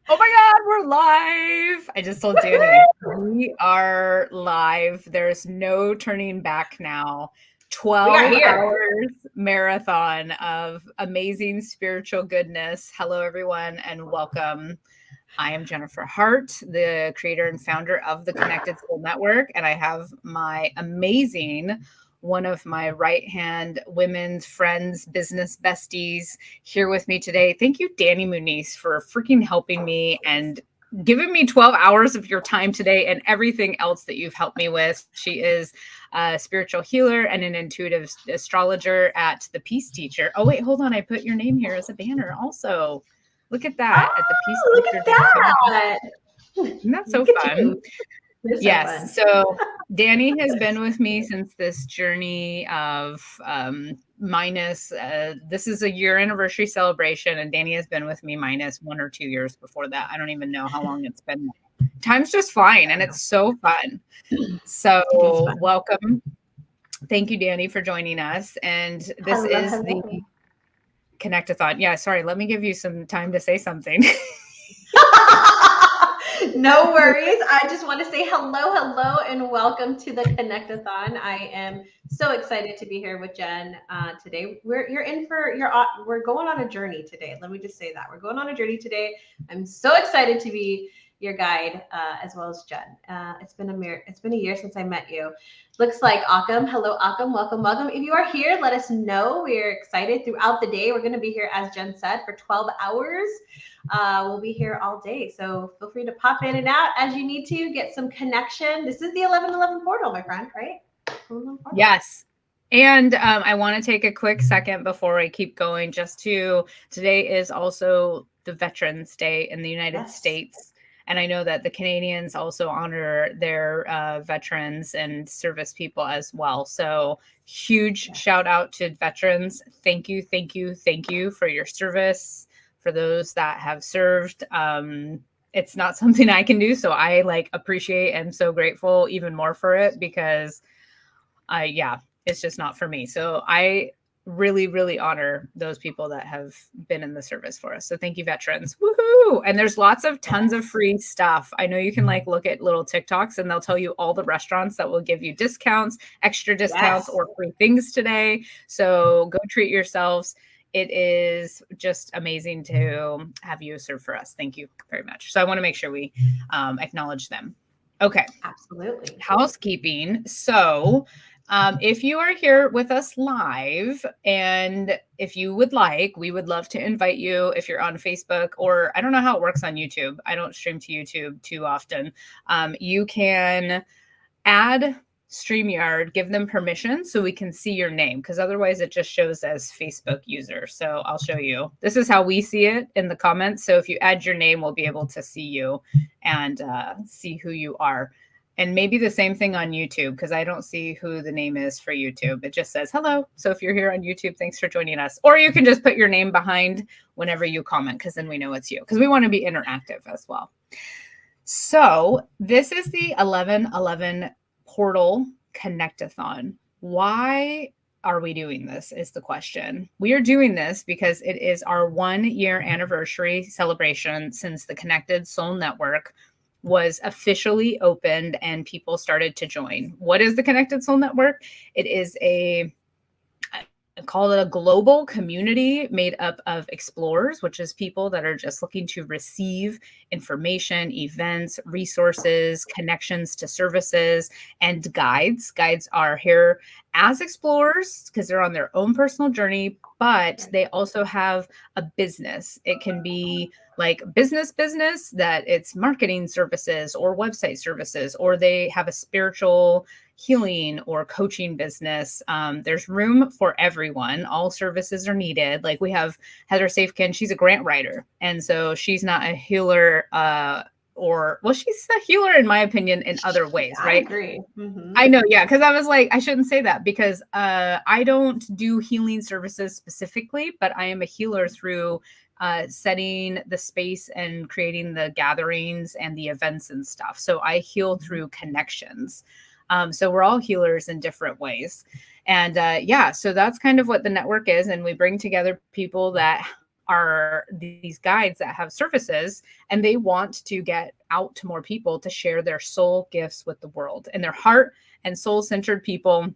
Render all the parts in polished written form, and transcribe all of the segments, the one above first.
Oh my God, we're live. I just told Danny we are live. There's no turning back now. 12 hours marathon of amazing spiritual goodness. Hello, everyone, and welcome. I am Jennifer Hart, the creator and founder of the Connect-A-Thon Network, and I have my amazing one of my right-hand women's friends, business besties here with me today. Thank you, Danny Muniz, for freaking helping me and giving me 12 hours of your time today and everything else that you've helped me with. She is a spiritual healer and an intuitive astrologer at the Peace Teacher. Oh, wait, hold on. I put your name here as a banner also. Look at that. At the Peace Look Teacher. at that. Isn't that so fun? Yes. So Danny has been with me since this journey of minus, this is a year anniversary celebration, and Danny has been with me minus 1 or 2 years before that. I don't even know how long it's been. Time's just flying, and it's so fun. So welcome. Thank you, Danny, for joining us. And this is the Connect-A-Thon. Yeah, sorry. Let me give you some time to say something. No worries. I just want to say hello, and welcome to the Connect-A-Thon. I am so excited to be here with Jen today. We're going on a journey today. Let me just say that we're going on a journey today. I'm so excited to be your guide as well as Jen. It's been a year since I met you. Looks like Akam. Hello, Akam. Welcome. If you are here, let us know. We're excited throughout the day. We're going to be here, as Jen said, for 12 hours. We'll be here all day. So feel free to pop in and out as you need to, get some connection. This is the 1111 portal, my friend, right? Yes. And I want to take a quick second before I keep going. Today is also the Veterans Day in the United States. And I know that the Canadians also honor their veterans and service people as well. So huge shout out to veterans. Thank you for your service. For those that have served, it's not something I can do. So I appreciate and so grateful even more for it because it's just not for me. So I really, really honor those people that have been in the service for us. So thank you, veterans. Woohoo! And there's tons of free stuff. I know you can look at little TikToks and they'll tell you all the restaurants that will give you discounts, extra discounts, or free things today. So go treat yourselves. It is just amazing to have you serve for us. Thank you very much. So I want to make sure we acknowledge them. Okay. Absolutely. Housekeeping. So if you are here with us live, and if you would like, we would love to invite you. If you're on Facebook, or I don't know how it works on YouTube. I don't stream to YouTube too often. You can add StreamYard, give them permission so we can see your name, because otherwise it just shows as Facebook user. So I'll show you. This is how we see it in the comments. So if you add your name, we'll be able to see you and see who you are. And maybe the same thing on YouTube, because I don't see who the name is for YouTube. It just says hello. So if you're here on YouTube, thanks for joining us. Or you can just put your name behind whenever you comment, because then we know it's you, because we want to be interactive as well. So this is the 1111 Portal Connect-A-Thon. Why are we doing this is the question. We are doing this because it is our 1 year anniversary celebration since the Connected Soul Network was officially opened and people started to join. What is the Connected Soul Network? It is I call it a global community made up of explorers, which is people that are just looking to receive information, events, resources, connections to services, and guides. Guides are here as explorers because they're on their own personal journey, but they also have a business. It can be like business that it's marketing services or website services, or they have a spiritual healing or coaching business. There's room for everyone. All services are needed. Like we have Heather Safkin, she's a grant writer. And so she's not a healer she's a healer in my opinion in other ways, right? I agree. Mm-hmm. I know, yeah, because I was like, I shouldn't say that because I don't do healing services specifically, but I am a healer through setting the space and creating the gatherings and the events and stuff. So I heal through connections. So we're all healers in different ways. And yeah, so that's kind of what the network is. And we bring together people that are these guides that have services, and they want to get out to more people to share their soul gifts with the world, and their heart and soul centered people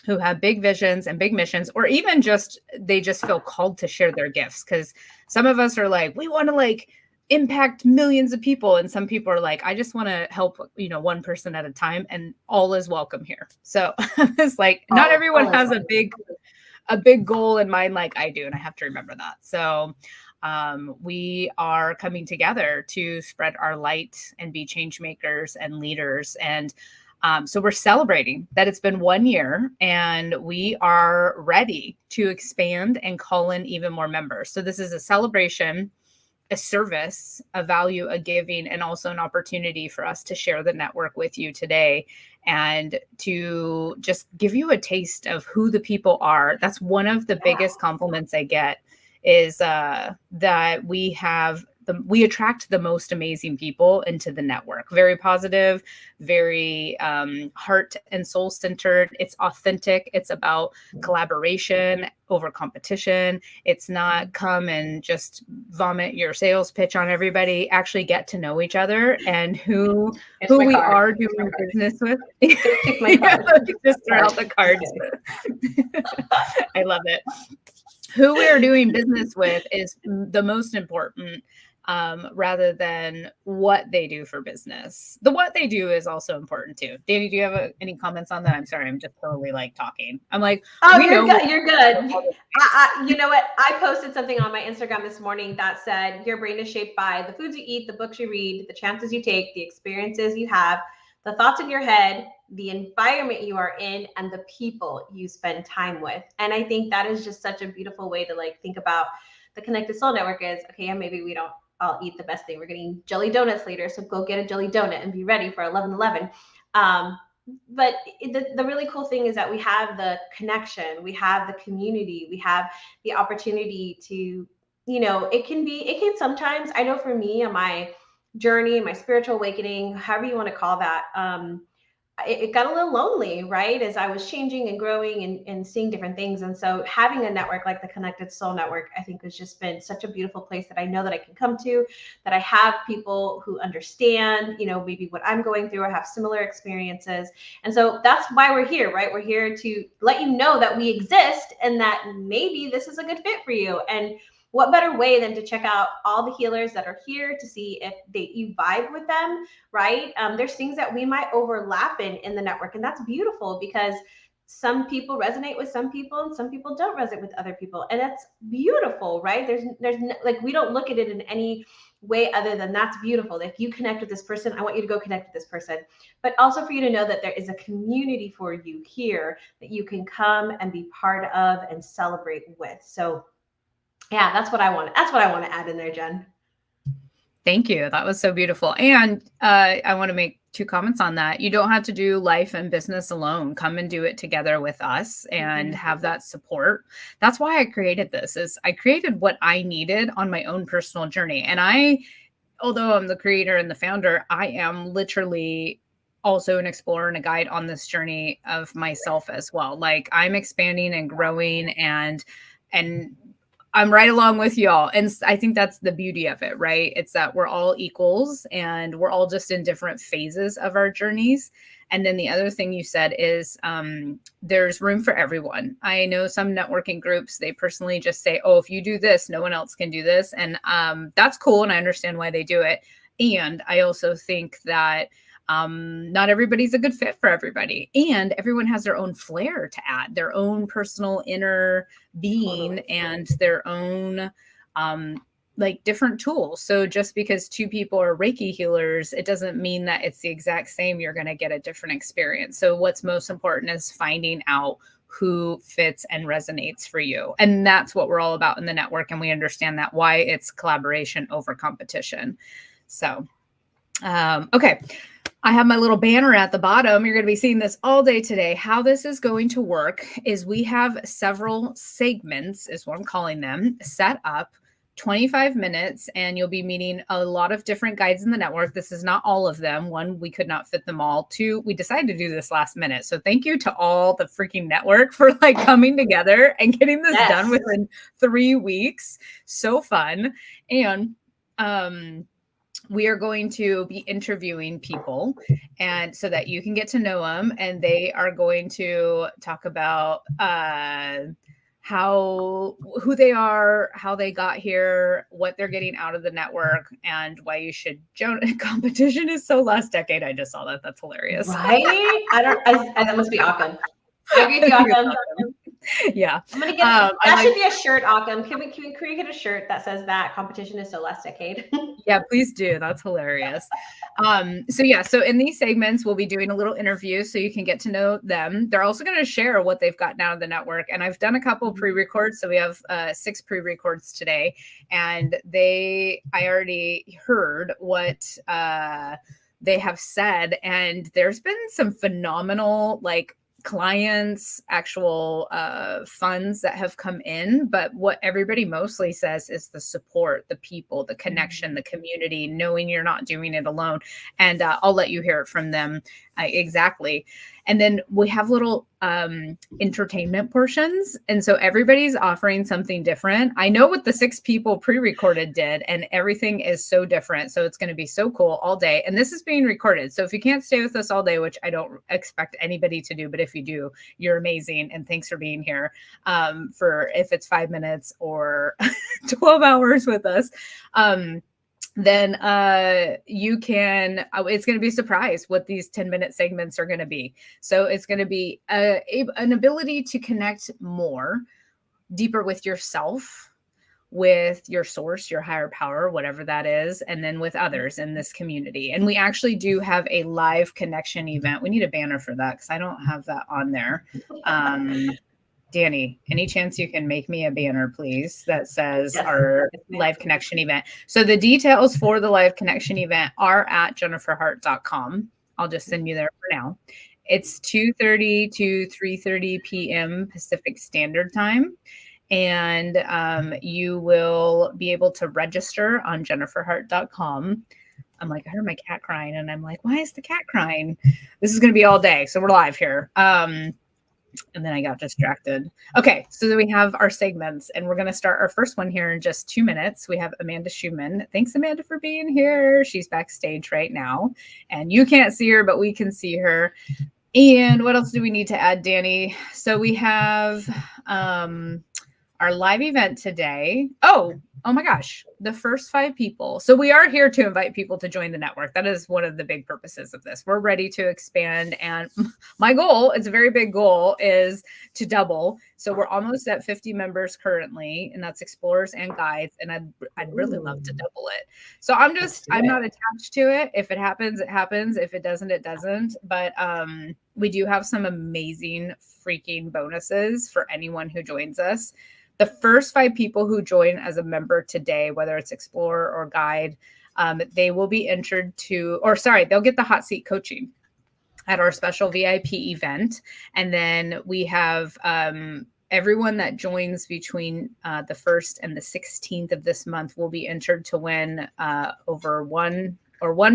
who have big visions and big missions, or even just they just feel called to share their gifts. Because some of us are like, we want to like impact millions of people, and some people are like, I just want to help, one person at a time, and all is welcome here. So it's like not everyone has a big goal in mind like I do, and I have to remember that. So we are coming together to spread our light and be change makers and leaders. And so we're celebrating that it's been 1 year, and we are ready to expand and call in even more members. So this is a celebration, a service, a value, a giving, and also an opportunity for us to share the network with you today and to just give you a taste of who the people are. That's one of the biggest compliments I get, is that we attract the most amazing people into the network. Very positive, very heart and soul centered. It's authentic. It's about collaboration over competition. It's not come and just vomit your sales pitch on everybody. Actually get to know each other and who we are doing business with. Just throw out the cards. I love it. Who we are doing business with is the most important, rather than what they do for business. The what they do is also important too. Danny, do you have any comments on that? I'm sorry, I'm just totally like talking. I'm like, oh, you're good. You're good. You know what? I posted something on my Instagram this morning that said, your brain is shaped by the foods you eat, the books you read, the chances you take, the experiences you have, the thoughts in your head, the environment you are in, and the people you spend time with. And I think that is just such a beautiful way to like think about the Connected Soul Network is, okay, maybe we don't all eat the best thing. We're getting jelly donuts later, so go get a jelly donut and be ready for 11/11. But the really cool thing is that we have the connection, we have the community, we have the opportunity to, it can sometimes, I know for me on my journey, my spiritual awakening, however you want to call that, it got a little lonely, right? As I was changing and growing and seeing different things. And so having a network like the Connected Soul Network, I think has just been such a beautiful place that I know that I can come to, that I have people who understand, maybe what I'm going through or have similar experiences. And so that's why we're here, right? We're here to let you know that we exist and that maybe this is a good fit for you. And what better way than to check out all the healers that are here to see if you vibe with them, right? There's things that we might overlap in the network, and that's beautiful because some people resonate with some people and some people don't resonate with other people, and that's beautiful, right? There's like, we don't look at it in any way other than that's beautiful. If you connect with this person, I want you to go connect with this person, but also for you to know that there is a community for you here that you can come and be part of and celebrate with. So yeah, that's what I want. That's what I want to add in there, Jen. Thank you. That was so beautiful. And I want to make 2 comments on that. You don't have to do life and business alone. Come and do it together with us and have that support. That's why I created this. Is I created what I needed on my own personal journey. And although I'm the creator and the founder, I am literally also an explorer and a guide on this journey of myself as well. Like, I'm expanding and growing, and I'm right along with y'all. And I think that's the beauty of it, right? It's that we're all equals and we're all just in different phases of our journeys. And then the other thing you said is there's room for everyone. I know some networking groups, they personally just say, oh, if you do this, no one else can do this. And that's cool. And I understand why they do it. And I also think that not everybody's a good fit for everybody, and everyone has their own flair to add, their own personal inner being and their own like different tools. So just because 2 people are Reiki healers, it doesn't mean that it's the exact same. You're going to get a different experience. So what's most important is finding out who fits and resonates for you. And that's what we're all about in the network. And we understand that why it's collaboration over competition. So, okay. I have my little banner at the bottom. You're going to be seeing this all day today. How this is going to work is we have several segments, is what I'm calling them, set up 25 minutes, and you'll be meeting a lot of different guides in the network. This is not all of them. One, we could not fit them all. Two, we decided to do this last minute. So thank you to all the freaking network for like coming together and getting this done within 3 weeks. So fun. And we are going to be interviewing people, and so that you can get to know them, and they are going to talk about who they are, how they got here, what they're getting out of the network, and why you should join. Competition is so last decade. I just saw that. That's hilarious. Right? That must be Occam. I agree with you, Occam. Yeah. I'm gonna get that should be a shirt, Occam. Can we get a shirt that says that competition is so last decade? Yeah, please do. That's hilarious. So in these segments, we'll be doing a little interview so you can get to know them. They're also going to share what they've gotten out of the network. And I've done a couple pre-records. So we have 6 pre-records today. And I already heard what they have said. And there's been some phenomenal, like, clients, actual funds that have come in, but what everybody mostly says is the support, the people, the connection, the community, knowing you're not doing it alone. And I'll let you hear it from them exactly. And then we have little entertainment portions, and so everybody's offering something different. I know what the 6 people pre-recorded did, and everything is so different, so it's going to be so cool all day. And this is being recorded, so if you can't stay with us all day, which I don't expect anybody to do, but if you do, you're amazing, and thanks for being here for if it's 5 minutes or 12 hours with us. Then you can, it's going to be a surprise what these 10-minute segments are going to be. So it's going to be an ability to connect more, deeper with yourself, with your source, your higher power, whatever that is, and then with others in this community. And we actually do have a live connection event. We need a banner for that because I don't have that on there. Danny, any chance you can make me a banner, please, that says our live connection event? So the details for the live connection event are at jenniferhart.com. I'll just send you there for now. It's 2:30 to 3:30 p.m. Pacific Standard Time. And you will be able to register on jenniferhart.com. I'm like, I heard my cat crying, and I'm like, why is the cat crying? This is going to be all day, so we're live here. And then I got distracted. Okay, so then we have our segments, and we're going to start our first one here in just 2 minutes. We have Amanda Schumann. Thanks, Amanda, for being here. She's backstage right now, and you can't see her, but we can see her. And what else do we need to add, Danny? So we have our live event today. Oh my gosh, the first 5 people. So we are here to invite people to join the network. That is one of the big purposes of this. We're ready to expand. And my goal, it's a very big goal, is to double. So we're almost at 50 members currently, and that's explorers and guides. And I'd really love to double it. So I'm not attached to it. If it happens, it happens. If it doesn't, it doesn't. But we do have some amazing freaking bonuses for anyone who joins us. The first 5 people who join as a member today, whether it's Explorer or Guide, they will be entered they'll get the hot seat coaching at our special VIP event. And then we have everyone that joins between the 1st and the 16th of this month will be entered to win over one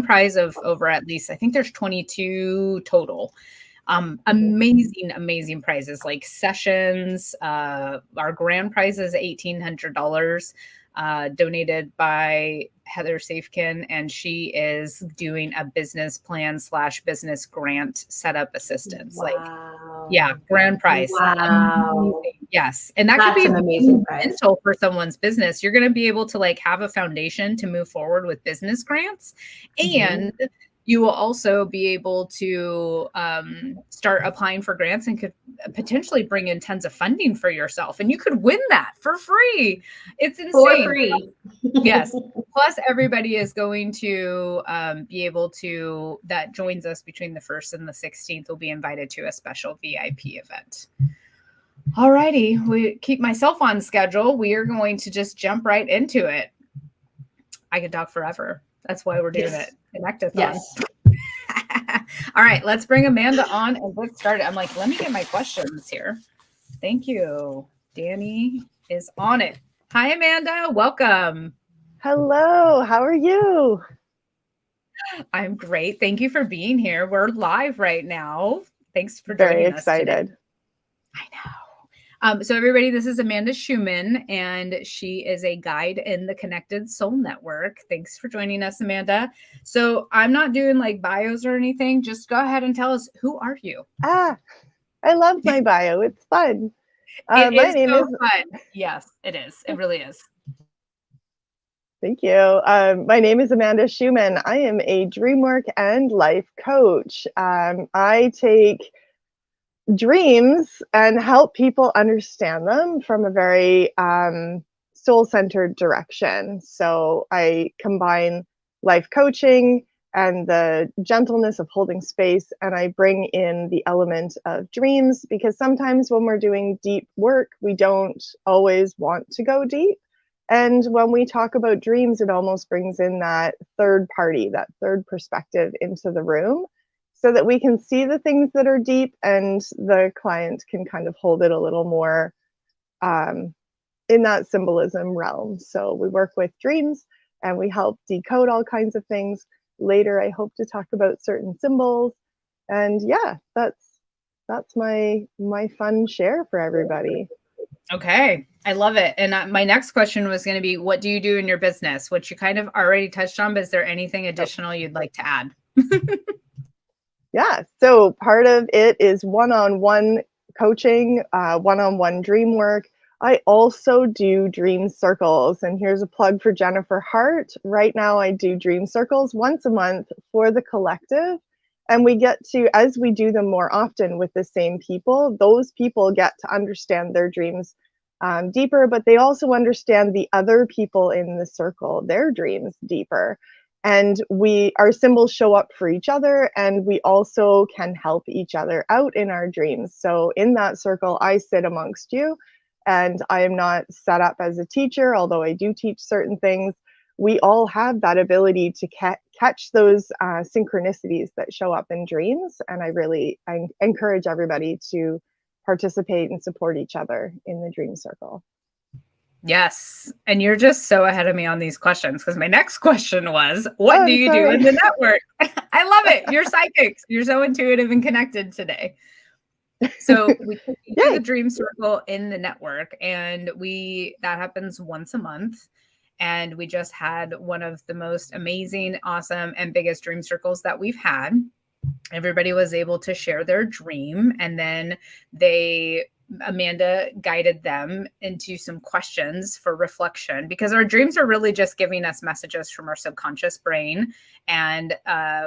prize of over at least, I think there's 22 total. Amazing prizes like sessions. Our grand prize is $1,800, donated by Heather Safkin, and she is doing a business plan / business grant setup assistance. Wow. Grand prize. Wow. Yes. And that could be an amazing mental for someone's business. You're going to be able to have a foundation to move forward with business grants. And you will also be able to start applying for grants and could potentially bring in tons of funding for yourself. And you could win that for free. It's insane. For free. Yes. Plus, everybody is going to be able to, that joins us between the 1st and the 16th, will be invited to a special VIP event. All righty. We keep myself on schedule. We are going to just jump right into it. I could talk forever. That's why we're doing it. Connect-A-Thon. Yes. All right, let's bring Amanda on and get started. I'm like, let me get my questions here. Thank you. Danny is on it. Hi, Amanda. Welcome. Hello, how are you? I'm great. Thank you for being here. We're live right now. Thanks for Very joining us today. excited. I know. So, everybody, this is Amanda Schumann, and she is a guide in the Connected Soul Network. Thanks for joining us, Amanda. So, I'm not doing like bios or anything. Just go ahead and tell us, who are you? Ah, I love my bio. It's fun. It My is name so is, fun. Yes, it is. It really is. thank you. My name is Amanda Schumann. I am a dreamwork and life coach. I take dreams and help people understand them from a very soul-centered direction. So I combine life coaching and the gentleness of holding space, and I bring in the element of dreams because sometimes when we're doing deep work, we don't always want to go deep. And when we talk about dreams, it almost brings in that third party, that third perspective into the room so that we can see the things that are deep and the client can kind of hold it a little more um, in that symbolism realm. So we work with dreams and we help decode all kinds of things. Later, I hope to talk about certain symbols. And yeah, that's my fun share for everybody. Okay, I love it. And my next question was going to be, what do you do in your business? Which you kind of already touched on, but is there anything additional you'd like to add? Yeah, so part of it is one-on-one coaching, one-on-one dream work. I also do dream circles, and here's a plug for Jennifer Hart. Right now, I do dream circles once a month for the collective, and we get to, as we do them more often with the same people, those people get to understand their dreams deeper, but they also understand the other people in the circle, their dreams deeper, and our symbols show up for each other, and we also can help each other out in our dreams. So in that circle, I sit amongst you, and I am not set up as a teacher, although I do teach certain things. We all have that ability to catch those synchronicities that show up in dreams, and I encourage everybody to participate and support each other in the dream circle. Yes. And you're just so ahead of me on these questions because my next question was, what Oh, do I'm you do sorry. in the network? I love it. You're psychics. You're so intuitive and connected today. So we do the Yay. dream circle in the network, and that happens once a month. And we just had one of the most amazing, awesome, and biggest dream circles that we've had. Everybody was able to share their dream, and then Amanda guided them into some questions for reflection, because our dreams are really just giving us messages from our subconscious brain and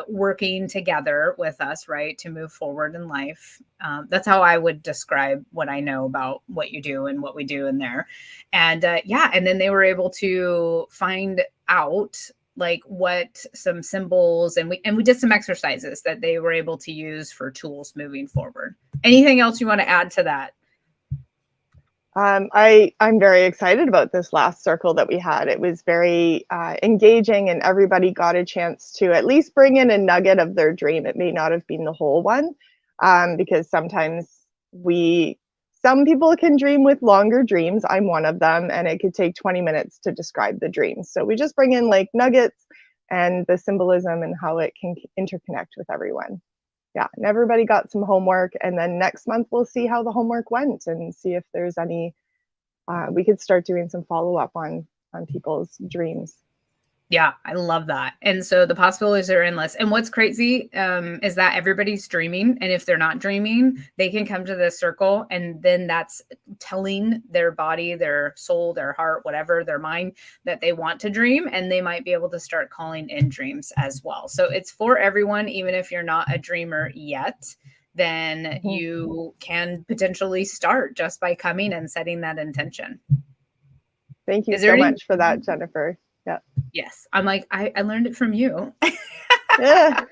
working together with us, right, to move forward in life. That's how I would describe what I know about what you do and what we do in there. And yeah, and then they were able to find out like what some symbols, and we did some exercises that they were able to use for tools moving forward. Anything else you want to add to that? I'm very excited about this last circle that we had. It was very engaging, and everybody got a chance to at least bring in a nugget of their dream. It may not have been the whole one, because sometimes some people can dream with longer dreams. I'm one of them, and it could take 20 minutes to describe the dream. So we just bring in like nuggets and the symbolism and how it can interconnect with everyone. Yeah, and everybody got some homework, and then next month we'll see how the homework went and see if there's any we could start doing some follow-up on people's dreams. Yeah, I love that. And so the possibilities are endless. And what's crazy is that everybody's dreaming. And if they're not dreaming, they can come to this circle. And then that's telling their body, their soul, their heart, whatever, their mind, that they want to dream. And they might be able to start calling in dreams as well. So it's for everyone, even if you're not a dreamer yet. Then you can potentially start just by coming and setting that intention. Thank you Is there so any? much for that, Jennifer. Yeah. Yes. I'm like, I learned it from you. Yeah.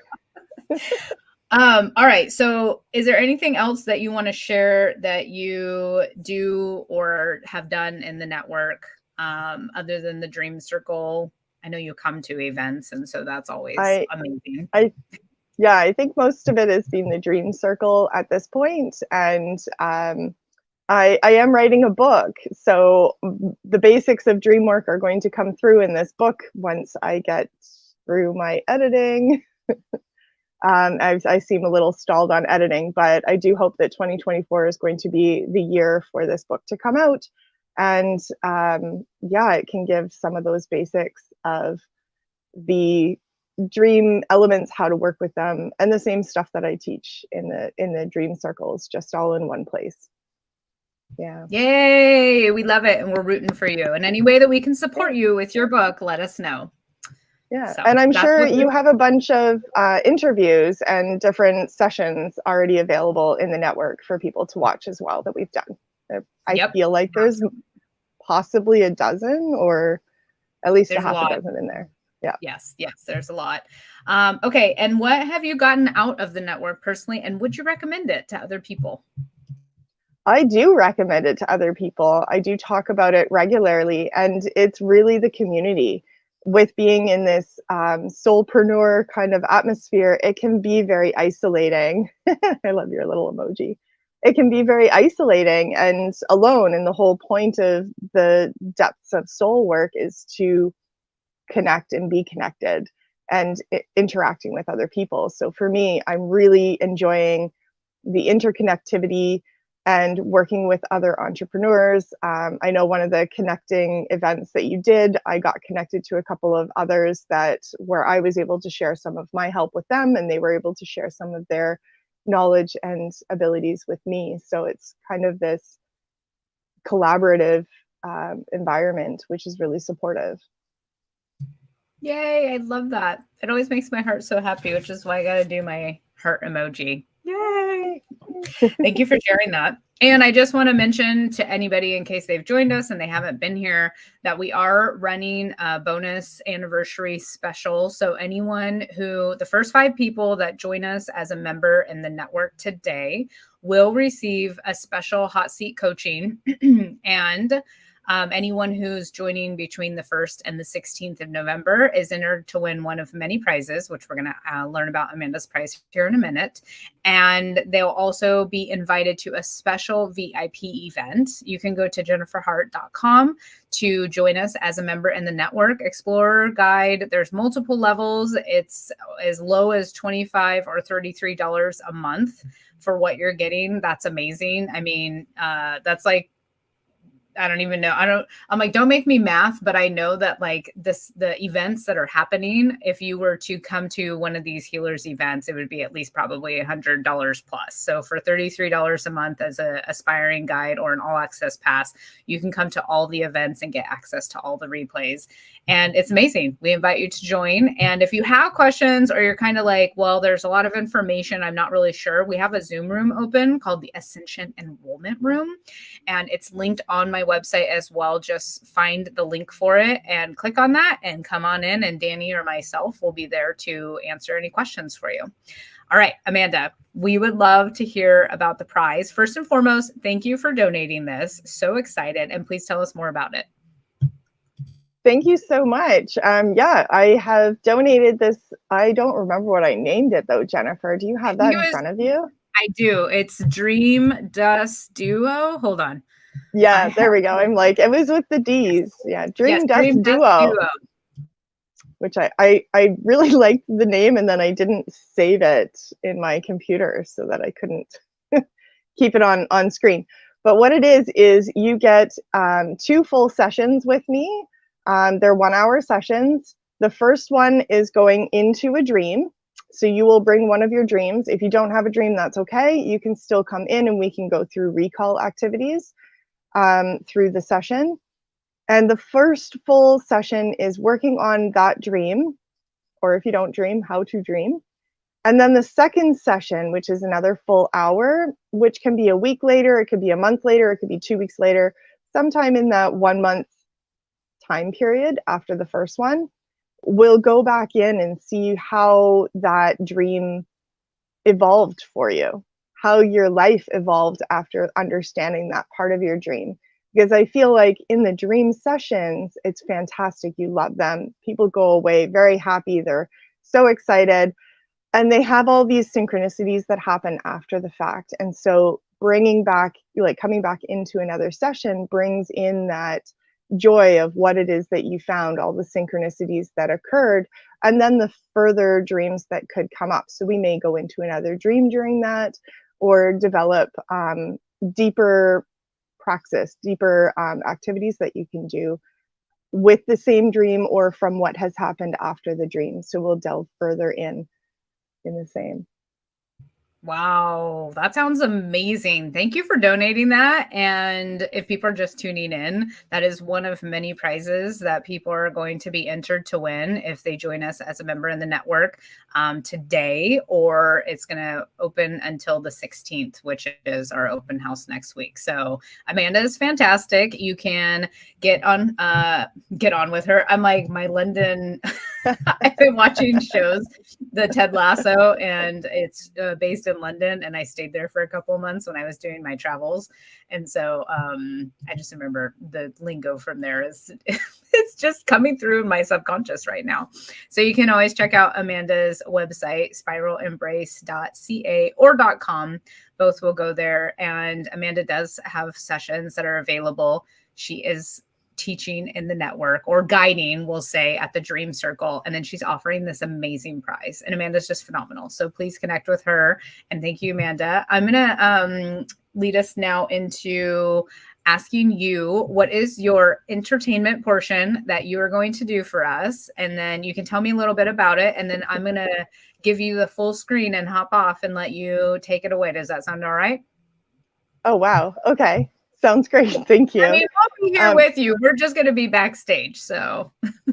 All right. So is there anything else that you want to share that you do or have done in the network, other than the dream circle? I know you come to events, and so that's always I amazing. I I think most of it has been the dream circle at this point, and I am writing a book, so the basics of dream work are going to come through in this book once I get through my editing. I seem a little stalled on editing, but I do hope that 2024 is going to be the year for this book to come out. And yeah, it can give some of those basics of the dream elements, how to work with them, and the same stuff that I teach in the dream circles, just all in one place. Yeah. Yay! We love it, and we're rooting for you. And any way that we can support you with your book, let us know. Yeah, So and I'm sure what you have a bunch of interviews and different sessions already available in the network for people to watch as well that we've done. I feel like there's possibly a dozen, or at least There's a half a a dozen in there. Yeah. Yes, there's a lot. Okay, and what have you gotten out of the network personally, and would you recommend it to other people? I do recommend it to other people. I do talk about it regularly, and it's really the community. With being in this soulpreneur kind of atmosphere, it can be very isolating. I love your little emoji. It can be very isolating and alone, and the whole point of the depths of soul work is to connect and be connected and interacting with other people. So for me, I'm really enjoying the interconnectivity and working with other entrepreneurs. I know one of the connecting events that you did, I got connected to a couple of others that where I was able to share some of my help with them, and they were able to share some of their knowledge and abilities with me. So it's kind of this collaborative environment, which is really supportive. Yay, I love that. It always makes my heart so happy, which is why I got to do my heart emoji. Yay. Thank you for sharing that. And I just want to mention to anybody, in case they've joined us and they haven't been here, that we are running a bonus anniversary special. So anyone who, the first 5 people that join us as a member in the network today will receive a special hot seat coaching. And anyone who's joining between the 1st and the 16th of November is entered to win one of many prizes, which we're going to learn about Amanda's prize here in a minute. And they'll also be invited to a special VIP event. You can go to jenniferhart.com to join us as a member in the network. Explorer Guide, there's multiple levels. It's as low as $25 or $33 a month for what you're getting. That's amazing. I mean, that's like, I don't even know. I'm like, don't make me math, but I know that like the events that are happening, if you were to come to one of these healers events, it would be at least probably $100 plus. So for $33 a month as an aspiring guide or an all access pass, you can come to all the events and get access to all the replays. And it's amazing. We invite you to join. And if you have questions or you're kind of like, well, there's a lot of information, I'm not really sure, we have a Zoom room open called the Ascension Enrollment Room. And it's linked on my website as well. Just find the link for it and click on that and come on in, and Danny or myself will be there to answer any questions for you. All right, Amanda, we would love to hear about the prize. First and foremost, thank you for donating this. So excited. And please tell us more about it. Thank you so much. Yeah, I have donated this. I don't remember what I named it though, Jennifer. Do you have that in front of you? I do. It's Dream Dust Duo. Hold on. Yeah, there we go. I'm like, it was with the D's. Yeah, Dream Dust Duo. Which I really liked the name, and then I didn't save it in my computer so that I couldn't keep it on screen. But what it is you get 2 full sessions with me. They're 1-hour sessions. The first one is going into a dream. So you will bring one of your dreams. If you don't have a dream, that's okay. You can still come in and we can go through recall activities through the session. And the first full session is working on that dream, or if you don't dream, how to dream. And then the second session, which is another full hour, which can be a week later, it could be a month later, it could be 2 weeks later, sometime in that 1 month time period after the first one, we'll go back in and see how that dream evolved for you, how your life evolved after understanding that part of your dream. Because I feel like in the dream sessions, it's fantastic. You love them. People go away very happy. They're so excited. And they have all these synchronicities that happen after the fact. And so bringing back, like coming back into another session brings in that joy of what it is that you found, all the synchronicities that occurred, and then the further dreams that could come up. So we may go into another dream during that, or develop deeper praxis, deeper activities that you can do with the same dream or from what has happened after the dream. So we'll delve further in the same. Wow, that sounds amazing. Thank you for donating that. And if people are just tuning in, that is one of many prizes that people are going to be entered to win if they join us as a member in the network today, or it's going to open until the 16th, which is our open house next week. So Amanda is fantastic. You can get on with her. I'm like my London. I've been watching shows, the Ted Lasso, and it's based in London, and I stayed there for a couple of months when I was doing my travels, and so I just remember the lingo from there is it's just coming through my subconscious right now. So you can always check out Amanda's website, spiralembrace.ca or .com. Both will go there, and Amanda does have sessions that are available. She is teaching in the network, or guiding, we'll say, at the Dream Circle. And then she's offering this amazing prize. And Amanda's just phenomenal. So please connect with her. And thank you, Amanda. I'm going to lead us now into asking you, what is your entertainment portion that you are going to do for us? And then you can tell me a little bit about it. And then I'm going to give you the full screen and hop off and let you take it away. Does that sound all right? Oh, wow. Okay. Sounds great. Thank you. I mean, I'll be here with you. We're just going to be backstage. So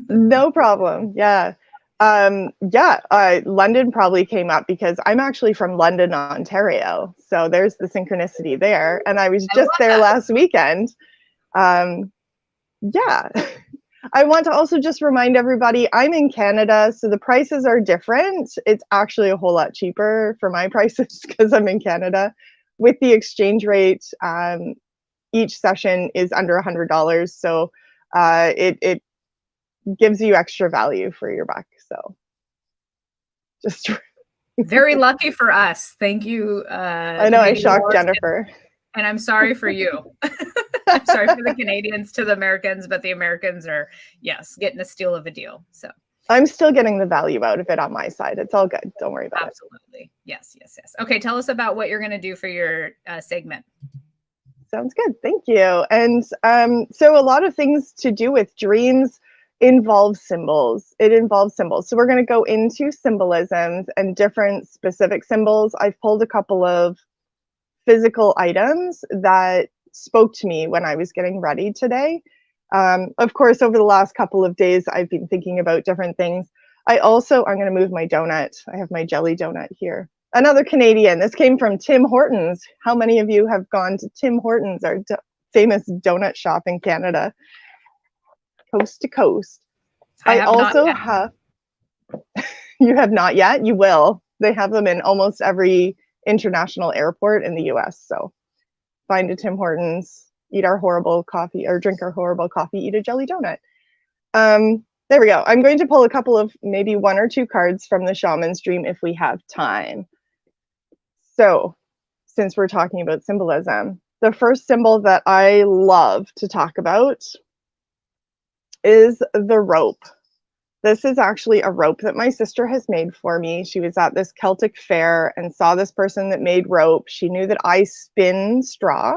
no problem. Yeah. London probably came up because I'm actually from London, Ontario. So there's the synchronicity there. And I was just there last weekend. I want to also just remind everybody, I'm in Canada, so the prices are different. It's actually a whole lot cheaper for my prices because I'm in Canada. With the exchange rate, each session is under $100, so it gives you extra value for your buck. So just very lucky for us. Thank you. I know I shocked Jennifer, and I'm sorry for you. I'm sorry for the Canadians to the Americans, but the Americans are, yes, getting a steal of a deal. So I'm still getting the value out of it on my side. It's all good. Don't worry about it. Absolutely. Yes. Okay, tell us about what you're going to do for your segment. Sounds good. Thank you. And so a lot of things to do with dreams involve symbols. It involves symbols. So we're going to go into symbolisms and different specific symbols. I've pulled a couple of physical items that spoke to me when I was getting ready today. Of course, over the last couple of days, I've been thinking about different things. I'm going to move my donut. I have my jelly donut here. Another Canadian. This came from Tim Hortons. How many of you have gone to Tim Hortons, our famous donut shop in Canada? Coast to coast. I also have. You have not yet? You will. They have them in almost every international airport in the US. So find a Tim Hortons, eat our horrible coffee, or drink our horrible coffee, eat a jelly donut. There we go. I'm going to pull a couple of, maybe one or two cards from the Shaman's Dream if we have time. So, since we're talking about symbolism, the first symbol that I love to talk about is the rope. This is actually a rope that my sister has made for me. She was at this Celtic fair and saw this person that made rope. She knew that I spin straw,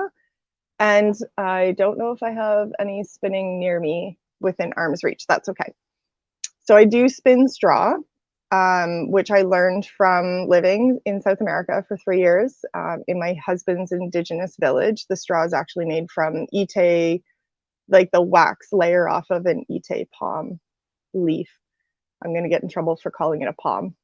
and I don't know if I have any spinning near me within arm's reach. That's okay. So I do spin straw, which I learned from living in South America for 3 years in my husband's indigenous village. The straw is actually made from ite, like the wax layer off of an ite palm leaf. I'm going to get in trouble for calling it a palm.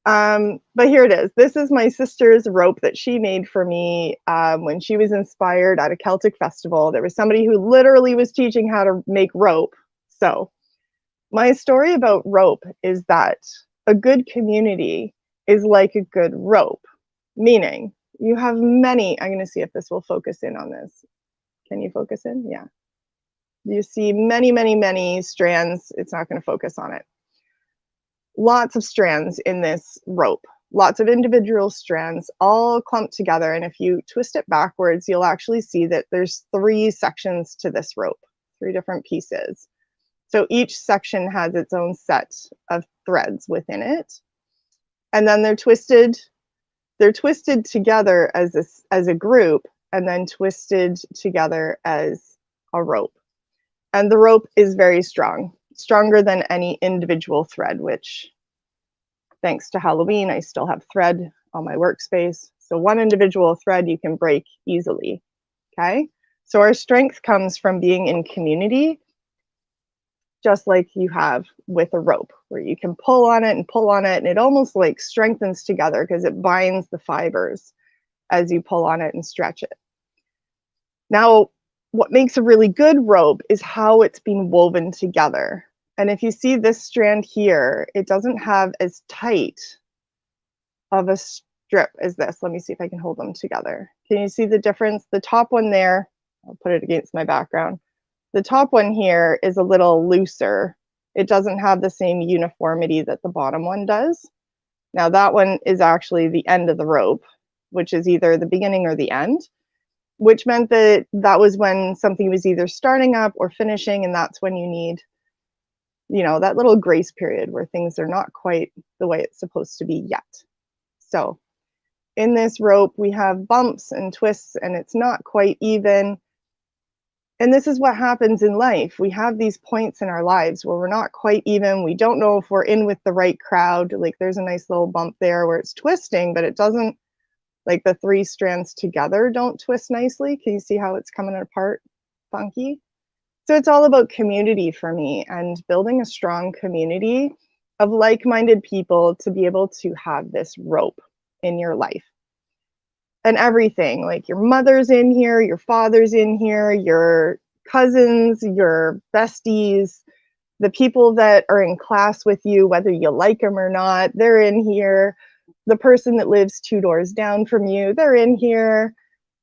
But here it is. This is my sister's rope that she made for me when she was inspired at a Celtic festival. There was somebody who literally was teaching how to make rope. So my story about rope is that a good community is like a good rope, meaning you have many. I'm going to see if this will focus in on this. Can you focus in? Yeah. You see many, many, many strands. It's not going to focus on it. Lots of strands in this rope. lots of individual strands all clumped together. And if you twist it backwards, you'll actually see that there's 3 sections to this rope, 3 different pieces. So each section has its own set of threads within it. And then they're twisted together as a group, and then twisted together as a rope. And the rope is very strong, stronger than any individual thread, which, thanks to Halloween, I still have thread on my workspace. So one individual thread you can break easily, okay? So our strength comes from being in community, just like you have with a rope, where you can pull on it, and it almost like strengthens together because it binds the fibers as you pull on it and stretch it. Now, what makes a really good rope is how it's been woven together. And if you see this strand here, it doesn't have as tight of a strip as this. Let me see if I can hold them together. Can you see the difference? The top one there, I'll put it against my background. The top one here is a little looser. It doesn't have the same uniformity that the bottom one does. Now that one is actually the end of the rope, which is either the beginning or the end, which meant that that was when something was either starting up or finishing, and that's when you need, you know, that little grace period where things are not quite the way it's supposed to be yet. So in this rope, we have bumps and twists, and it's not quite even. And this is what happens in life. We have these points in our lives where we're not quite even. We don't know if we're in with the right crowd. Like there's a nice little bump there where it's twisting, but it doesn't, like the 3 strands together don't twist nicely. Can you see how it's coming apart funky? So it's all about community for me, and building a strong community of like-minded people to be able to have this rope in your life. And everything, like your mother's in here, your father's in here, your cousins, your besties, the people that are in class with you, whether you like them or not, they're in here. The person that lives 2 doors down from you, they're in here.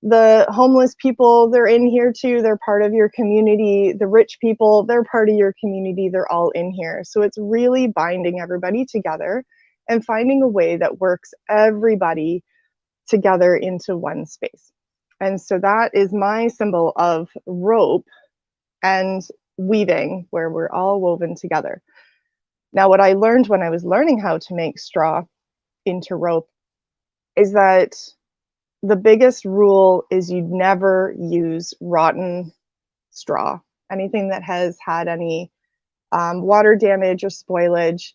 The homeless people, they're in here too. They're part of your community. The rich people, they're part of your community. They're all in here. So it's really binding everybody together and finding a way that works everybody together into one space. And so that is my symbol of rope and weaving, where we're all woven together. Now, what I learned when I was learning how to make straw into rope is that the biggest rule is you never use rotten straw, anything that has had any water damage or spoilage.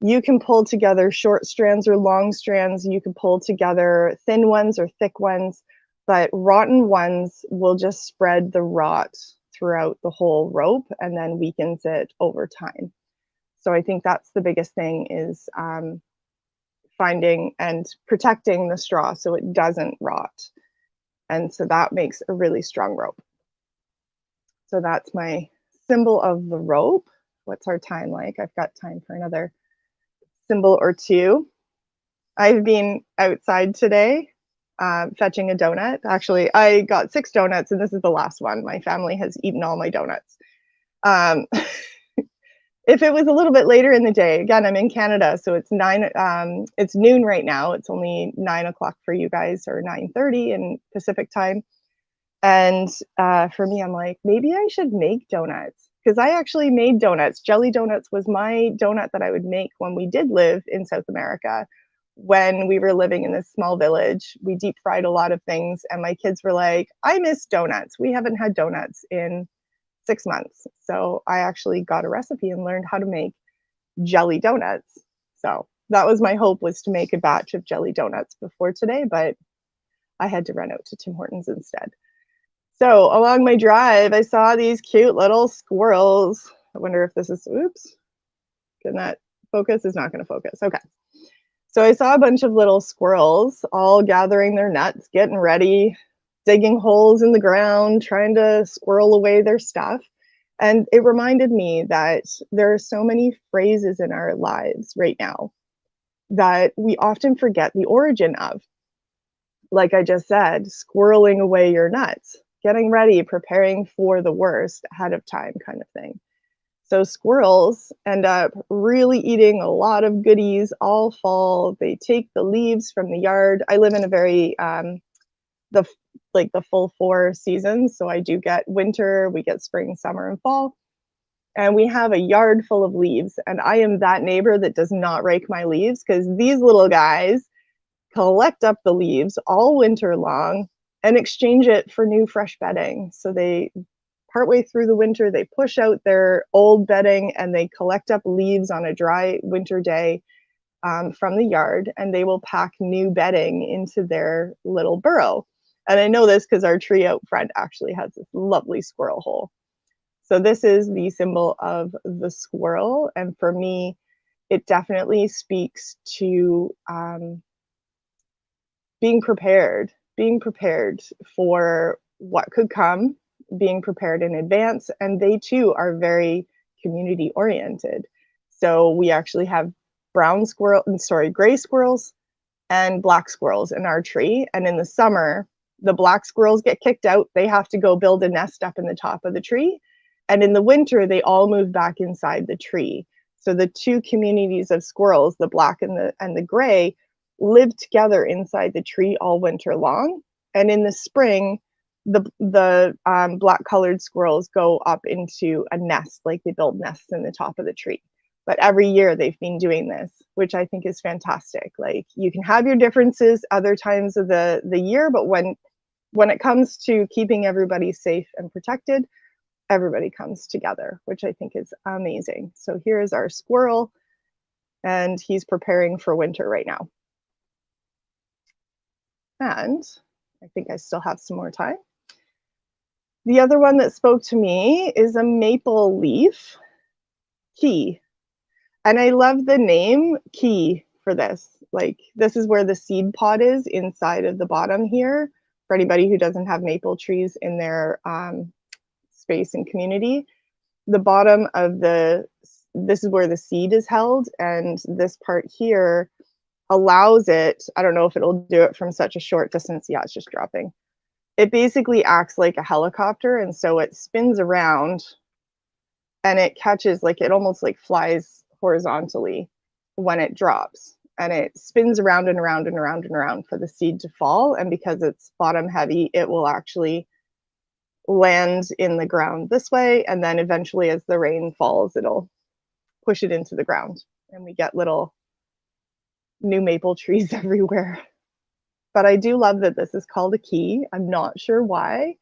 You can pull together short strands or long strands. You can pull together thin ones or thick ones, but rotten ones will just spread the rot throughout the whole rope and then weakens it over time. So I think that's the biggest thing, is finding and protecting the straw so it doesn't rot. And so that makes a really strong rope. So that's my symbol of the rope. What's our time like? I've got time for another symbol or 2. I've been outside today fetching a donut. Actually, I got 6 donuts, and this is the last one. My family has eaten all my donuts. If it was a little bit later in the day, again, I'm in Canada, so it's it's noon right now. It's only 9 o'clock for you guys, or 9:30 in Pacific time. And for me, I'm like, maybe I should make donuts, because I actually made donuts. Jelly donuts was my donut that I would make when we did live in South America. When we were living in this small village, we deep fried a lot of things, and my kids were like, I miss donuts. We haven't had donuts in 6 months. So I actually got a recipe and learned how to make jelly donuts. So that was my hope, was to make a batch of jelly donuts before today, but I had to run out to Tim Hortons instead. So along my drive, I saw these cute little squirrels. I wonder if this is, oops, can that focus? Is not going to focus. Okay. So I saw a bunch of little squirrels all gathering their nuts, getting ready, digging holes in the ground, trying to squirrel away their stuff. And it reminded me that there are so many phrases in our lives right now that we often forget the origin of. Like I just said, squirreling away your nuts, getting ready, preparing for the worst ahead of time, kind of thing. So squirrels end up really eating a lot of goodies all fall. They take the leaves from the yard. I live in a very the full 4 seasons. So I do get winter, we get spring, summer, and fall. And we have a yard full of leaves. And I am that neighbor that does not rake my leaves, because these little guys collect up the leaves all winter long and exchange it for new fresh bedding. So they, partway through the winter, they push out their old bedding and they collect up leaves on a dry winter day from the yard, and they will pack new bedding into their little burrow. And I know this because our tree out front actually has this lovely squirrel hole. So this is the symbol of the squirrel. And for me, it definitely speaks to being prepared for what could come, being prepared in advance. And they too are very community oriented. So we actually have gray squirrels and black squirrels in our tree. And in the summer, the black squirrels get kicked out. They have to go build a nest up in the top of the tree. And in the winter, they all move back inside the tree. So the two communities of squirrels, the black and the gray, live together inside the tree all winter long. And in the spring, the black colored squirrels go up into a nest, like they build nests in the top of the tree. But every year they've been doing this, which I think is fantastic. Like, you can have your differences other times of the year, but when it comes to keeping everybody safe and protected, everybody comes together, which I think is amazing. So here is our squirrel, and he's preparing for winter right now. And I think I still have some more time. The other one that spoke to me is a maple leaf key. And I love the name key for this. Like, this is where the seed pod is inside of the bottom here. For anybody who doesn't have maple trees in their space and community, the bottom of this is where the seed is held, and this part here allows it, I don't know if it'll do it from such a short distance. Yeah, it's just dropping. It basically acts like a helicopter, and so it spins around and it catches, like, it almost like flies horizontally when it drops, and it spins around and around and around and around for the seed to fall. And because it's bottom heavy, it will actually land in the ground this way, and then eventually as the rain falls, it'll push it into the ground, and we get little new maple trees everywhere. But I do love that this is called a key. I'm not sure why,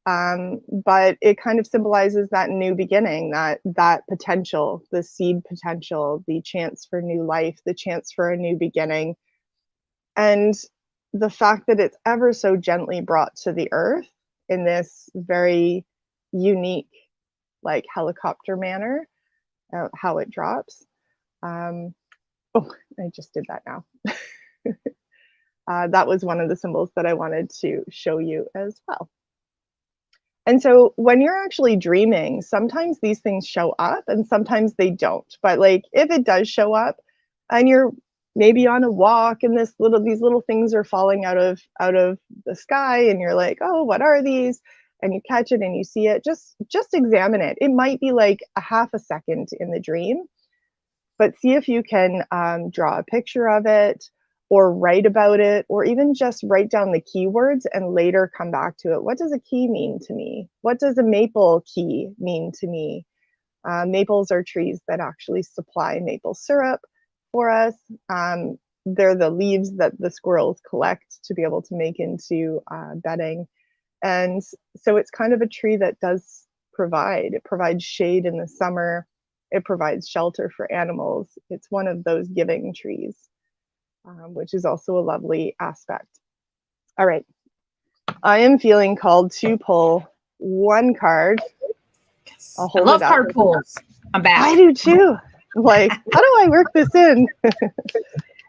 but it kind of symbolizes that new beginning, that potential, the seed potential, the chance for new life, the chance for a new beginning. And the fact that it's ever so gently brought to the earth in this very unique, like, helicopter manner, how it drops. Oh, I just did that now. That was one of the symbols that I wanted to show you as well. And so when you're actually dreaming, sometimes these things show up and sometimes they don't. But, like, if it does show up and you're maybe on a walk and these little things are falling out of the sky, and you're like, oh, what are these? And you catch it and you see it, just examine it. It might be like a half a second in the dream, but see if you can draw a picture of it, or write about it, or even just write down the keywords and later come back to it. What does a key mean to me? What does a maple key mean to me? Maples are trees that actually supply maple syrup for us. They're the leaves that the squirrels collect to be able to make into bedding. And so it's kind of a tree that does provide. It provides shade in the summer. It provides shelter for animals. It's one of those giving trees, which is also a lovely aspect. All right. I am feeling called to pull one card. I love card pulls. I'm back. I do too. Like, how do I work this in?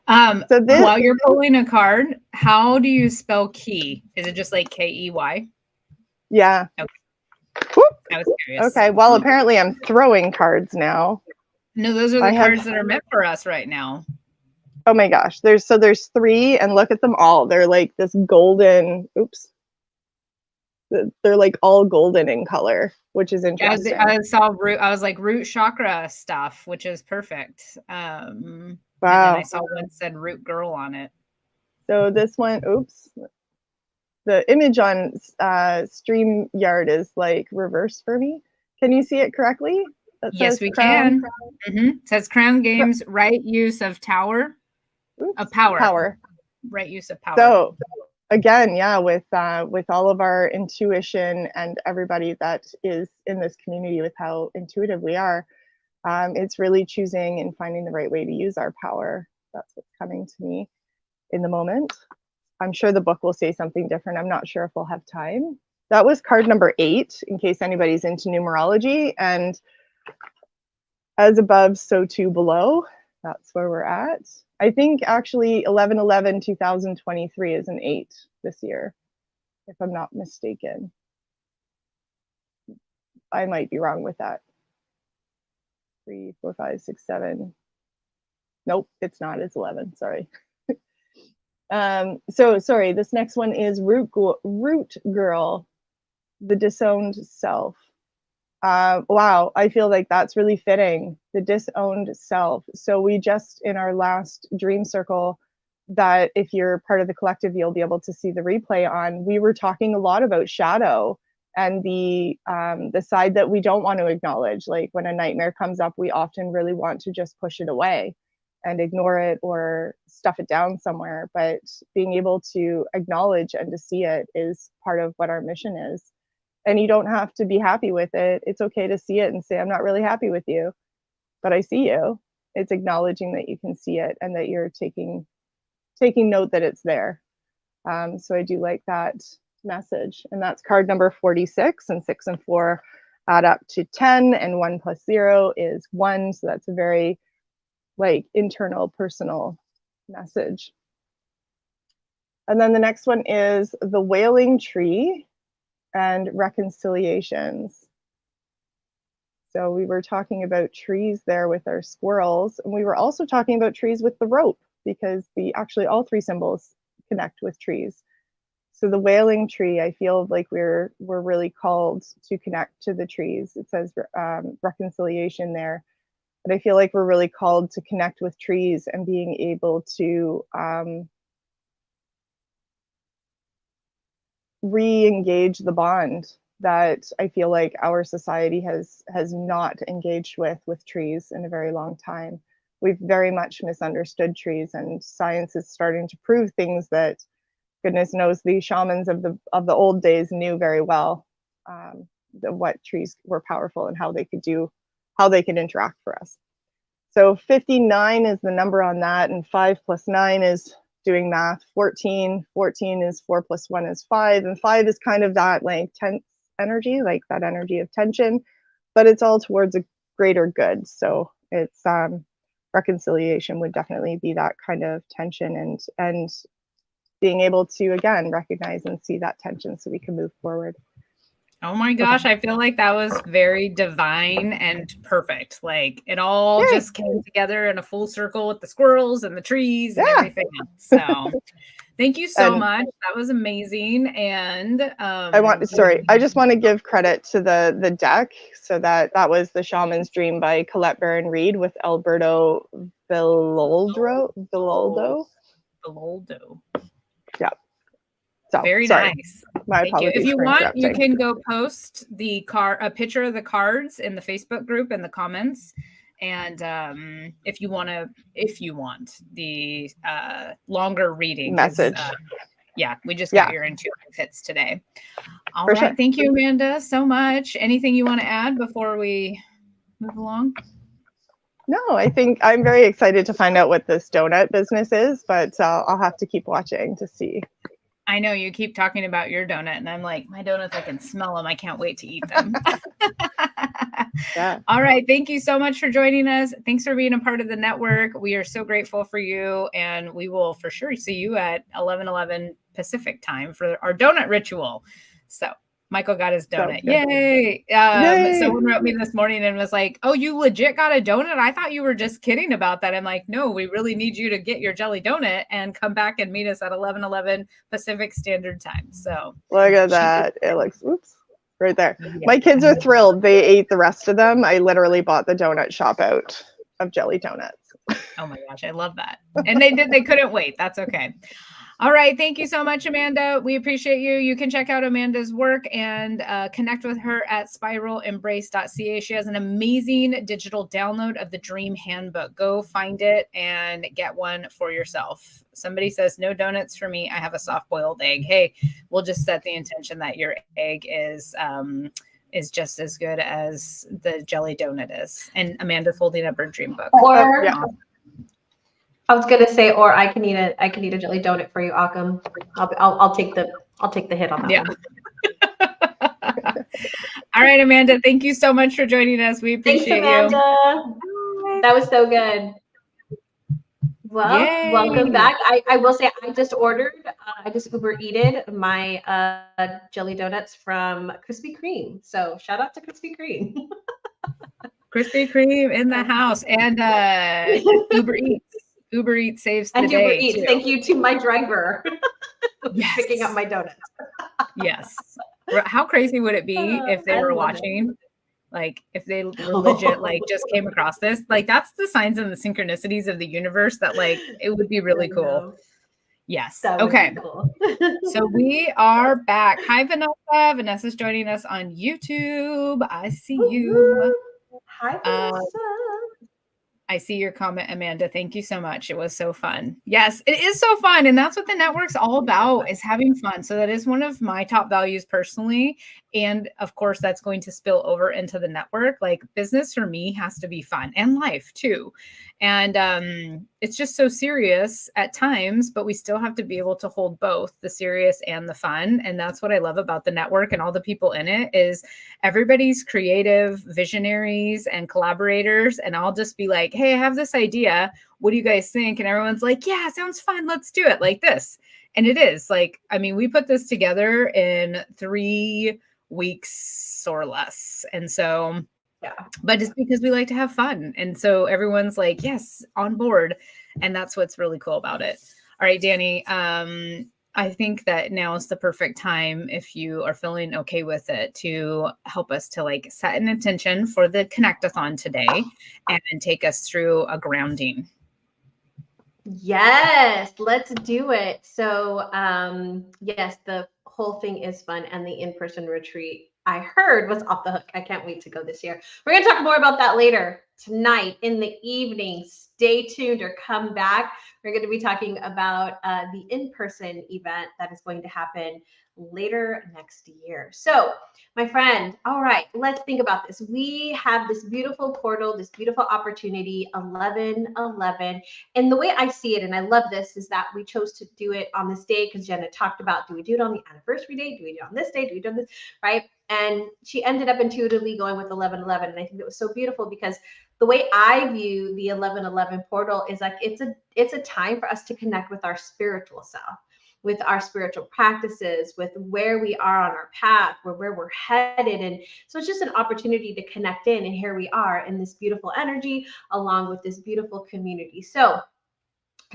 While you're pulling a card, how do you spell key? Is it just like K-E-Y? Yeah. Okay. I was curious. Okay. Well, apparently I'm throwing cards now. No, those are the cards that are meant for us right now. Oh my gosh. There's 3, and look at them all. They're like this golden, oops. They're like all golden in color, which is I interesting. saw root. I was like root chakra stuff, which is perfect. And then Wow. I saw one said root girl on it. So this one, oops, the image on StreamYard is like reversed for me. Can you see it correctly? That Yes, says we Crown. can. It says Crown Games, right use of tower. Oops, Power. Right use of power. So again, yeah, with all of our intuition and everybody that is in this community with how intuitive we are, it's really choosing and finding the right way to use our power. That's what's coming to me in the moment. I'm sure the book will say something different. I'm not sure if we'll have time. That was card number 8, in case anybody's into numerology. And as above, so too below. That's where we're at. I think actually 11/11/2023 is an 8 this year, if I'm not mistaken. I might be wrong with that. 3, 4, 5, 6, 7. Nope, it's not. It's 11. Sorry. So sorry. This next one is Root Girl, the disowned self. Wow, I feel like that's really fitting. The disowned self. So we just, in our last dream circle, that if you're part of the collective, you'll be able to see the replay on. We were talking a lot about shadow and the side that we don't want to acknowledge. Like when a nightmare comes up, we often really want to just push it away and ignore it or stuff it down somewhere. But being able to acknowledge and to see it is part of what our mission is. And you don't have to be happy with it. It's okay to see it and say, I'm not really happy with you, but I see you. It's acknowledging that you can see it and that you're taking note that it's there. So I do like that message. And that's card number 46, and 6 and 4 add up to 10, and 1 plus 0 is 1. So that's a very like internal, personal message. And then the next one is the Wailing Tree and reconciliations. So we were talking about trees there with our squirrels, and we were also talking about trees with the rope, because actually all 3 symbols connect with trees. So the Wailing Tree, I feel like we're really called to connect to the trees. It says reconciliation there, but I feel like we're really called to connect with trees and being able to re-engage the bond that I feel like our society has not engaged with trees in a very long time. We've very much misunderstood trees, and science is starting to prove things that goodness knows the shamans of the old days knew very well, what trees were powerful and how they could interact for us. So 59 is the number on that, and 5 plus 9 is, doing math, 14. 14 is 4 plus 1 is 5, and 5 is kind of that like tense energy, like that energy of tension, but it's all towards a greater good. So it's reconciliation would definitely be that kind of tension, and being able to again recognize and see that tension so we can move forward. Oh my gosh, I feel like that was very divine and perfect. Like it all just came together in a full circle with the squirrels and the trees and everything else. So thank you so much. That was amazing. And I just want to give credit to the deck. So that was The Shaman's Dream by Colette Baron-Reid with Alberto Villoldo. Yeah. So, very nice. My apologies. If you want, you can go post a picture of the cards in the Facebook group in the comments. And if you want the longer reading message, we just got your intuitive hits today. All right, sure. Thank you, Amanda, so much. Anything you want to add before we move along? No, I think I'm very excited to find out what this donut business is, but I'll have to keep watching to see. I know you keep talking about your donut, and I'm like, my donuts, I can smell them. I can't wait to eat them. Yeah. All right. Thank you so much for joining us. Thanks for being a part of the network. We are so grateful for you, and we will for sure see you at 11:11 Pacific time for our donut ritual. So Michael got his Sounds donut. good. Yay. Yay. Someone wrote me this morning and was like, oh, you legit got a donut? I thought you were just kidding about that. I'm like, no, we really need you to get your jelly donut and come back and meet us at 11:11 Pacific Standard Time. So Look at that. It looks, oops, right there. Yeah. My kids are thrilled. They ate the rest of them. I literally bought the donut shop out of jelly donuts. Oh my gosh, I love that. And they couldn't wait. That's okay. All right. Thank you so much, Amanda. We appreciate you. You can check out Amanda's work and connect with her at spiralembrace.ca. She has an amazing digital download of the Dream Handbook. Go find it and get one for yourself. Somebody says, no donuts for me. I have a soft boiled egg. Hey, we'll just set the intention that your egg is just as good as the jelly donut is. And Amanda's holding up her dream book. Or yeah. I was gonna say, or I can eat a jelly donut for you, Akam. I'll take the hit on that one. All right, Amanda. Thank you so much for joining us. We appreciate Thanks, Amanda. you. That was so good. Well, Yay. welcome back. I will say I just ordered, I just Uber Eated my jelly donuts from Krispy Kreme. So shout out to Krispy Kreme. Krispy Kreme in the house and Uber Eats. Uber Eats saves the and day. Uber Eats. Too. Thank you to my driver yes. picking up my donuts. yes. How crazy would it be if they were watching? Like if they were legit, like just came across this, like that's the signs and the synchronicities of the universe that like it would be really cool. Yes. Okay. Cool. So we are back. Hi, Vanessa. Vanessa's joining us on YouTube. I see you. Hi, Vanessa. I see your comment, Amanda. Thank you so much. It was so fun. Yes, it is so fun. And that's what the network's all about, is having fun. So that is one of my top values personally. And of course, that's going to spill over into the network. Like business for me has to be fun, and life too. And it's just so serious at times, but we still have to be able to hold both the serious and the fun. And that's what I love about the network and all the people in it is everybody's creative visionaries and collaborators. And I'll just be like, hey, I have this idea. What do you guys think? And everyone's like, yeah, sounds fun. Let's do it like this. And it is like, I mean, we put this together in 3 weeks or less. And so, yeah, but it's because we like to have fun. And so everyone's like, yes, on board. And that's what's really cool about it. All right, Danny. I think that now is the perfect time, if you are feeling okay with it, to help us to like set an intention for the Connect-A-Thon today and take us through a grounding. Yes, let's do it. So yes, the whole thing is fun, and the in-person retreat I heard was off the hook. I can't wait to go this year. We're going to talk more about that later tonight in the evening. Stay tuned or come back. We're going to be talking about the in-person event that is going to happen later next year. So my friend, all right, let's think about this. We have this beautiful portal, this beautiful opportunity, 11/11. And the way I see it, and I love this, is that we chose to do it on this day because Jenna talked about, do we do it on the anniversary date? Do we do it on this day? Do we do this? Right? And she ended up intuitively going with 11/11. And I think it was so beautiful because the way I view the 11/11 portal is like it's a time for us to connect with our spiritual self, with our spiritual practices, with where we are on our path, where we're headed. And so it's just an opportunity to connect in. And here we are in this beautiful energy along with this beautiful community. So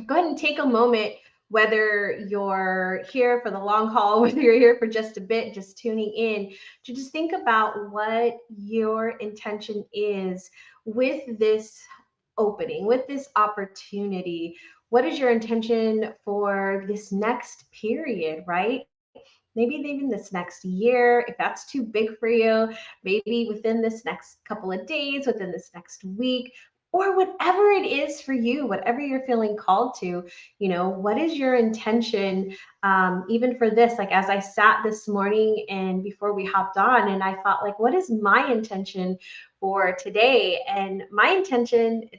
go ahead and take a moment, whether you're here for the long haul, whether you're here for just a bit, just tuning in, to just think about what your intention is with this opening, with this opportunity. What is your intention for this next period, right? Maybe even this next year, if that's too big for you, maybe within this next couple of days, within this next week, or whatever it is for you, whatever you're feeling called to, what is your intention, even for this? Like, as I sat this morning and before we hopped on, and I thought, like, what is my intention for today? And my intention,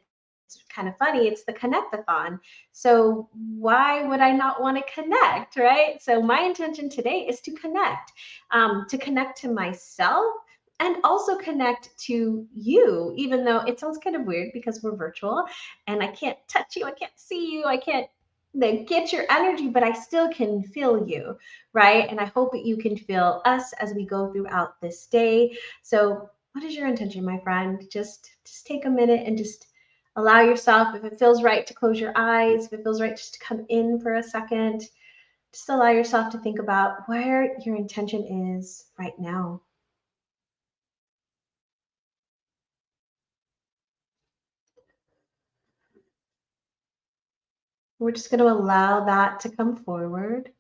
it's kind of funny, it's the Connect-A-Thon. So why would I not want to connect, right? So my intention today is to connect to myself, and also connect to you, even though it sounds kind of weird because we're virtual and I can't touch you, I can't see you, I can't that get your energy, but I still can feel you, right? And I hope that you can feel us as we go throughout this day. So what is your intention, my friend? Just take a minute and just allow yourself, if it feels right, to close your eyes, if it feels right, just to come in for a second. Just allow yourself to think about where your intention is right now. We're just going to allow that to come forward.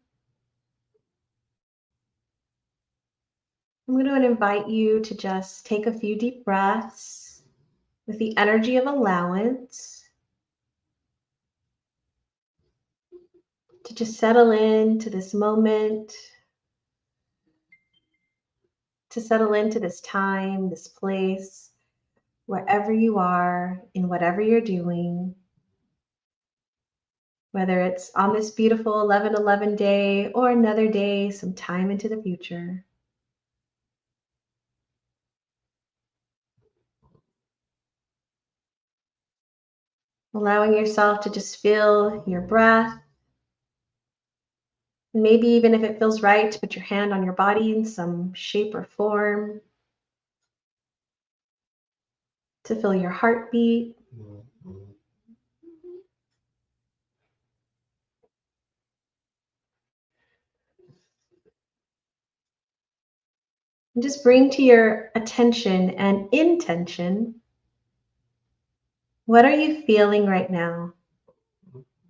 I'm going to invite you to just take a few deep breaths with the energy of allowance, to just settle into this moment, to settle into this time, this place, wherever you are, in whatever you're doing, whether it's on this beautiful 11/11 day or another day sometime into the future. Allowing yourself to just feel your breath. Maybe even if it feels right, to put your hand on your body in some shape or form, to feel your heartbeat. And just bring to your attention and intention, what are you feeling right now?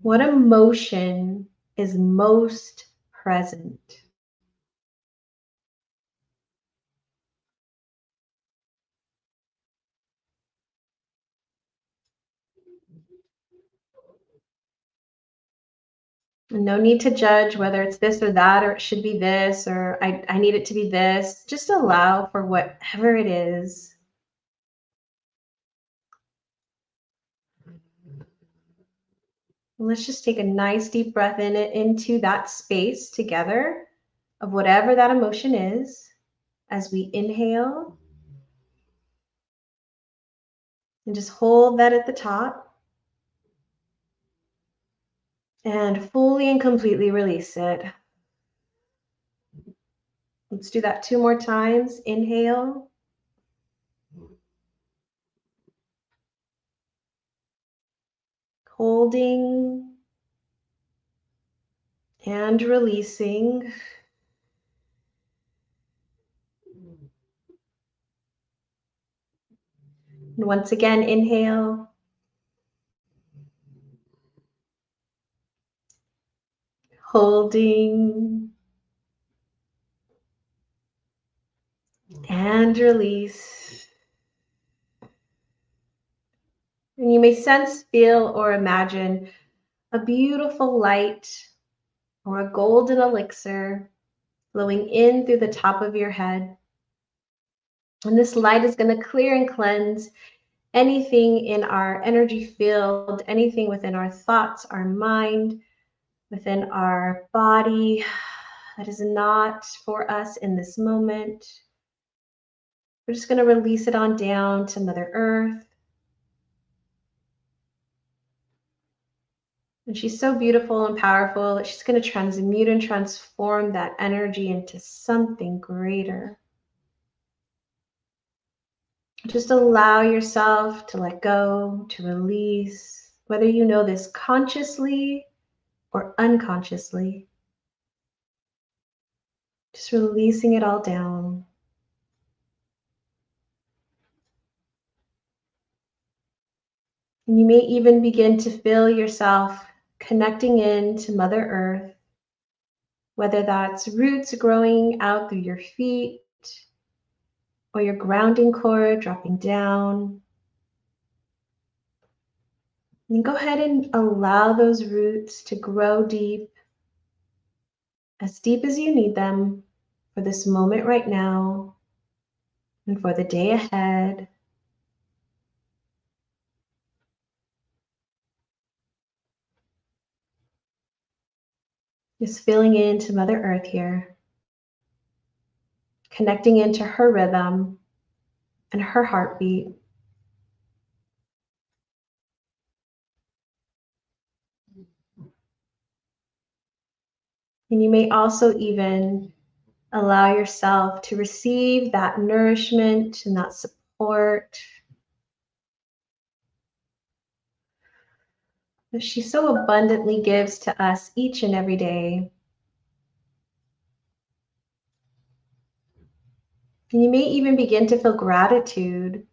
What emotion is most present? And no need to judge whether it's this or that, or it should be this, or I need it to be this. Just allow for whatever it is. And let's just take a nice deep breath into that space together of whatever that emotion is as we inhale. And just hold that at the top. And fully and completely release it. Let's do that 2 more times. Inhale. Holding. And releasing. And once again, inhale. Holding. And release. And you may sense, feel, or imagine a beautiful light or a golden elixir flowing in through the top of your head. And this light is going to clear and cleanse anything in our energy field, anything within our thoughts, our mind, within our body that is not for us in this moment. We're just going to release it on down to Mother Earth. And she's so beautiful and powerful that she's going to transmute and transform that energy into something greater. Just allow yourself to let go, to release, whether you know this consciously or unconsciously. Just releasing it all down. And you may even begin to feel yourself connecting in to Mother Earth, whether that's roots growing out through your feet or your grounding cord dropping down. And go ahead and allow those roots to grow deep as you need them for this moment right now and for the day ahead. Just feeling into Mother Earth here, connecting into her rhythm and her heartbeat. And you may also even allow yourself to receive that nourishment and that support that she so abundantly gives to us each and every day. And you may even begin to feel gratitude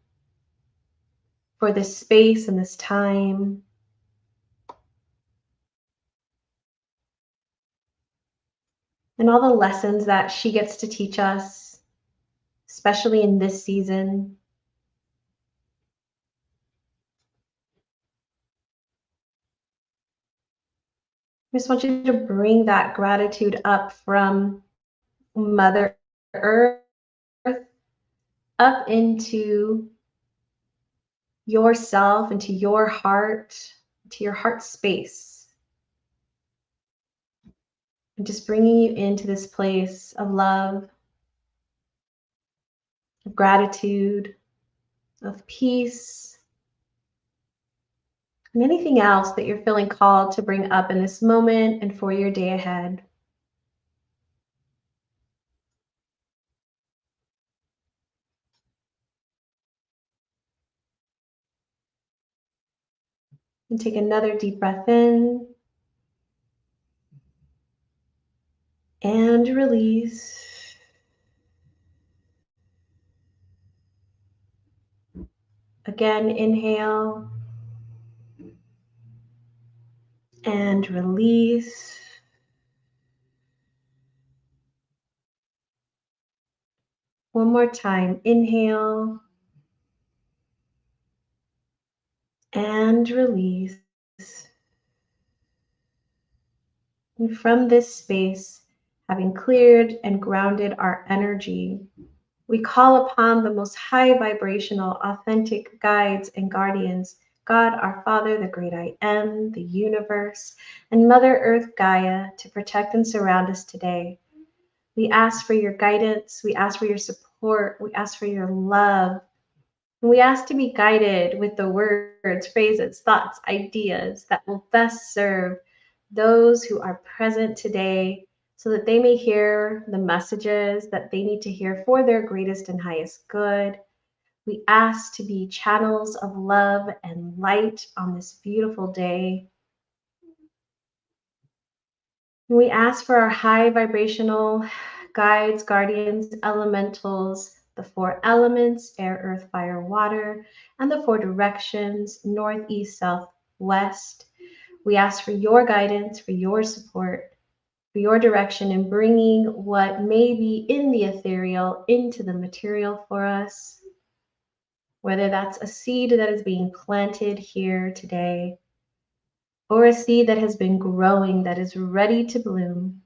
for this space and this time. And all the lessons that she gets to teach us, especially in this season. I just want you to bring that gratitude up from Mother Earth up into yourself, into your heart, to your heart space. And just bringing you into this place of love, of gratitude, of peace, and anything else that you're feeling called to bring up in this moment and for your day ahead. And take another deep breath in and release. Again, inhale and release. One more time, inhale and release. And from this space, having cleared and grounded our energy, we call upon the most high vibrational, authentic guides and guardians, God, our Father, the great I am, the universe, and Mother Earth Gaia, to protect and surround us today. We ask for your guidance. We ask for your support. We ask for your love. And we ask to be guided with the words, phrases, thoughts, ideas that will best serve those who are present today so that they may hear the messages that they need to hear for their greatest and highest good. We ask to be channels of love and light on this beautiful day. And we ask for our high vibrational guides, guardians, elementals, the four elements, air, earth, fire, water, and the four directions, north, east, south, west. We ask for your guidance, for your support, for your direction in bringing what may be in the ethereal into the material for us, whether that's a seed that is being planted here today or a seed that has been growing that is ready to bloom.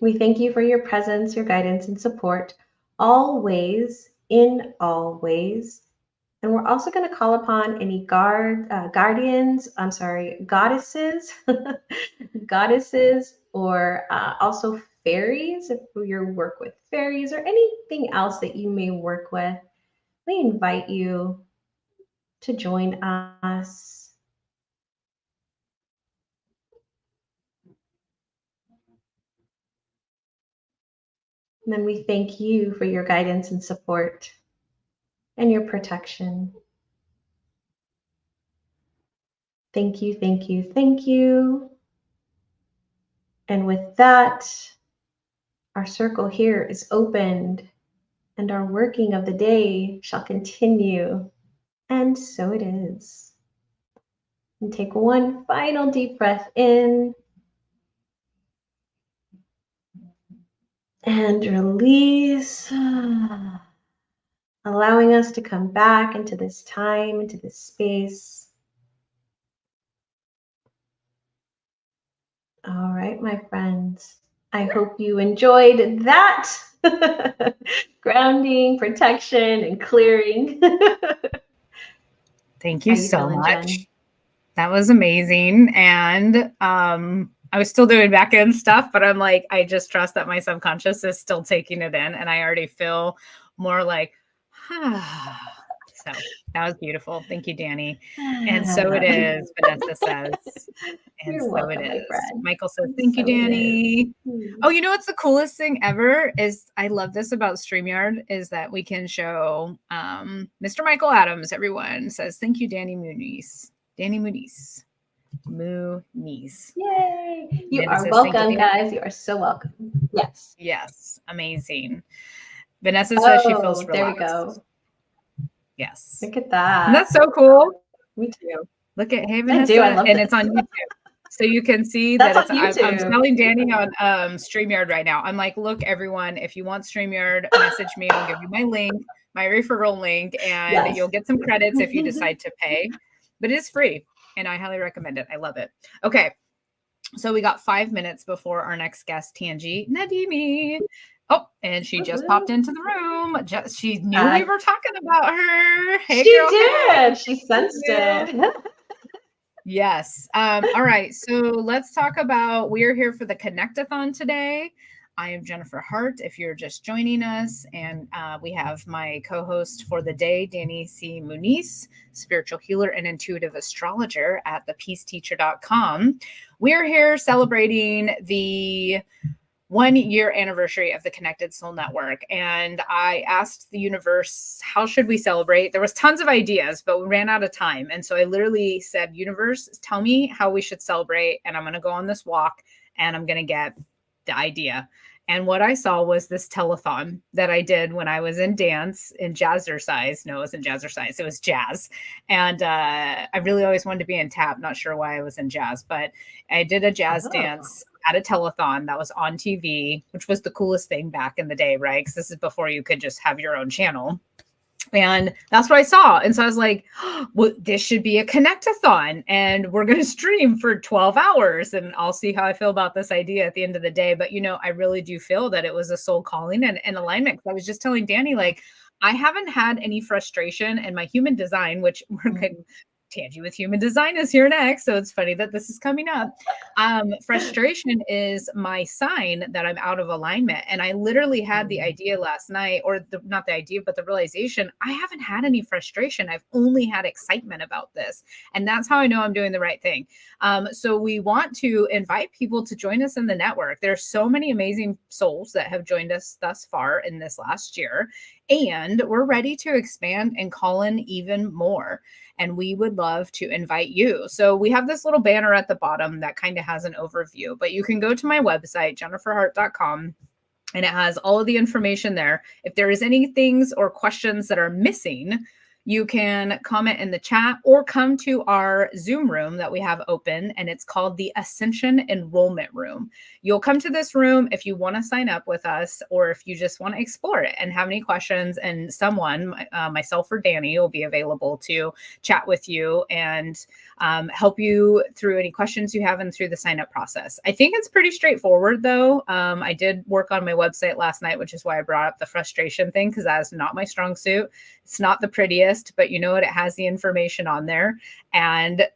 We thank you for your presence, your guidance, and support always, in all ways. And we're also going to call upon any goddesses, goddesses, or also fairies, if you work with fairies or anything else that you may work with. We invite you to join us. And then we thank you for your guidance and support and your protection. Thank you, thank you, thank you. And with that, our circle here is opened and our working of the day shall continue. And so it is. And take one final deep breath in and release, allowing us to come back into this time, into this space. All right, my friends. I hope you enjoyed that grounding, protection, and clearing. Thank How you you so feeling, much. Jen? That was amazing. And I was still doing back end stuff, but I'm like, I just trust that my subconscious is still taking it in. And I already feel more like, So that was beautiful. Thank you, Danny. And so it is, Vanessa says. And You're so welcome, it my is. friend. Michael says, thank you, So it is. Danny. Oh, you know what's the coolest thing ever is I love this about StreamYard is that we can show Mr. Michael Adams, everyone says, thank you, Danny Muniz. Danny Muniz. Muniz. Yay! You Vanessa are says, thank you, welcome, Danny. guys. You are so welcome. Yes. Yes, amazing. Vanessa says she feels Oh, there we relaxed. go. Yes. Look at that. And that's so cool. Me too. Look at, hey, I Vanessa. do. I love and this. it's on YouTube. So you can see That's that it's, on I'm YouTube. telling Danny on StreamYard right now. I'm like, look, everyone, if you want StreamYard, message me. I'll give you my link, my referral link, and Yes. you'll get some credits if you decide to pay. But it is free, and I highly recommend it. I love it. Okay. So we got 5 minutes before our next guest, Tanji Nadimi. Oh, and she just popped into the room. She knew we were talking about her. Hey, she girl, did. hey. She sensed it. Yes. All right. So let's talk about, we're here for the Connect-A-Thon today. I am Jennifer Hart, if you're just joining us. And we have my co-host for the day, Danny C. Muniz, spiritual healer and intuitive astrologer at thepeaceteacher.com. We're here celebrating the 1 year anniversary of the Connected Soul Network. And I asked the universe, how should we celebrate? There was tons of ideas, but we ran out of time. And so I literally said, universe, tell me how we should celebrate. And I'm going to go on this walk and I'm going to get the idea. And what I saw was this telethon that I did when I was in dance in jazzercise. No, it wasn't jazzercise. It was jazz. And I really always wanted to be in tap. Not sure why I was in jazz, but I did a jazz dance at a telethon that was on TV, which was the coolest thing back in the day, right? Because this is before you could just have your own channel. And that's what I saw. And so I was like, well, this should be a Connect-A-Thon. And we're going to stream for 12 hours. And I'll see how I feel about this idea at the end of the day. But, you know, I really do feel that it was a soul calling and alignment. I was just telling Danny, like, I haven't had any frustration in my human design, which we're going Tanji with human design is here next. So it's funny that this is coming up. Frustration is my sign that I'm out of alignment. And I literally had the idea last night, or not the idea, but the realization, I haven't had any frustration. I've only had excitement about this. And that's how I know I'm doing the right thing. So we want to invite people to join us in the network. There's so many amazing souls that have joined us thus far in this last year. And we're ready to expand and call in even more. And we would love to invite you. So we have this little banner at the bottom that kind of has an overview, but you can go to my website, jenniferhart.com, and it has all of the information there. If there is any things or questions that are missing, you can comment in the chat or come to our Zoom room that we have open, and it's called the Ascension Enrollment Room. You'll come to this room if you want to sign up with us or if you just want to explore it and have any questions, and someone, myself or Danny, will be available to chat with you and help you through any questions you have and through the sign-up process. I think it's pretty straightforward, though. I did work on my website last night, which is why I brought up the frustration thing, because that is not my strong suit. It's not the prettiest, but you know what? It has the information on there. And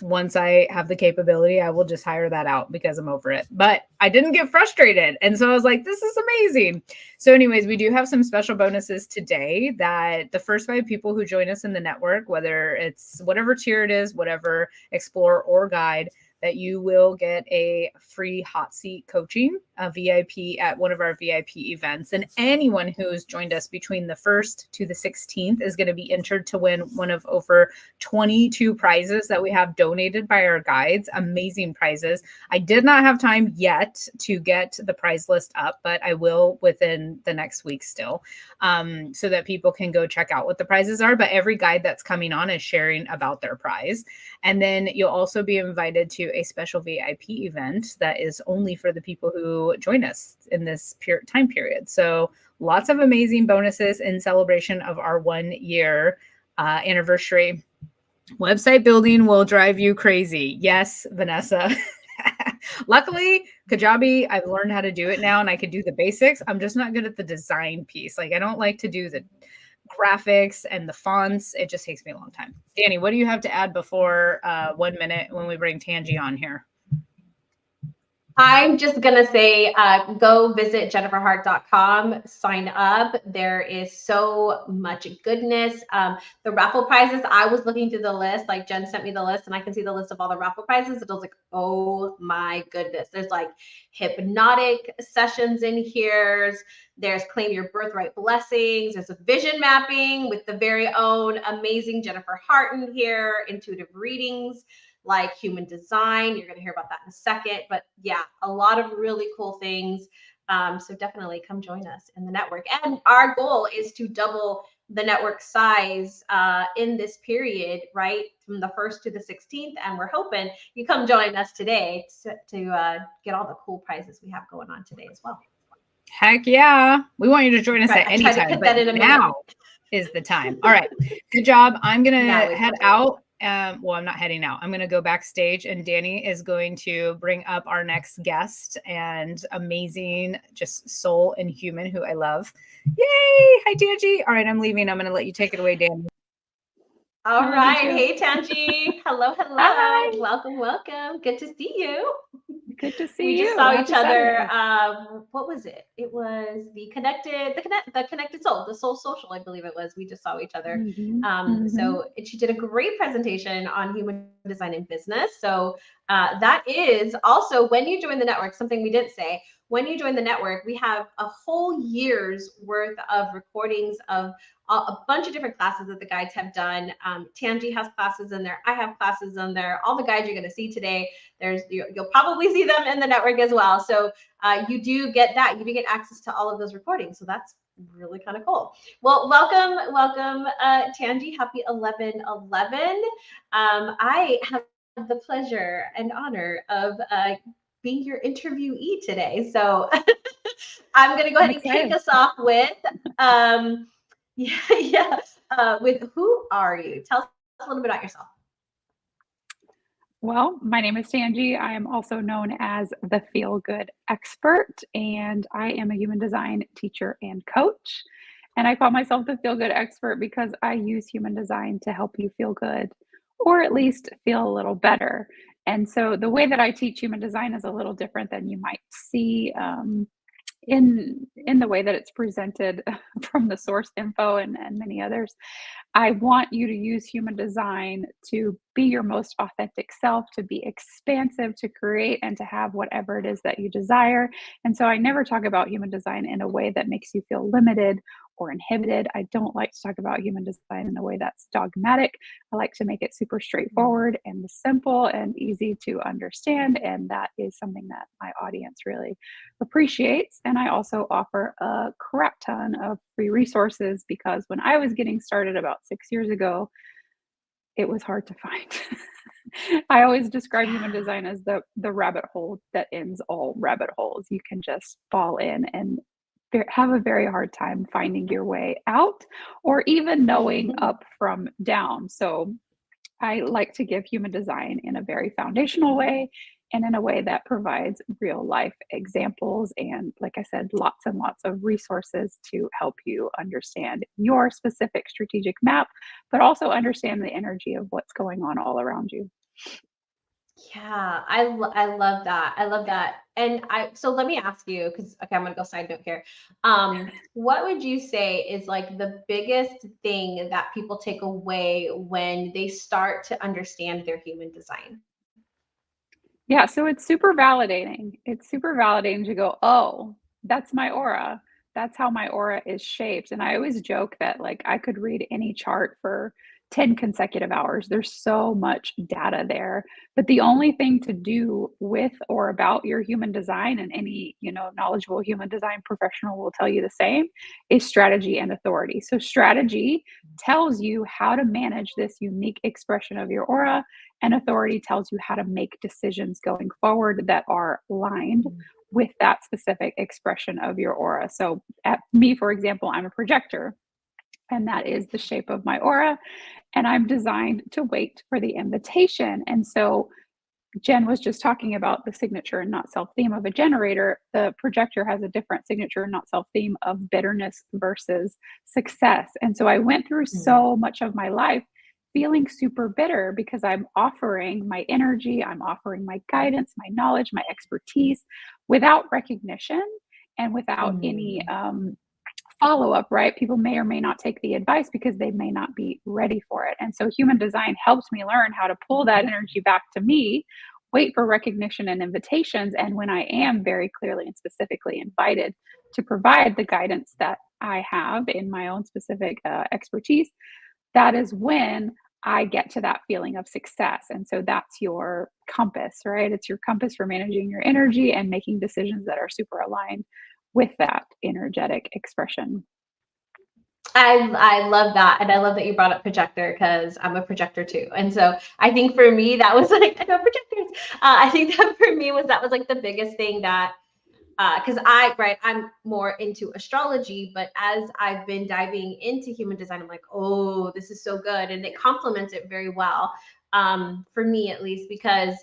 once I have the capability, I will just hire that out because I'm over it. But I didn't get frustrated. And so I was like, this is amazing. So anyways, we do have some special bonuses today that the first 5 people who join us in the network, whether it's whatever tier it is, whatever Explore or Guide, that you will get a free hot seat coaching, a VIP at one of our VIP events. And anyone who's joined us between the 1st to the 16th is going to be entered to win one of over 22 prizes that we have donated by our guides. Amazing prizes. I did not have time yet to get the prize list up, but I will within the next week still, so that people can go check out what the prizes are. But every guide that's coming on is sharing about their prize. And then you'll also be invited to a special VIP event that is only for the people who join us in this time period. So lots of amazing bonuses in celebration of our 1 year anniversary. Website building will drive you crazy. Yes, Vanessa. Luckily, Kajabi, I've learned how to do it now and I can do the basics. I'm just not good at the design piece. Like, I don't like to do the graphics and the fonts. It just takes me a long time. Danny, what do you have to add before 1 minute when we bring Tanji on here? I'm just gonna say, go visit jenniferhart.com, sign up. There is so much goodness. The raffle prizes, I was looking through the list, like Jen sent me the list, and I can see the list of all the raffle prizes. It was like, oh my goodness. There's like hypnotic sessions in here. There's claim your birthright blessings. There's a vision mapping with the very own amazing Jennifer Hart in here, intuitive readings, like human design. You're going to hear about that in a second. But yeah, a lot of really cool things. So definitely come join us in the network. And our goal is to double the network size in this period, right? From the 1st to the 16th. And we're hoping you come join us today to get all the cool prizes we have going on today as well. Heck yeah. We want you to join us Right, at any time, but now is the time. All right. Good job. I'm going to head out. Well, I'm not heading out. I'm going to go backstage, and Danny is going to bring up our next guest and amazing, just soul and human who I love. Yay. Hi, Tanji. All right. I'm leaving. I'm going to let you take it away, Danny. All right. Hey, Tanji. Hello, hello. Hi. Welcome, welcome. Good to see you. Good to see you. We just saw each other. What was it? It was the Connected Soul, the Soul Social, I believe it was. We just saw each other. So she did a great presentation on human design in business. So that is also, when you join the network, something we didn't say. When you join the network, we have a whole year's worth of recordings of a bunch of different classes that the guides have done. Tanji has classes in there. I have classes in there. All the guides you're going to see today, you'll probably see them in the network as well. So you do get that. You do get access to all of those recordings. So that's really kind of cool. Well, welcome, Tanji. Happy 11/11. I have the pleasure and honor of being your interviewee today. So I'm going to go ahead and kick us off with, with who are you? Tell us a little bit about yourself. Well, my name is Tanji. I am also known as the Feel Good Expert, and I am a human design teacher and coach. And I call myself the Feel Good Expert because I use human design to help you feel good, or at least feel a little better. And so the way that I teach human design is a little different than you might see in the way that it's presented from the source info and many others. I want you to use human design to be your most authentic self, to be expansive, to create, and to have whatever it is that you desire. And so I never talk about human design in a way that makes you feel limited or inhibited. I don't like to talk about human design in a way that's dogmatic. I like to make it super straightforward and simple and easy to understand. And that is something that my audience really appreciates. And I also offer a crap ton of free resources because when I was getting started about 6 years ago, it was hard to find. I always describe human design as the rabbit hole that ends all rabbit holes. You can just fall in and have a very hard time finding your way out or even knowing up from down. So I like to give human design in a very foundational way and in a way that provides real life examples and, like I said, lots and lots of resources to help you understand your specific strategic map, but also understand the energy of what's going on all around you. Yeah, I love that. I love that. And so let me ask you, because okay, I'm gonna go side note here. What would you say is like the biggest thing that people take away when they start to understand their human design? Yeah, so it's super validating. It's super validating to go, oh, that's my aura. That's how my aura is shaped. And I always joke that like I could read any chart for 10 consecutive hours. There's so much data there. But the only thing to do with or about your human design, and any, knowledgeable human design professional will tell you the same, is strategy and authority. So strategy tells you how to manage this unique expression of your aura, and authority tells you how to make decisions going forward that are aligned with that specific expression of your aura. So at me, for example, I'm a projector, and that is the shape of my aura. And I'm designed to wait for the invitation. And so Jen was just talking about the signature and not self theme of a generator. The projector has a different signature and not self theme of bitterness versus success. And so I went through so much of my life feeling super bitter because I'm offering my energy, I'm offering my guidance, my knowledge, my expertise without recognition and without any follow up, right? People may or may not take the advice because they may not be ready for it. And so human design helps me learn how to pull that energy back to me, wait for recognition and invitations. And when I am very clearly and specifically invited to provide the guidance that I have in my own specific expertise, that is when I get to that feeling of success. And so that's your compass, right? It's your compass for managing your energy and making decisions that are super aligned with that energetic expression. I love that. And I love that you brought up projector because I'm a projector too. And so I think for me, that was like, I know projectors. I think that for me that was like the biggest thing that, because I'm more into astrology, but as I've been diving into human design, I'm like, oh, this is so good. And it complements it very well, for me at least, because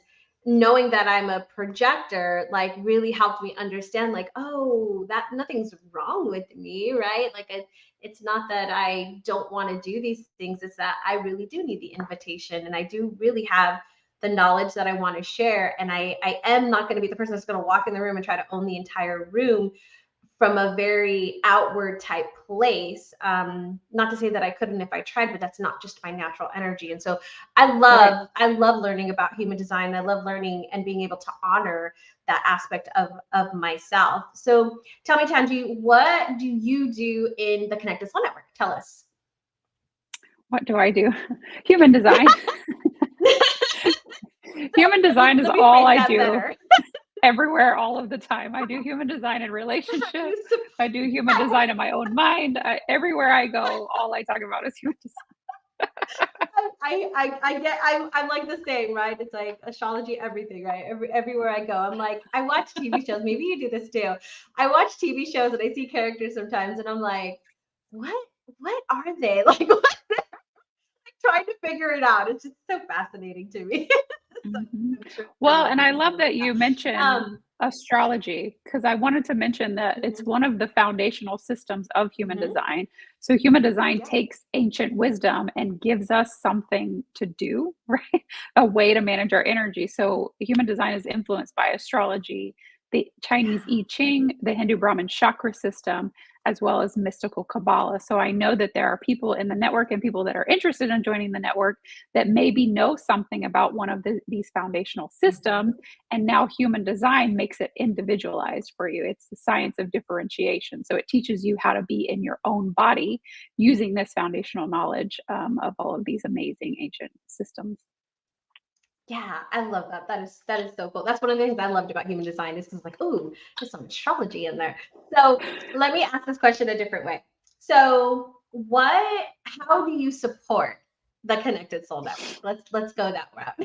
knowing that I'm a projector, like really helped me understand like, oh, that nothing's wrong with me, right? Like it's not that I don't want to do these things. It's that I really do need the invitation and I do really have the knowledge that I want to share. And I am not going to be the person that's going to walk in the room and try to own the entire room from a very outward type place. Not to say that I couldn't if I tried, but that's not just my natural energy. And so I love learning about human design. I love learning and being able to honor that aspect of myself. So tell me, Tanji, what do you do in the Connect-A-Thon network? Tell us. What do I do? Human design. Human design is all I do. Everywhere, all of the time. I do human design in relationships. I do human design in my own mind. Everywhere I go, all I talk about is human design. I'm like the same, right? It's like astrology, everything, right? Everywhere I go, I'm like, I watch TV shows. Maybe you do this too. I watch TV shows and I see characters sometimes, and I'm like, what are they like? What? Trying to figure it out. It's just so fascinating to me. Well, and I love that you mentioned astrology because I wanted to mention that it's one of the foundational systems of human design. So human design takes ancient wisdom and gives us something to do, right? A way to manage our energy. So human design is influenced by astrology, the Chinese I Ching, the Hindu Brahmin chakra system, as well as mystical Kabbalah. So I know that there are people in the network and people that are interested in joining the network that maybe know something about one of these foundational systems. And now human design makes it individualized for you. It's the science of differentiation. So it teaches you how to be in your own body using this foundational knowledge of all of these amazing ancient systems. Yeah, I love that. That is so cool. That's one of the things I loved about human design is because like, ooh, there's some astrology in there. So let me ask this question a different way. So how do you support the Connected Soul Network? Let's go that route.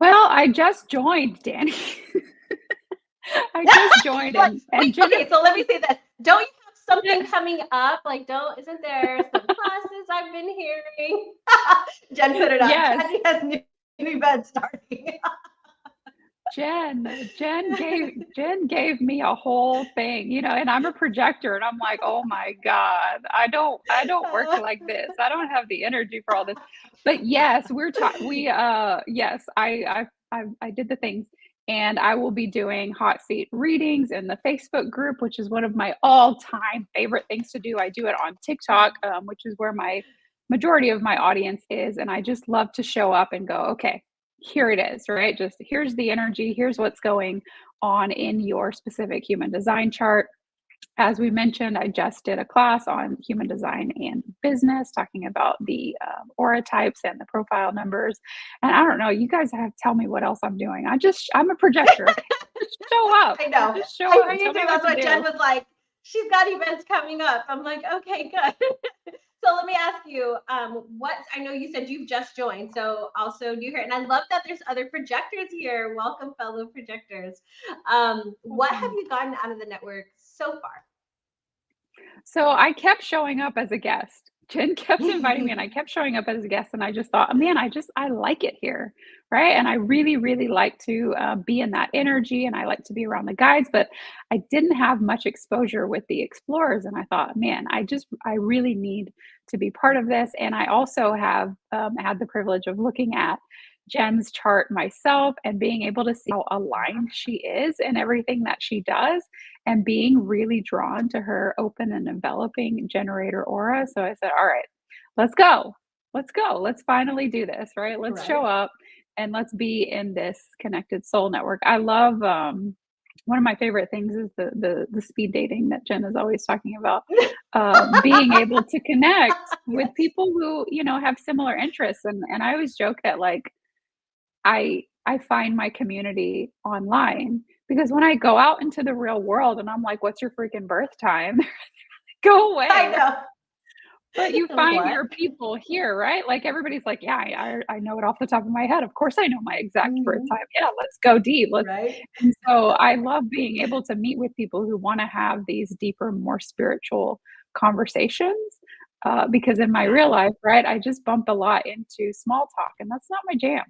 Well, I just joined, Danny. I just joined okay, so let me say that. Don't you have something coming up? Like, isn't there some classes I've been hearing? Jen put it up. Yes. Jen has new event starting. Jen gave me a whole thing, and I'm a projector and I'm like, oh my God, I don't work like this. I don't have the energy for all this. But yes, yes, I did the things, and I will be doing hot seat readings in the Facebook group, which is one of my all-time favorite things to do. I do it on TikTok, which is where my majority of my audience is. And I just love to show up and go, okay, here it is, right? Just here's the energy, here's what's going on in your specific human design chart. As we mentioned, I just did a class on human design and business, talking about the aura types and the profile numbers. And I don't know, you guys have to tell me what else I'm doing. I'm a projector. Just show up. I know. Just show up. That's what Jen was like. She's got events coming up. I'm like, okay, good. So let me ask you, I know you said you've just joined, so also new here. And I love that there's other projectors here. Welcome, fellow projectors. What have you gotten out of the network so far? So I kept showing up as a guest. Jen kept inviting me and I kept showing up as a guest. And I just thought, man, I like it here. Right. And I really, really like to be in that energy, and I like to be around the guides, but I didn't have much exposure with the explorers. And I thought, man, I really need to be part of this. And I also have had the privilege of looking at Jen's chart myself and being able to see how aligned she is in everything that she does, and being really drawn to her open and enveloping generator aura. So I said, all right, let's go. Let's go. Let's finally do this, right? Let's show up and let's be in this connected soul network. I love one of my favorite things is the speed dating that Jen is always talking about. Being able to connect with people who, you know, have similar interests. And I always joke that, like, I find my community online, because when I go out into the real world and I'm like, what's your freaking birth time? Go away. I know. But you find your people here, right? Like, everybody's like, yeah, I know it off the top of my head. Of course I know my exact birth time. Yeah, let's go deep. And so I love being able to meet with people who want to have these deeper, more spiritual conversations. Because in my real life, right, I just bump a lot into small talk, and that's not my jam.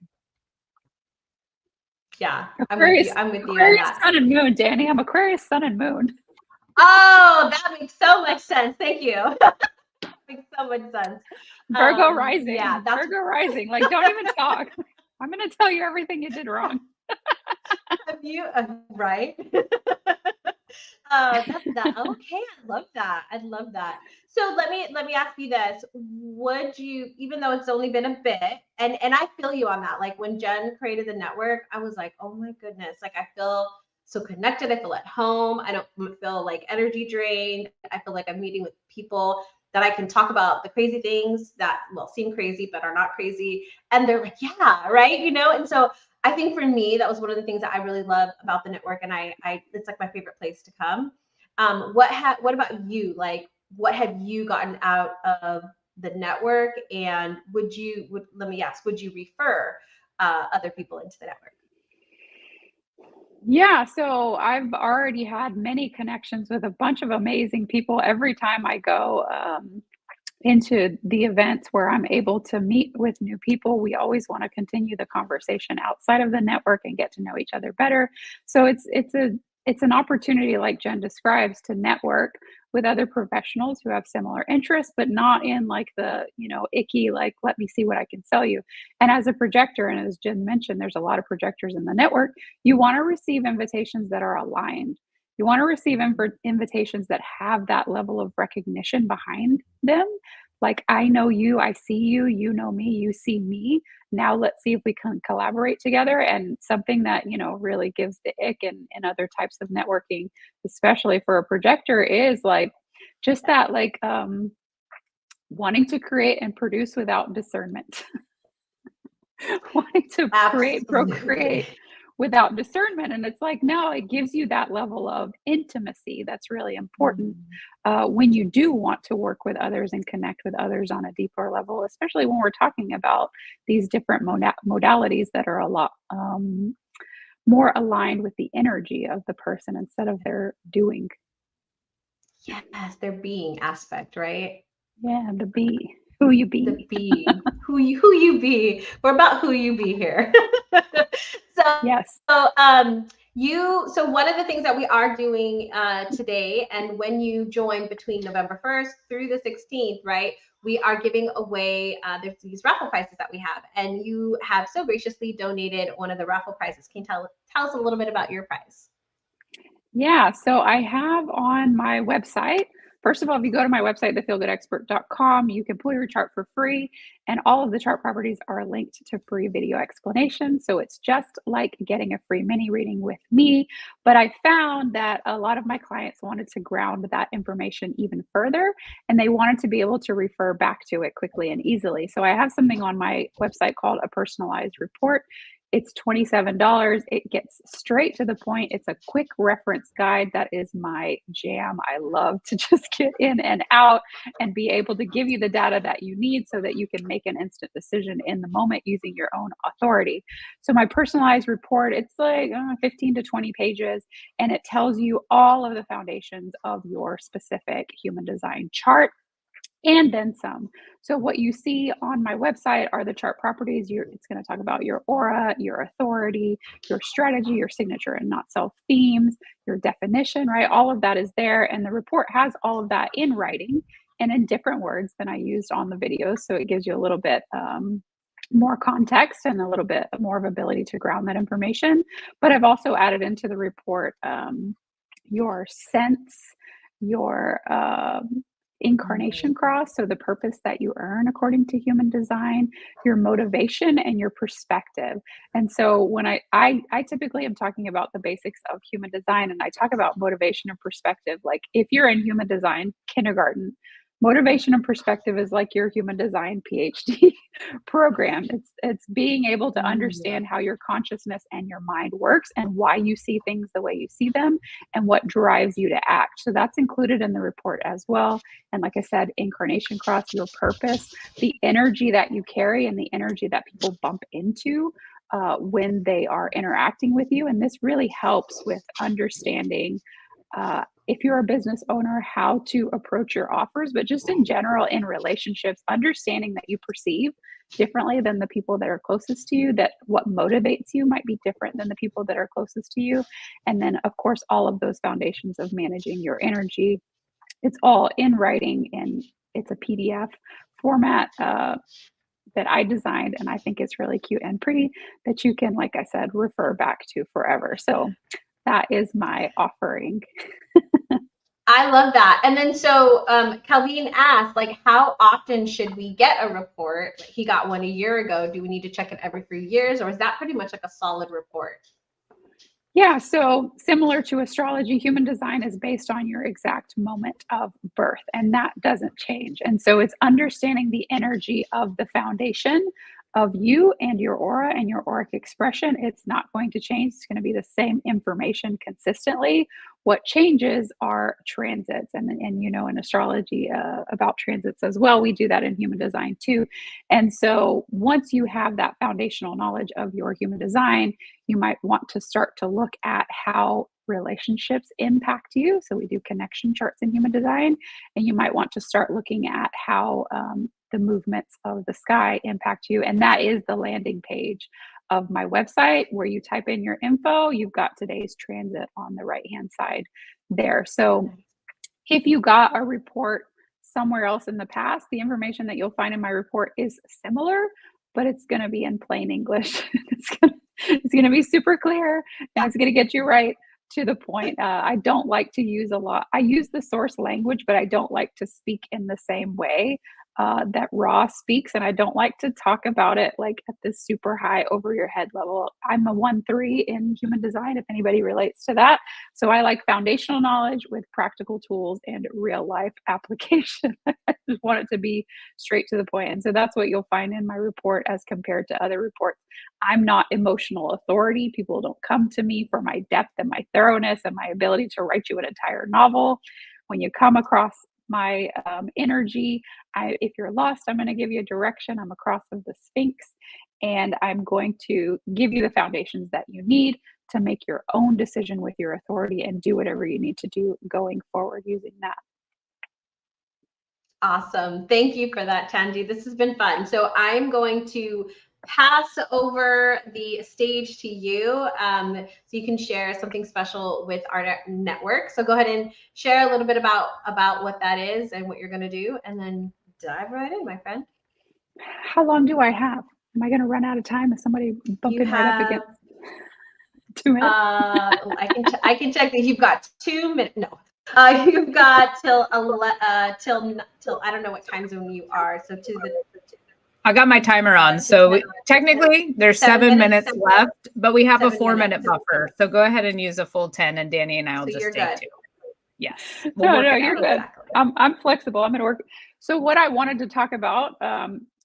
Yeah, Aquarius, I'm with you on Aquarius that. sun and moon, Danny. I'm Aquarius sun and moon. Oh, that makes so much sense. Thank you. Makes so much sense. Virgo rising. Yeah, that's Virgo rising. Like, don't even talk. I'm going to tell you everything you did wrong. Have you right? That's that. Okay, I love that. I love that. So let me ask you this: would you, even though it's only been a bit, and I feel you on that. Like, when Jen created the network, I was like, oh my goodness, like, I feel so connected. I feel at home. I don't feel like energy drained. I feel like I'm meeting with people that I can talk about the crazy things that, well, seem crazy but are not crazy, and they're like, yeah, right, you know. And so I think for me, that was one of the things that I really love about the network, and I it's like my favorite place to come. What about you? Like, what have you gotten out of the network, and would let me ask, would you refer other people into the network? Yeah, so I've already had many connections with a bunch of amazing people. Every time I go into the events where I'm able to meet with new people, we always want to continue the conversation outside of the network and get to know each other better. So it's an opportunity, like Jen describes, to network with other professionals who have similar interests, but not in like the, you know, icky, like, let me see what I can sell you. And as a projector, and as Jen mentioned, there's a lot of projectors in the network, you want to receive invitations that are aligned. You want to receive invitations that have that level of recognition behind them. Like, I know you, I see you, you know me, you see me. Now let's see if we can collaborate together. And something that, you know, really gives the ick in other types of networking, especially for a projector, is like just that, like, wanting to create and produce without discernment. Wanting to create, procreate without discernment. And it's like, no, it gives you that level of intimacy that's really important when you do want to work with others and connect with others on a deeper level, especially when we're talking about these different modalities that are a lot more aligned with the energy of the person instead of their doing. Yes, their being aspect, right? Yeah, the be. Who you be. The be. who you be. We're about who you be here. Yes. So so one of the things that we are doing today, and when you join between November 1st through the 16th, right, we are giving away there's these raffle prizes that we have, and you have so graciously donated one of the raffle prizes. Can you tell us a little bit about your prize? Yeah, so I have on my website, first of all, if you go to my website, thefeelgoodexpert.com, you can pull your chart for free, and all of the chart properties are linked to free video explanations. So it's just like getting a free mini reading with me. But I found that a lot of my clients wanted to ground that information even further, and they wanted to be able to refer back to it quickly and easily. So I have something on my website called a personalized report. It's $27. It gets straight to the point. It's a quick reference guide. That is my jam. I love to just get in and out and be able to give you the data that you need so that you can make an instant decision in the moment using your own authority. So my personalized report, it's like 15 to 20 pages, and it tells you all of the foundations of your specific human design chart, and then some. So what you see on my website are the chart properties. It's going to talk about your aura, your authority, your strategy, your signature and not self themes, your definition, right? All of that is there. And the report has all of that in writing. and in different words than I used on the videos. So it gives you a little bit more context and a little bit more of ability to ground that information. But I've also added into the report your sense, your incarnation cross, so the purpose that you earn according to human design, your motivation, and your perspective. And so when I typically am talking about the basics of human design, and I talk about motivation and perspective, like if you're in human design kindergarten, motivation and perspective is like your human design PhD program. It's being able to understand how your consciousness and your mind works and why you see things the way you see them and what drives you to act. So that's included in the report as well. And like I said, incarnation cross, your purpose, the energy that you carry and the energy that people bump into when they are interacting with you. And this really helps with understanding if you're a business owner, how to approach your offers, but just in general in relationships, understanding that you perceive differently than the people that are closest to you, that what motivates you might be different than the people that are closest to you. And then, of course, all of those foundations of managing your energy. It's all in writing, and it's a PDF format that I designed, and I think it's really cute and pretty that you can, like I said, refer back to forever. So that is my offering. I love that. And then so Calvin asked, like, how often should we get a report? Like, he got one a year ago. Do we need to check it every few years, or is that pretty much like a solid report? Yeah, so similar to astrology, human design is based on your exact moment of birth, and that doesn't change. And so it's understanding the energy of the foundation of you and your aura and your auric expression. It's not going to change. It's going to be the same information consistently. What changes are transits, and you know in astrology about transits as well. We do that in human design too. And so once you have that foundational knowledge of your human design, you might want to start to look at how relationships impact you. So we do connection charts in human design, and you might want to start looking at how the movements of the sky impact you. And that is the landing page of my website where you type in your info. You've got today's transit on the right-hand side there. So if you got a report somewhere else in the past, the information that you'll find in my report is similar, but it's going to be in plain English. It's going to be super clear, and it's going to get you right to the point. I don't like to use a lot. I use the source language, but I don't like to speak in the same way that Ra speaks. And I don't like to talk about it like at this super high over your head level. I'm a 1-3 in human design, if anybody relates to that. So I like foundational knowledge with practical tools and real life application. I just want it to be straight to the point. And so that's what you'll find in my report as compared to other reports. I'm not emotional authority. People don't come to me for my depth and my thoroughness and my ability to write you an entire novel. When you come across my energy, if you're lost, I'm going to give you a direction. I'm a cross of the Sphinx, and I'm going to give you the foundations that you need to make your own decision with your authority and do whatever you need to do going forward using that. Awesome. Thank you for that, Tanji. This has been fun. So I'm going to pass over the stage to you so you can share something special with our network. So go ahead and share a little bit about what that is and what you're going to do, and then dive right in, my friend. How long do I have? Am I going to run out of time if somebody bumping right up against 2 minutes? I can check that you've got 2 minutes. No. You've got till I don't know what time zone you are. So I got my timer on. So technically there's 7 minutes left, but we have a 4-minute buffer. So go ahead and use a full 10, and Danny and I will just take 2. Yes. No, you're good. I'm flexible. I'm going to work. So what I wanted to talk about,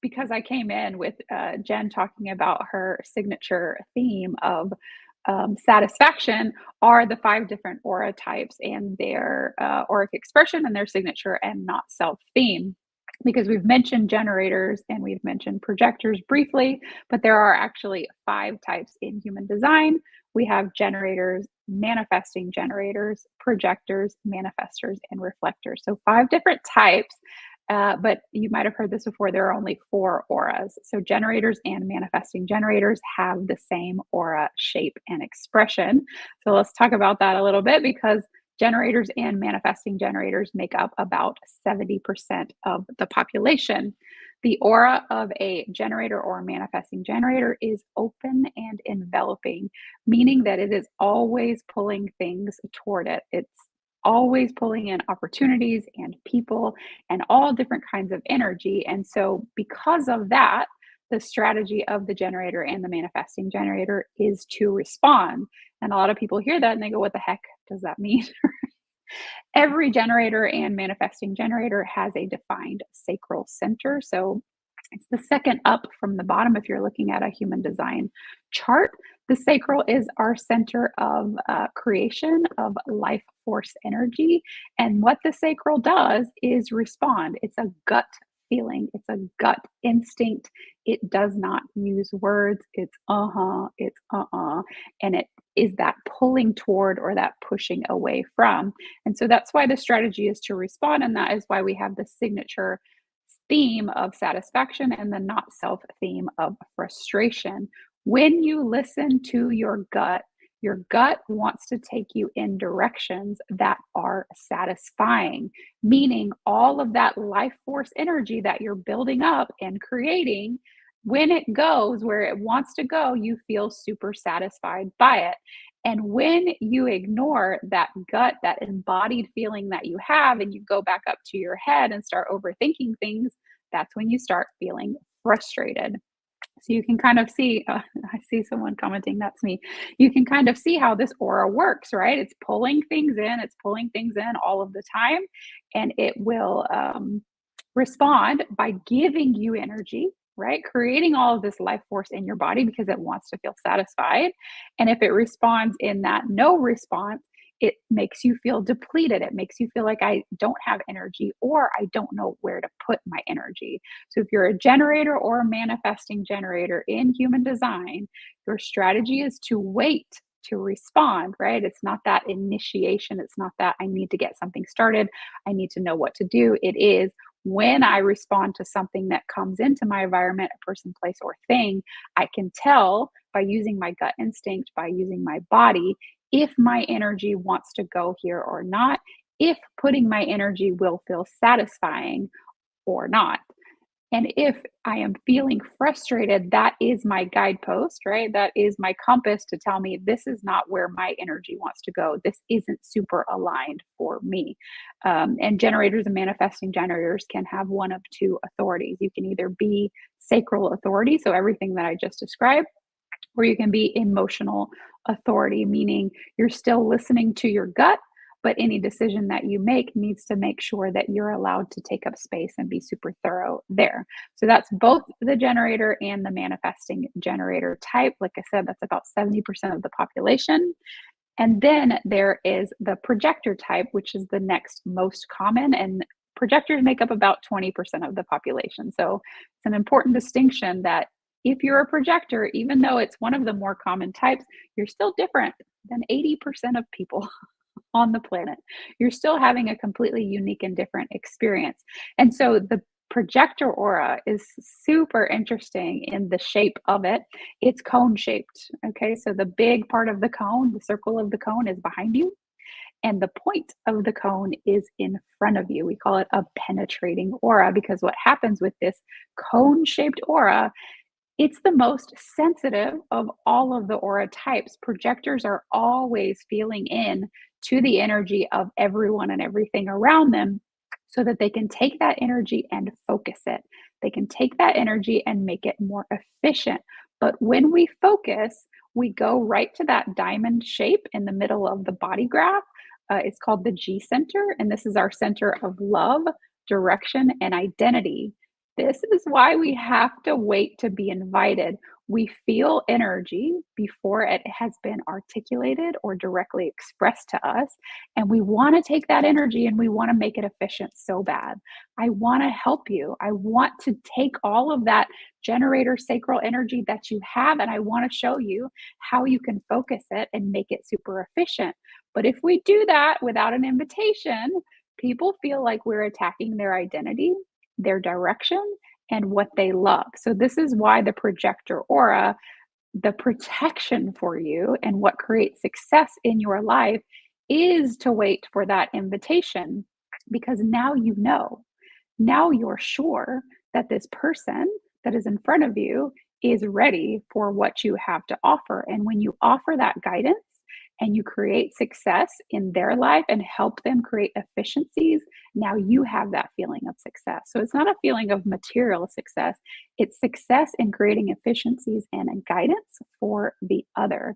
because I came in with Jen talking about her signature theme of satisfaction, are the 5 different aura types and their auric expression and their signature and not self theme. Because we've mentioned generators and we've mentioned projectors briefly, but there are actually 5 types in human design. We have generators, manifesting generators, projectors, manifestors, and reflectors. So 5 different types, but you might have heard this before, there are only 4 auras. So generators and manifesting generators have the same aura shape and expression. So let's talk about that a little bit, because generators and manifesting generators make up about 70% of the population. The aura of a generator or manifesting generator is open and enveloping, meaning that it is always pulling things toward it. It's always pulling in opportunities and people and all different kinds of energy. And so, because of that, the strategy of the generator and the manifesting generator is to respond. And a lot of people hear that and they go, what the heck does that mean? Every generator and manifesting generator has a defined sacral center. So it's the second up from the bottom if you're looking at a human design chart. The sacral is our center of creation, of life force energy. And what the sacral does is respond. It's a gut feeling, it's a gut instinct. It does not use words. It's it's and it is that pulling toward or that pushing away from. And so that's why the strategy is to respond. And that is why we have the signature theme of satisfaction and the not self theme of frustration. When you listen to your gut wants to take you in directions that are satisfying, meaning all of that life force energy that you're building up and creating, when it goes where it wants to go, you feel super satisfied by it. And when you ignore that gut, that embodied feeling that you have, and you go back up to your head and start overthinking things, that's when you start feeling frustrated. So you can kind of see, I see someone commenting, that's me. You can kind of see how this aura works, right? It's pulling things in all of the time, and it will respond by giving you energy, right? Creating all of this life force in your body because it wants to feel satisfied. And if it responds in that no response, it makes you feel depleted. It makes you feel like I don't have energy or I don't know where to put my energy. So if you're a generator or a manifesting generator in human design, your strategy is to wait to respond, right? It's not that initiation. It's not that I need to get something started. I need to know what to do. It is when I respond to something that comes into my environment, a person, place, or thing, I can tell by using my gut instinct, by using my body, if my energy wants to go here or not, if putting my energy will feel satisfying or not. And if I am feeling frustrated, that is my guidepost, right? That is my compass to tell me this is not where my energy wants to go. This isn't super aligned for me. And generators and manifesting generators can have one of two authorities. You can either be sacral authority, so everything that I just described, or you can be emotional authority, meaning you're still listening to your gut, but any decision that you make needs to make sure that you're allowed to take up space and be super thorough there. So that's both the generator and the manifesting generator type. Like I said, that's about 70% of the population. And then there is the projector type, which is the next most common, and projectors make up about 20% of the population. So it's an important distinction that if you're a projector, even though it's one of the more common types, you're still different than 80% of people on the planet. You're still having a completely unique and different experience. And so the projector aura is super interesting in the shape of it. It's cone shaped. Okay. So the big part of the cone, the circle of the cone, is behind you, and the point of the cone is in front of you. We call it a penetrating aura because what happens with this cone shaped aura, it's the most sensitive of all of the aura types. Projectors are always feeling in to the energy of everyone and everything around them so that they can take that energy and focus it. They can take that energy and make it more efficient. But when we focus, we go right to that diamond shape in the middle of the body graph. It's called the G center, and this is our center of love, direction, and identity. This is why we have to wait to be invited. We feel energy before it has been articulated or directly expressed to us. And we want to take that energy and we want to make it efficient so bad. I want to help you. I want to take all of that generator sacral energy that you have, and I want to show you how you can focus it and make it super efficient. But if we do that without an invitation, people feel like we're attacking their identity, their direction, and what they love. So this is why the projector aura, the protection for you and what creates success in your life is to wait for that invitation, because now you know. Now you're sure that this person that is in front of you is ready for what you have to offer. And when you offer that guidance and you create success in their life and help them create efficiencies, now you have that feeling of success. So it's not a feeling of material success, it's success in creating efficiencies and a guidance for the other.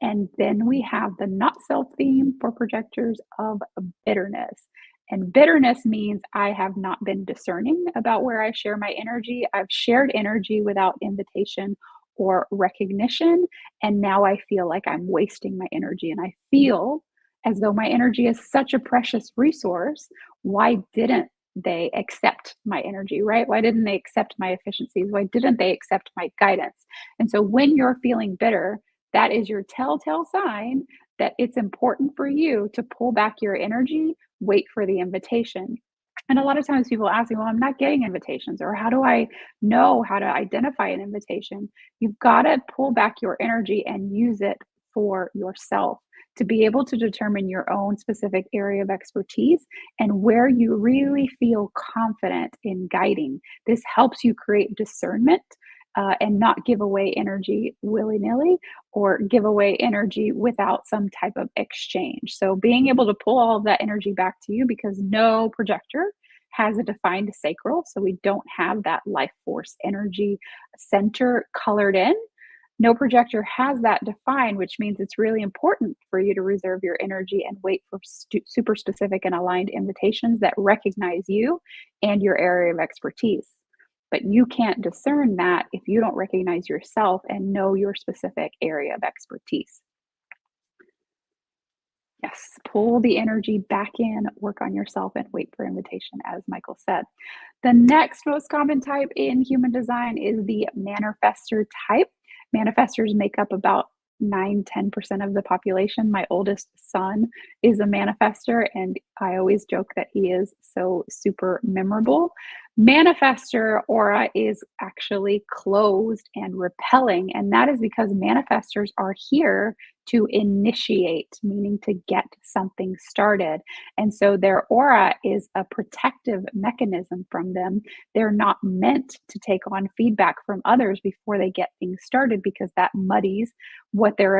And then we have the not self theme for projectors of bitterness. And bitterness means I have not been discerning about where I share my energy. I've shared energy without invitation or recognition. And now I feel like I'm wasting my energy. And I feel as though my energy is such a precious resource. Why didn't they accept my energy, right? Why didn't they accept my efficiencies? Why didn't they accept my guidance? And so when you're feeling bitter, that is your telltale sign that it's important for you to pull back your energy, wait for the invitation. And a lot of times people ask me, well, I'm not getting invitations, or how do I know how to identify an invitation? You've got to pull back your energy and use it for yourself to be able to determine your own specific area of expertise and where you really feel confident in guiding. This helps you create discernment and not give away energy willy-nilly or give away energy without some type of exchange. So being able to pull all of that energy back to you, because no projector has a defined sacral, so we don't have that life force energy center colored in. No projector has that defined, which means it's really important for you to reserve your energy and wait for super specific and aligned invitations that recognize you and your area of expertise. But you can't discern that if you don't recognize yourself and know your specific area of expertise. Yes, pull the energy back in, work on yourself, and wait for invitation, as Michael said. The next most common type in human design is the manifestor type. Manifestors make up about 9-10% of the population. My oldest son is a manifestor, and I always joke that he is so super memorable. Manifestor aura is actually closed and repelling, and that is because manifestors are here to initiate, meaning to get something started. And so their aura is a protective mechanism from them. They're not meant to take on feedback from others before they get things started, because that muddies what they're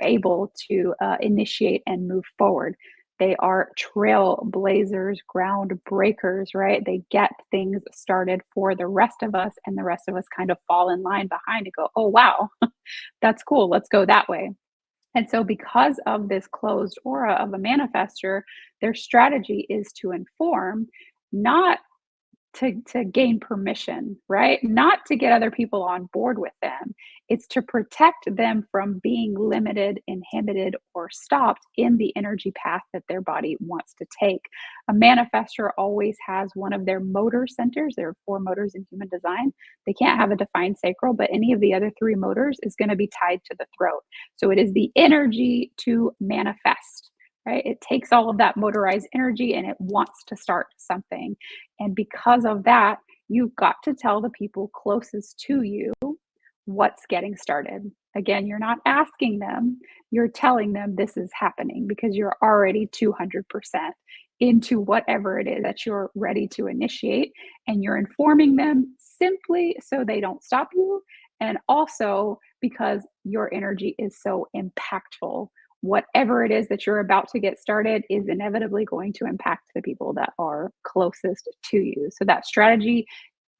able to initiate and move forward. They are trailblazers, ground breakers, right? They get things started for the rest of us, and the rest of us kind of fall in line behind and go, oh, wow, that's cool. Let's go that way. And so because of this closed aura of a manifestor, their strategy is to inform, not to gain permission, right? Not to get other people on board with them. It's to protect them from being limited, inhibited, or stopped in the energy path that their body wants to take. A manifestor always has one of their motor centers. There are 4 motors in human design. They can't have a defined sacral, but any of the other 3 motors is going to be tied to the throat. So it is the energy to manifest. Right? It takes all of that motorized energy and it wants to start something. And because of that, you've got to tell the people closest to you what's getting started. Again, you're not asking them, you're telling them this is happening, because you're already 200% into whatever it is that you're ready to initiate. And you're informing them simply so they don't stop you. And also because your energy is so impactful. Whatever it is that you're about to get started is inevitably going to impact the people that are closest to you. So that strategy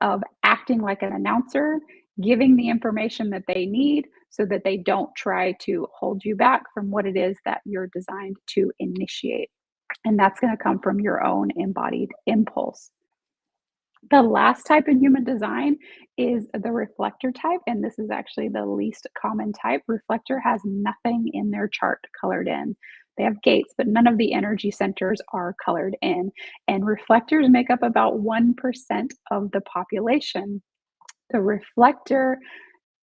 of acting like an announcer, giving the information that they need so that they don't try to hold you back from what it is that you're designed to initiate. And that's going to come from your own embodied impulse. The last type in human design is the reflector type, and this is actually the least common type. Reflector has nothing in their chart colored in. They have gates, but none of the energy centers are colored in. And reflectors make up about 1% of the population. The reflector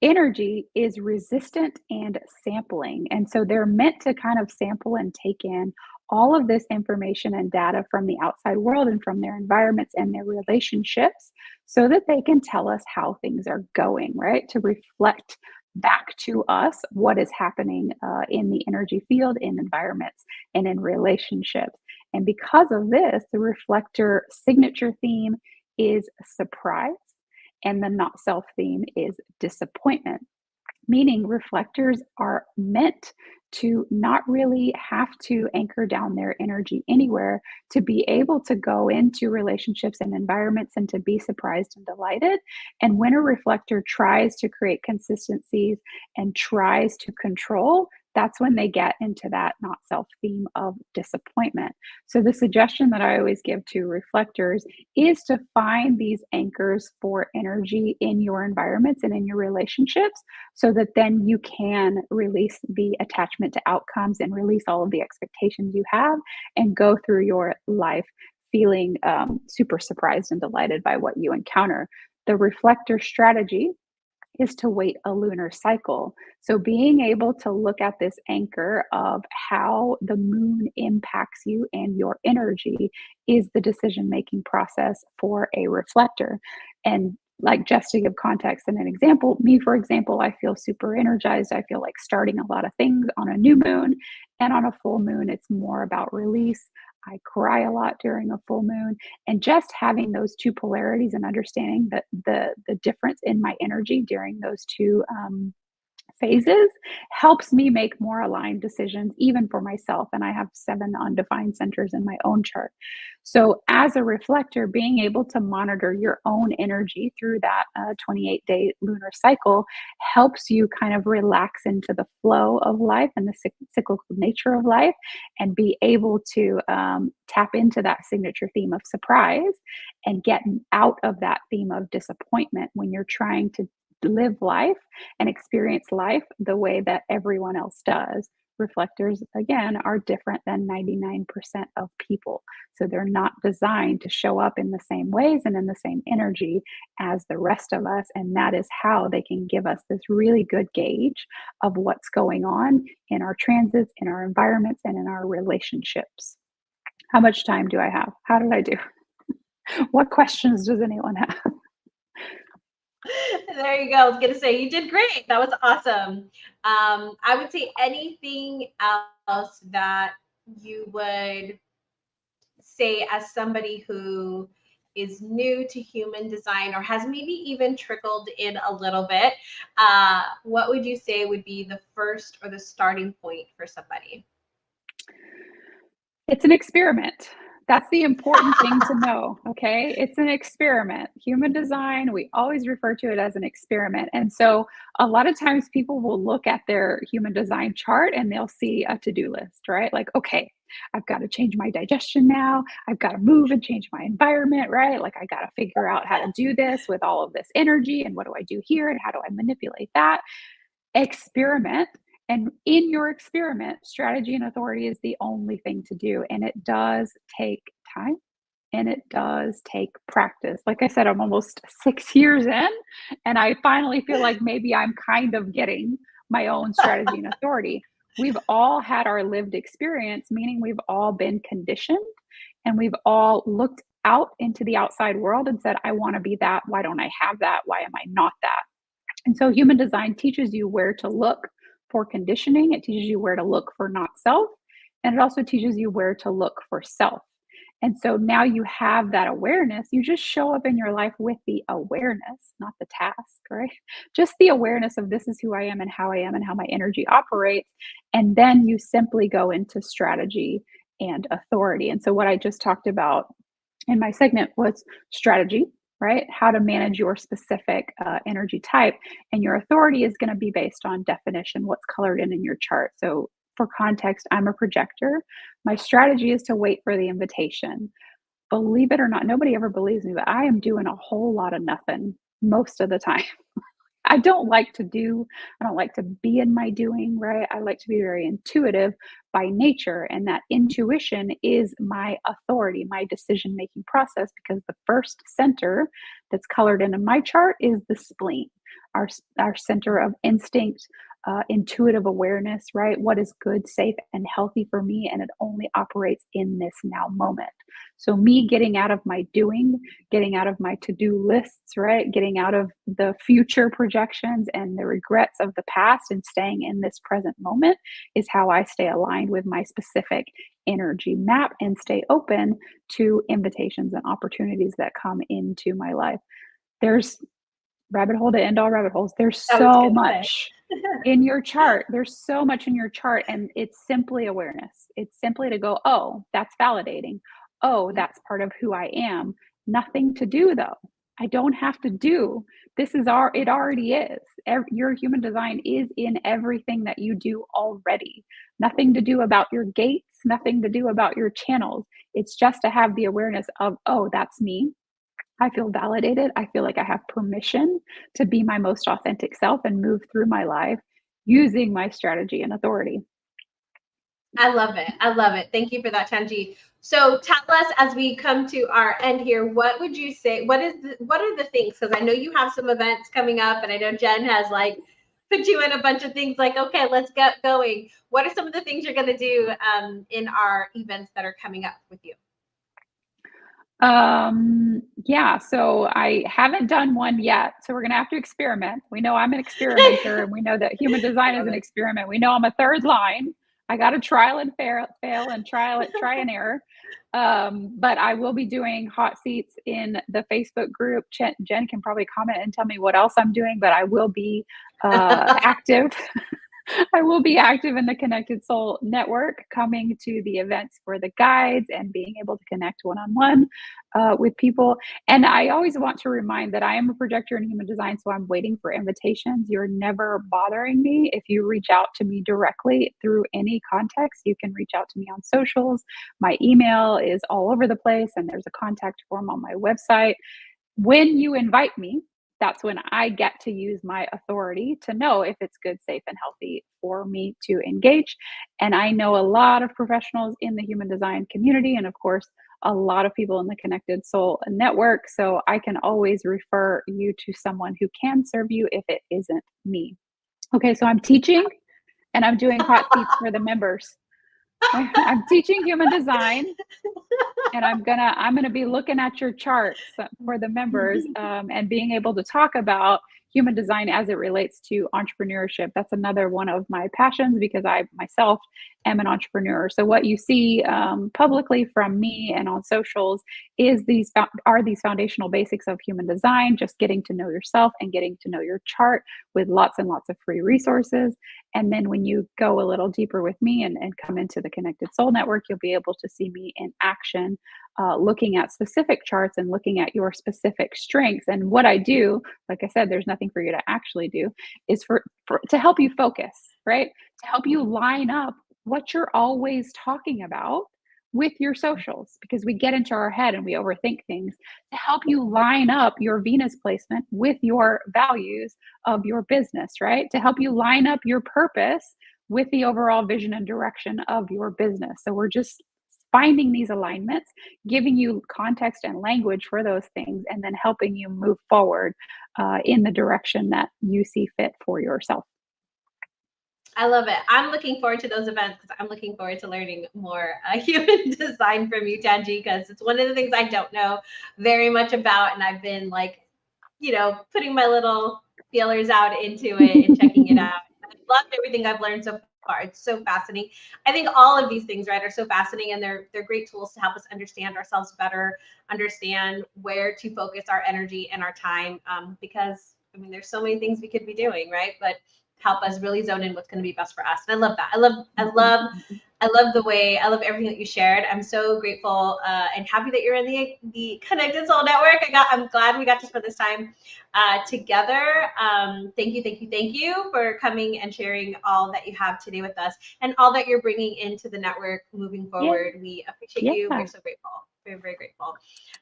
energy is resistant and sampling. And so they're meant to kind of sample and take in all of this information and data from the outside world and from their environments and their relationships so that they can tell us how things are going, right? To reflect back to us what is happening in the energy field, in environments, and in relationships. And because of this, the reflector signature theme is surprise, and the not self theme is disappointment, meaning reflectors are meant to not really have to anchor down their energy anywhere, to be able to go into relationships and environments and to be surprised and delighted. And when a reflector tries to create consistencies and tries to control, that's when they get into that not self theme of disappointment. So, the suggestion that I always give to reflectors is to find these anchors for energy in your environments and in your relationships, so that then you can release the attachment to outcomes and release all of the expectations you have and go through your life feeling super surprised and delighted by what you encounter. The reflector strategy is to wait a lunar cycle. So, being able to look at this anchor of how the moon impacts you and your energy is the decision making process for a reflector. And like, just to give context and an example, me, for example, I feel super energized. I feel like starting a lot of things on a new moon, and on a full moon, it's more about release. I cry a lot during a full moon, and just having those two polarities and understanding that the difference in my energy during those two phases helps me make more aligned decisions, even for myself. And I have 7 undefined centers in my own chart. So, as a reflector, being able to monitor your own energy through that 28-day lunar cycle helps you kind of relax into the flow of life and the cyclical nature of life, and be able to tap into that signature theme of surprise and get out of that theme of disappointment when you're trying to live life and experience life the way that everyone else does. Reflectors, again, are different than 99% of people. So they're not designed to show up in the same ways and in the same energy as the rest of us. And that is how they can give us this really good gauge of what's going on in our transits, in our environments, and in our relationships. How much time do I have? How did I do? What questions does anyone have? There you go. I was gonna say you did great. That was awesome. I would say anything else that you would say as somebody who is new to human design or has maybe even trickled in a little bit, what would you say would be the first or the starting point for somebody? It's an experiment. That's the important thing to know, okay? It's an experiment. Human design, we always refer to it as an experiment. And so a lot of times people will look at their human design chart and they'll see a to-do list, right? Like, okay, I've got to change my digestion now. I've got to move and change my environment, right? Like, I got to figure out how to do this with all of this energy, and what do I do here and how do I manipulate that? Experiment. And in your experiment, strategy and authority is the only thing to do. And it does take time, and it does take practice. Like I said, I'm almost 6 years in, and I finally feel like maybe I'm kind of getting my own strategy and authority. We've all had our lived experience, meaning we've all been conditioned, and we've all looked out into the outside world and said, I want to be that. Why don't I have that? Why am I not that? And so human design teaches you where to look for conditioning. It teaches you where to look for not self. And it also teaches you where to look for self. And so now you have that awareness. You just show up in your life with the awareness, not the task, right? Just the awareness of this is who I am and how I am and how my energy operates. And then you simply go into strategy and authority. And so what I just talked about in my segment was strategy, right? How to manage your specific energy type. And your authority is going to be based on definition, what's colored in your chart. So for context, I'm a projector. My strategy is to wait for the invitation. Believe it or not, nobody ever believes me, but I am doing a whole lot of nothing most of the time. I don't like to do, I don't like to be in my doing, right? I like to be very intuitive by nature. And that intuition is my authority, my decision making process, because the first center that's colored into my chart is the spleen, our center of instinct, intuitive awareness, right? What is good, safe, and healthy for me? And it only operates in this now moment. So me getting out of my doing, getting out of my to-do lists, right? Getting out of the future projections and the regrets of the past and staying in this present moment is how I stay aligned with my specific energy map and stay open to invitations and opportunities that come into my life. There's rabbit hole to end all rabbit holes. There's so much in your chart. There's so much in your chart, and it's simply awareness. It's simply to go, oh, that's validating. Oh, that's part of who I am. Nothing to do though. I don't have to do. It already is. Your human design is in everything that you do already. Nothing to do about your gates, nothing to do about your channels. It's just to have the awareness of, oh, that's me. I feel validated. I feel like I have permission to be my most authentic self and move through my life using my strategy and authority. I love it. I love it. Thank you for that, Tanji. So tell us, as we come to our end here, what would you say, what are the things, because I know you have some events coming up, and I know Jen has like put you in a bunch of things like, okay, let's get going. What are some of the things you're going to do in our events that are coming up with you? Yeah, so I haven't done one yet. So we're going to have to experiment. We know I'm an experimenter, and we know that human design is an experiment. We know I'm a third line. I got to trial and fail and try and error. But I will be doing hot seats in the Facebook group. Jen can probably comment and tell me what else I'm doing, but I will be active. I will be active in the Connected Soul Network, coming to the events for the guides and being able to connect one-on-one with people. And I always want to remind that I am a projector in human design, so I'm waiting for invitations. You're never bothering me. If you reach out to me directly through any context, you can reach out to me on socials. My email is all over the place, and there's a contact form on my website. When you invite me, that's when I get to use my authority to know if it's good, safe, and healthy for me to engage. And I know a lot of professionals in the human design community, and of course, a lot of people in the Connected Soul Network. So I can always refer you to someone who can serve you if it isn't me. Okay, so I'm teaching and I'm doing hot seats for the members. I'm teaching human design, and I'm gonna be looking at your charts for the members and being able to talk about human design as it relates to entrepreneurship. That's another one of my passions, because I myself am an entrepreneur. So what you see publicly from me and on socials is these foundational basics of human design, just getting to know yourself and getting to know your chart with lots and lots of free resources. And then when you go a little deeper with me and come into the Connected Soul Network, you'll be able to see me in action, looking at specific charts and looking at your specific strengths. And what I do, like I said, there's nothing for you to actually do, is to help you focus, right? To help you line up what you're always talking about with your socials, because we get into our head and we overthink things, to help you line up your Venus placement with your values of your business, right? To help you line up your purpose with the overall vision and direction of your business. So we're just finding these alignments, giving you context and language for those things, and then helping you move forward in the direction that you see fit for yourself. I love it. I'm looking forward to those events, because I'm looking forward to learning more human design from you, Tanji, because it's one of the things I don't know very much about. And I've been like, putting my little feelers out into it and checking it out. I've loved everything I've learned so far. It's so fascinating. I think all of these things, right, are so fascinating, and they're great tools to help us understand ourselves better, understand where to focus our energy and our time, because there's so many things we could be doing, right? But help us really zone in what's going to be best for us. And I love that. I love the way, I love everything that you shared. I'm so grateful and happy that you're in the Connected Soul Network. I'm glad we got to spend this time together. Thank you for coming and sharing all that you have today with us, and all that you're bringing into the network moving forward. Yeah. We appreciate you. We're so grateful. Very, very grateful.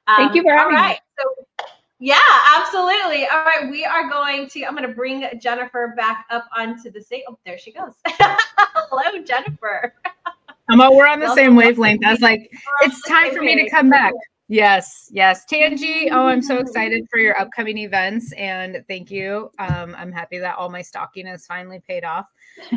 Thank you for having me. So, yeah, absolutely. All right, I'm going to bring Jennifer back up onto the stage. Oh, there she goes. Hello, Jennifer. We're on the same wavelength. I was like, it's time for me to come back. Yes, yes. Tangi, oh, I'm so excited for your upcoming events, and thank you. I'm happy that all my stalking has finally paid off.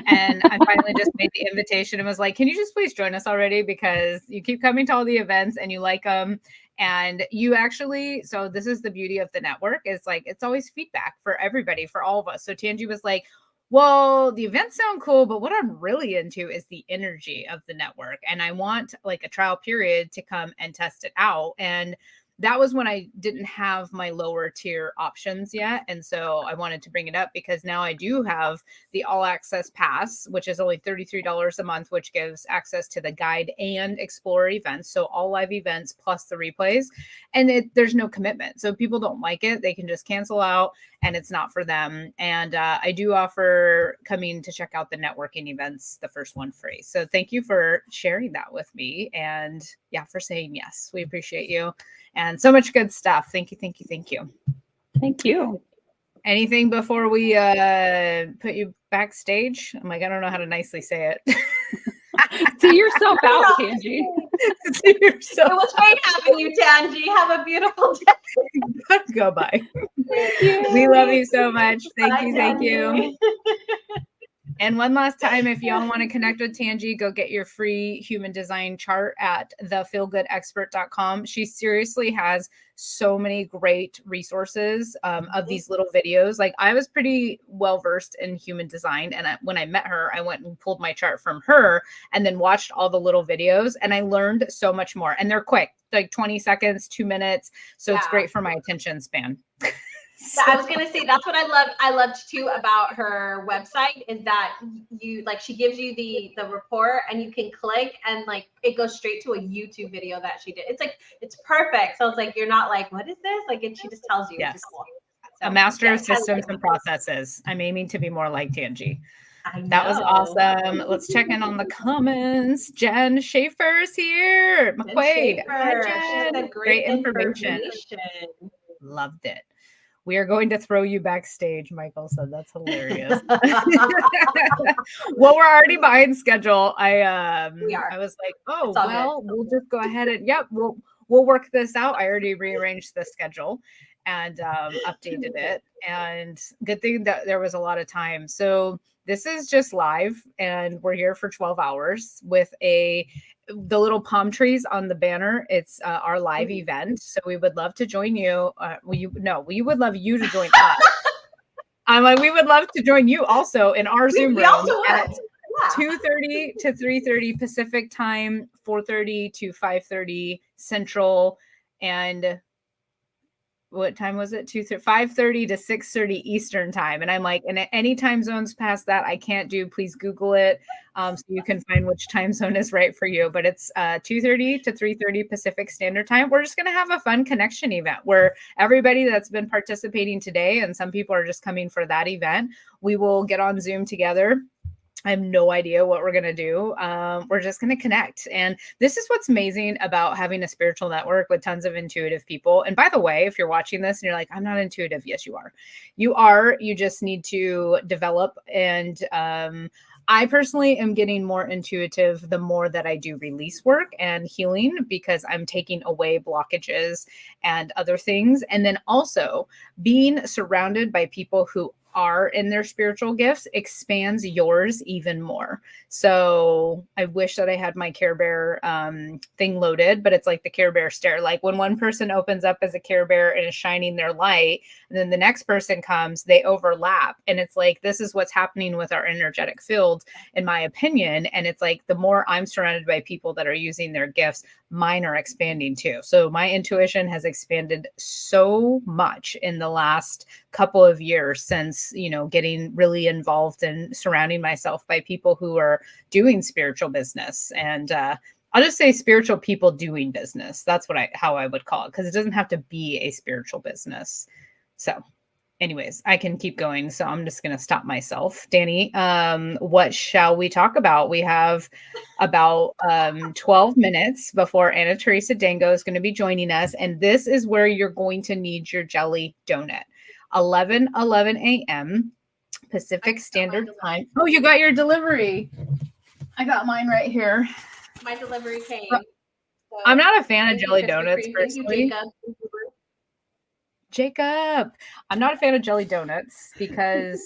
And I finally just made the invitation and was like, can you just please join us already? Because you keep coming to all the events and you like them. And you actually, so this is the beauty of the network, is like it's always feedback for everybody, for all of us. So Tangi was like, well, the events sound cool, but what I'm really into is the energy of the network. And I want like a trial period to come and test it out. And that was when I didn't have my lower tier options yet. And so I wanted to bring it up because now I do have the all access pass, which is only $33 a month, which gives access to the guide and explore events. So all live events plus the replays. And there's no commitment. So if people don't like it, they can just cancel out and it's not for them. And I do offer coming to check out the networking events, the first one free. So thank you for sharing that with me. And yeah, for saying yes. We appreciate you. And so much good stuff. Thank you, thank you, thank you. Thank you. Anything before we put you backstage? I'm like, I don't know how to nicely say it. See yourself out, Tangi. See yourself. It was great having you, Tangi. Have a beautiful day. Go bye. Thank you. We love you so much. Thank Bye, you, thank you. Tangi. And one last time, if y'all want to connect with Tangi, go get your free human design chart at thefeelgoodexpert.com. She seriously has so many great resources of these little videos. Like I was pretty well versed in human design. And when I met her, I went and pulled my chart from her and then watched all the little videos. And I learned so much more. And they're quick, like 20 seconds, 2 minutes. So it's great for my attention span. So, I was gonna say that's what I loved too about her website is that you like she gives you the report and you can click and like it goes straight to a YouTube video that she did. It's like it's perfect. So it's like you're not like, what is this? Like she just tells you. Yes. Which is cool. So, a master of systems and processes. I'm aiming to be more like Tangi. That was awesome. Let's check in on the comments. Jen Schaefer's here. McQuaid. Hi, Jen. Great information. Loved it. We are going to throw you backstage, Michael said. That's hilarious. Well, we're already behind schedule. I was like, oh, well, we'll just go ahead and we'll work this out. I already rearranged the schedule and updated it. And good thing that there was a lot of time. So this is just live and we're here for 12 hours with the little palm trees on the banner. It's our live event. So we would love to join you. We would love you to join us. I'm like, we would love to join you also in our Zoom room at 2:30 to 3:30 Pacific time, 4:30 to 5:30 Central, and what time was it? 5:30 to 6:30 Eastern time. And I'm like, and any time zones past that, I can't do. Please Google it so you can find which time zone is right for you. But it's 2:30 to 3:30 Pacific Standard Time. We're just going to have a fun connection event where everybody that's been participating today, and some people are just coming for that event, we will get on Zoom together. I have no idea what we're going to do. We're just going to connect. And this is what's amazing about having a spiritual network with tons of intuitive people. And by the way, if you're watching this and you're like, I'm not intuitive. Yes, you are. You are. You just need to develop. And I personally am getting more intuitive the more that I do release work and healing because I'm taking away blockages and other things. And then also being surrounded by people who are in their spiritual gifts expands yours even more. So I wish that I had my Care Bear thing loaded, but it's like the Care Bear stare. Like when one person opens up as a Care Bear and is shining their light, and then the next person comes, they overlap. And it's like, this is what's happening with our energetic field, in my opinion. And it's like, the more I'm surrounded by people that are using their gifts, mine are expanding too. So my intuition has expanded so much in the last couple of years since, getting really involved and surrounding myself by people who are doing spiritual business. And I'll just say spiritual people doing business. That's how I would call it, because it doesn't have to be a spiritual business. So anyways, I can keep going. So I'm just going to stop myself. Danny, what shall we talk about? We have about 12 minutes before Anna Teresa Dango is going to be joining us. And this is where you're going to need your jelly donut. 11 a.m. Pacific Standard Time. Oh, you got your delivery. I got mine right here. My delivery came. I'm not a fan of thank you, jelly Krispy donuts Kreme. Thank you, personally. Jacob, I'm not a fan of jelly donuts because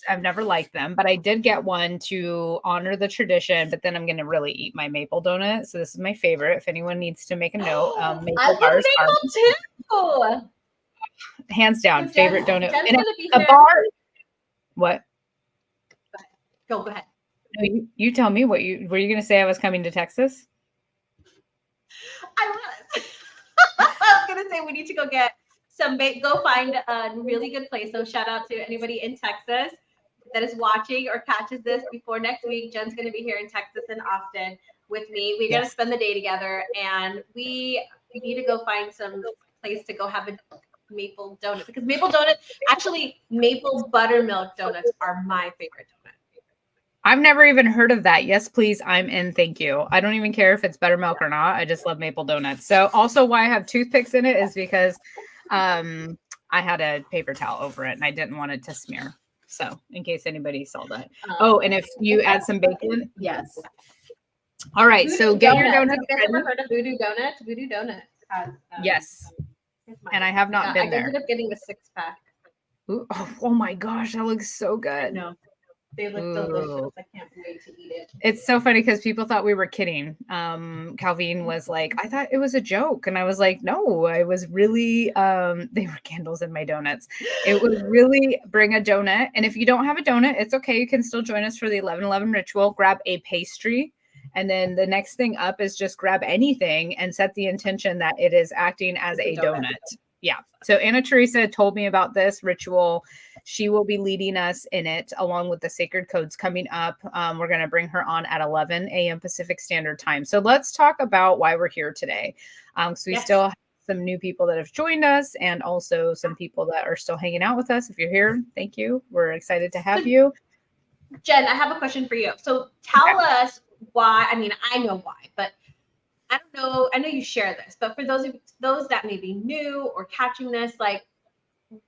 I've never liked them, but I did get one to honor the tradition, but then I'm going to really eat my maple donut. So this is my favorite. If anyone needs to make a note, I maple love bars are maple too. hands down So favorite donut. Jen's And gonna be a here. bar. What? Go ahead. No, you tell me what were you going to say I was coming to Texas? I was. I was gonna say we need to go get some go find a really good place. So shout out to anybody in Texas that is watching or catches this before next week. Jen's gonna be here in Texas and Austin with me. We're gonna spend the day together, and we need to go find some place to go have a maple donut, because maple buttermilk donuts are my favorite donut. I've never even heard of that. Yes, please. I'm in. Thank you. I don't even care if it's buttermilk or not. I just love maple donuts. So also why I have toothpicks in it is because I had a paper towel over it and I didn't want it to smear. So in case anybody saw that. Oh, and if you add some bacon, yes. All right. Voodoo so get donuts. your donuts. Have you guys ever heard of Voodoo Donuts? Voodoo Donuts has yes. And I have not been there. I ended up getting a 6-pack. Ooh, oh my gosh, that looks so good. No. They look delicious. I can't wait to eat it. It's so funny because people thought we were kidding. Calvin was like, I thought it was a joke. And I was like, no, I was really, they were candles in my donuts. It was really bring a donut. And if you don't have a donut, it's okay. You can still join us for the 11/11 ritual. Grab a pastry. And then the next thing up is just grab anything and set the intention that it is acting as a donut. Yeah. So Anna Teresa told me about this ritual. She will be leading us in it along with the sacred codes coming up. We're going to bring her on at 11 a.m. Pacific Standard Time. So let's talk about why we're here today. So we still have some new people that have joined us and also some people that are still hanging out with us. If you're here, thank you. We're excited to have you. Jen, I have a question for you. So tell us why. I mean, I know why, but I don't know. I know you share this, but for those that may be new or catching this, like,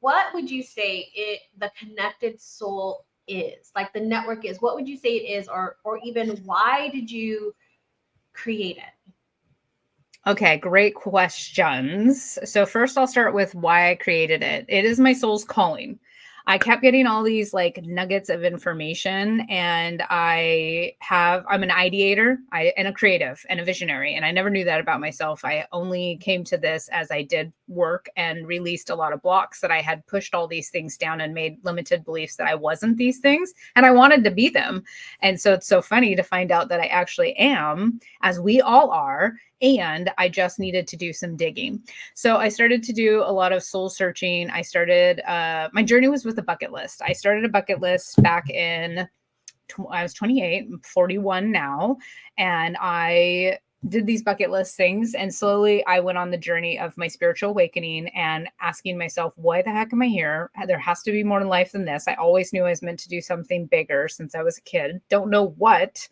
what would you say the connected soul is? Like the network is. What would you say it is, or even why did you create it? Okay, great questions. So first I'll start with why I created it. It is my soul's calling. I kept getting all these like nuggets of information, and I'm an ideator and a creative and a visionary. And I never knew that about myself. I only came to this as I did work and released a lot of blocks that I had pushed all these things down and made limited beliefs that I wasn't these things and I wanted to be them. And so it's so funny to find out that I actually am, as we all are. And I just needed to do some digging. So I started to do a lot of soul searching. I started, my journey was with a bucket list. I started a bucket list back in, I was 28, I'm 41 now. And I did these bucket list things. And slowly I went on the journey of my spiritual awakening and asking myself, why the heck am I here? There has to be more in life than this. I always knew I was meant to do something bigger since I was a kid. Don't know what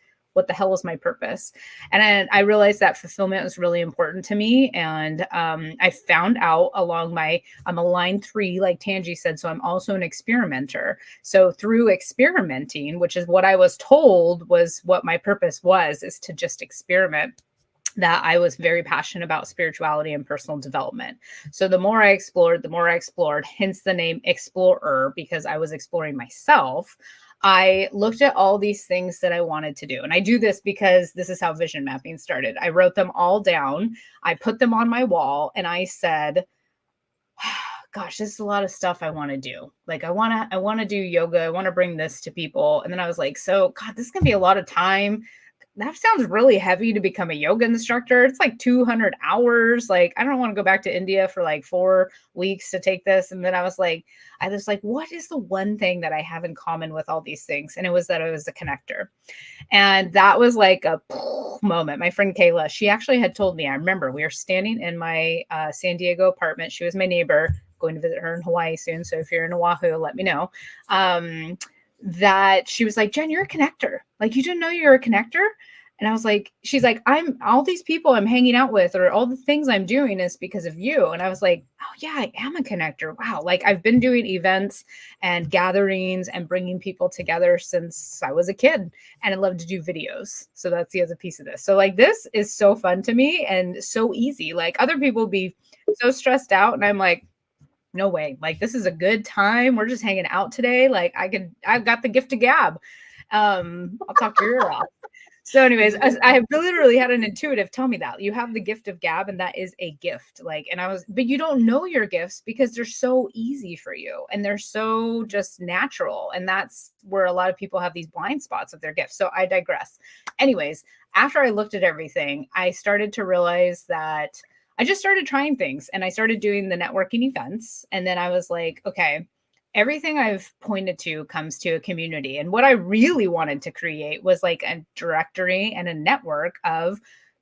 the hell was my purpose? And I realized that fulfillment was really important to me. And I found out along I'm a line 3, like Tangi said, so I'm also an experimenter. So through experimenting, which is what I was told was what my purpose was, is to just experiment, that I was very passionate about spirituality and personal development. So the more I explored, hence the name Explorer, because I was exploring myself. I looked at all these things that I wanted to do. And I do this because this is how vision mapping started. I wrote them all down. I put them on my wall and I said, gosh, this is a lot of stuff I want to do. Like I want to do yoga. I want to bring this to people. And then I was like, so God, this is going to be a lot of time. That sounds really heavy to become a yoga instructor. It's like 200 hours. Like, I don't want to go back to India for like 4 weeks to take this. And then I was like, what is the one thing that I have in common with all these things? And it was that I was a connector. And that was like a moment. My friend Kayla, she actually had told me, I remember we were standing in my San Diego apartment. She was my neighbor, going to visit her in Hawaii soon. So if you're in Oahu, let me know. That she was like, Jen, you're a connector. Like, you didn't know you're a connector? And I was like, she's like, I'm all these people I'm hanging out with or all the things I'm doing is because of you. And I was like, oh yeah, I am a connector. Wow. Like I've been doing events and gatherings and bringing people together since I was a kid, and I love to do videos. So that's the other piece of this. So like, this is so fun to me and so easy. Like other people be so stressed out, and I'm like, no way. Like this is a good time. We're just hanging out today. Like I've got the gift of gab. I'll talk your ear off. So anyways, I have literally had an intuitive tell me that you have the gift of gab, and that is a gift. Like, and I was, but you don't know your gifts because they're so easy for you and they're so just natural. And that's where a lot of people have these blind spots of their gifts. So I digress. Anyways, after I looked at everything, I started to realize that I just started trying things, and I started doing the networking events. And then I was like, okay, everything I've pointed to comes to a community. And what I really wanted to create was like a directory and a network of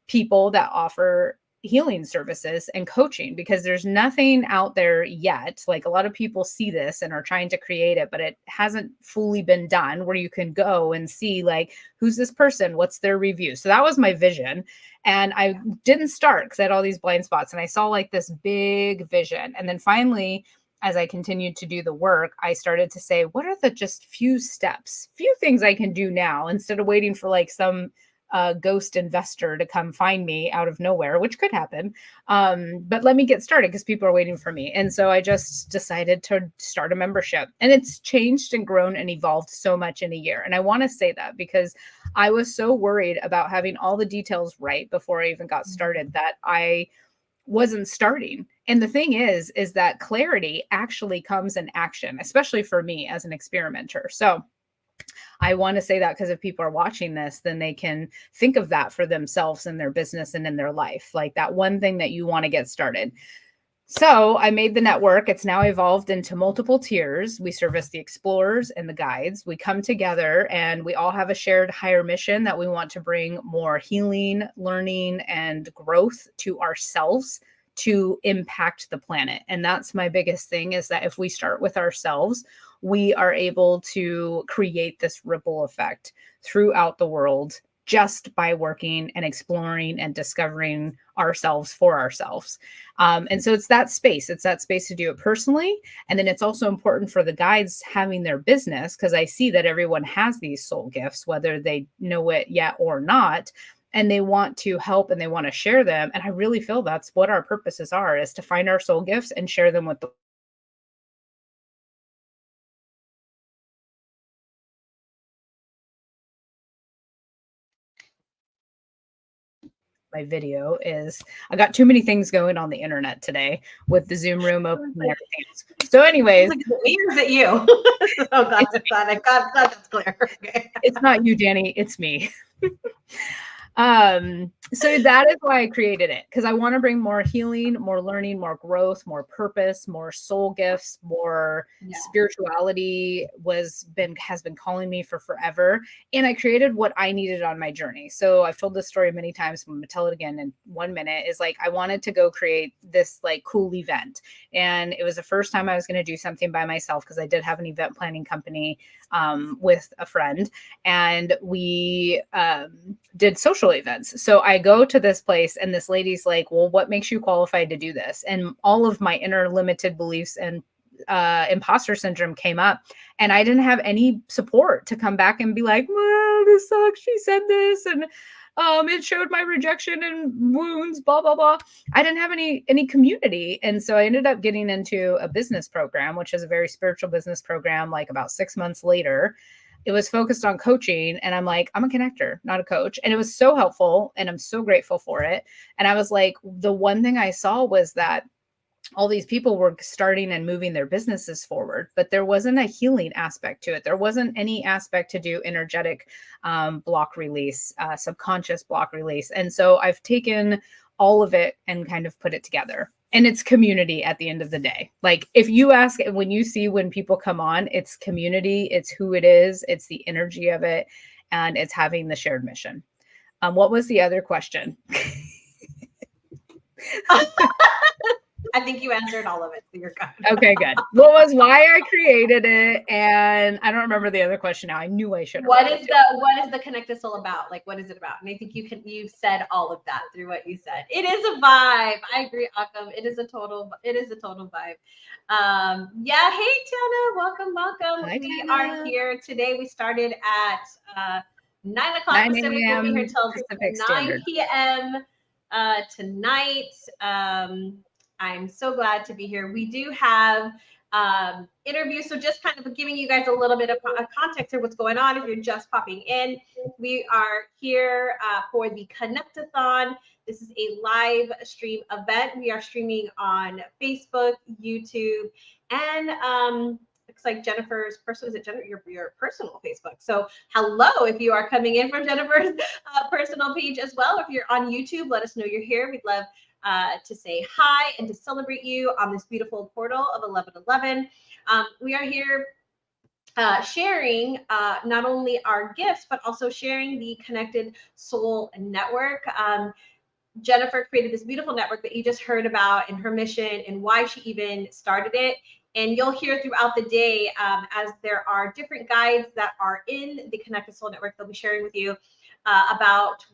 people that offer healing services and coaching, because there's nothing out there yet. Like a lot of people see this and are trying to create it, but it hasn't fully been done where you can go and see like, who's this person? What's their review? So that was my vision. And I didn't start because I had all these blind spots, and I saw like this big vision. And then finally, as I continued to do the work, I started to say, what are the just few steps, few things I can do now instead of waiting for like some ghost investor to come find me out of nowhere, which could happen. But let me get started because people are waiting for me. And so I just decided to start a membership, and it's changed and grown and evolved so much in a year. And I want to say that because I was so worried about having all the details right before I even got started that I wasn't starting. And the thing is that clarity actually comes in action, especially for me as an experimenter. So I want to say that because if people are watching this, then they can think of that for themselves in their business and in their life, like that one thing that you want to get started. So I made the network. It's now evolved into multiple tiers. We service the explorers and the guides. We come together and we all have a shared higher mission that we want to bring more healing, learning, and growth to ourselves to impact the planet. And that's my biggest thing, is that if we start with ourselves, we are able to create this ripple effect throughout the world just by working and exploring and discovering ourselves for ourselves. And so it's that space to do it personally. And then it's also important for the guides having their business, because I see that everyone has these soul gifts, whether they know it yet or not, and they want to help and they want to share them. And I really feel that's what our purposes are, is to find our soul gifts and share them with the my video is I got too many things going on the internet today with the Zoom room open and everything else. So anyways, like, is it you? Oh God, God, that's clear. Okay. It's not you, Danny, it's me. So that is why I created it, because I want to bring more healing, more learning, more growth, more purpose, more soul gifts, more spirituality has been calling me for forever. And I created what I needed on my journey. So I've told this story many times, I'm going to tell it again in 1 minute. Is like, I wanted to go create this like cool event. And it was the first time I was going to do something by myself, because I did have an event planning company with a friend, and we did social events. So I go to this place, and this lady's like, well, what makes you qualified to do this? And all of my inner limited beliefs and imposter syndrome came up, and I didn't have any support to come back and be like, well, this sucks, she said this, and it showed my rejection and wounds, blah blah blah. I didn't have any community. And so I ended up getting into a business program, which is a very spiritual business program. Like about 6 months later, it was focused on coaching, and I'm like, I'm a connector, not a coach. And it was so helpful, and I'm so grateful for it. And I was like, the one thing I saw was that all these people were starting and moving their businesses forward, but there wasn't a healing aspect to it. There wasn't any aspect to do energetic block release, subconscious block release. And so I've taken all of it and kind of put it together. And it's community at the end of the day. Like if you ask, when people come on, it's community, it's who it is, it's the energy of it, and it's having the shared mission. What was the other question? I think you answered all of it, so you're good. Okay, good. What was why I created it, and I don't remember the other question now. I knew I should. What is the Connect-A-Soul about? Like, what is it about? And I think you said all of that through what you said. It is a vibe. I agree, Akam. It is a total vibe. Yeah. Hey, Tiana. Welcome. Hi, We Tana. are here today. We started at 9 o'clock 9 Pacific. We'll be here till Pacific 9 Standard. p.m. Tonight. I'm so glad to be here. We do have interview. So just kind of giving you guys a little bit of context of what's going on. If you're just popping in, we are here for the Connect-A-Thon. This is a live stream event. We are streaming on Facebook, YouTube, and looks like Jennifer's personal, your personal Facebook. So hello, if you are coming in from Jennifer's personal page as well. If you're on YouTube, let us know you're here. We'd love to say hi and to celebrate you on this beautiful portal of 1111. We are here sharing not only our gifts, but also sharing the Connected Soul Network. Jennifer created this beautiful network that you just heard about and her mission and why she even started it. And you'll hear throughout the day as there are different guides that are in the Connected Soul Network they'll be sharing with you about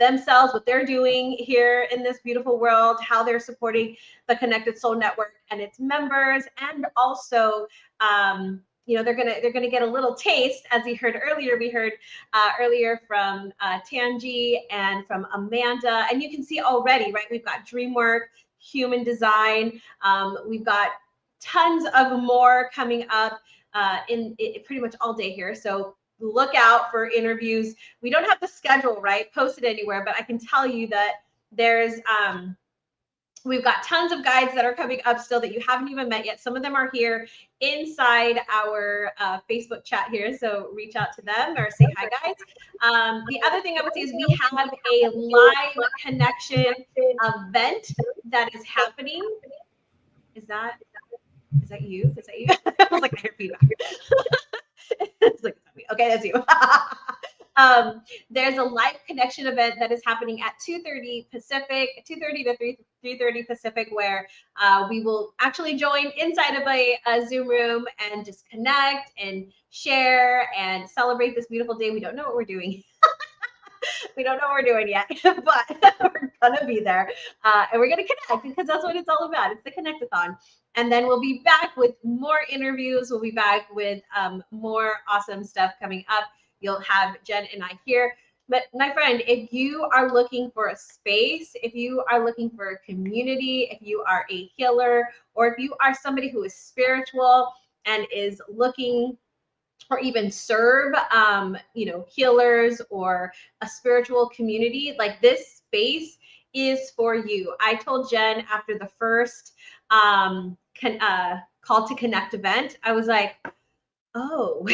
themselves, what they're doing here in this beautiful world, how they're supporting the Connected Soul Network and its members, and also they're gonna get a little taste, as we heard earlier. We heard earlier from Tanji and from Amanda, and you can see already, right? We've got dream work, human design. We've got tons of more coming up in pretty much all day here. So look out for interviews. We don't have the schedule, right, posted anywhere, but I can tell you that there's we've got tons of guides that are coming up still that you haven't even met yet. Some of them are here inside our Facebook chat here, so reach out to them or say hi, guys. The other thing I would say is we have a live connection event that is happening. Is that you? Is that you? I was like, I hear feedback. It's like, okay, that's you. There's a live connection event that is happening at 2:30 Pacific, 2:30 to 3:30 Pacific, where we will actually join inside of a Zoom room and just connect and share and celebrate this beautiful day. We don't know what we're doing. We don't know what we're doing yet, but we're gonna be there and we're gonna connect because that's what it's all about. It's the Connect-A-Thon. And then we'll be back with more interviews. We'll be back with more awesome stuff coming up. You'll have Jen and I here. But my friend, if you are looking for a space, if you are looking for a community, if you are a healer, or if you are somebody who is spiritual and is looking or even serve healers or a spiritual community, like this space is for you. I told Jen after the first call to connect event, I was like, oh,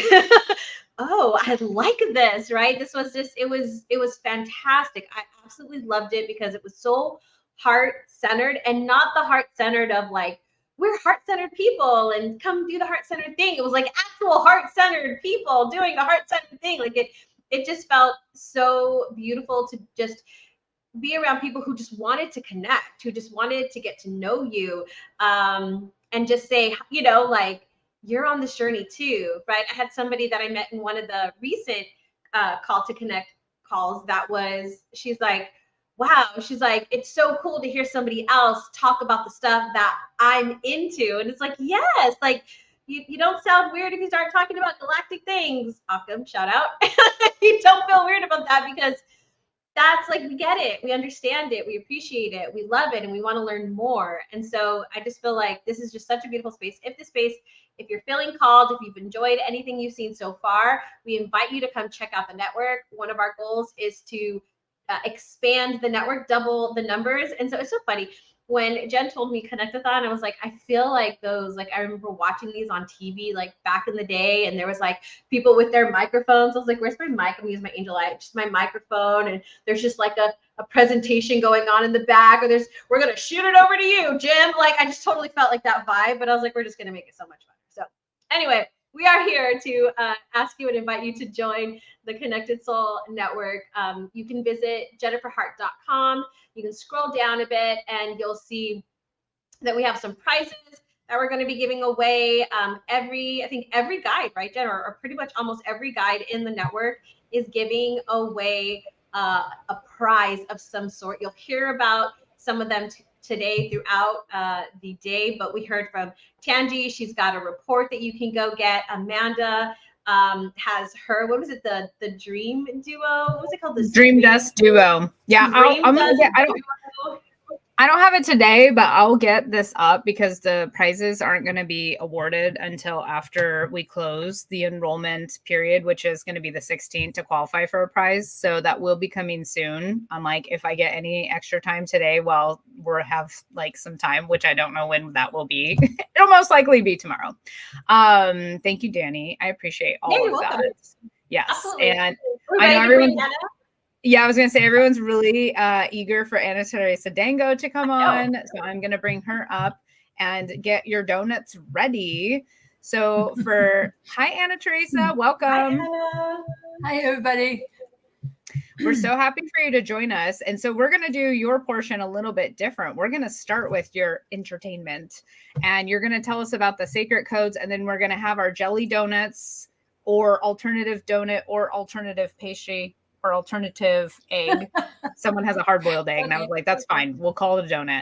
oh, I like this, right? This was just, it was fantastic. I absolutely loved it because it was so heart-centered, and not the heart-centered of like, we're heart-centered people and come do the heart-centered thing. It was like actual heart-centered people doing the heart-centered thing. Like it just felt so beautiful to just be around people who just wanted to connect, who just wanted to get to know you, and just say, like, you're on this journey too, right? I had somebody that I met in one of the recent call to connect calls she's like, wow, she's like, it's so cool to hear somebody else talk about the stuff that I'm into. And it's like, yes, like you don't sound weird if you start talking about galactic things. Akam, shout out. You don't feel weird about that because that's like, we get it, we understand it, we appreciate it, we love it, and we want to learn more. And so I just feel like this is just such a beautiful space. If you're feeling called, if you've enjoyed anything you've seen so far, we invite you to come check out the network. One of our goals is to expand the network, double the numbers. And so it's so funny. When Jen told me Connect-A-Thon, I was like, I feel like those, like, I remember watching these on TV, like back in the day, and there was like people with their microphones. I was like, where's my mic? I'm gonna use my angel eye, just my microphone. And there's just like a presentation going on in the back, or we're gonna shoot it over to you, Jim. Like, I just totally felt like that vibe, but I was like, we're just gonna make it so much fun. So anyway, we are here to ask you and invite you to join the Connected Soul Network. You can visit jenniferhart.com. You can scroll down a bit and you'll see that we have some prizes that we're going to be giving away. I think every guide, right, Jen, or pretty much almost every guide in the network is giving away a prize of some sort. You'll hear about some of them today throughout the day, but we heard from Tangi. She's got a report that you can go get. Amanda has her, what was it, the Dream Duo? What was it called? The Dream Dust Duo. Yeah, I'm gonna get. I don't have it today, but I'll get this up because the prizes aren't going to be awarded until after we close the enrollment period, which is going to be the 16th to qualify for a prize. So that will be coming soon. Unlike if I get any extra time today, well, we'll have like some time, which I don't know when that will be. It'll most likely be tomorrow. Thank you, Danny. I appreciate all of that. Yes. Absolutely. And I know everyone. Yeah, I was going to say everyone's really eager for Anna Teresa Dango to come on. So I'm going to bring her up and get your donuts ready. So hi, Anna Teresa. Welcome. Hi, Anna. Hi, everybody. We're so happy for you to join us. And so we're going to do your portion a little bit different. We're going to start with your entertainment. And you're going to tell us about the sacred codes. And then we're going to have our jelly donuts or alternative donut or alternative pastry or alternative egg. Someone has a hard-boiled egg, and I was like, that's fine. We'll call it a donut.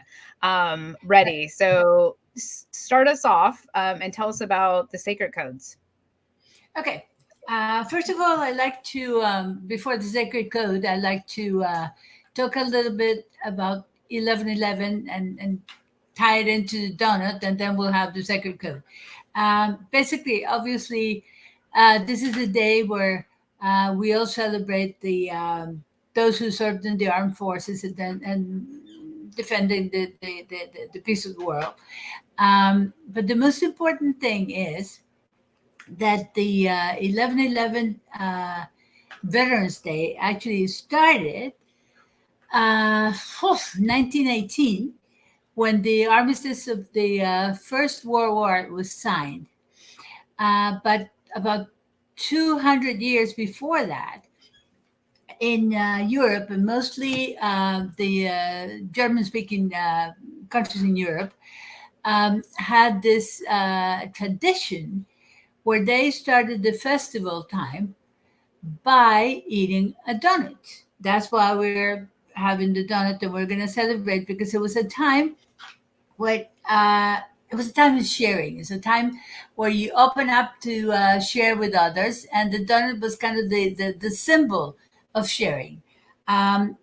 Ready. So start us off and tell us about the sacred codes. Okay. First of all, I'd like to, before the sacred code, I'd like to talk a little bit about 1111 and tie it into the donut, and then we'll have the sacred code. Basically, obviously, this is a day where we all celebrate the those who served in the armed forces and defending the peace of the world. But the most important thing is that the 11/11 Veterans Day actually started 1918 when the armistice of the First World War was signed. But about 200 years before that, in Europe, and mostly the German-speaking countries in Europe, had this tradition where they started the festival time by eating a donut. That's why we're having the donut and we're going to celebrate, because it was a time where it was a time of sharing. It's a time where you open up to share with others, and the donut was kind of the symbol of sharing.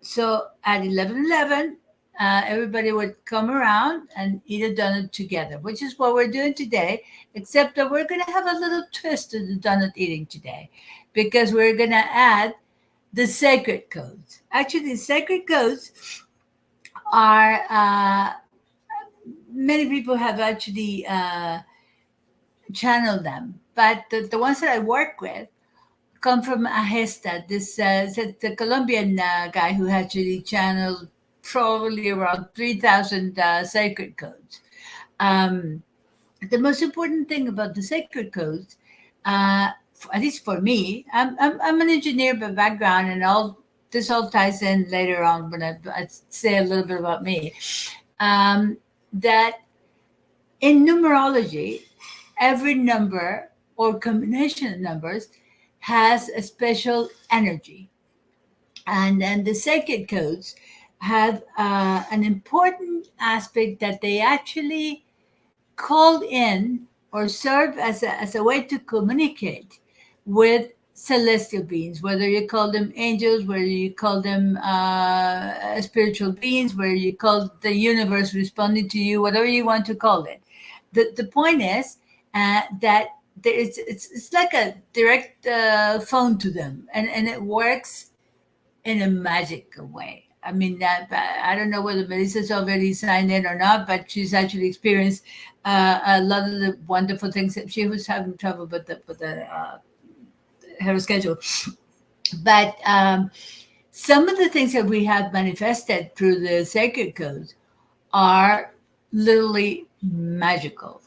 So at 11/11, everybody would come around and eat a donut together, which is what we're doing today, except that we're going to have a little twist to the donut eating today, because we're going to add the sacred codes. Actually, the sacred codes are... many people have actually channeled them, but the ones that I work with come from Ahesta, the Colombian guy who actually channeled probably around 3,000 sacred codes. The most important thing about the sacred codes, at least for me, I'm an engineer by background, and this all ties in later on when I say a little bit about me. That in numerology, every number or combination of numbers has a special energy. And then the sacred codes have an important aspect that they actually called in or serve as a way to communicate with celestial beings, whether you call them angels, whether you call them spiritual beings, whether you call the universe responding to you, whatever you want to call it. The point is that it's like a direct phone to them, and it works in a magical way. I mean, I don't know whether Melissa's already signed in or not, but she's actually experienced a lot of the wonderful things that she was having trouble with her schedule. But some of the things that we have manifested through the sacred codes are literally magical.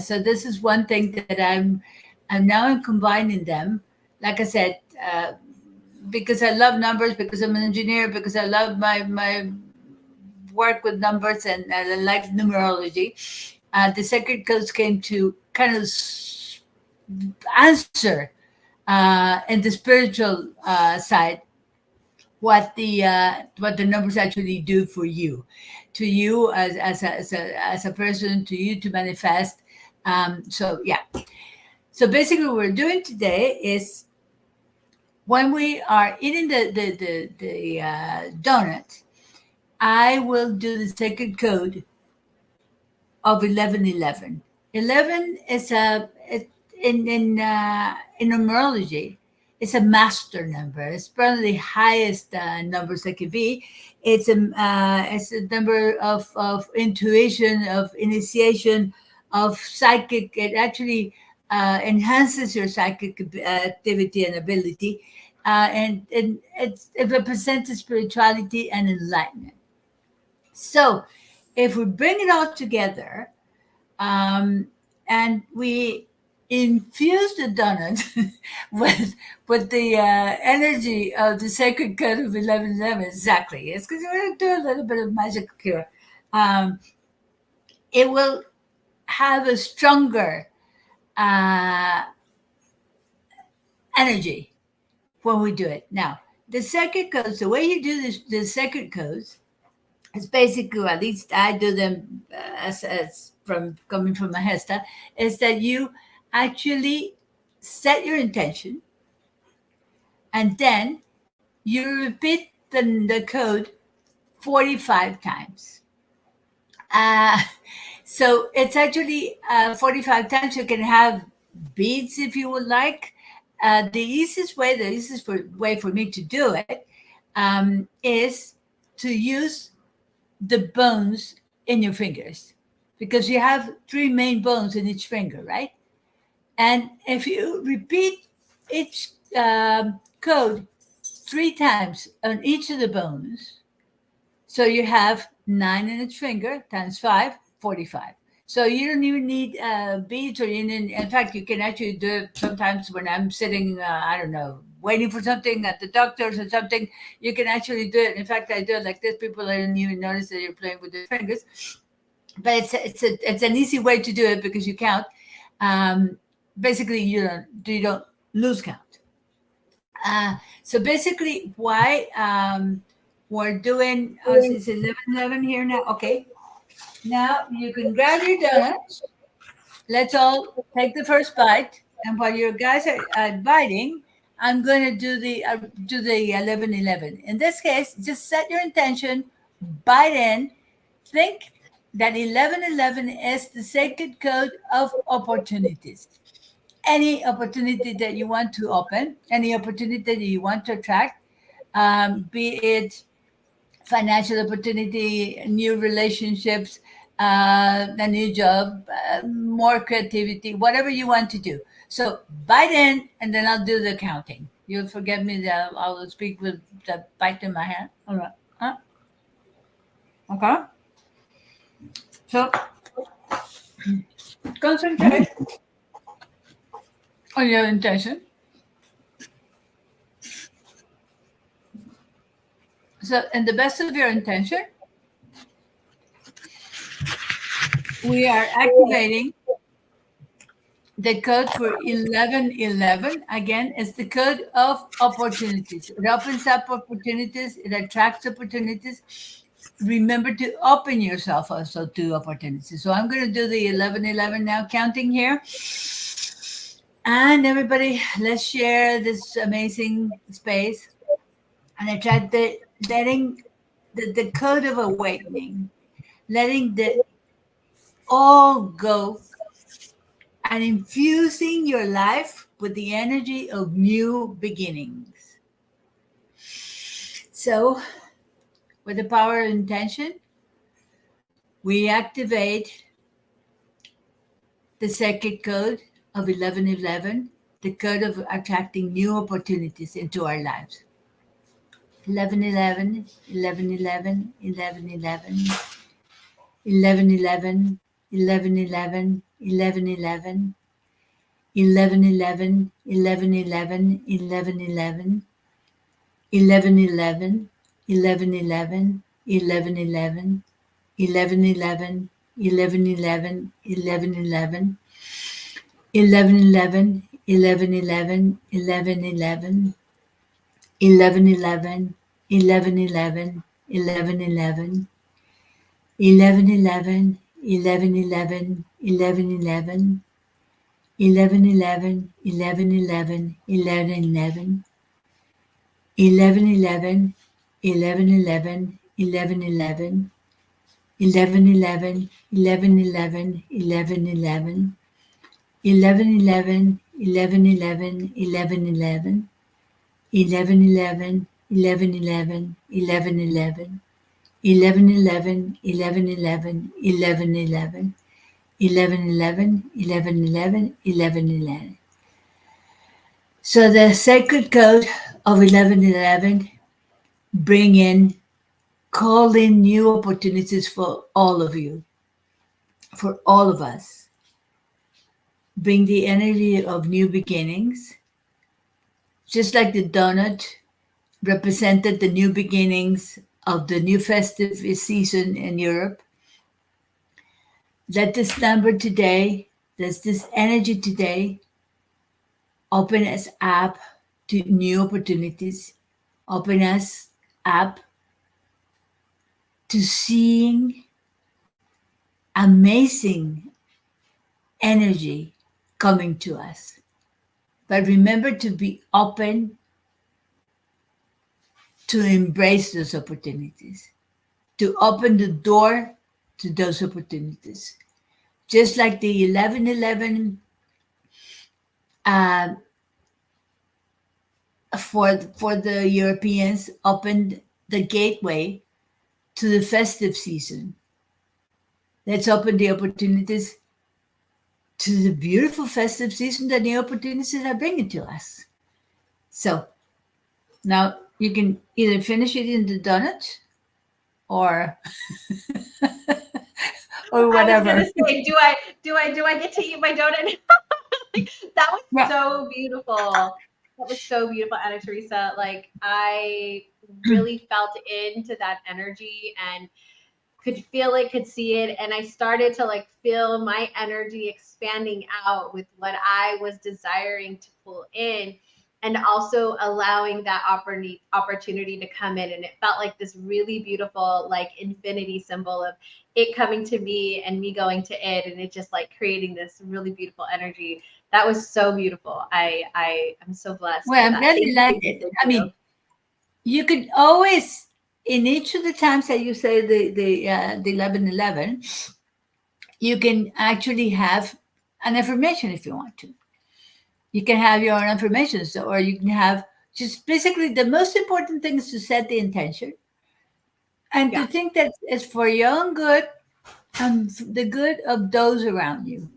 So this is one thing that I'm now combining them. Like I said, because I love numbers, because I'm an engineer, because I love my work with numbers and like numerology, the sacred codes came to kind of answer in the spiritual side what the numbers actually do for you, to you as a person, to you to manifest. So yeah. So basically, what we're doing today is when we are eating the donut, I will do the sacred code of 1111. 11 is in numerology, it's a master number. It's probably the highest numbers that could be. It's a number of intuition, of initiation, of psychic. It actually enhances your psychic activity and ability, and it represents spirituality and enlightenment. So, if we bring it all together, and we infuse the donut with the energy of the sacred code of 1111. Exactly. It's because we're going to do a little bit of magic here. It will have a stronger energy when we do it. Now, the sacred codes, the way you do this, the sacred codes, is basically, at least I do them as from coming from Mahesta, is that you actually set your intention and then you repeat the code 45 times. So it's actually 45 times. You can have beads if you would like. The easiest way for me to do it is to use the bones in your fingers, because you have 3 main bones in each finger, right? And if you repeat each code 3 times on each of the bones, so you have 9 in each finger times 5, 45. So you don't even need beads, or in fact, you can actually do it sometimes when I'm sitting, I don't know, waiting for something at the doctor's or something. You can actually do it. In fact, I do it like this. People don't even notice that you're playing with your fingers. But it's an easy way to do it because you count. Basically, you don't lose count. So basically, why we're doing it's 11:11 here now. Okay, now you can grab your donuts. Let's all take the first bite, and while you guys are biting, I'm going to do the 11:11. In this case, just set your intention, bite in, think that 11:11 is the sacred code of opportunities. Any opportunity that you want to open, any opportunity that you want to attract, be it financial opportunity, new relationships, a new job, more creativity, whatever you want to do. So bite in, and then I'll do the counting. You'll forgive me that I'll speak with the bite in my hand. All right. Huh? Okay. So concentrate on your intention. So, in the best of your intention, we are activating the code for 1111. Again, it's the code of opportunities. It opens up opportunities. It attracts opportunities. Remember to open yourself also to opportunities. So I'm going to do the 1111 now, counting here. And everybody, let's share this amazing space and attract letting the code of awakening, letting the all go and infusing your life with the energy of new beginnings. So, with the power of intention, we activate the sacred code of 1111, the code of attracting new opportunities into our lives. 1111, 1111, 1111, 1111, 1111, 1111, 1111, 1111, 1111, 1111, 1111, 11, 11, 11, 11, 11, 11, 11, 11, 11, 11, 11, 11, 11, 11, 11, 11, 11, 11, 11, 11, 11, 11, 11, 11, 11, 11, 11, 11, 11, 11, 11, 11, 11, 11, 11, 11, 11, 11, 11, 11, 11, 11, 11, 11, 11, 11, 11, 11, 11, 11, 11, 11, 11, 11, 11, 11, 11, 11, 11, 11, 11, 11, 11, 11, 11, 11, 11, 11. So the sacred code of 1111, bring in, call in new opportunities for all of you, for all of us. Bring the energy of new beginnings, just like the donut represented the new beginnings of the new festive season in Europe. Let this number today, this energy today, open us up to new opportunities, open us up to seeing amazing energy coming to us. But remember to be open to embrace those opportunities, to open the door to those opportunities. Just like the 1111 uh, for the Europeans opened the gateway to the festive season. Let's open the opportunities to the beautiful festive season that the opportunities are bringing to us. So now you can either finish it in the donut or or whatever. I was gonna say, do I get to eat my donut? That was Yeah. so beautiful. That was so beautiful, Anna Teresa. Like I really felt into that energy and could feel it, could see it. And I started to like feel my energy expanding out with what I was desiring to pull in and also allowing that opportunity to come in. And it felt like this really beautiful, like infinity symbol of it coming to me and me going to it. And it just like creating this really beautiful energy. That was so beautiful. I'm so blessed. Well, I'm glad you liked it. I mean, you could always, in each of the times that you say the 1111, you can actually have an affirmation if you want to. You can have your own affirmations, or you can have just basically the most important thing is to set the intention and to think that it's for your own good and the good of those around you.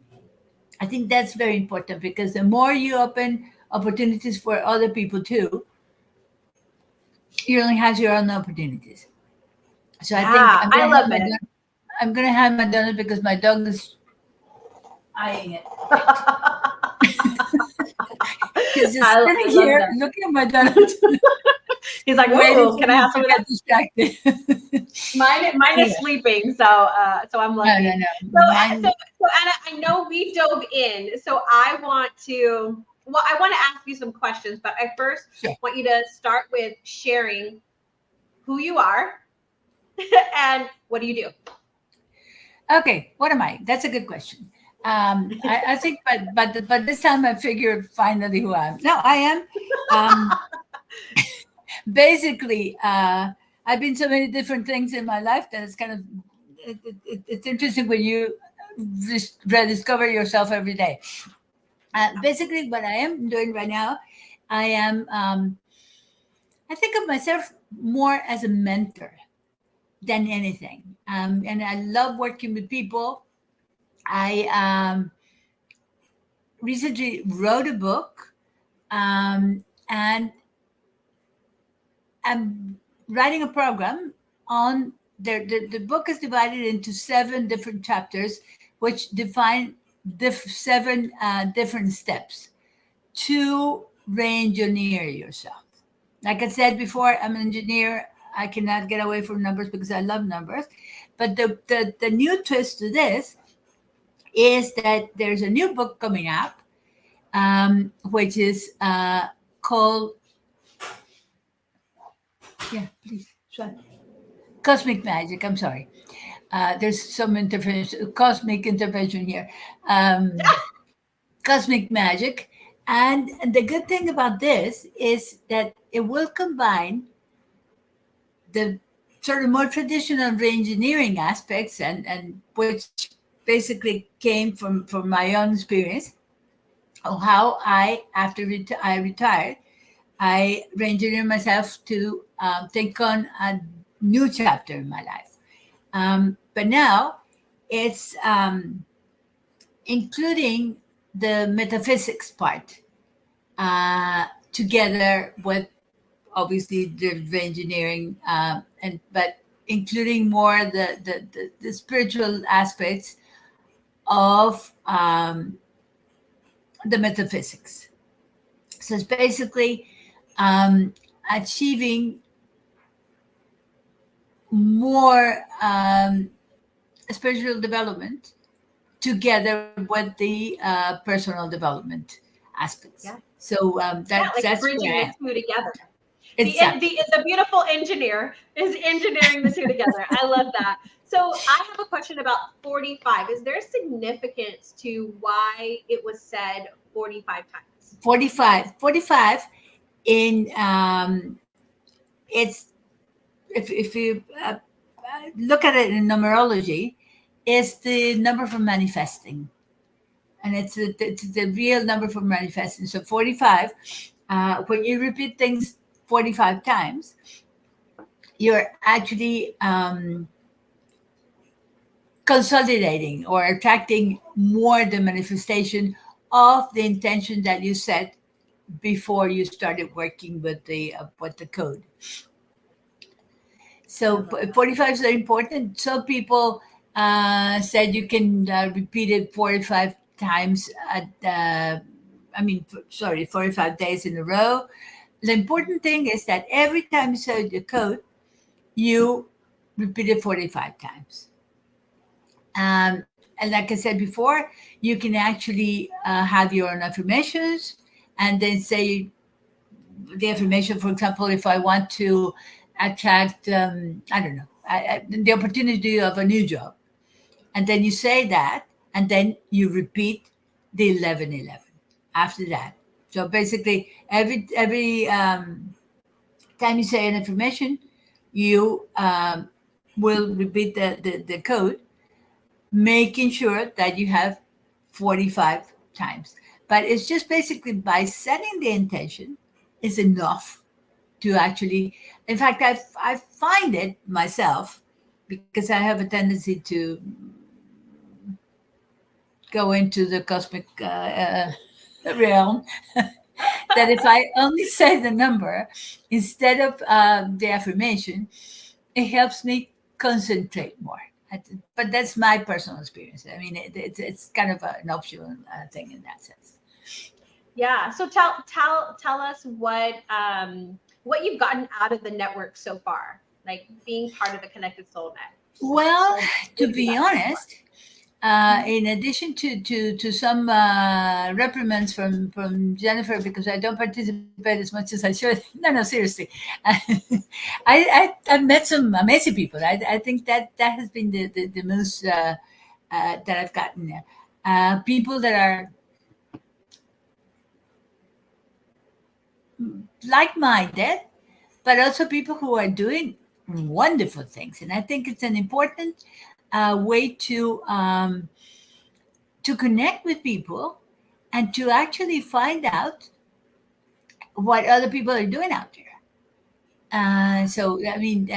I think that's very important because the more you open opportunities for other people too, you only have your own opportunities. So I think I love it. I'm gonna have my donut because my dog is eyeing it. He's just sitting here that. looking at my donut. He's like, waiting can I have some of that? Distracted. Mine is sleeping, so I'm lucky. No. So Anna, I know we dove in, so I want to ask you some questions, but I first want you to start with sharing who you are and what do you do? Okay, what am I? That's a good question. I think, but this time I figured finally who I am. No, I am. Basically, I've been so many different things in my life that it's kind of it's interesting when you rediscover yourself every day. Basically, what I am doing right now, I am. I think of myself more as a mentor than anything, and I love working with people. I recently wrote a book, and I'm writing a program on the book is divided into 7 different chapters, which define 7 different steps to re-engineer yourself. Like I said before, I'm an engineer. I cannot get away from numbers because I love numbers. But the new twist to this is that there's a new book coming up, which is called, yeah, please, sorry. Cosmic Magic. I'm sorry. There's some intervention, cosmic intervention here. Cosmic Magic. And the good thing about this is that it will combine the sort of more traditional reengineering aspects, and which basically came from my own experience of how I, after I retired, I reengineered myself to take on a new chapter in my life. But now it's including the metaphysics part together with obviously the engineering, but including more the spiritual aspects of the metaphysics. So it's basically achieving more spiritual development together with the personal development aspects. Yeah. So that's bridging where the two together. exactly. The beautiful engineer is engineering the two together. I love that. So I have a question about 45. Is there significance to why it was said 45 times? 45 in it's if you look at it in numerology, is the number for manifesting, and it's the real number for manifesting. So 45, when you repeat things 45 times, you're actually consolidating or attracting more the manifestation of the intention that you set before you started working with the code. So 45 is very important. Some people said you can repeat it 45 times 45 days in a row. The important thing is that every time you say the code, you repeat it 45 times. And like I said before, you can actually have your own affirmations and then say the affirmation, for example, if I want to attract, the opportunity of a new job. And then you say that, and then you repeat the 1111 after that. So basically, every time you say an affirmation, you will repeat the code, making sure that you have 45 times. But it's just basically by setting the intention is enough to actually, in fact, I find it myself, because I have a tendency to go into the cosmic realm, that if I only say the number instead of the affirmation, it helps me concentrate more. But that's my personal experience. I mean, it's kind of an optional thing in that sense. Yeah. So tell us what you've gotten out of the network so far, like being part of the Connected Soul Net. Well, to be honest, in addition to some reprimands from Jennifer, because I don't participate as much as I should. No, seriously. I've met some amazing people. I think that has been the most that I've gotten there. People that are like-minded, but also people who are doing wonderful things. And I think it's an important way to connect with people and to actually find out what other people are doing out there. So, I mean,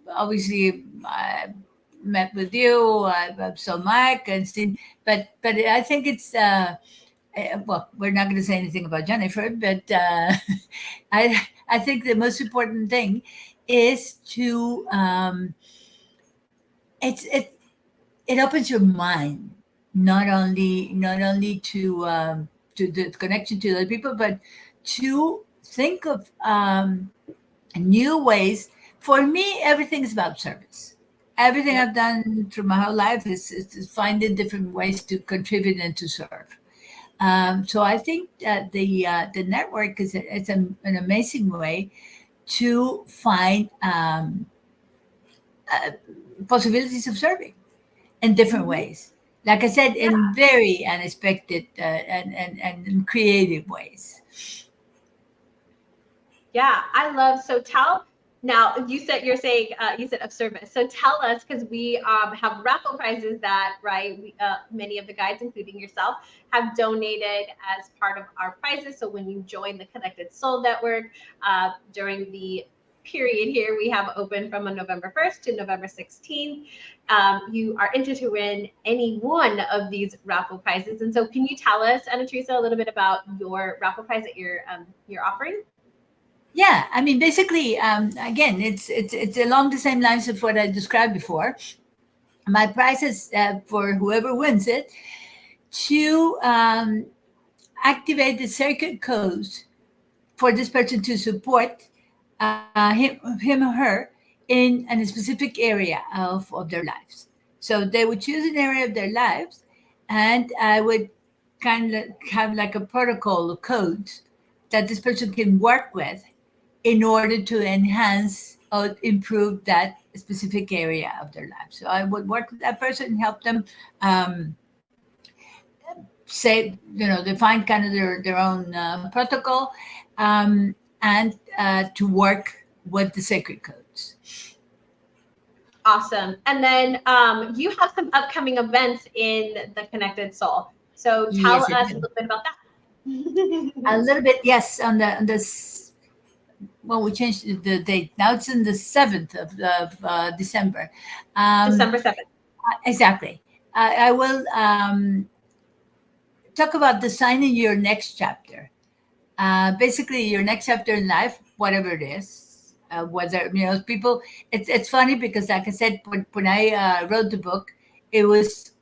obviously, I met with you, I saw Mike and Steve, but I think it's, well, we're not going to say anything about Jennifer, but I think the most important thing is to, it opens your mind, not only to the connection to other people, but to think of new ways for me, everything is about service. Everything I've done through my whole life is finding different ways to contribute and to serve. So I think that the network is an amazing way to find uh, possibilities of serving in different ways. Like I said, Yeah. in very unexpected and creative ways. Yeah, I love. So tell now. You're saying you said of service. So tell us, because we have raffle prizes that many of the guides, including yourself, have donated as part of our prizes. So when you join the Connected Soul Network during the period here we have open from November 1st to November 16th, you are entered to win any one of these raffle prizes. And so can you tell us, Anna Teresa, a little bit about your raffle prize that you're offering? Yeah, I mean, basically, again, it's along the same lines of what I described before. My prize is for whoever wins it to activate the circuit codes for this person to support him or her in a specific area of their lives. So they would choose an area of their lives, and I would kind of have like a protocol of codes that this person can work with in order to enhance or improve that specific area of their life. So I would work with that person and help them say, define kind of their own protocol, and to work with the sacred codes. Awesome. And then you have some upcoming events in the Connected Soul. So tell Yes, I us a do. little bit about that. A little bit, yes. Well, we changed the date. Now it's in the 7th of December. December 7th. Exactly. I will talk about designing your next chapter. Basically, your next chapter in life, whatever it is, whether people. It's funny because, like I said, when I wrote the book, it was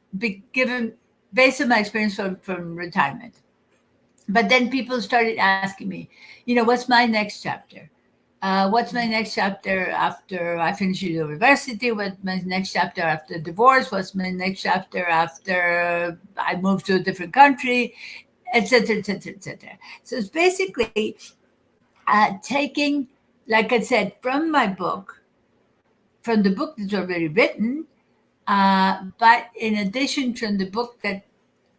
given based on my experience from retirement. But then people started asking me, what's my next chapter? What's my next chapter after I finish university? What's my next chapter after divorce? What's my next chapter after I move to a different country, etc., etc., etc. So it's basically taking, like I said, from the book that's already written, but in addition from the book that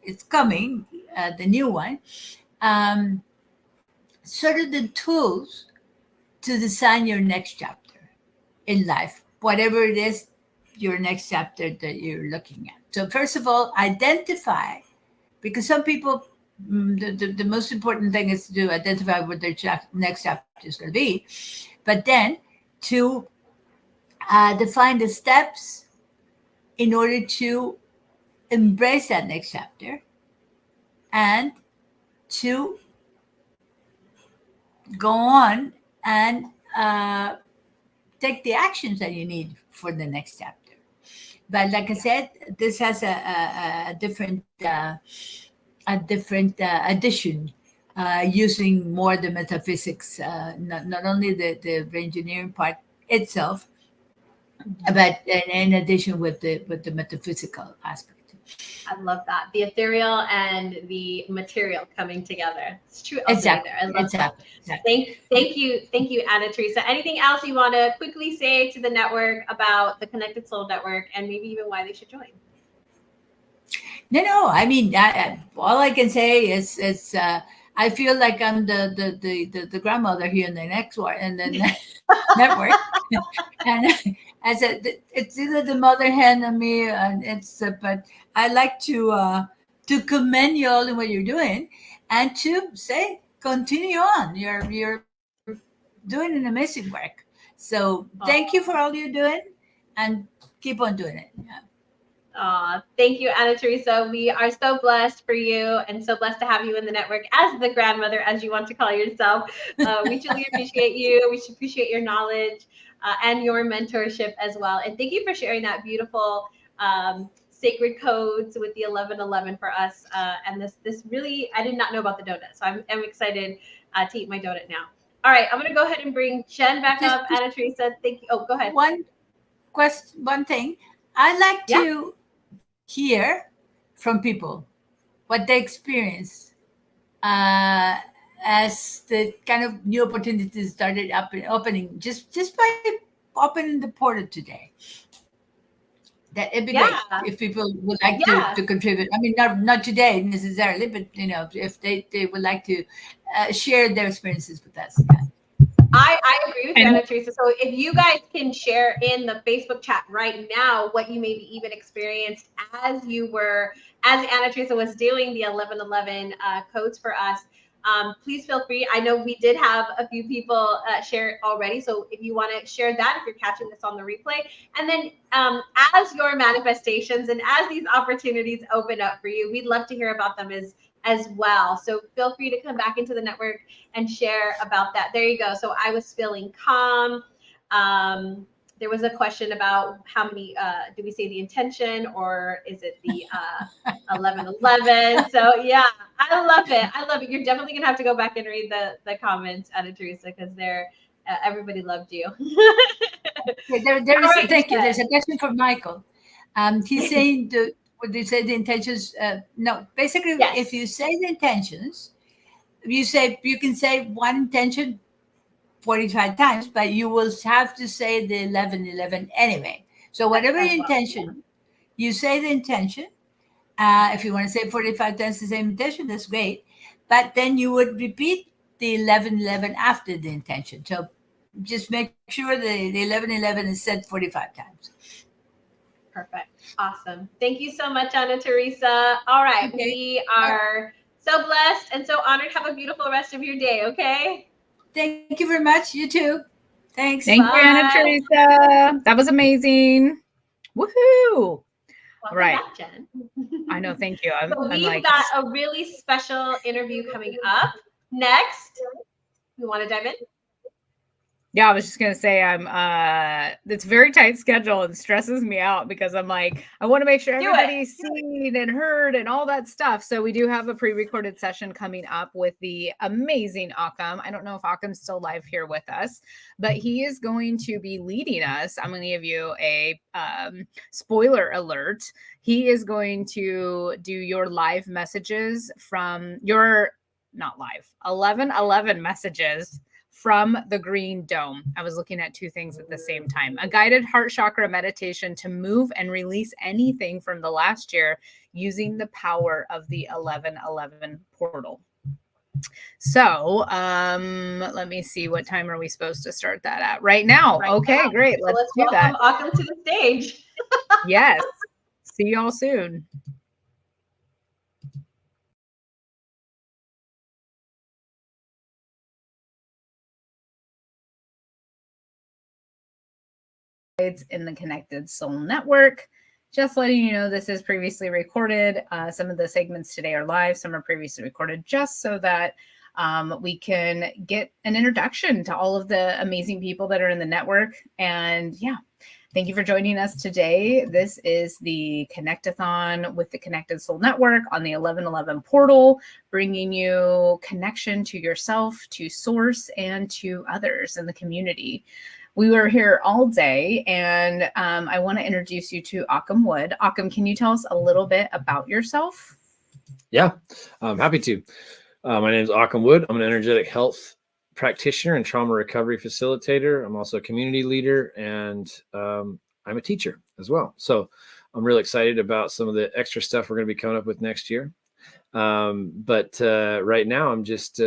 is coming, the new one, um, sort of the tools to design your next chapter in life, whatever it is, your next chapter that you're looking at. So, first of all, identify, because some people, the most important thing is to identify what their next chapter is going to be, but then to define the steps in order to embrace that next chapter and to go on and take the actions that you need for the next chapter. But like I said, this has a different addition, using more the metaphysics, not only the engineering part itself, but in addition with the metaphysical aspect. I love that. The ethereal and the material coming together. It's true alchemy there. I love that. Exactly. Thank you, Anna Teresa. Anything else you want to quickly say to the network about the Connected Soul Network and maybe even why they should join? No. I mean, all I can say is I feel like I'm the grandmother here in the next one and then network, and I said it's either the mother hen or me, and but I like to commend you all in what you're doing, and to say continue on. You're doing an amazing work. So thank you for all you're doing, and keep on doing it. Yeah. Thank you, Anna Teresa. We are so blessed for you and so blessed to have you in the network as the grandmother, as you want to call yourself. We truly appreciate you. We appreciate your knowledge and your mentorship as well. And thank you for sharing that beautiful sacred codes with the 1111 for us. And this really, I did not know about the donut. So I'm excited to eat my donut now. All right, I'm going to go ahead and bring Jen back Just- up. Anna Teresa, thank you. Oh, go ahead. One thing. I like Yeah. to hear from people what they experience as the kind of new opportunities started opening just by opening the portal today. That it'd be great Yeah. if people would like Yeah. to contribute. I mean, not today necessarily, but if they would like to share their experiences with us. Yeah. I agree with you, And- Anna Teresa. So if you guys can share in the Facebook chat right now what you maybe even experienced as Anna Teresa was doing the 1111 codes for us, please feel free. I know we did have a few people share it already. So if you want to share that, if you're catching this on the replay, and then as your manifestations and as these opportunities open up for you, we'd love to hear about them as well. So feel free to come back into the network and share about that. There you go. So I was feeling calm. There was a question about how many, do we say the intention or is it the 1111? So yeah, I love it. I love it. You're definitely gonna have to go back and read the comments, Anna Teresa, because everybody loved you. Thank you. There's a question from Michael. He's saying would you say the intentions? No, basically, Yes. if you say the intentions, you can say one intention 45 times, but you will have to say the 1111 anyway. So whatever your intention, you say the intention. If you want to say 45 times the same intention, that's great. But then you would repeat the 1111 after the intention. So just make sure the 1111 is said 45 times. Perfect. Awesome. Thank you so much, Anna Teresa. All right. Okay. We are so blessed and so honored. Have a beautiful rest of your day. Okay. Thank you very much. You too. Thanks. Thank Bye. you, Anna Teresa. That was amazing. Woohoo! Welcome Right. back, Jen. I know. Thank you. So I'm we've like, got a really special interview coming up next. You want to dive in? yeah, I was just gonna say it's a very tight schedule and stresses me out because I'm like, I want to make sure everybody's seen and heard and all that stuff. So we do have a pre-recorded session coming up with the amazing Akam. I don't know if Akam's still live here with us, but he is going to be leading us. I'm going to give you a spoiler alert. He is going to do your live messages from your not live 1111 messages from the green dome. I was looking at two things at the same time. A guided heart chakra meditation to move and release anything from the last year using the power of the 1111 portal. So let me see, what time are we supposed to start that at? Right now. Okay, great. So Let's do that. Welcome to the stage. Yes. See y'all soon. In the Connected Soul Network. Just letting you know, this is previously recorded. Some of the segments today are live, some are previously recorded, just so that we can get an introduction to all of the amazing people that are in the network. And yeah, thank you for joining us today. This is the Connect-A-Thon with the Connected Soul Network on the 1111 portal, bringing you connection to yourself, to source, and to others in the community. We were here all day, and I want to introduce you to Akam Wood. Akam, can you tell us a little bit about yourself? Yeah, I'm happy to. My name is Akam Wood. I'm an energetic health practitioner and trauma recovery facilitator. I'm also a community leader, and I'm a teacher as well. So I'm really excited about some of the extra stuff we're going to be coming up with next year. But right now, I'm just...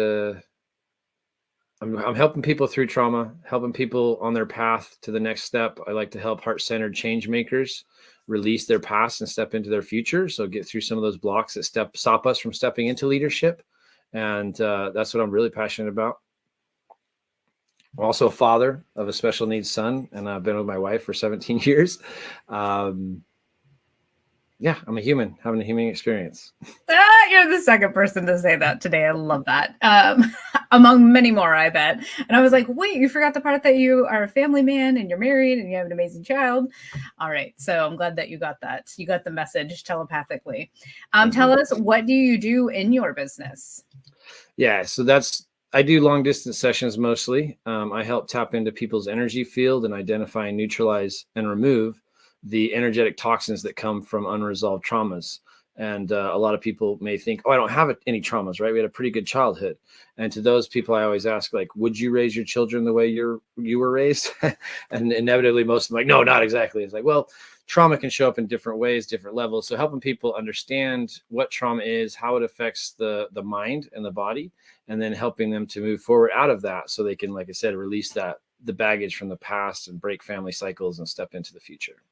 I'm helping people through trauma, helping people on their path to the next step. I like to help heart-centered change makers release their past and step into their future. So get through some of those blocks that stop us from stepping into leadership. And that's what I'm really passionate about. I'm also a father of a special needs son, and I've been with my wife for 17 years. Yeah, I'm a human having a human experience. You're the second person to say that today. I love that. Among many more, I bet. And I was like, wait, you forgot the part that you are a family man and you're married and you have an amazing child. All right. So I'm glad that you got that. You got the message telepathically. Tell us, what do you do in your business? Yeah, so that's I do long distance sessions mostly. I help tap into people's energy field and identify, neutralize, and remove the energetic toxins that come from unresolved traumas. And a lot of people may think, oh, I don't have any traumas, right? We had a pretty good childhood. And to those people, I always ask, like, would you raise your children the way you were raised? And inevitably, most of them are like, no, not exactly. It's like, well, trauma can show up in different ways, different levels. So helping people understand what trauma is, how it affects the mind and the body, and then helping them to move forward out of that so they can, like I said, release the baggage from the past and break family cycles and step into the future.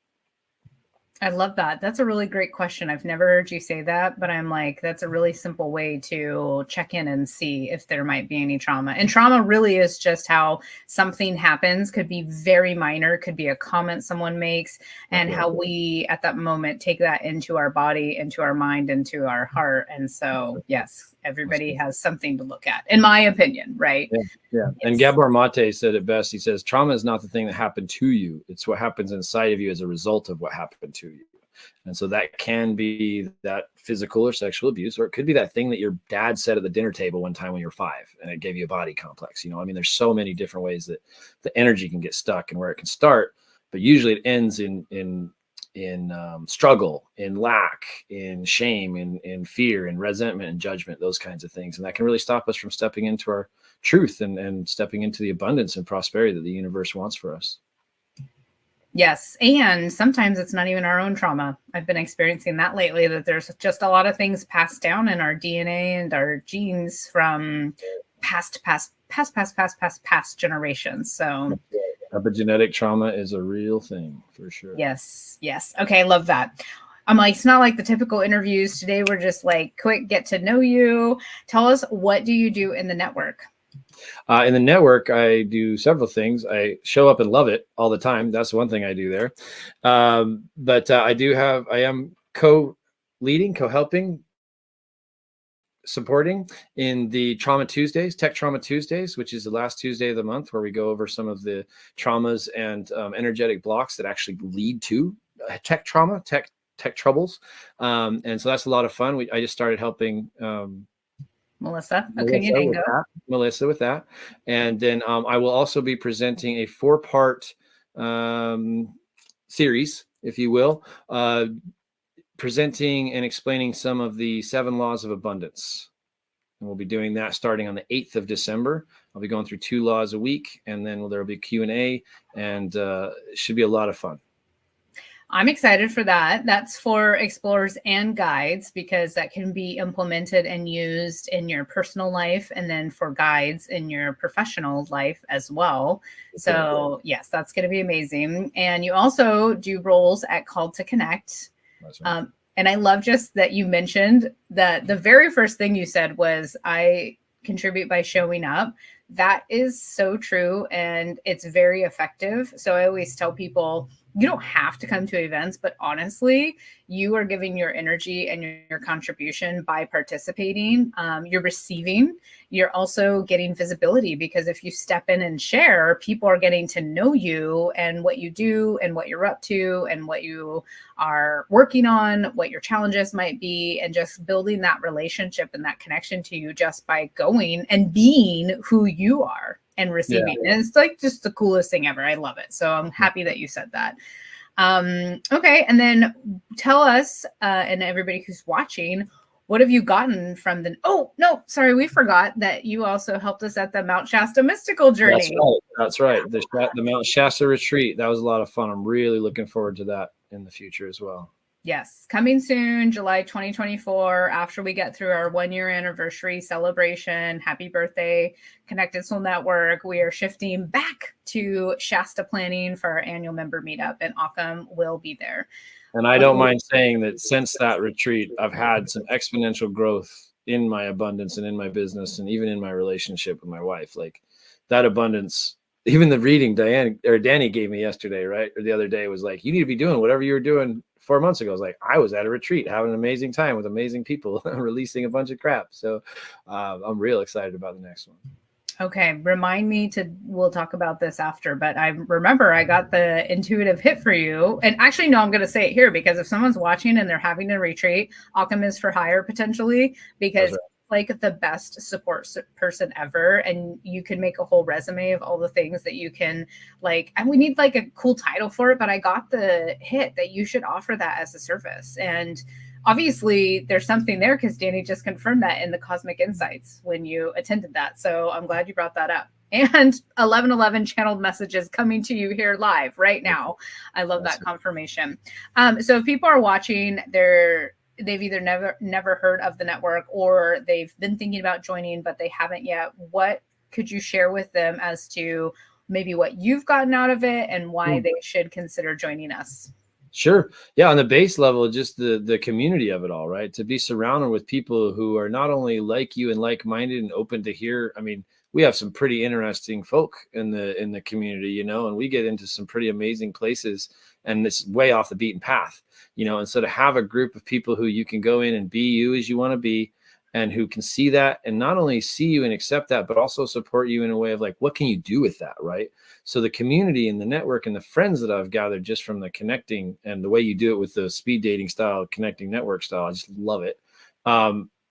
I love that. That's a really great question. I've never heard you say that, but I'm like, that's a really simple way to check in and see if there might be any trauma. And trauma really is just how something happens, could be very minor, could be a comment someone makes, and how we at that moment take that into our body, into our mind, into our heart. And so, yes, everybody has something to look at, in my opinion, right? Yeah. Yes. And Gabor Mate said it best. He says, trauma is not the thing that happened to you. It's what happens inside of you as a result of what happened to you. And so that can be that physical or sexual abuse, or it could be that thing that your dad said at the dinner table one time when you're 5 and it gave you a body complex. I mean, there's so many different ways that the energy can get stuck and where it can start, but usually it ends in struggle, in lack, in shame, in fear, in resentment and judgment, those kinds of things. And that can really stop us from stepping into our truth and stepping into the abundance and prosperity that the universe wants for us. Yes. And sometimes it's not even our own trauma. I've been experiencing that lately, that there's just a lot of things passed down in our DNA and our genes from past generations. So epigenetic trauma is a real thing for sure. Yes. Yes. Okay. Love that. I'm like, it's not like the typical interviews. Today we're just like quick, get to know you. Tell us, what do you do in the network? In the network, I do several things. I show up and love it all the time. That's one thing I do there. But I am co-leading, co-helping, supporting in the Trauma Tuesdays, Tech Trauma Tuesdays, which is the last Tuesday of the month, where we go over some of the traumas and energetic blocks that actually lead to tech trauma, tech troubles. And so that's a lot of fun. I just started helping Melissa with that. And then I will also be presenting a 4-part series, if you will, presenting and explaining some of the 7 laws of abundance. And we'll be doing that starting on the 8th of December. I'll be going through 2 laws a week, and then there'll be Q&A, and it should be a lot of fun. I'm excited for that. That's for explorers and guides, because that can be implemented and used in your personal life, and then for guides in your professional life as well. So yes, that's going to be amazing. And you also do roles at Called to Connect. That's right. And I love just that you mentioned that the very first thing you said was, I contribute by showing up. That is so true. And it's very effective. So I always tell people, you don't have to come to events, but honestly, you are giving your energy and your contribution by participating. You're receiving. You're also getting visibility, because if you step in and share, people are getting to know you and what you do and what you're up to and what you are working on, what your challenges might be, and just building that relationship and that connection to you just by going and being who you are and receiving. Yeah. And it's like just the coolest thing ever. I love it. So I'm happy that you said that. Okay. And then tell us, and everybody who's watching, what have you gotten from we forgot that you also helped us at the Mount Shasta Mystical Journey. That's right. The Mount Shasta retreat. That was a lot of fun. I'm really looking forward to that in the future as well. Yes, coming soon, July 2024, after we get through our 1-year anniversary celebration. Happy birthday, Connected Soul Network. We are shifting back to Shasta planning for our annual member meetup, and Occam will be there. And I don't mind saying that since that retreat, I've had some exponential growth in my abundance and in my business, and even in my relationship with my wife. Like that abundance, even the reading Danny gave me yesterday, right? Or the other day, was like, you need to be doing whatever you were doing 4 months ago. I was like, I was at a retreat having an amazing time with amazing people, releasing a bunch of crap. So I'm real excited about the next one. Okay. Remind me we'll talk about this after, but I remember I got the intuitive hit for you. And actually, no, I'm going to say it here, because if someone's watching and they're having a retreat, Occam is for hire potentially, because like the best support person ever, and you can make a whole resume of all the things that you can like, and we need like a cool title for it, but I got the hit that you should offer that as a service. And obviously there's something there because Danny just confirmed that in the Cosmic Insights when you attended that. So I'm glad you brought that up. And 1111 channeled messages coming to you here live right now. I love that confirmation. So if people are watching, they've either never heard of the network, or they've been thinking about joining, but they haven't yet. What could you share with them as to maybe what you've gotten out of it and why they should consider joining us? Sure. Yeah. On the base level, just the community of it all, right? To be surrounded with people who are not only like you and like-minded and open to hear. I mean, we have some pretty interesting folk in the community, you know, and we get into some pretty amazing places, and it's way off the beaten path, you know. And so to have a group of people who you can go in and be you as you want to be, and who can see that, and not only see you and accept that, but also support you in a way of like, what can you do with that, right? So the community and the network and the friends that I've gathered just from the connecting and the way you do it with the speed dating style, connecting network style, I just love it.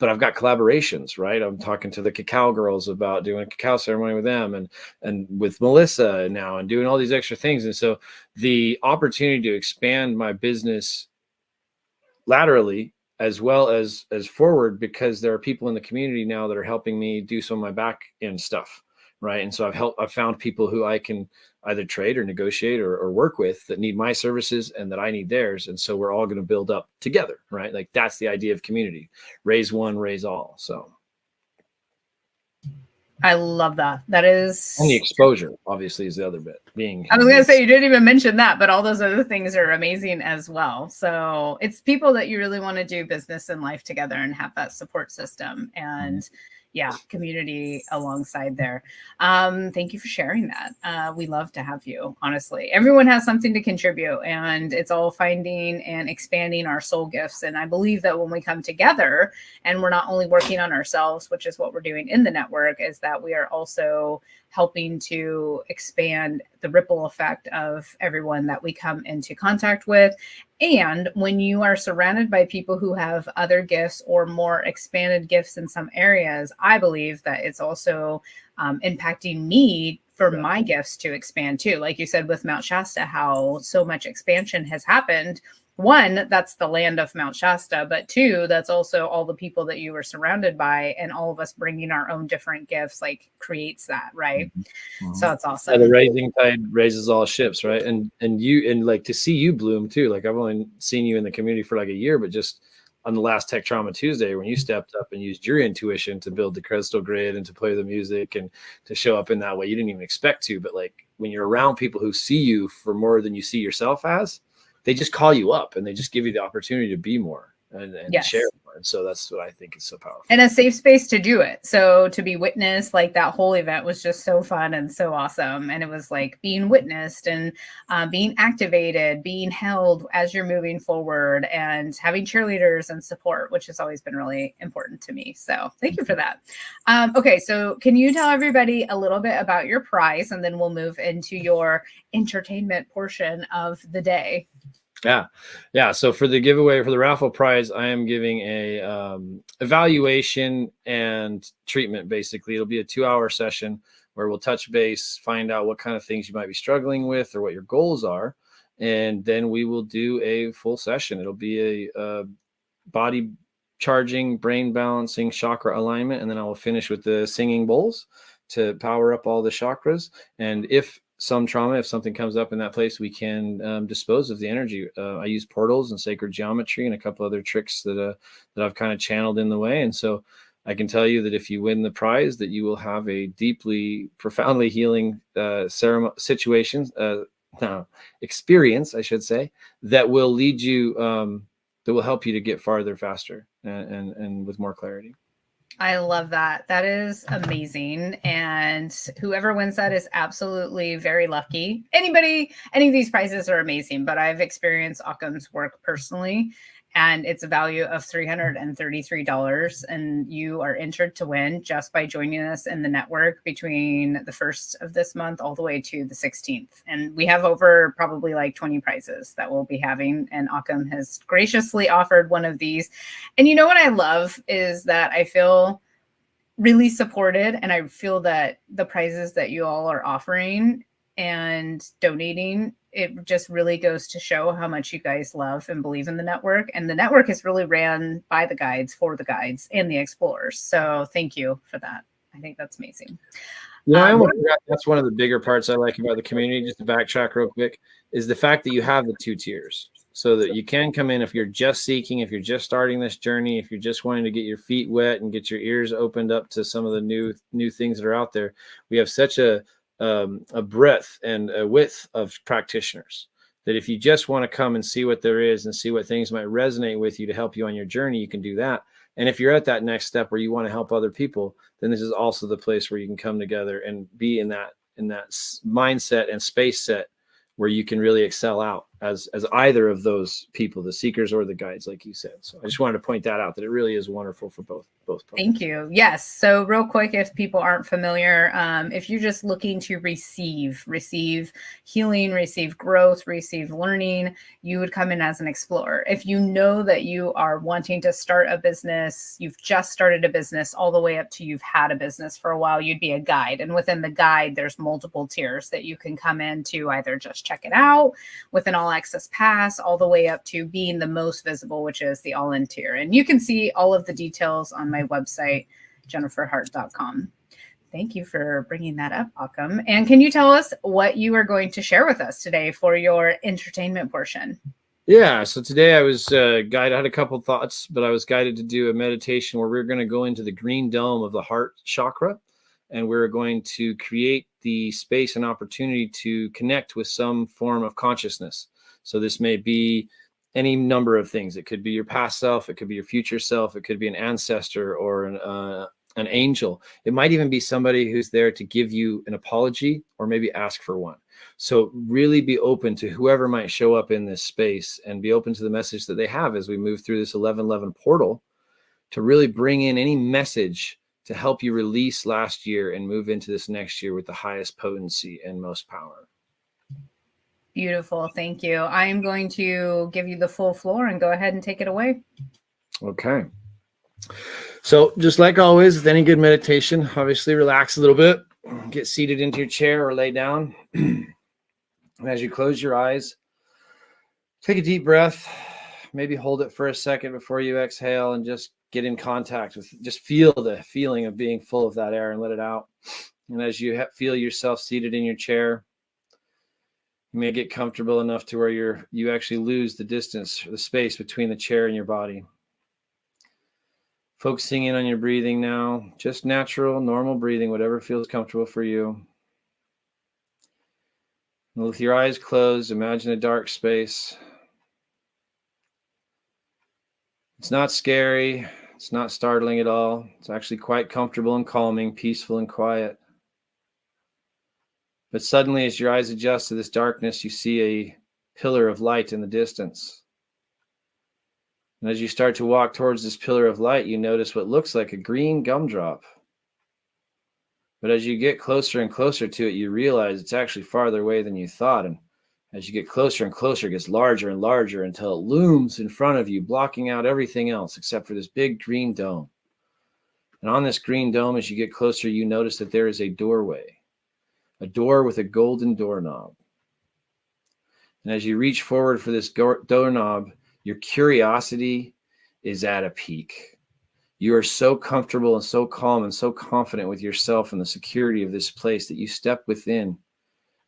But I've got collaborations, right? I'm talking to the cacao girls about doing a cacao ceremony with them, and with Melissa now, and doing all these extra things. And so the opportunity to expand my business laterally as well as forward, because there are people in the community now that are helping me do some of my back end stuff, right? And so I've found people who I can either trade or negotiate or work with that need my services and that I need theirs. And so we're all going to build up together, right? Like that's the idea of community. Raise one, raise all. So I love that. That is, and the exposure obviously is the other bit. I was going to say, you didn't even mention that, but all those other things are amazing as well. So it's people that you really want to do business and life together and have that support system. And yeah, community alongside there. Thank you for sharing that. We love to have you, honestly. Everyone has something to contribute, and it's all finding and expanding our soul gifts. And I believe that when we come together and we're not only working on ourselves, which is what we're doing in the network, is that we are also helping to expand the ripple effect of everyone that we come into contact with. And when you are surrounded by people who have other gifts or more expanded gifts in some areas, I believe that it's also impacting me for my gifts to expand too. Like you said with Mount Shasta, how so much expansion has happened. One, that's the land of Mount Shasta, but two, that's also all the people that you were surrounded by, and all of us bringing our own different gifts, like creates that, right? So it's awesome. And the rising tide raises all ships, right? And like to see you bloom too. Like I've only seen you in the community for like a year, but just on the last Tech Trauma Tuesday, when you stepped up and used your intuition to build the crystal grid and to play the music and to show up in that way, you didn't even expect to. But like when you're around people who see you for more than you see yourself as, they just call you up and they just give you the opportunity to be more and share more. And so that's what I think is so powerful. And a safe space to do it. So to be witnessed, like that whole event was just so fun and so awesome. And it was like being witnessed and being activated, being held as you're moving forward, and having cheerleaders and support, which has always been really important to me. So thank you for that. Okay, so can you tell everybody a little bit about your prize, and then we'll move into your entertainment portion of the day. Yeah. So for the giveaway, for the raffle prize, I am giving a evaluation and treatment. Basically, it'll be a 2-hour session where we'll touch base, find out what kind of things you might be struggling with or what your goals are, and then we will do a full session. It'll be a body charging, brain balancing, chakra alignment, and then I will finish with the singing bowls to power up all the chakras. And if something comes up in that place, we can dispose of the energy. I use portals and sacred geometry and a couple other tricks that I've kind of channeled in the way. And so I can tell you that if you win the prize, that you will have a deeply, profoundly healing experience, I should say, that will lead you, that will help you to get farther, faster, and with more clarity. I love that. That is amazing. And whoever wins that is absolutely very lucky. Any of these prizes are amazing, but I've experienced Occam's work personally, and it's a value of $333. And you are entered to win just by joining us in the network between the 1st of this month all the way to the 16th. And we have over probably like 20 prizes that we'll be having. And Occam has graciously offered one of these. And you know what I love is that I feel really supported. And I feel that the prizes that you all are offering and donating, it just really goes to show how much you guys love and believe in the network. And the network is really ran by the guides, for the guides and the explorers. So thank you for that. I think that's amazing. You know, I almost forgot, that's one of the bigger parts I like about the community, just to backtrack real quick, is the fact that you have the 2 tiers, so that you can come in if you're just seeking, if you're just starting this journey, if you're just wanting to get your feet wet and get your ears opened up to some of the new things that are out there. We have such a breadth and a width of practitioners that if you just want to come and see what there is and see what things might resonate with you to help you on your journey, you can do that. And if you're at that next step where you want to help other people, then this is also the place where you can come together and be in that mindset and space set where you can really excel out as either of those people, the seekers or the guides, like you said. So I just wanted to point that out, that it really is wonderful for both parties. Thank you. Yes. So real quick, if people aren't familiar, if you're just looking to receive healing, receive growth, receive learning, you would come in as an explorer. If you know that you are wanting to start a business, you've just started a business, all the way up to you've had a business for a while, you'd be a guide. And within the guide, there's multiple tiers that you can come in to either just check it out with an all access pass, all the way up to being the most visible, which is the all in tier. And you can see all of the details on my website, jenniferhart.com. Thank you for bringing that up, Akam. And can you tell us what you are going to share with us today for your entertainment portion? Yeah, so today I was guided, I had a couple thoughts, but I was guided to do a meditation where we're going to go into the green dome of the heart chakra, and we're going to create the space and opportunity to connect with some form of consciousness. So this may be any number of things. It could be your past self, it could be your future self, it could be an ancestor or an angel. It might even be somebody who's there to give you an apology or maybe ask for one. So really be open to whoever might show up in this space, and be open to the message that they have as we move through this 1111 portal, to really bring in any message to help you release last year and move into this next year with the highest potency and most power. Beautiful. Thank you. I am going to give you the full floor and go ahead and take it away. Okay. So just like always with any good meditation, obviously relax a little bit, get seated into your chair or lay down. And as you close your eyes, take a deep breath, maybe hold it for a second before you exhale, and just get in contact with, just feel the feeling of being full of that air and let it out. And as you feel yourself seated in your chair, you may get comfortable enough to where you actually lose the distance, the space between the chair and your body. Focusing in on your breathing now, just natural, normal breathing, whatever feels comfortable for you. And with your eyes closed, imagine a dark space. It's not scary. It's not startling at all. It's actually quite comfortable and calming, peaceful and quiet. But suddenly, as your eyes adjust to this darkness, you see a pillar of light in the distance. And as you start to walk towards this pillar of light, you notice what looks like a green gumdrop. But as you get closer and closer to it, you realize it's actually farther away than you thought. And as you get closer and closer, it gets larger and larger until it looms in front of you, blocking out everything else except for this big green dome. And on this green dome, as you get closer, you notice that there is a doorway. A door with a golden doorknob. And as you reach forward for this doorknob, your curiosity is at a peak. You are so comfortable and so calm and so confident with yourself and the security of this place that you step within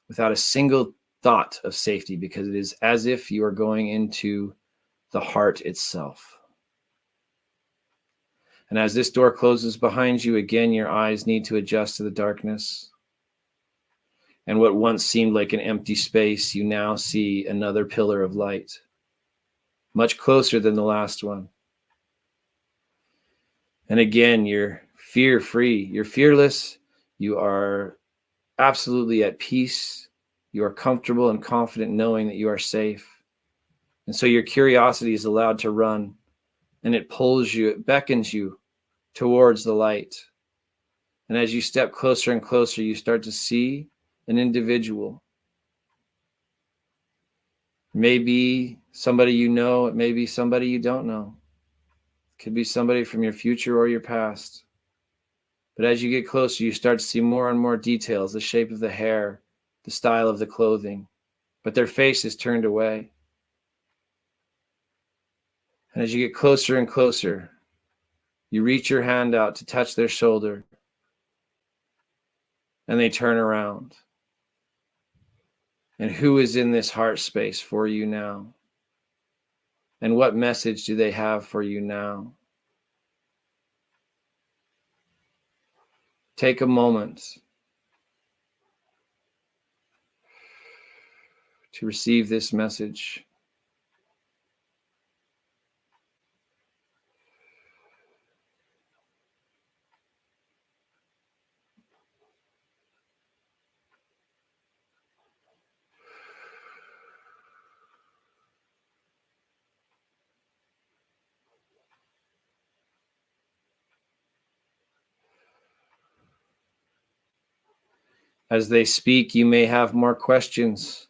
without a single thought of safety, because it is as if you are going into the heart itself. And as this door closes behind you, again, your eyes need to adjust to the darkness. And what once seemed like an empty space, you now see another pillar of light, much closer than the last one. And again, you're fear-free, you're fearless, you are absolutely at peace, you are comfortable and confident knowing that you are safe. And so your curiosity is allowed to run, and it pulls you, it beckons you towards the light. And as you step closer and closer, you start to see an individual. Maybe somebody you know, it may be somebody you don't know. It could be somebody from your future or your past. But as you get closer, you start to see more and more details, the shape of the hair, the style of the clothing, but their face is turned away. And as you get closer and closer, you reach your hand out to touch their shoulder, and they turn around. And who is in this heart space for you now? And what message do they have for you now? Take a moment to receive this message. As they speak, you may have more questions.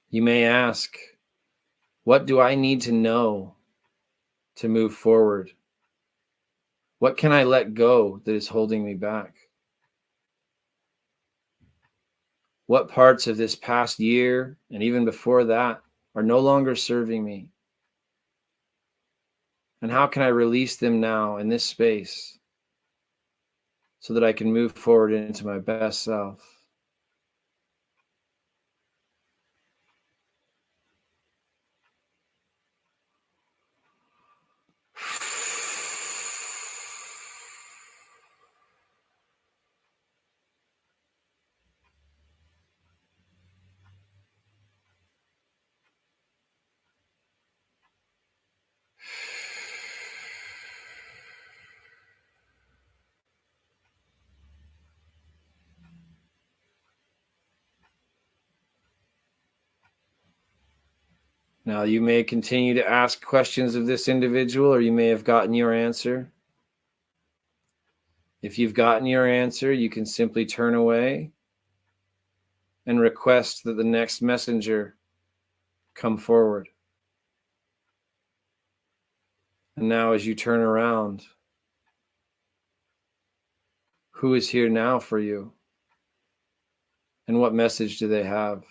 You may ask, what do I need to know to move forward? What can I let go that is holding me back? What parts of this past year and even before that are no longer serving me? And how can I release them now in this space so that I can move forward into my best self? Now, you may continue to ask questions of this individual, or you may have gotten your answer. If you've gotten your answer, you can simply turn away and request that the next messenger come forward. And now, as you turn around, who is here now for you? And what message do they have?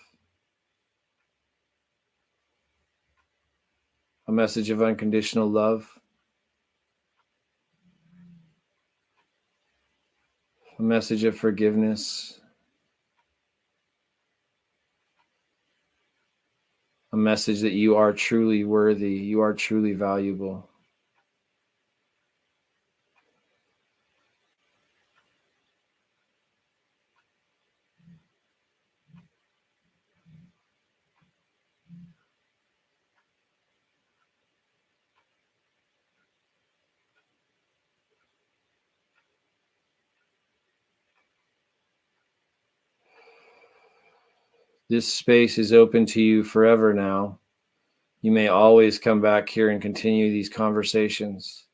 A message of unconditional love, a message of forgiveness, a message that you are truly worthy, you are truly valuable. This space is open to you forever now. You may always come back here and continue these conversations.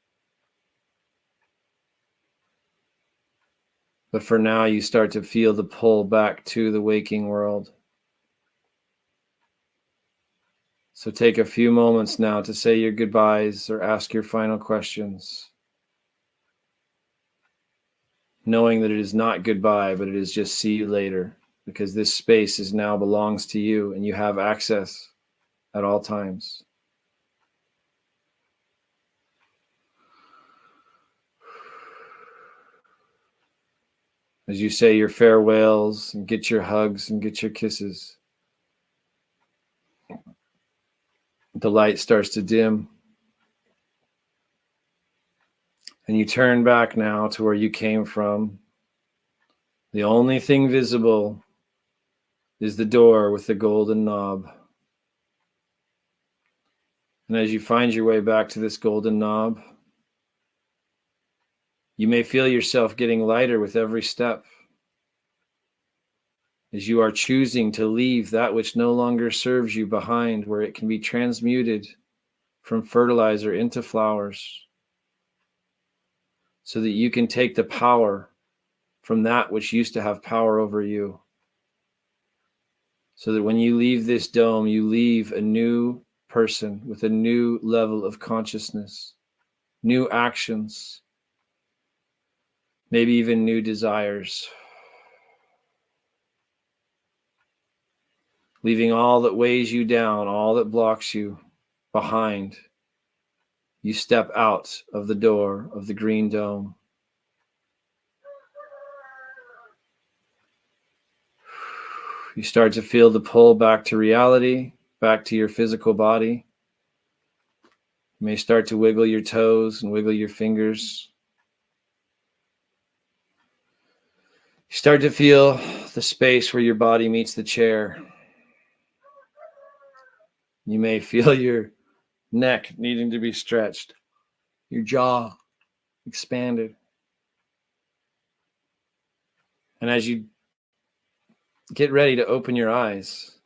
But for now, you start to feel the pull back to the waking world. So take a few moments now to say your goodbyes or ask your final questions, knowing that it is not goodbye, but it is just see you later, because this space is now belongs to you and you have access at all times. As you say your farewells and get your hugs and get your kisses, the light starts to dim. And you turn back now to where you came from. The only thing visible is the door with the golden knob. And as you find your way back to this golden knob, you may feel yourself getting lighter with every step, as you are choosing to leave that which no longer serves you behind, where it can be transmuted from fertilizer into flowers, so that you can take the power from that which used to have power over you. So that when you leave this dome, you leave a new person with a new level of consciousness, new actions, maybe even new desires. Leaving all that weighs you down, all that blocks you behind. You step out of the door of the green dome. You start to feel the pull back to reality, back to your physical body. You may start to wiggle your toes and wiggle your fingers. You start to feel the space where your body meets the chair. You may feel your neck needing to be stretched, your jaw expanded. And as you get ready to open your eyes,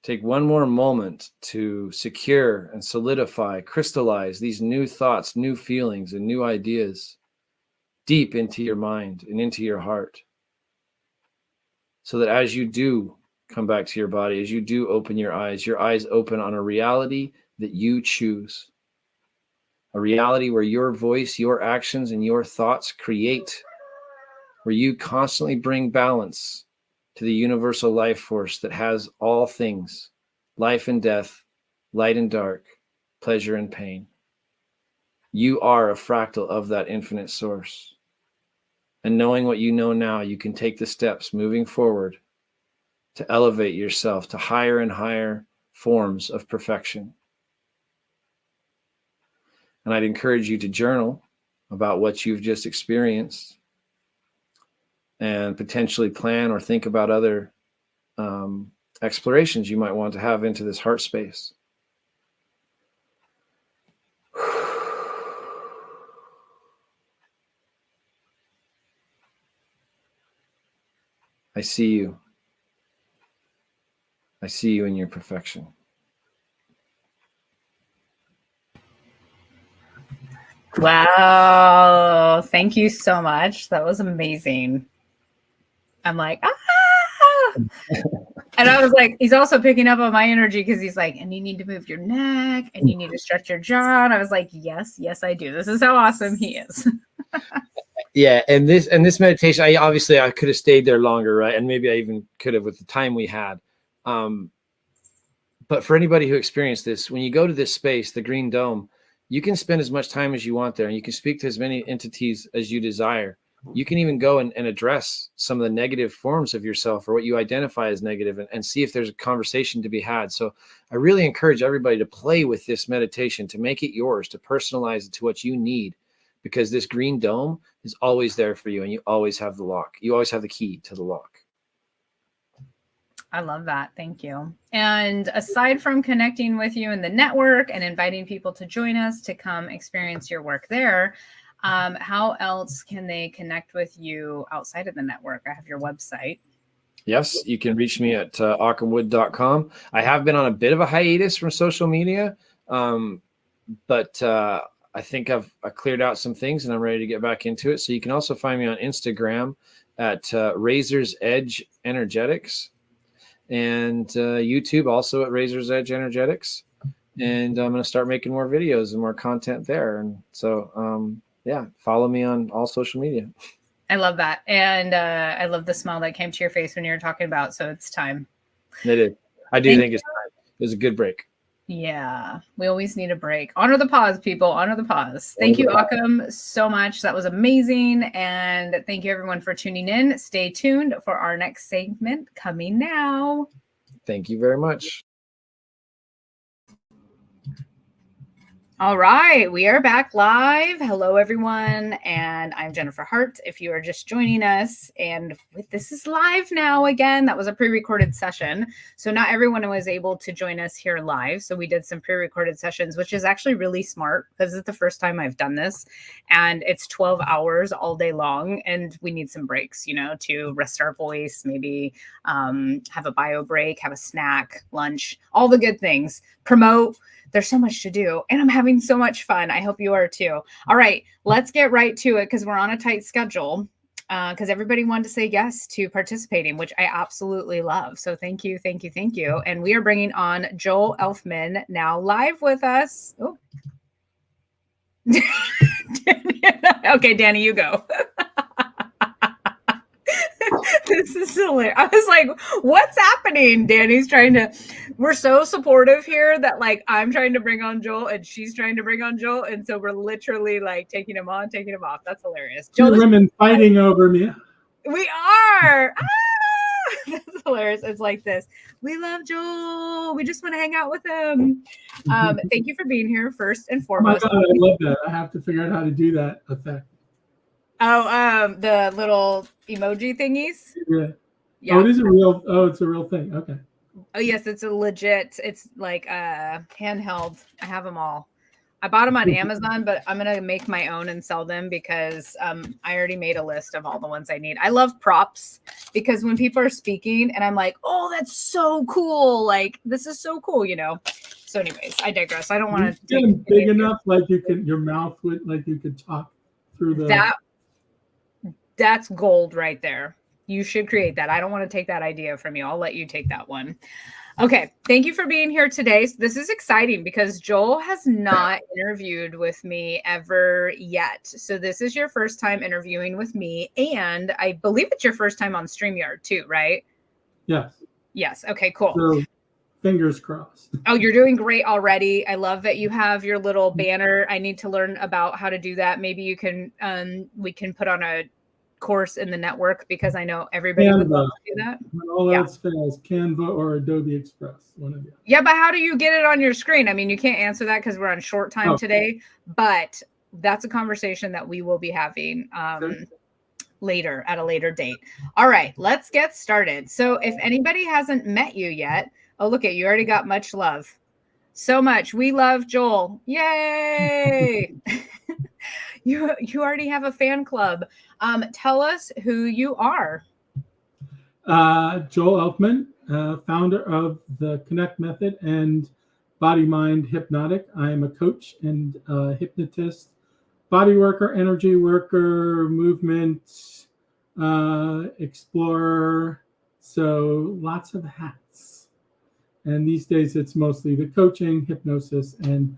take one more moment to secure and solidify, crystallize these new thoughts, new feelings, and new ideas deep into your mind and into your heart. So that as you do come back to your body, as you do open your eyes open on a reality that you choose. A reality where your voice, your actions, and your thoughts create, where you constantly bring balance to the universal life force that has all things, life and death, light and dark, pleasure and pain. You are a fractal of that infinite source. And knowing what you know now, you can take the steps moving forward to elevate yourself to higher and higher forms of perfection. And I'd encourage you to journal about what you've just experienced and potentially plan or think about other explorations you might want to have into this heart space. I see you. I see you in your perfection. Wow. Thank you so much. That was amazing. I'm like, ah. And I was like, he's also picking up on my energy because he's like, and you need to move your neck and you need to stretch your jaw. And I was like, yes, I do. This is how awesome he is. Yeah, and this meditation, I could have stayed there longer, right? And maybe I even could have with the time we had. But for anybody who experienced this, when you go to this space, the Green Dome, you can spend as much time as you want there, and you can speak to as many entities as you desire. You can even go and address some of the negative forms of yourself or what you identify as negative and see if there's a conversation to be had. So I really encourage everybody to play with this meditation, to make it yours, to personalize it to what you need, because this Green Dome is always there for you and you always have the lock. You always have the key to the lock. I love that. Thank you. And aside from connecting with you in the network and inviting people to join us to come experience your work there, how else can they connect with you outside of the network? I have your website. Yes, you can reach me at occamwood.com. I have been on a bit of a hiatus from social media, but I think I've cleared out some things and I'm ready to get back into it. So you can also find me on Instagram at Razor's Edge Energetics. And YouTube also at Razor's Edge Energetics. And I'm going to start making more videos and more content there. And so, yeah, follow me on all social media. I love that. And I love the smile that came to your face when you were talking about, so it's time. It is. I do think it's time. It was a good break. Yeah, we always need a break. Honor the pause, people. Honor the pause. Thank you, Occam, so much. That was amazing. And thank you, everyone, for tuning in. Stay tuned for our next segment coming now. Thank you very much. All right, we are back live. Hello, everyone. And I'm Jennifer Hart. If you are just joining us, and this is live now again, that was a pre-recorded session. So not everyone was able to join us here live. So we did some pre-recorded sessions, which is actually really smart because it's the first time I've done this. And it's 12 hours all day long. And we need some breaks, to rest our voice, maybe have a bio break, have a snack, lunch, all the good things, promote. There's so much to do, and I'm having so much fun. I hope you are too. All right, let's get right to it because we're on a tight schedule because everybody wanted to say yes to participating, which I absolutely love. So thank you. And we are bringing on Joel Elfman now live with us. Oh. Okay, Danny, you go. This is hilarious. I was like, what's happening? Danny's trying to, we're so supportive here that like I'm trying to bring on Joel and she's trying to bring on Joel. And so we're literally like taking him on, taking him off. That's hilarious. Joel, Two women fighting over me. we are. That's hilarious. It's like this. We love Joel. We just want to hang out with him. Thank you for being here first and Oh my foremost. God, I love that. I have to figure out how to do that effect. Oh, the little emoji thingies. Yeah. Yeah. Oh, it is a real. Oh, it's a real thing. Okay. Oh yes, it's a legit. It's like handheld. I have them all. I bought them on Amazon, but I'm gonna make my own and sell them because I already made a list of all the ones I need. I love props because when people are speaking and I'm like, oh, that's so cool. Like this is so cool, you know. So, anyways, I digress. I don't want to Get them big enough, like you can. Your mouth would, like you could talk through the. That's gold right there. You should create that. I don't want to take that idea from you. I'll let you take that one. Okay. Thank you for being here today. This is exciting because Joel has not interviewed with me ever yet. So this is your first time interviewing with me. And I believe it's your first time on StreamYard too, right? Yes. Yes. Okay, cool. So, fingers crossed. Oh, you're doing great already. I love that you have your little banner. I need to learn about how to do that. Maybe you can, we can put on a course in the network because I know everybody would love to do that. When all else fails, Canva or Adobe Express, one of the. Yeah, but how do you get it on your screen? I mean, you can't answer that because we're on short time today, but that's a conversation that we will be having later at a later date. All right, let's get started. So if anybody hasn't met you yet, oh, look at you already got much love. So much. We love Joel. Yay. You already have a fan club. Tell us who you are. Joel Elfman, founder of the Connect method and Body Mind Hypnotic. I am a coach and hypnotist, body worker, energy worker, movement explorer. So lots of hats. And these days it's mostly the coaching, hypnosis, and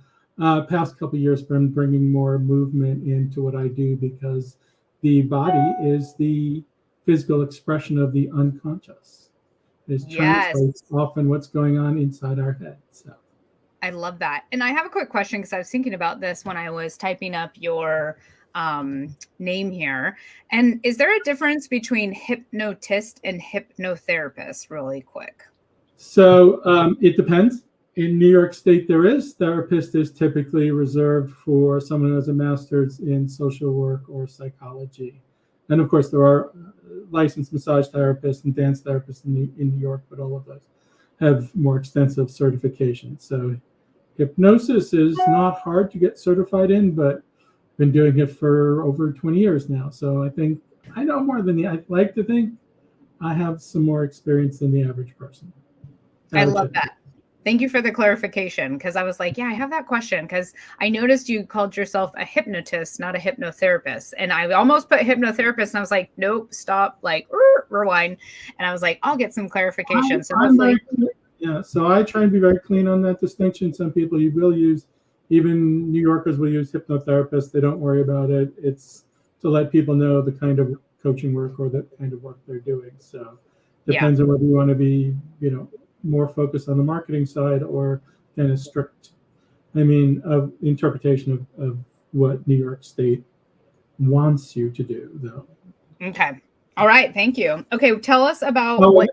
past couple of years been bringing more movement into what I do because the body is the physical expression of the unconscious. It translates often what's going on inside our head. So I love that. And I have a quick question because I was thinking about this when I was typing up your name here. And is there a difference between hypnotist and hypnotherapist really quick? So it depends. In New York State, there is. Therapist is typically reserved for someone who has a master's in social work or psychology. And of course, there are licensed massage therapists and dance therapists in New York, but all of those have more extensive certification. So hypnosis is not hard to get certified in, but been doing it for over 20 years now. So I think I know more than I like to think I have some more experience than the average person. I love that. Thank you for the clarification because I was like, yeah, I have that question because I noticed you called yourself a hypnotist, not a hypnotherapist. And I almost put hypnotherapist and I was like, nope, stop, like rewind. And I was like, I'll get some clarification. So I try and be very clean on that distinction. Some people you will use, even New Yorkers will use hypnotherapists. They don't worry about it. It's to let people know the kind of coaching work or the kind of work they're doing. So depends on whether you want to be, more focused on the marketing side or kind of strict, of interpretation of what New York State wants you to do, though. Okay. All right. Thank you. Okay. Tell us about let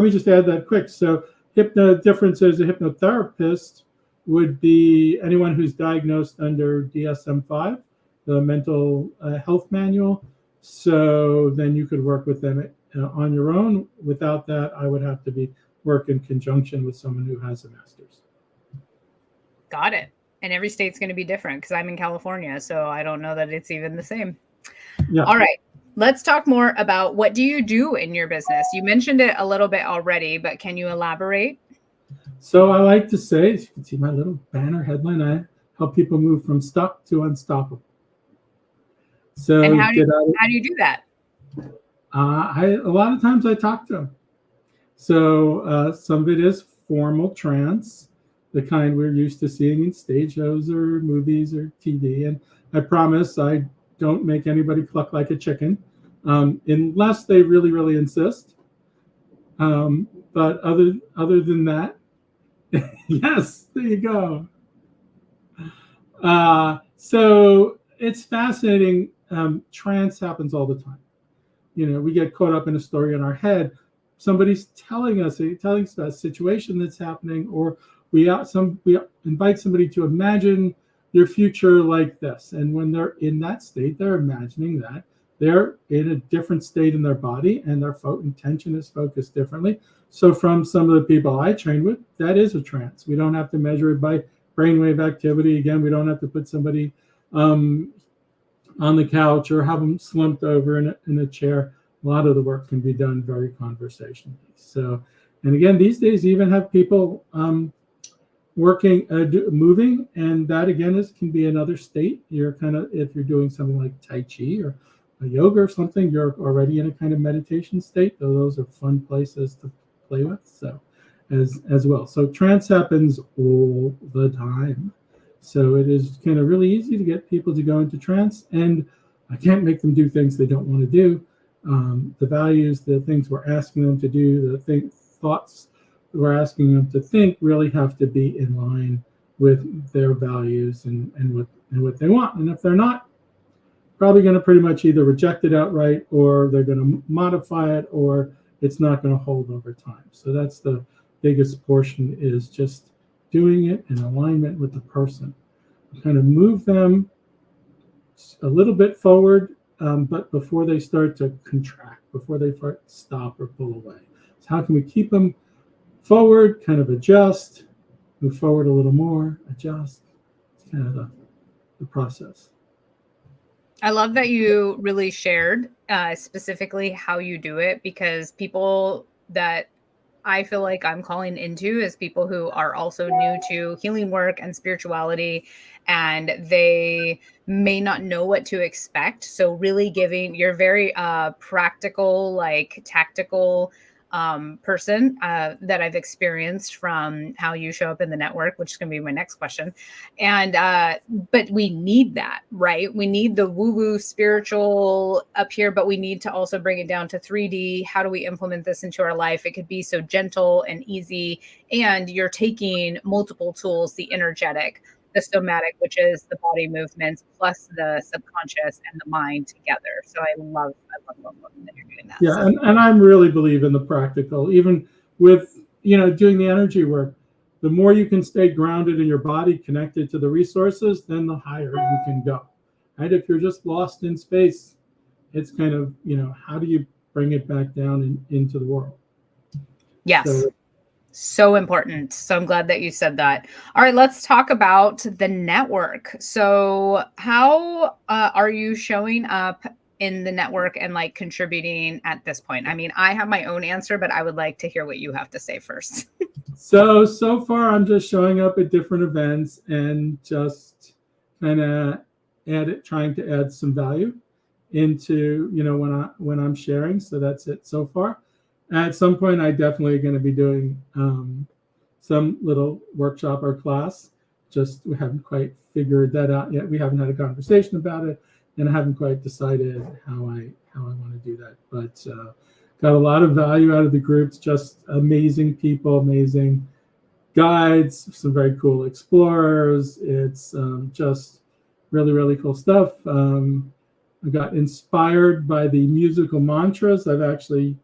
me just add that quick. So differences, a hypnotherapist would be anyone who's diagnosed under DSM-5, the mental health manual. So then you could work with them on your own. Without that, I would have to work in conjunction with someone who has a master's. Got it. And every state's going to be different because I'm in California, so I don't know that it's even the same. Yeah. All right. Let's talk more about what do you do in your business? You mentioned it a little bit already, but can you elaborate? So I like to say, as you can see my little banner headline, I help people move from stuck to unstoppable. So and how do you do that? A lot of times I talk to them. So some of it is formal trance, the kind we're used to seeing in stage shows or movies or TV. And I promise I don't make anybody cluck like a chicken. unless they really, really insist. But other than that, yes, there you go. So it's fascinating. Trance happens all the time. We get caught up in a story in our head. Somebody's telling us about a situation that's happening, or we invite somebody to imagine their future like this. And when they're in that state, they're imagining that they're in a different state in their body, and their intention is focused differently. So from some of the people I train with, that is a trance. We don't have to measure it by brainwave activity. Again, we don't have to put somebody on the couch or have them slumped over in a chair. A lot of the work can be done very conversationally. So, and again, these days you even have people working, moving, and that again can be another state. You're if you're doing something like Tai Chi or a yoga or something, you're already in a kind of meditation state. Those are fun places to play with. So, as well. So trance happens all the time. So it is kind of really easy to get people to go into trance, and I can't make them do things they don't want to do. The values, the things we're asking them to do, the thoughts we're asking them to think really have to be in line with their values and what they want. And if they're not, probably going to pretty much either reject it outright, or they're going to modify it, or it's not going to hold over time. So that's the biggest portion, is just doing it in alignment with the person. Kind of move them a little bit forward, but before they start to contract, before they stop or pull away. So how can we keep them forward, kind of adjust, move forward a little more, adjust. It's kind of the process. I love that you really shared specifically how you do it, because people that I feel like I'm calling into is people who are also new to healing work and spirituality, and they may not know what to expect. So really you're very practical, like tactical person that I've experienced from how you show up in the network, which is going to be my next question. And but we need that, right? We need the woo-woo spiritual up here, but we need to also bring it down to 3D. How do we implement this into our life? It could be so gentle and easy, and you're taking multiple tools, the energetic, the somatic, which is the body movements, plus the subconscious and the mind together. So I love that you're doing that. Yeah, So. and I really believe in the practical. Even with doing the energy work, the more you can stay grounded in your body, connected to the resources, then the higher you can go. Right? If you're just lost in space, it's kind of how do you bring it back down into the world? Yes. So important. So I'm glad that you said that. All right, let's talk about the network. So how are you showing up in the network and like contributing at this point? I mean, I have my own answer, but I would like to hear what you have to say first. So far, I'm just showing up at different events and just kind of trying to add some value into when I'm sharing. So that's it so far. At some point, I definitely going to be doing some little workshop or class. Just we haven't quite figured that out yet. We haven't had a conversation about it, and I haven't quite decided how I want to do that. But got a lot of value out of the groups. Just amazing people, amazing guides, some very cool explorers. It's just really, really cool stuff. I got inspired by the musical mantras. I've actually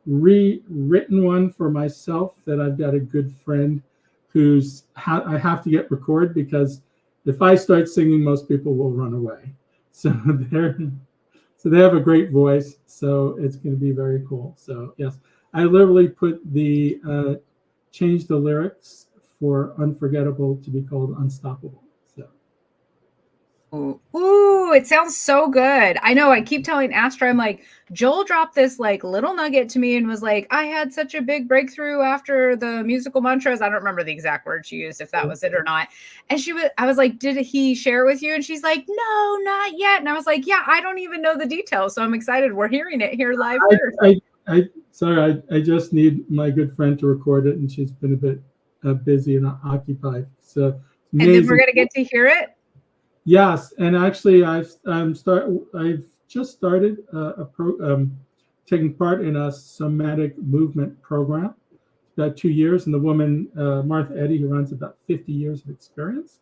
rewritten one for myself that I've got a good friend who's I have to get recorded, because if I start singing, most people will run away. So they have a great voice. So it's going to be very cool. So yes, I literally put changed the lyrics for Unforgettable to be called Unstoppable. Ooh, it sounds so good. I know I keep telling Astra, I'm like, Joel dropped this like little nugget to me and was like, I had such a big breakthrough after the musical mantras. I don't remember the exact word she used, if that was it or not. And I was like, did he share it with you? And she's like, no, not yet. And I was like, yeah, I don't even know the details. So I'm excited. We're hearing it here live first. I just need my good friend to record it, and she's been a bit busy and occupied. So amazing. And then we're going to get to hear it. Yes, and actually, I've just started taking part in a somatic movement program about 2 years, and the woman, Martha Eddy, who runs about 50 years of experience.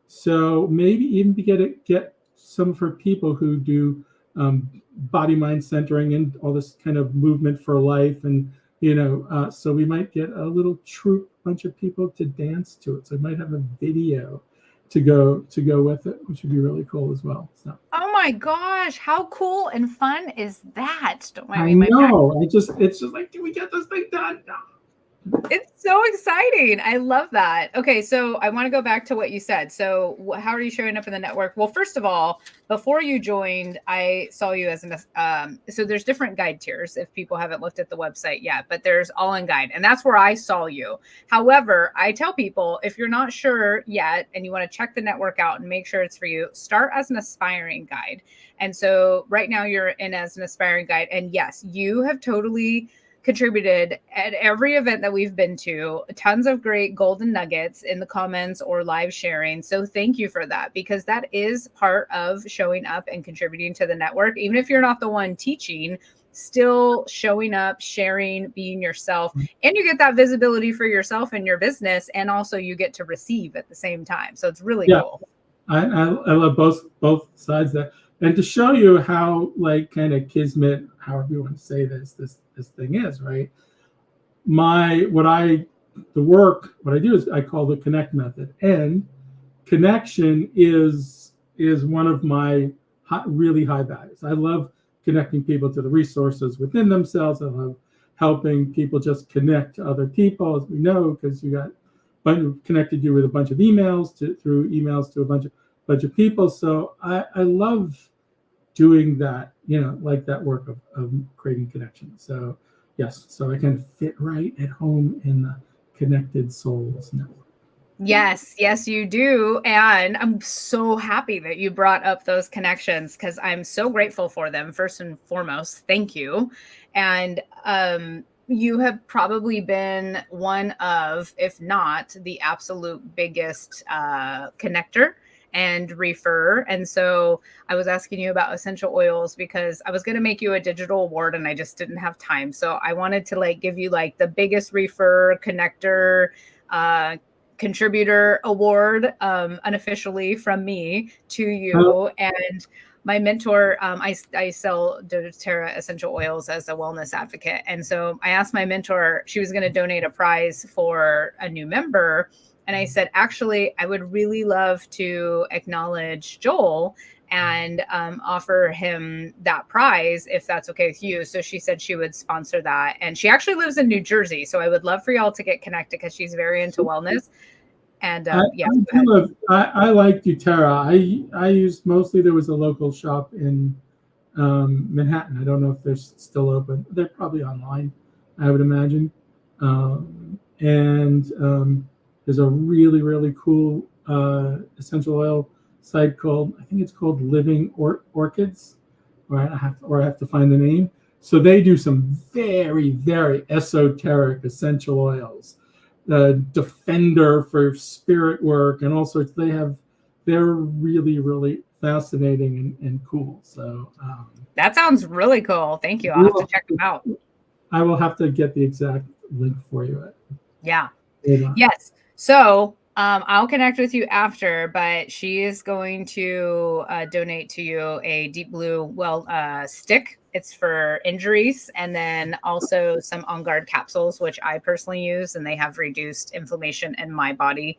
So maybe even to get some of her people who do body mind centering and all this kind of movement for life, and so we might get a little bunch of people to dance to it. So we might have a video to go with it, which would be really cool as well. So. Oh my gosh, how cool and fun is that? Don't mind I me. know. It's just like, can we get this thing done? No. It's so exciting. I love that. Okay, so I want to go back to what you said. So how are you showing up in the network? Well, first of all, before you joined, I saw you as so there's different guide tiers if people haven't looked at the website yet, but there's all in guide, and that's where I saw you. However, I tell people, if you're not sure yet and you want to check the network out and make sure it's for you, start as an aspiring guide. And so right now you're in as an aspiring guide, and yes, you have totally contributed at every event that we've been to, tons of great golden nuggets in the comments or live sharing. So thank you for that, because that is part of showing up and contributing to the network. Even if you're not the one teaching, still showing up, sharing, being yourself, and you get that visibility for yourself and your business, and also you get to receive at the same time. So it's really cool. I love both sides of that. And to show you how, like, kind of kismet, however you want to say this thing is, right? What I do is I call the connect method, and connection is one of my really high values. I love connecting people to the resources within themselves. I love helping people just connect to other people, as we know, because you got connected you with a bunch of emails through emails to a bunch of people. So I love doing that, like that work of creating connections. So yes, so I can fit right at home in the Connected Souls network. Yes, you do. And I'm so happy that you brought up those connections, because I'm so grateful for them. First and foremost, thank you. And you have probably been one of, if not the absolute biggest connector and refer. And so I was asking you about essential oils because I was going to make you a digital award and I just didn't have time. So I wanted to give you the biggest refer, connector, contributor award unofficially from me to you. And my mentor, I sell doTERRA essential oils as a wellness advocate. And so I asked my mentor, she was going to donate a prize for a new member. And I said, actually, I would really love to acknowledge Joel and offer him that prize if that's okay with you. So she said she would sponsor that. And she actually lives in New Jersey. So I would love for y'all to get connected because she's very into wellness. And I like doTERRA. I used mostly, there was a local shop in Manhattan. I don't know if they're still open. They're probably online, I would imagine. There's a really, really cool essential oil site called, I think it's called Living Orchids, right? I have to find the name. So they do some very, very esoteric essential oils. Defender for spirit work and all sorts. They're really, really fascinating and cool. So that sounds really cool. Thank you. I'll have to check them out. I will have to get the exact link for you. Yeah. Yes. So I'll connect with you after, but she is going to donate to you a deep blue stick. It's for injuries, and then also some On Guard capsules, which I personally use, and they have reduced inflammation in my body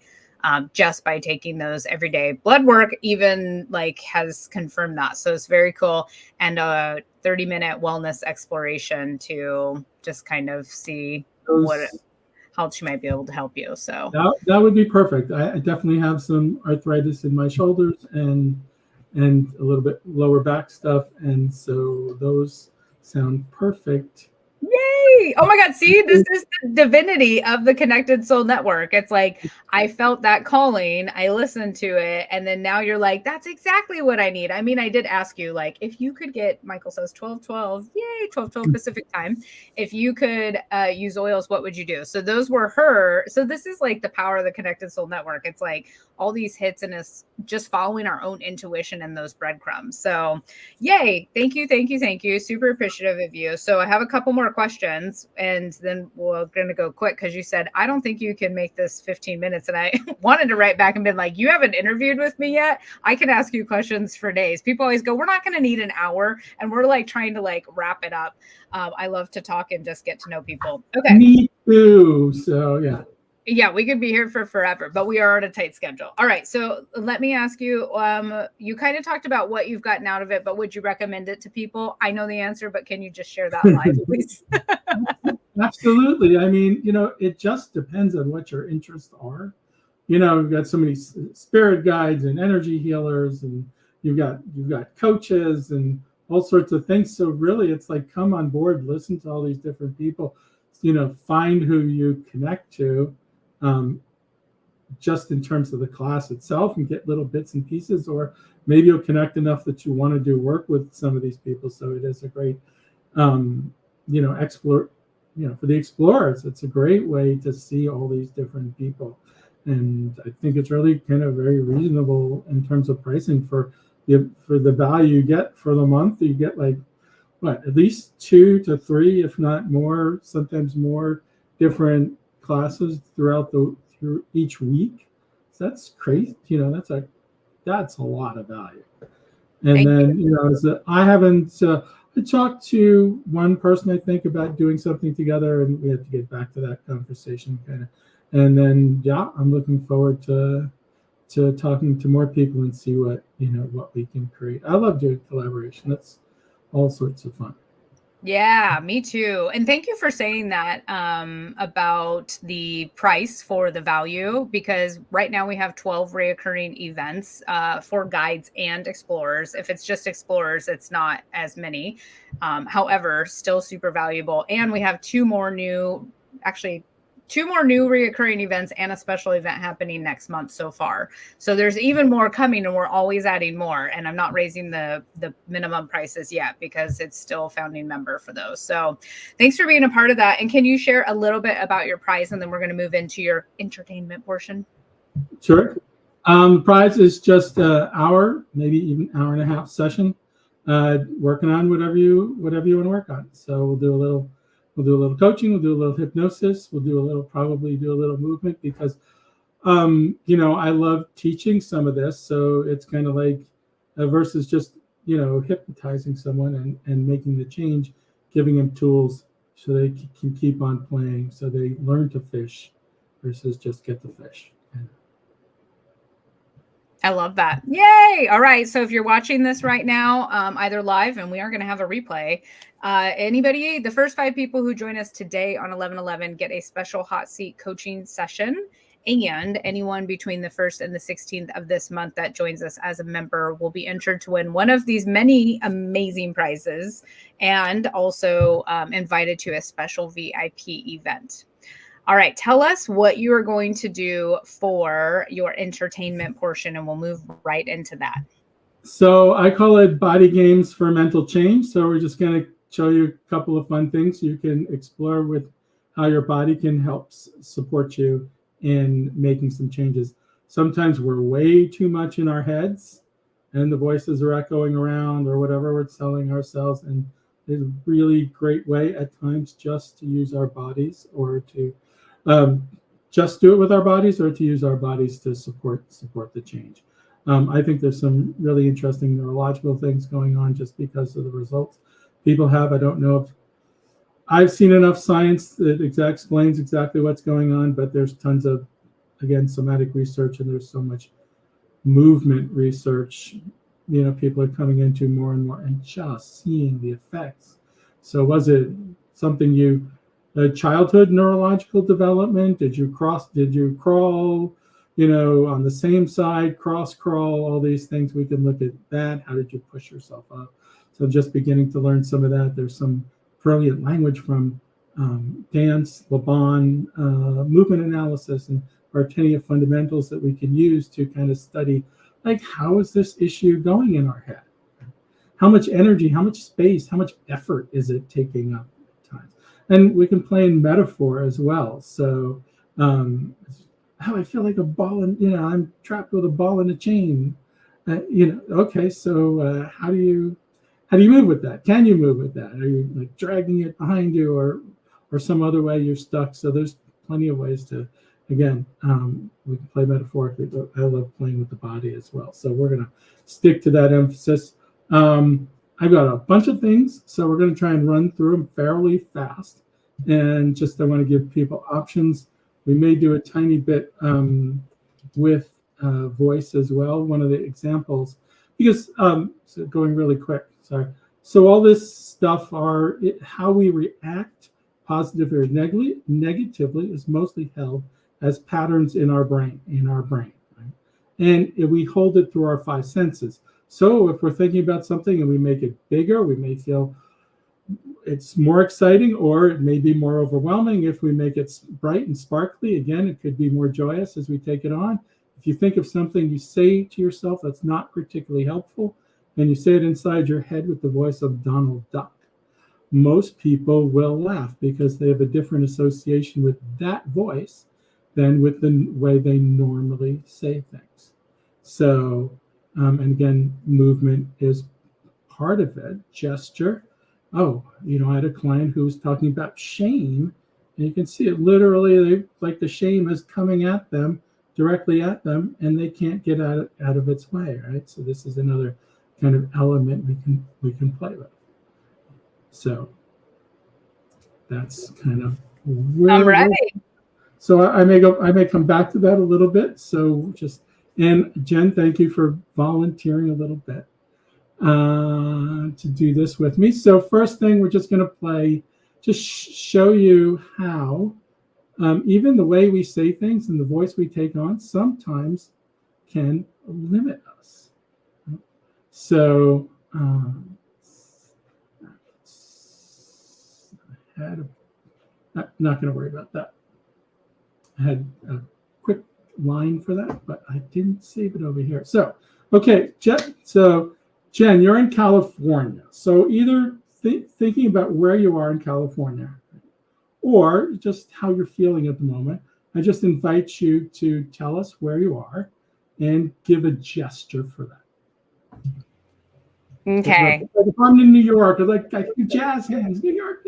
just by taking those every day. Blood work even has confirmed that. So it's very cool. And a 30-minute wellness exploration to just kind of see how she might be able to help you. So that would be perfect. I definitely have some arthritis in my shoulders and a little bit lower back stuff, and so those sound perfect. Yay! Oh my God, see, this is the divinity of the Connected Soul Network. It's I felt that calling, I listened to it, and then now you're that's exactly what I need. I mean, I did ask you, if you could get, Michael says 12/12, yay, 12/12 Pacific time. If you could use oils, what would you do? So those were her. So this is the power of the Connected Soul Network. It's all these hits and us just following our own intuition and those breadcrumbs. So yay. Thank you. Thank you. Thank you. Super appreciative of you. So I have a couple more questions and then we're going to go quick because you said, I don't think you can make this 15 minutes. And I wanted to write back and be like, you haven't interviewed with me yet. I can ask you questions for days. People always go, we're not going to need an hour. And we're like trying to like wrap it up. I love to talk and just get to know people. Okay. Me too. So yeah. Yeah, we could be here for forever, but we are on a tight schedule. All right. So let me ask you, you kind of talked about what you've gotten out of it, but would you recommend it to people? I know the answer, but can you just share that live, please? Absolutely. I mean, it just depends on what your interests are. We've got so many spirit guides and energy healers, and you've got coaches and all sorts of things. So really, it's like, come on board, listen to all these different people, find who you connect to, just in terms of the class itself, and get little bits and pieces, or maybe you'll connect enough that you want to do work with some of these people. So it is a great, explore. For the explorers, it's a great way to see all these different people. And I think it's really kind of very reasonable in terms of pricing for the value you get for the month. You get like, at least 2 to 3, if not more, sometimes more different classes through each week. So that's crazy. That's a lot of value. And then, I talked to one person, I think, about doing something together, and we had to get back to that conversation kind of. And then, I'm looking forward to talking to more people and see what we can create. I love doing collaboration. That's all sorts of fun. Yeah, me too. And thank you for saying that about the price for the value, because right now we have 12 reoccurring events for guides and explorers. If it's just explorers, it's not as many. However, still super valuable. And we have 2 more new reoccurring events and a special event happening next month so far. So there's even more coming, and we're always adding more. And I'm not raising the minimum prices yet because it's still founding member for those. So thanks for being a part of that. And can you share a little bit about your prize? And then we're going to move into your entertainment portion. Sure. The prize is just an hour, maybe even hour and a half session, working on whatever you want to work on. So we'll do a little coaching, we'll do a little hypnosis, probably do a little movement, because, I love teaching some of this. So it's kind of like versus just, hypnotizing someone and making the change, giving them tools so they can keep on playing, so they learn to fish versus just get the fish. I love that. Yay. All right. So if you're watching this right now, either live, and we are going to have a replay, the first 5 people who join us today on 11/11 get a special hot seat coaching session. And anyone between the 1st and the 16th of this month that joins us as a member will be entered to win one of these many amazing prizes, and also invited to a special VIP event. All right, tell us what you are going to do for your entertainment portion, and we'll move right into that. So I call it Body Games for Mental Change. So we're just going to show you a couple of fun things you can explore with how your body can help support you in making some changes. Sometimes we're way too much in our heads, and the voices are echoing around or whatever we're telling ourselves. And it's a really great way at times just to use our bodies, or to just do it with our bodies, or to use our bodies to support the change. I think there's some really interesting neurological things going on just because of the results people have. I don't know if I've seen enough science that explains exactly what's going on, but there's tons of, again, somatic research, and there's so much movement research. People are coming into more and more and just seeing the effects. So was it something childhood neurological development? Did you crawl, on the same side, cross crawl, all these things? We can look at that. How did you push yourself up? So just beginning to learn some of that. There's some brilliant language from dance, Laban, movement analysis, and Artenia fundamentals that we can use to kind of study, like, how is this issue going in our head? How much energy, how much space, how much effort is it taking up at times? And we can play in metaphor as well. So oh, I feel like a ball in, I'm trapped with a ball in a chain. Okay, so how do you move with that? Can you move with that? Are you like dragging it behind you, or some other way you're stuck? So there's plenty of ways to, again, we can play metaphorically, but I love playing with the body as well. So we're gonna stick to that emphasis. I've got a bunch of things, so we're gonna try and run through them fairly fast. And just I want to give people options. We may do a tiny bit with voice as well. One of the examples, because so going really quick, sorry. So all this stuff how we react positively or negatively is mostly held as patterns in our brain, right? And we hold it through our five senses. So if we're thinking about something and we make it bigger, we may feel it's more exciting, or it may be more overwhelming. If we make it bright and sparkly, again, it could be more joyous as we take it on. If you think of something you say to yourself that's not particularly helpful, and you say it inside your head with the voice of Donald Duck, most people will laugh because they have a different association with that voice than with the way they normally say things. So, and again, movement is part of it, gesture. Oh, I had a client who was talking about shame, and you can see it literally, like the shame is coming at them, directly at them, and they can't get out of its way, right? So this is another kind of element we can play with. So that's kind of where I'm ready. So I may come back to that a little bit. So and Jen, thank you for volunteering a little bit to do this with me. So first thing, we're just going to play, just show you how even the way we say things and the voice we take on sometimes can limit us. So I'm not going to worry about that. I had a quick line for that, but I didn't save it over here. So, okay, Jen, you're in California. So either thinking about where you are in California or just how you're feeling at the moment, I just invite you to tell us where you are and give a gesture for that. Okay. Like if I'm in New York, I do jazz hands, New York.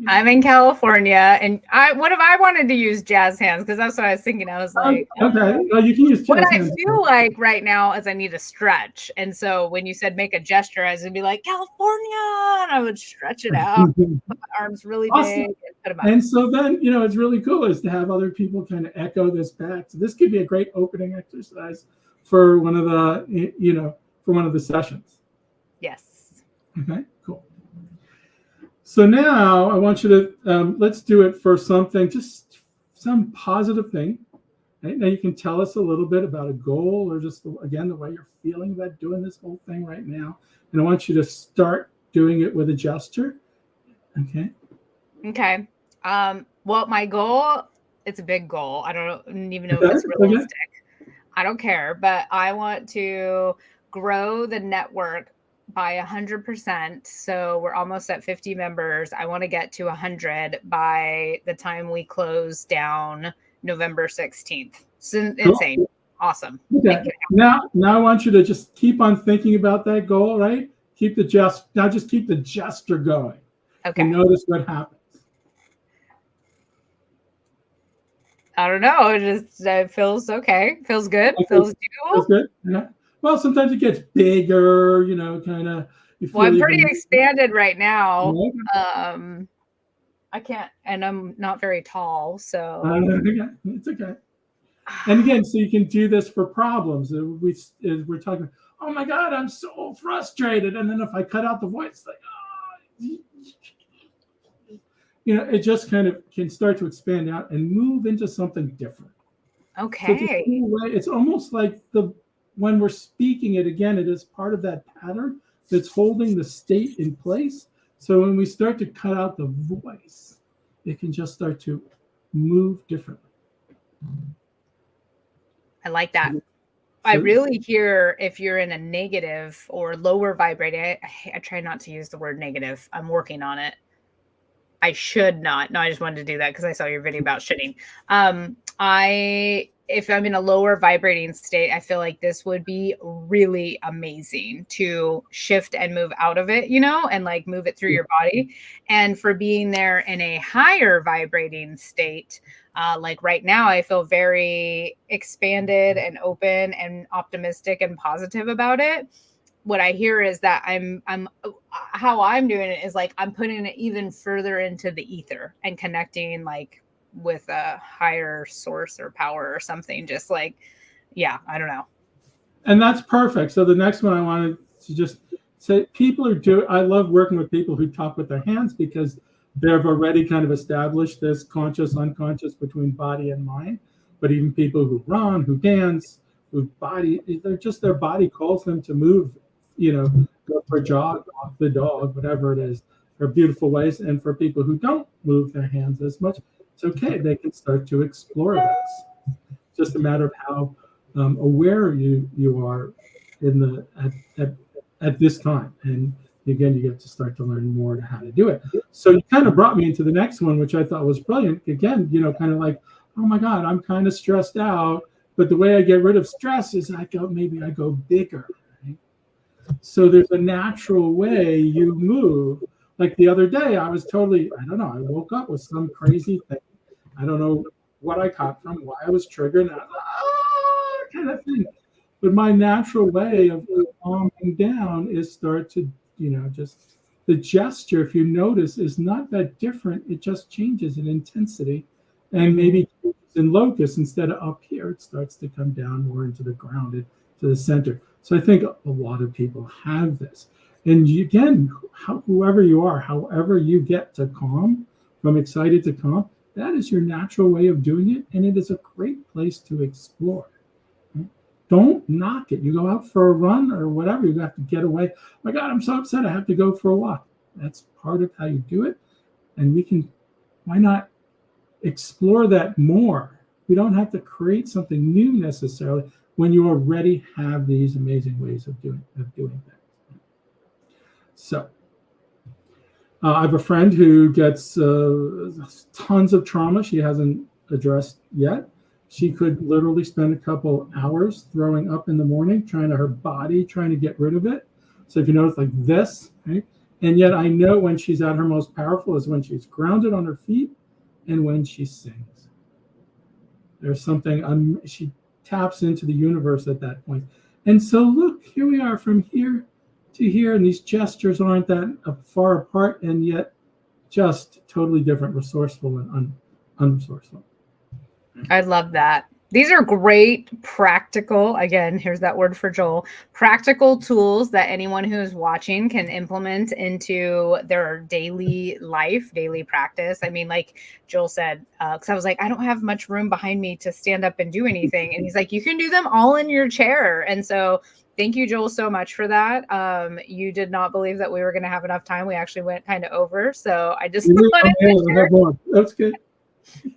I'm in California, and what if I wanted to use jazz hands? Because that's what I was thinking. I was like, okay, you can use jazz what hands. I feel like right now is I need a stretch. And so when you said make a gesture, I was gonna be like, California, and I would stretch it out, put my arms really big, and put them out. And so then, it's really cool is to have other people kind of echo this back. So this could be a great opening exercise for one of the sessions. Yes. Okay, cool. So now I want you to, let's do it for something, just some positive thing. Right? Now you can tell us a little bit about a goal or just, again, the way you're feeling about doing this whole thing right now. And I want you to start doing it with a gesture. Okay. Okay. Well, my goal, it's a big goal. I don't even know if it's realistic. Okay. I don't care, but I want to grow the network by 100%. So we're almost at 50 members. I want to get to 100 by the time we close down November 16th. It's insane. Cool. Awesome. Okay. Now I want you to just keep on thinking about that goal, right? Just keep the gesture going. Okay. And notice what happens. I don't know. It feels okay. Feels good. Okay. Feels doable. Feels good. Yeah. Well, sometimes it gets bigger, kind of. Well, I'm pretty expanded right now. I can't, and I'm not very tall, so. It's okay. And again, so you can do this for problems. We're talking, oh my God, I'm so frustrated. And then if I cut out the voice, like, it just kind of can start to expand out and move into something different. Okay. So it's almost like when we're speaking it again, it is part of that pattern that's holding the state in place. So when we start to cut out the voice, it can just start to move differently. I like that. I really hear if you're in a negative or lower vibrating, I try not to use the word negative. I'm working on it. I should not. No, I just wanted to do that because I saw your video about shitting. if I'm in a lower vibrating state, I feel like this would be really amazing to shift and move out of it, and like move it through your body. And for being there in a higher vibrating state, like right now, I feel very expanded and open and optimistic and positive about it. What I hear is that how I'm doing it is like I'm putting it even further into the ether and connecting like with a higher source or power or something. Just like, yeah, I don't know. And that's perfect. So the next one I wanted to just say, I love working with people who talk with their hands because they've already kind of established this conscious, unconscious between body and mind. But even people who run, who dance, their body calls them to move, go for a jog, walk the dog, whatever it is. There are beautiful ways. And for people who don't move their hands as much, it's okay. They can start to explore this. It's just a matter of how aware you are at this time. And again, you get to start to learn more to how to do it. So you kind of brought me into the next one, which I thought was brilliant. Again, kind of like, oh my God, I'm kind of stressed out. But the way I get rid of stress is I go bigger. Right? So there's a natural way you move. Like the other day, I woke up with some crazy thing. I don't know what I caught from, why I was triggered, and kind of thing. But my natural way of calming down is start to, just the gesture, if you notice, is not that different. It just changes in intensity and maybe in locus instead of up here, it starts to come down more into the grounded, to the center. So I think a lot of people have this. And again, whoever you are, however you get to calm, from excited to calm, that is your natural way of doing it. And it is a great place to explore. Don't knock it. You go out for a run or whatever, you have to get away. Oh my God, I'm so upset. I have to go for a walk. That's part of how you do it. And why not explore that more? We don't have to create something new necessarily when you already have these amazing ways of doing things. So I have a friend who gets tons of trauma she hasn't addressed yet. She could literally spend a couple hours throwing up in the morning, trying to get rid of it. So if you notice like this, right? And yet I know when she's at her most powerful is when she's grounded on her feet and when she sings. There's something, she taps into the universe at that point. And so look, here we are from here to here, and these gestures aren't that far apart, and yet just totally different, resourceful and unresourceful. I love that. These are great practical, again, here's that word for Joel, practical tools that anyone who is watching can implement into their daily life, daily practice. I mean, like Joel said, because I was like, I don't have much room behind me to stand up and do anything. And he's like, you can do them all in your chair. And so thank you, Joel, so much for that. You did not believe that we were going to have enough time. We actually went kind of over. So I just wanted to share. That's good.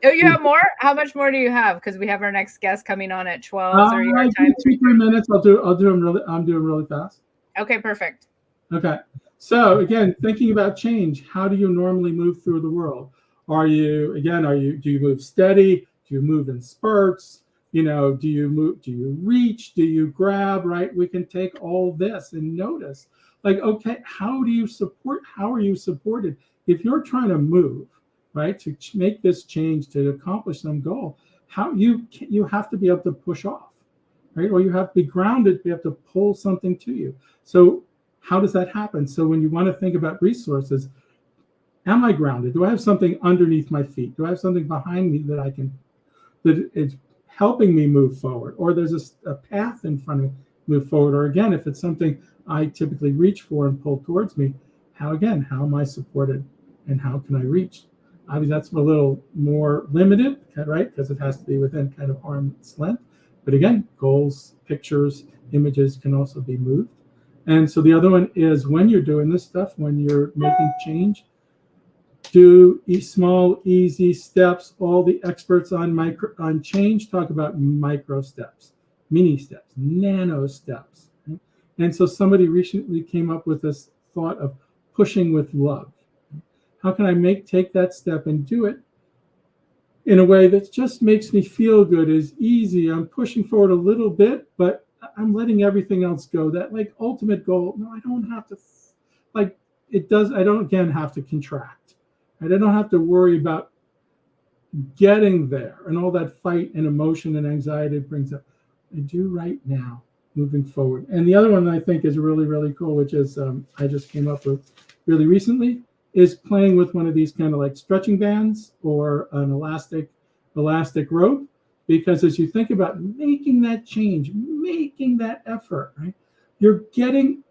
Oh, you have more? How much more do you have? Because we have our next guest coming on at 12. So your time. 2-3 minutes. I'm doing really fast. Okay, perfect. Okay. So again, thinking about change, how do you normally move through the world? Do you move steady? Do you move in spurts? Do you reach? Do you grab, right? We can take all this and notice, like, okay, how are you supported? If you're trying to move, right, to make this change, to accomplish some goal, you have to be able to push off, right? Or you have to be grounded to be able to pull something to you. So how does that happen? So when you want to think about resources, am I grounded? Do I have something underneath my feet? Do I have something behind me that is helping me move forward? Or there's a path in front of me move forward? Or again, if it's something I typically reach for and pull towards me, how am I supported and how can I reach? Obviously, that's a little more limited, right? Because it has to be within kind of arm's length. But again, goals, pictures, images can also be moved. And so the other one is when you're doing this stuff, when you're making change, do small, easy steps. All the experts on change talk about micro steps, mini steps, nano steps. Right? And so somebody recently came up with this thought of pushing with love. How can I take that step and do it in a way that just makes me feel good, is easy. I'm pushing forward a little bit, but I'm letting everything else go. That like ultimate goal, no, I don't have to, like it does, I don't again have to contract. I don't have to worry about getting there and all that fight and emotion and anxiety it brings up. I do right now, moving forward. And the other one I think is really, really cool, which is I just came up with really recently, is playing with one of these kind of like stretching bands or an elastic rope. Because as you think about making that change, making that effort, right, you're getting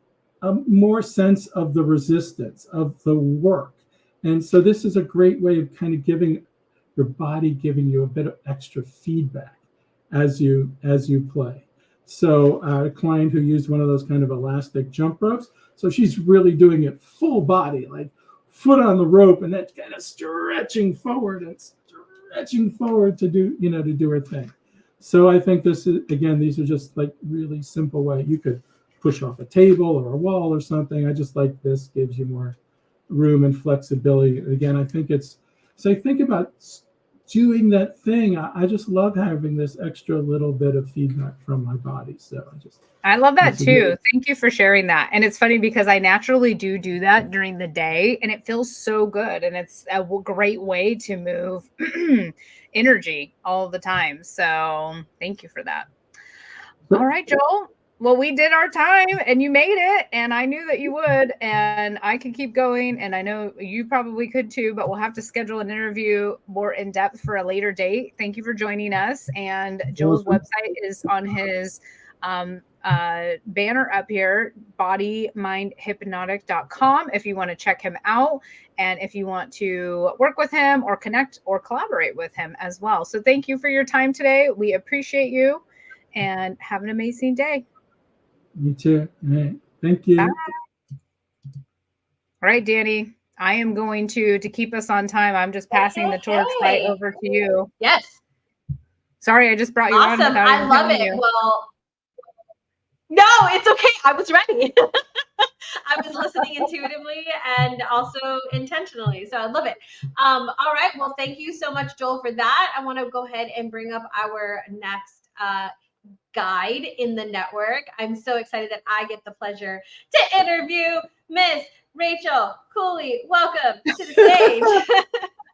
a more sense of the resistance, of the work. And so this is a great way of kind of giving your body, giving you a bit of extra feedback as you play. So a client who used one of those kind of elastic jump ropes, so she's really doing it full body, like foot on the rope, and that's kind of stretching forward to do her thing. So I think this is, again, these are just like really simple way. You could push off a table or a wall or something. I just like this, gives you more room and flexibility. Again, I think it's, so think about doing that thing. I just love having this extra little bit of feedback from my body. So I love that too. Thank you for sharing that. And it's funny because I naturally do that during the day, and it feels so good. And it's a great way to move energy all the time. So thank you for that. All right, Joel. Well, we did our time and you made it, and I knew that you would, and I could keep going, and I know you probably could too, but we'll have to schedule an interview more in depth for a later date. Thank you for joining us. And Joel's website is on his banner up here, bodymindhypnotic.com, if you want to check him out and if you want to work with him or connect or collaborate with him as well. So thank you for your time today. We appreciate you, and have an amazing day. You too. All right. Thank you. Bye. All right, Danny. I am going to keep us on time. I'm just passing the torch right over to you. Yes. Sorry, I just brought you on without I love it. you. Well, no, it's okay. I was ready. I was listening intuitively and also intentionally. So I love it. All right. Well, thank you so much, Joel, for that. I want to go ahead and bring up our next guide in the network. I'm so excited that I get the pleasure to interview Miss Rachel Cooley. Welcome to the stage.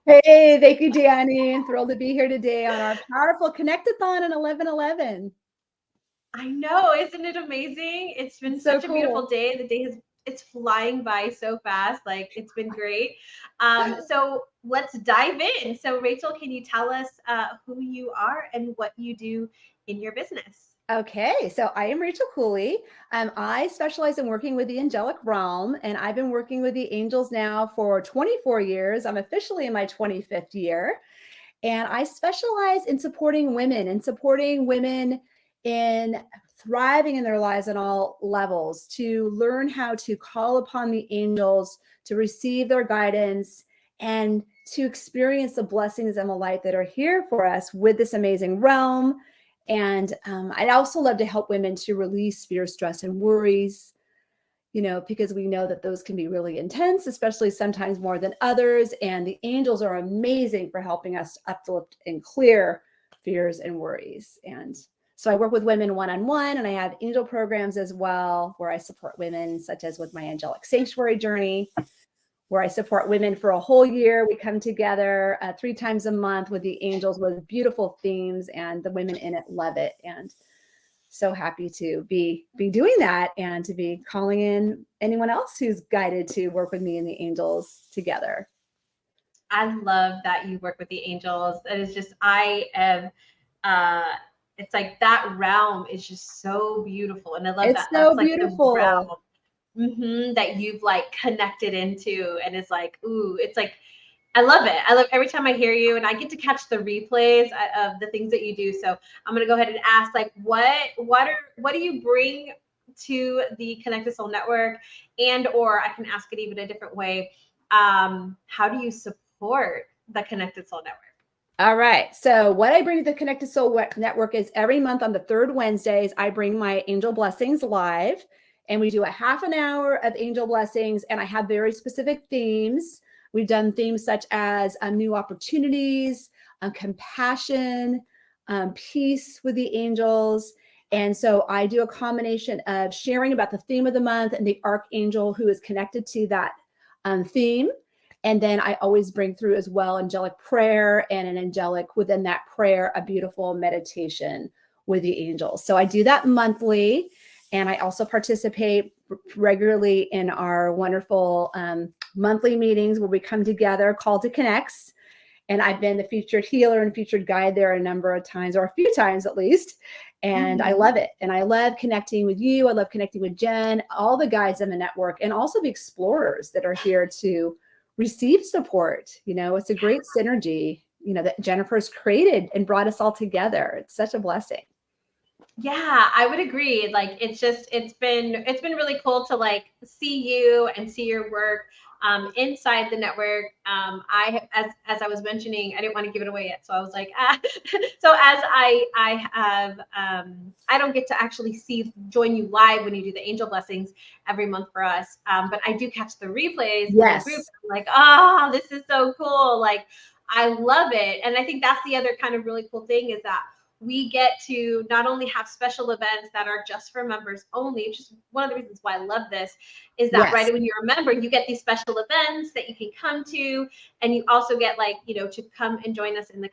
Hey, thank you, Danny. I'm thrilled to be here today on our powerful Connect-A-Thon in 11/11. I know, isn't it amazing? It's been such a beautiful day. The day it's flying by so fast. Like, it's been great. So let's dive in. So Rachel, can you tell us who you are and what you do in your business? Okay, so I am Rachel Cooley. I specialize in working with the angelic realm, and I've been working with the angels now for 24 years. I'm officially in my 25th year, and I specialize in supporting women in thriving in their lives on all levels, to learn how to call upon the angels, to receive their guidance, and to experience the blessings and the light that are here for us with this amazing realm. And I'd also love to help women to release fear, stress, and worries, because we know that those can be really intense, especially sometimes more than others. And the angels are amazing for helping us uplift and clear fears and worries. And so I work with women one-on-one, and I have angel programs as well, where I support women, such as with my angelic sanctuary journey, where I support women for a whole year. We come together 3 times a month with the angels with beautiful themes, and the women in it love it. And so happy to be doing that, and to be calling in anyone else who's guided to work with me and the angels together. I love that you work with the angels. It is just, it's like that realm is just so beautiful. And I love it's that. So that's beautiful. Like the realm that you've like connected into, and it's like, ooh, it's like, I love it. I love every time I hear you, and I get to catch the replays of the things that you do. So I'm going to go ahead and ask, like, what do you bring to the Connect-A Soul Network? And, or I can ask it even a different way. How do you support the Connect-A Soul Network? All right. So what I bring to the Connect-A Soul Network is every month on the 3rd Wednesdays, I bring my angel blessings live, and we do a half an hour of angel blessings, and I have very specific themes. We've done themes such as new opportunities, compassion, peace with the angels. And so I do a combination of sharing about the theme of the month and the archangel who is connected to that theme. And then I always bring through as well angelic prayer, and an angelic within that prayer, a beautiful meditation with the angels. So I do that monthly. And I also participate regularly in our wonderful monthly meetings where we come together, called to Connects. And I've been the featured healer and featured guide there a number of times, or a few times at least. And I love it. And I love connecting with you. I love connecting with Jen, all the guides in the network, and also the explorers that are here to receive support. You know, it's a great synergy, you know, that Jennifer's created and brought us all together. It's such a blessing. Yeah, I would agree. Like, it's been really cool to like see you and see your work inside the network. As I was mentioning, I didn't want to give it away yet, so I was like, so as I have I don't get to actually join you live when you do the angel blessings every month for us, but I do catch the replays in the group. I'm like, oh, this is so cool. Like, I love it. And I think that's the other kind of really cool thing, is that we get to not only have special events that are just for members only, which is one of the reasons why I love this, is that right when you're a member, you get these special events that you can come to, and you also get, like, you know, to come and join us in the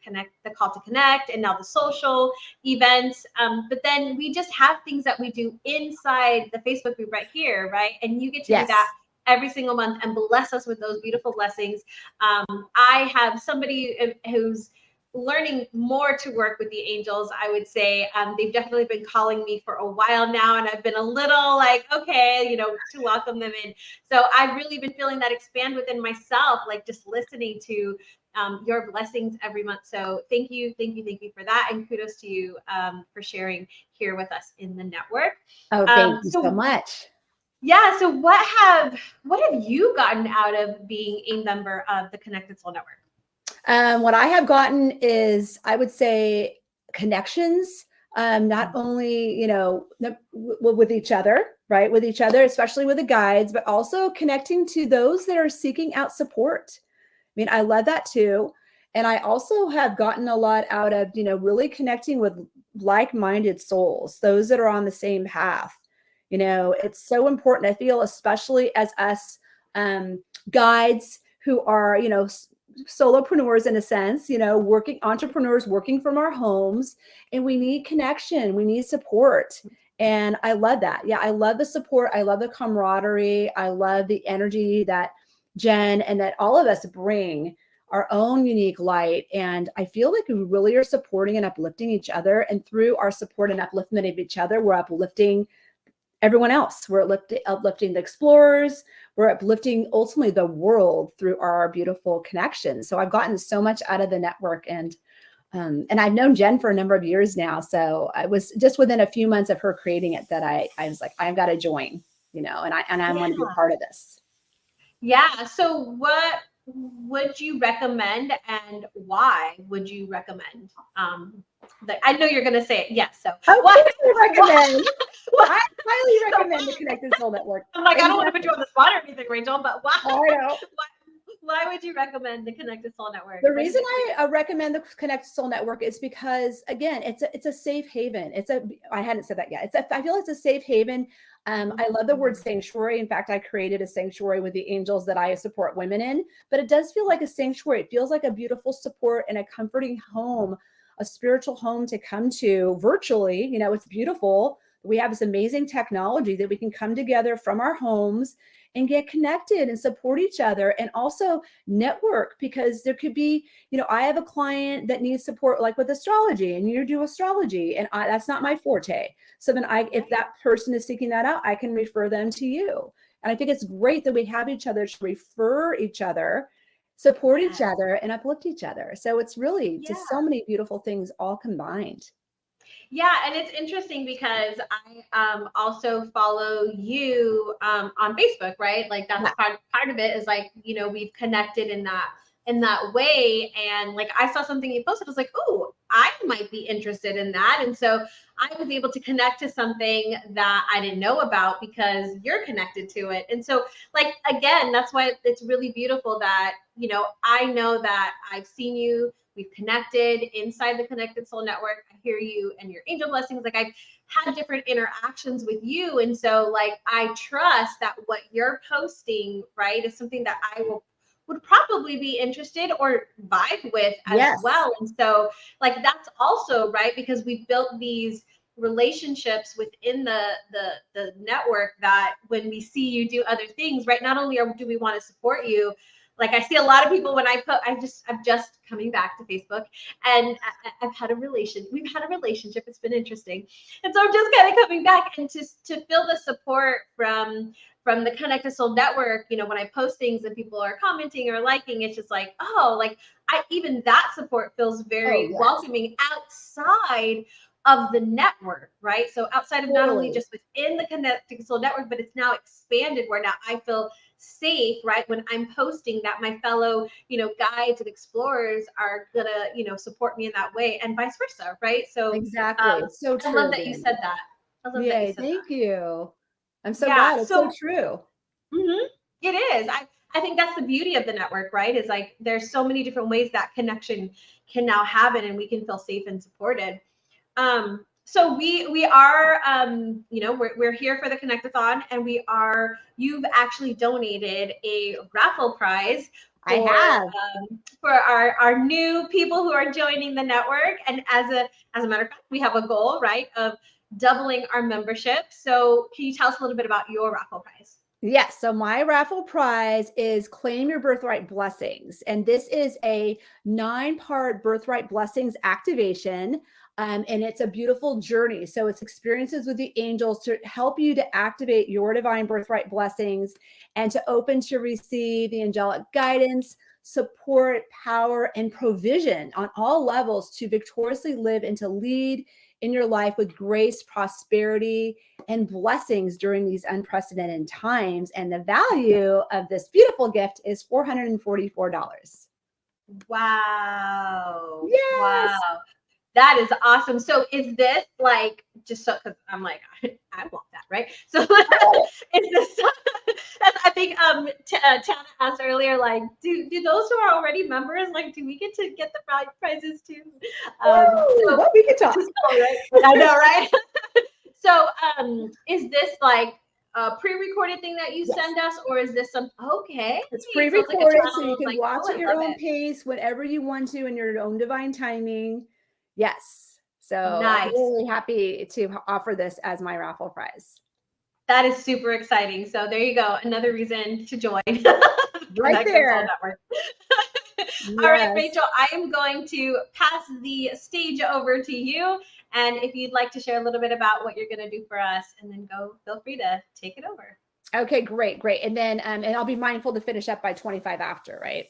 call to connect, and now the social events. But then we just have things that we do inside the Facebook group right here, right? And you get to do that every single month and bless us with those beautiful blessings. I have somebody who's learning more to work with the angels, I would say. They've definitely been calling me for a while now, and I've been a little like, okay, you know, to welcome them in. So I've really been feeling that expand within myself, like just listening to your blessings every month. So thank you for that, and kudos to you for sharing here with us in the network. Oh, thank you so much. Yeah. So what have you gotten out of being a member of the Connected Soul Network? What I have gotten is, I would say, connections, not only, you know, with each other, right? With each other, especially with the guides, but also connecting to those that are seeking out support. I mean, I love that too. And I also have gotten a lot out of, you know, really connecting with like-minded souls, those that are on the same path. You know, it's so important, I feel, especially as us guides who are, you know, solopreneurs in a sense, you know, entrepreneurs working from our homes, and we need connection, we need support. And I love that. Yeah, I love the support. I love the camaraderie. I love the energy that Jen and that all of us bring our own unique light. And I feel like we really are supporting and uplifting each other. And through our support and upliftment of each other, we're uplifting everyone else. We're uplifting the explorers. We're uplifting ultimately the world through our beautiful connections. So I've gotten so much out of the network, and I've known Jen for a number of years now. So I was just within a few months of her creating it that I was like, I've got to join, you know, and I want to be part of this. Yeah. So what would you recommend, and why would you recommend? I know you're going to say it. Yes. So what do you recommend? I highly recommend the Connected Soul Network. I'm like, I don't want to put you on the spot or anything, Rachel, but why? Oh, I know. Why would you recommend the Connected Soul Network? The reason I recommend the Connected Soul Network is because, again, it's a safe haven. I hadn't said that yet. I feel it's a safe haven. I love the word sanctuary. In fact, I created a sanctuary with the angels that I support women in, but it does feel like a sanctuary. It feels like a beautiful support and a comforting home, a spiritual home to come to virtually. You know, it's beautiful. We have this amazing technology that we can come together from our homes and get connected and support each other, and also network, because there could be, you know, I have a client that needs support like with astrology, and you do astrology, and that's not my forte. So then if that person is seeking that out, I can refer them to you. And I think it's great that we have each other to refer each other, support each other, and uplift each other. So it's really just so many beautiful things all combined. Yeah, and it's interesting because I also follow you on Facebook, right? Like that's part of it is like, you know, we've connected in that way. And like I saw something you posted, I was like, oh, I might be interested in that. And so I was able to connect to something that I didn't know about because you're connected to it. And so, like, again, that's why it's really beautiful that, you know, I know that I've seen you we've connected inside the Connected Soul Network. I hear you and your angel blessings. Like I've had different interactions with you. And so like, I trust that what you're posting, right, is something that I would probably be interested or vibe with as well. And so like, that's also right, because we've built these relationships within the network that when we see you do other things, right, not only do we want to support you, like I see a lot of people when I'm just coming back to Facebook, and we've had a relationship. It's been interesting. And so I'm just kind of coming back, and to feel the support from the Connected Soul Network, you know, when I post things and people are commenting or liking, it's just like, oh, like even that support feels very welcoming outside of the network, right? So outside of not only just within the Connected Soul Network, but it's now expanded where now I feel safe, right? When I'm posting that my fellow, you know, guides and explorers are gonna, you know, support me in that way, and vice versa, right? So exactly. So true. I love that you said that. I love that you said thank that. you. I'm so glad. It's so true. It is. I think that's the beauty of the network, right? Is like there's so many different ways that connection can now happen, and we can feel safe and supported. So we are, you know, we're here for the Connect-A-Thon, and you've actually donated a raffle prize for our new people who are joining the network. And as a matter of fact, we have a goal, right, of doubling our membership. So can you tell us a little bit about your raffle prize? Yes. So my raffle prize is Claim Your Birthright Blessings. And this is a 9-part birthright blessings activation. And it's a beautiful journey. So it's experiences with the angels to help you to activate your divine birthright blessings and to open to receive the angelic guidance, support, power, and provision on all levels to victoriously live and to lead in your life with grace, prosperity, and blessings during these unprecedented times. And the value of this beautiful gift is $444. Wow. Yes. Wow. That is awesome. So is this like, just so, because I'm like, I want that, right? So is this, I think Tana asked earlier, like, do those who are already members, like, do we get to get the prizes too? Well, we can talk. Right? I know, right? So is this like a pre-recorded thing that you send us, or is this some, okay. It's pre-recorded, so you can like, watch at your own pace, whenever you want to, in your own divine timing. Yes. So nice. I'm really happy to offer this as my raffle prize. That is super exciting. So there you go. Another reason to join. Right there. All right, Rachel, I am going to pass the stage over to you. And if you'd like to share a little bit about what you're going to do for us, and then feel free to take it over. Okay, great. And then, and I'll be mindful to finish up by 25 after, right?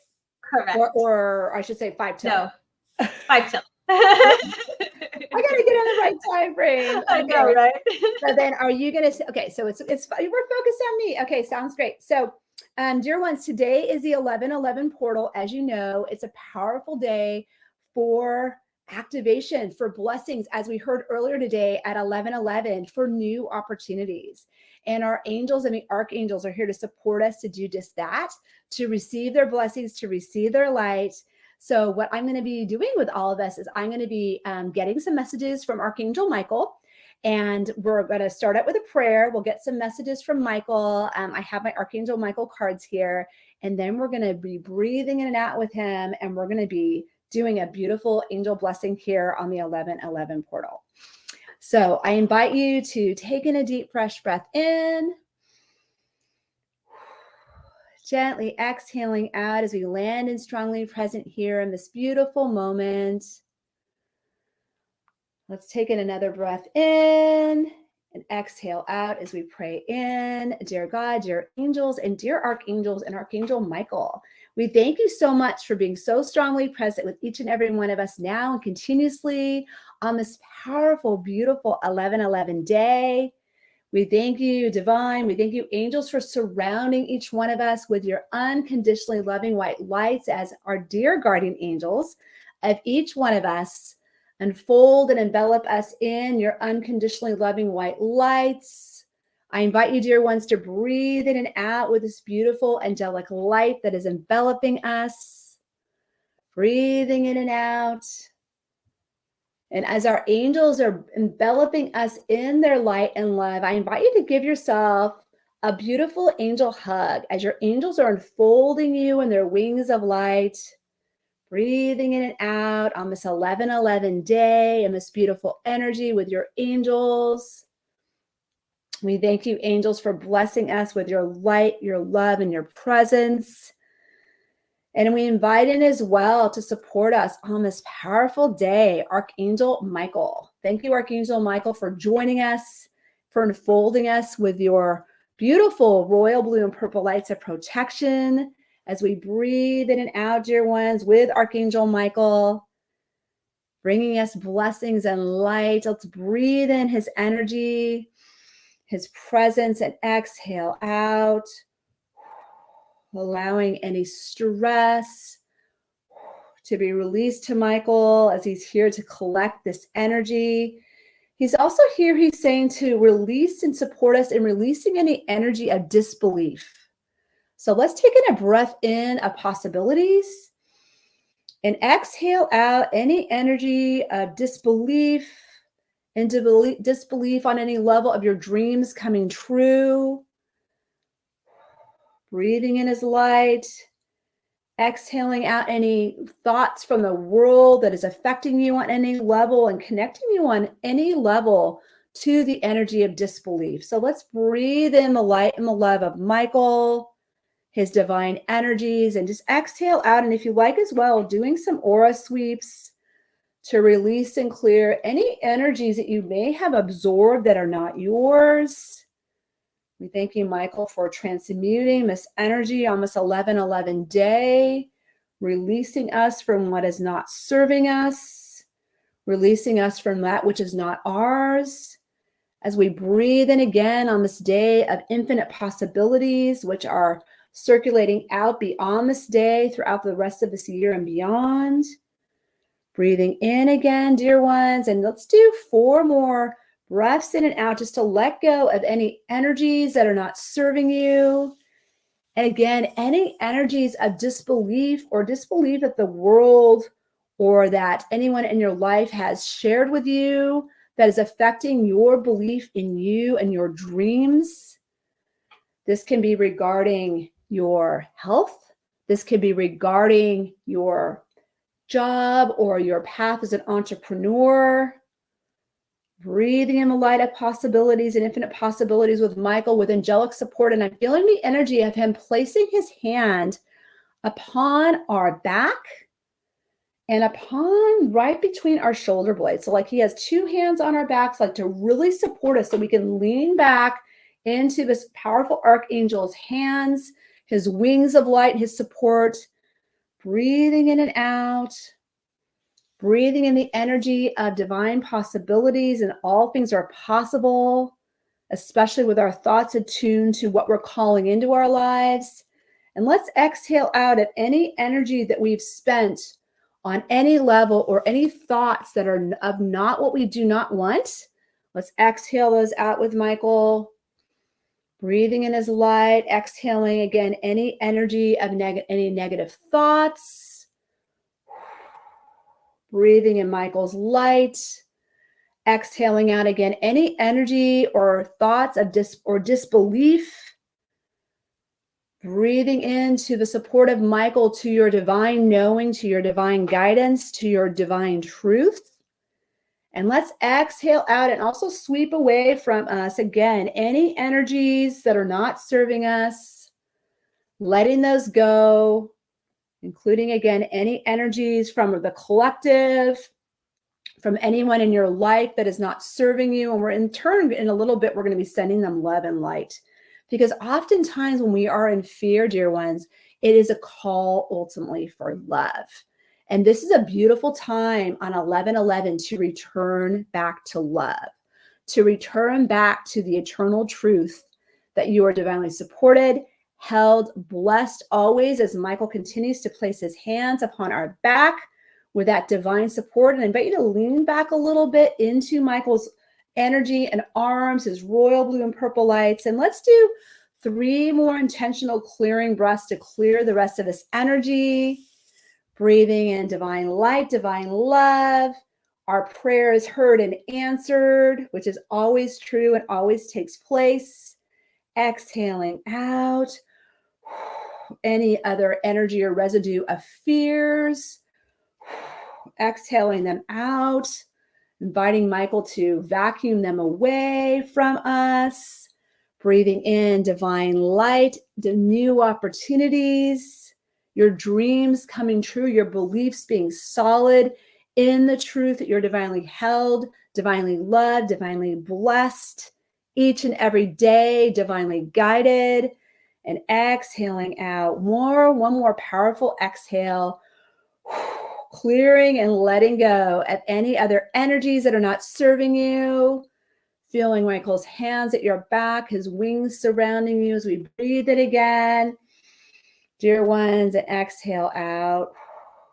Correct. Or I should say 5 till. No, 5 till. I gotta get on the right time frame. I know, right? So then, are you gonna? Okay, so it's we're focused on me. Okay, sounds great. So, dear ones, today is the 11/11 portal. As you know, it's a powerful day for activation, for blessings, as we heard earlier today at 11/11, for new opportunities. And our angels and the archangels are here to support us to do just that, to receive their blessings, to receive their light. So what I'm going to be doing with all of us is I'm going to be getting some messages from Archangel Michael, and we're going to start out with a prayer. We'll get some messages from Michael. I have my Archangel Michael cards here, and then we're going to be breathing in and out with him, and we're going to be doing a beautiful angel blessing here on the 11/11 portal. So I invite you to take in a deep, fresh breath in. Gently exhaling out as we land and strongly present here in this beautiful moment. Let's take in another breath in and exhale out as we pray in. Dear God, dear angels, and dear archangels and Archangel Michael, we thank you so much for being so strongly present with each and every one of us now and continuously on this powerful, beautiful 11/11 day. We thank you, divine. We thank you, angels, for surrounding each one of us with your unconditionally loving white lights as our dear guardian angels of each one of us unfold and envelop us in your unconditionally loving white lights. I invite you, dear ones, to breathe in and out with this beautiful angelic light that is enveloping us. breathing in and out. And as our angels are enveloping us in their light and love, I invite you to give yourself a beautiful angel hug as your angels are unfolding you in their wings of light, breathing in and out on this 11/11 day and this beautiful energy with your angels. We thank you, angels, for blessing us with your light, your love, and your presence. And we invite in as well to support us on this powerful day, Archangel Michael. Thank you, Archangel Michael, for joining us, for enfolding us with your beautiful royal blue and purple lights of protection as we breathe in and out, dear ones, with Archangel Michael, bringing us blessings and light. Let's breathe in his energy, his presence, and exhale out, allowing any stress to be released to Michael as he's here to collect this energy. He's also here, he's saying, to release and support us in releasing any energy of disbelief. So let's take in a breath in of possibilities and exhale out any energy of disbelief and disbelief on any level of your dreams coming true. Breathing in his light, exhaling out any thoughts from the world that is affecting you on any level and connecting you on any level to the energy of disbelief. So let's breathe in the light and the love of Michael, his divine energies, and just exhale out. And if you like as well, doing some aura sweeps to release and clear any energies that you may have absorbed that are not yours. We thank you, Michael, for transmuting this energy on this 11/11 day, releasing us from what is not serving us, releasing us from that which is not ours. As we breathe in again on this day of infinite possibilities, which are circulating out beyond this day throughout the rest of this year and beyond. Breathing in again, dear ones, and let's do 4 more breaths in and out just to let go of any energies that are not serving you. And again, any energies of disbelief or disbelief that the world or that anyone in your life has shared with you that is affecting your belief in you and your dreams. This can be regarding your health. This could be regarding your job or your path as an entrepreneur. Breathing in the light of possibilities and infinite possibilities with Michael, with angelic support. And I'm feeling the energy of him placing his hand upon our back and upon right between our shoulder blades. So like he has 2 hands on our backs, like to really support us so we can lean back into this powerful archangel's hands, his wings of light, his support. Breathing in and out. Breathing in the energy of divine possibilities, and all things are possible, especially with our thoughts attuned to what we're calling into our lives. And let's exhale out of any energy that we've spent on any level or any thoughts that are of not what we do not want. Let's exhale those out with Michael. Breathing in his light, exhaling again any energy of any negative thoughts. Breathing in Michael's light, exhaling out again any energy or thoughts of disbelief. Breathing into the support of Michael, to your divine knowing, to your divine guidance, to your divine truth. And let's exhale out and also sweep away from us again any energies that are not serving us, letting those go. Including, again, any energies from the collective, from anyone in your life that is not serving you. And we're in turn, in a little bit, we're going to be sending them love and light. Because oftentimes when we are in fear, dear ones, it is a call ultimately for love. And this is a beautiful time on 11/11 to return back to love, to return back to the eternal truth that you are divinely supported, held, blessed always, as Michael continues to place his hands upon our back with that divine support. And I invite you to lean back a little bit into Michael's energy and arms, his royal blue and purple lights. And let's do 3 more intentional clearing breaths to clear the rest of this energy. Breathing in divine light, divine love. Our prayer is heard and answered, which is always true and always takes place. Exhaling out any other energy or residue of fears. Exhaling them out, inviting Michael to vacuum them away from us. Breathing in divine light, the new opportunities, your dreams coming true, your beliefs being solid in the truth that you're divinely held, divinely loved, divinely blessed, each and every day, divinely guided. And exhaling out one more powerful exhale, clearing and letting go of any other energies that are not serving you. Feeling Michael's hands at your back, his wings surrounding you as we breathe it again. Dear ones, and exhale out.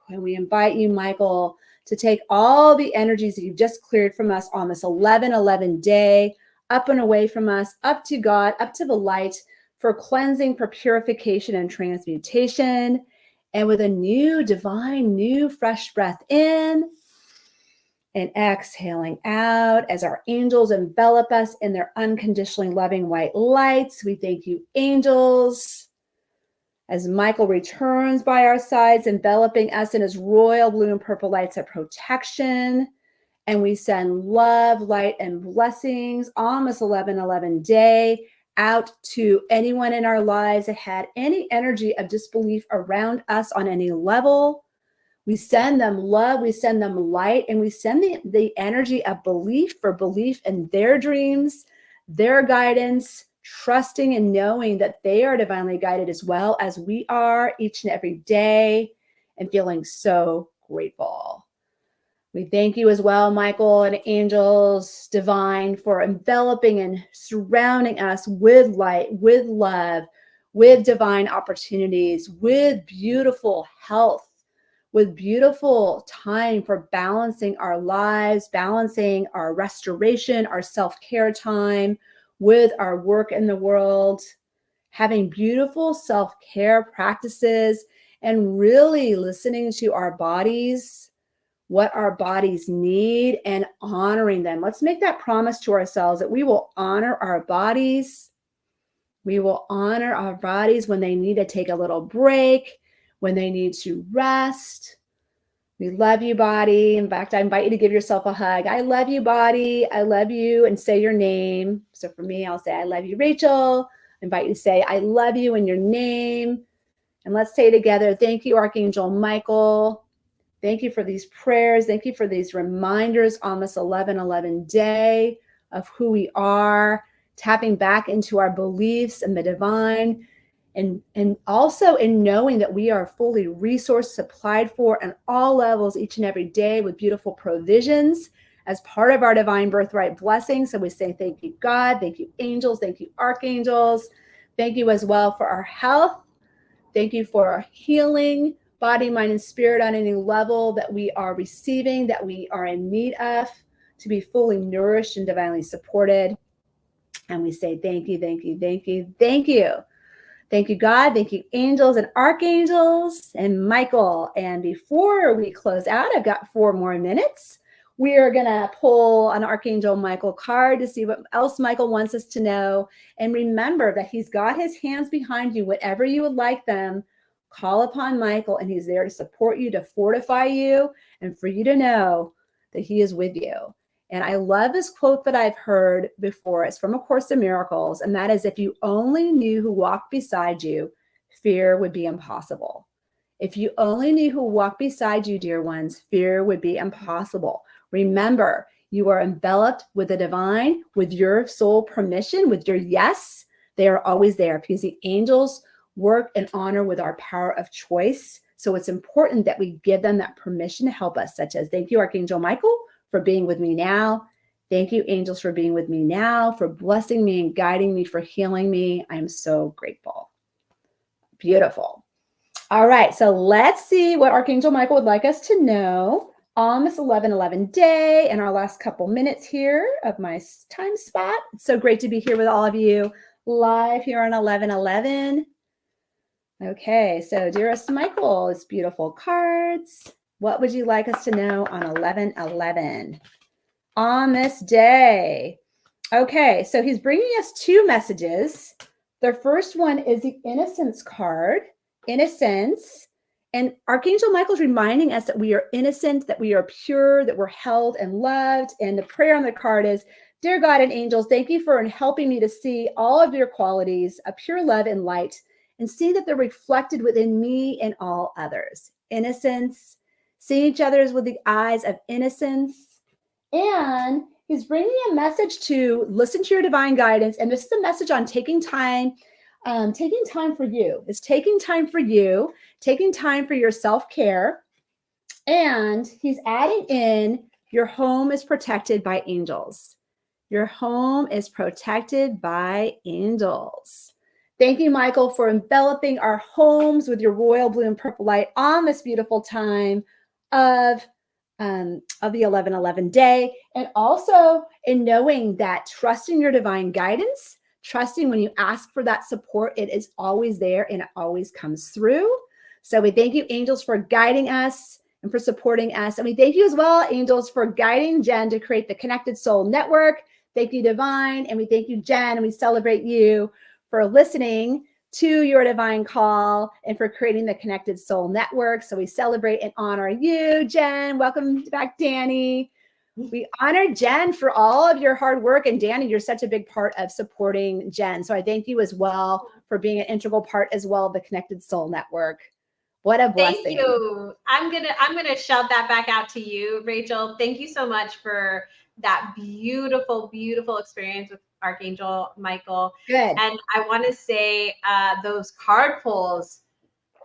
And we invite you, Michael, to take all the energies that you've just cleared from us on this 11/11 day, up and away from us, up to God, up to the light, for cleansing, for purification and transmutation. And with a new divine, new fresh breath in and exhaling out as our angels envelop us in their unconditionally loving white lights. We thank you, angels, as Michael returns by our sides, enveloping us in his royal blue and purple lights of protection. And we send love, light, and blessings on this 11/11 day out to anyone in our lives that had any energy of disbelief around us on any level. We send them love, we send them light, and we send the energy of belief for belief in their dreams, their guidance, trusting and knowing that they are divinely guided as well as we are each and every day, and feeling so grateful. We thank you as well, Michael and angels divine, for enveloping and surrounding us with light, with love, with divine opportunities, with beautiful health, with beautiful time for balancing our lives, balancing our restoration, our self-care time with our work in the world, having beautiful self-care practices, and really listening to our bodies, what our bodies need, and honoring them. Let's make that promise to ourselves that we will honor our bodies. We will honor our bodies when they need to take a little break, when they need to rest. We love you, body. In fact, I invite you to give yourself a hug. I love you, body. I love you, and say your name. So for me, I'll say, I love you, Rachel. I invite you to say, I love you in your name. And let's say together, thank you, Archangel Michael. Thank you for these prayers. Thank you for these reminders on this 11/11 day of who we are, tapping back into our beliefs and the divine, and also in knowing that we are fully resourced, supplied for on all levels each and every day with beautiful provisions as part of our divine birthright blessing. So we say thank you, God. Thank you, angels. Thank you, archangels. Thank you as well for our health. Thank you for our healing, body, mind, and spirit on any level that we are receiving, that we are in need of, to be fully nourished and divinely supported. And we say thank you, thank you, thank you, thank you. Thank you, God. Thank you, angels and archangels and Michael. And before we close out, I've got 4 more minutes. We are going to pull an Archangel Michael card to see what else Michael wants us to know. And remember that he's got his hands behind you, whatever you would like them. Call upon Michael, and he's there to support you, to fortify you, and for you to know that he is with you. And I love this quote that I've heard before. It's from A Course in Miracles, and that is, if you only knew who walked beside you, fear would be impossible. If you only knew who walked beside you, dear ones, fear would be impossible. Remember, you are enveloped with the divine, with your soul permission, with your yes. They are always there because the angels work and honor with our power of choice. So it's important that we give them that permission to help us, such as, thank you, Archangel Michael, for being with me now. Thank you, angels, for being with me now, for blessing me and guiding me, for healing me. I am so grateful. Beautiful. All right, so let's see what Archangel Michael would like us to know on this 11/11 day in our last couple minutes here of my time spot. It's so great to be here with all of you live here on 11/11. Okay, so dearest Michael, it's beautiful cards. What would you like us to know on 11/11 on this day? Okay, so he's bringing us two messages. The first one is the innocence card, innocence. And Archangel Michael's reminding us that we are innocent, that we are pure, that we're held and loved. And the prayer on the card is, dear God and angels, thank you for helping me to see all of your qualities, a pure love and light, and see that they're reflected within me and all others. Innocence, seeing each other with the eyes of innocence. And he's bringing a message to listen to your divine guidance. And this is a message on taking time for you. It's taking time for you, taking time for your self-care. And he's adding in, your home is protected by angels. Your home is protected by angels. Thank you, Michael, for enveloping our homes with your royal blue and purple light on this beautiful time of the 11/11 day. And also in knowing that trusting your divine guidance, trusting when you ask for that support, it is always there and it always comes through. So we thank you, angels, for guiding us and for supporting us. And we thank you as well, angels, for guiding Jen to create the Connected Soul Network. Thank you, Divine. And we thank you, Jen, and we celebrate you for listening to your divine call and for creating the Connected Soul Network. So we celebrate and honor you, Jen. Welcome back, Danny. We honor Jen for all of your hard work. And Danny, you're such a big part of supporting Jen. So I thank you as well for being an integral part as well of the Connected Soul Network. What a blessing. Thank you. I'm gonna shout that back out to you, Rachel. Thank you so much for that beautiful, beautiful experience with Archangel Michael. Good. And I want to say those card pulls,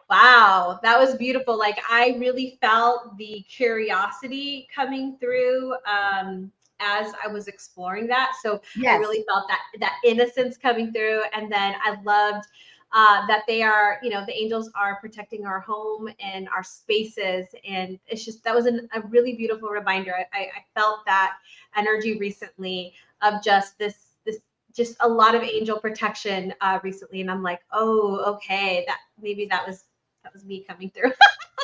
wow, that was beautiful. Like I really felt the curiosity coming through as I was exploring that. So Yes. I really felt that innocence coming through. And then I loved that they are, the angels are protecting our home and our spaces. And it's just, that was a really beautiful reminder. I felt that energy recently of just just a lot of angel protection recently. And I'm like, oh, okay, that was me coming through.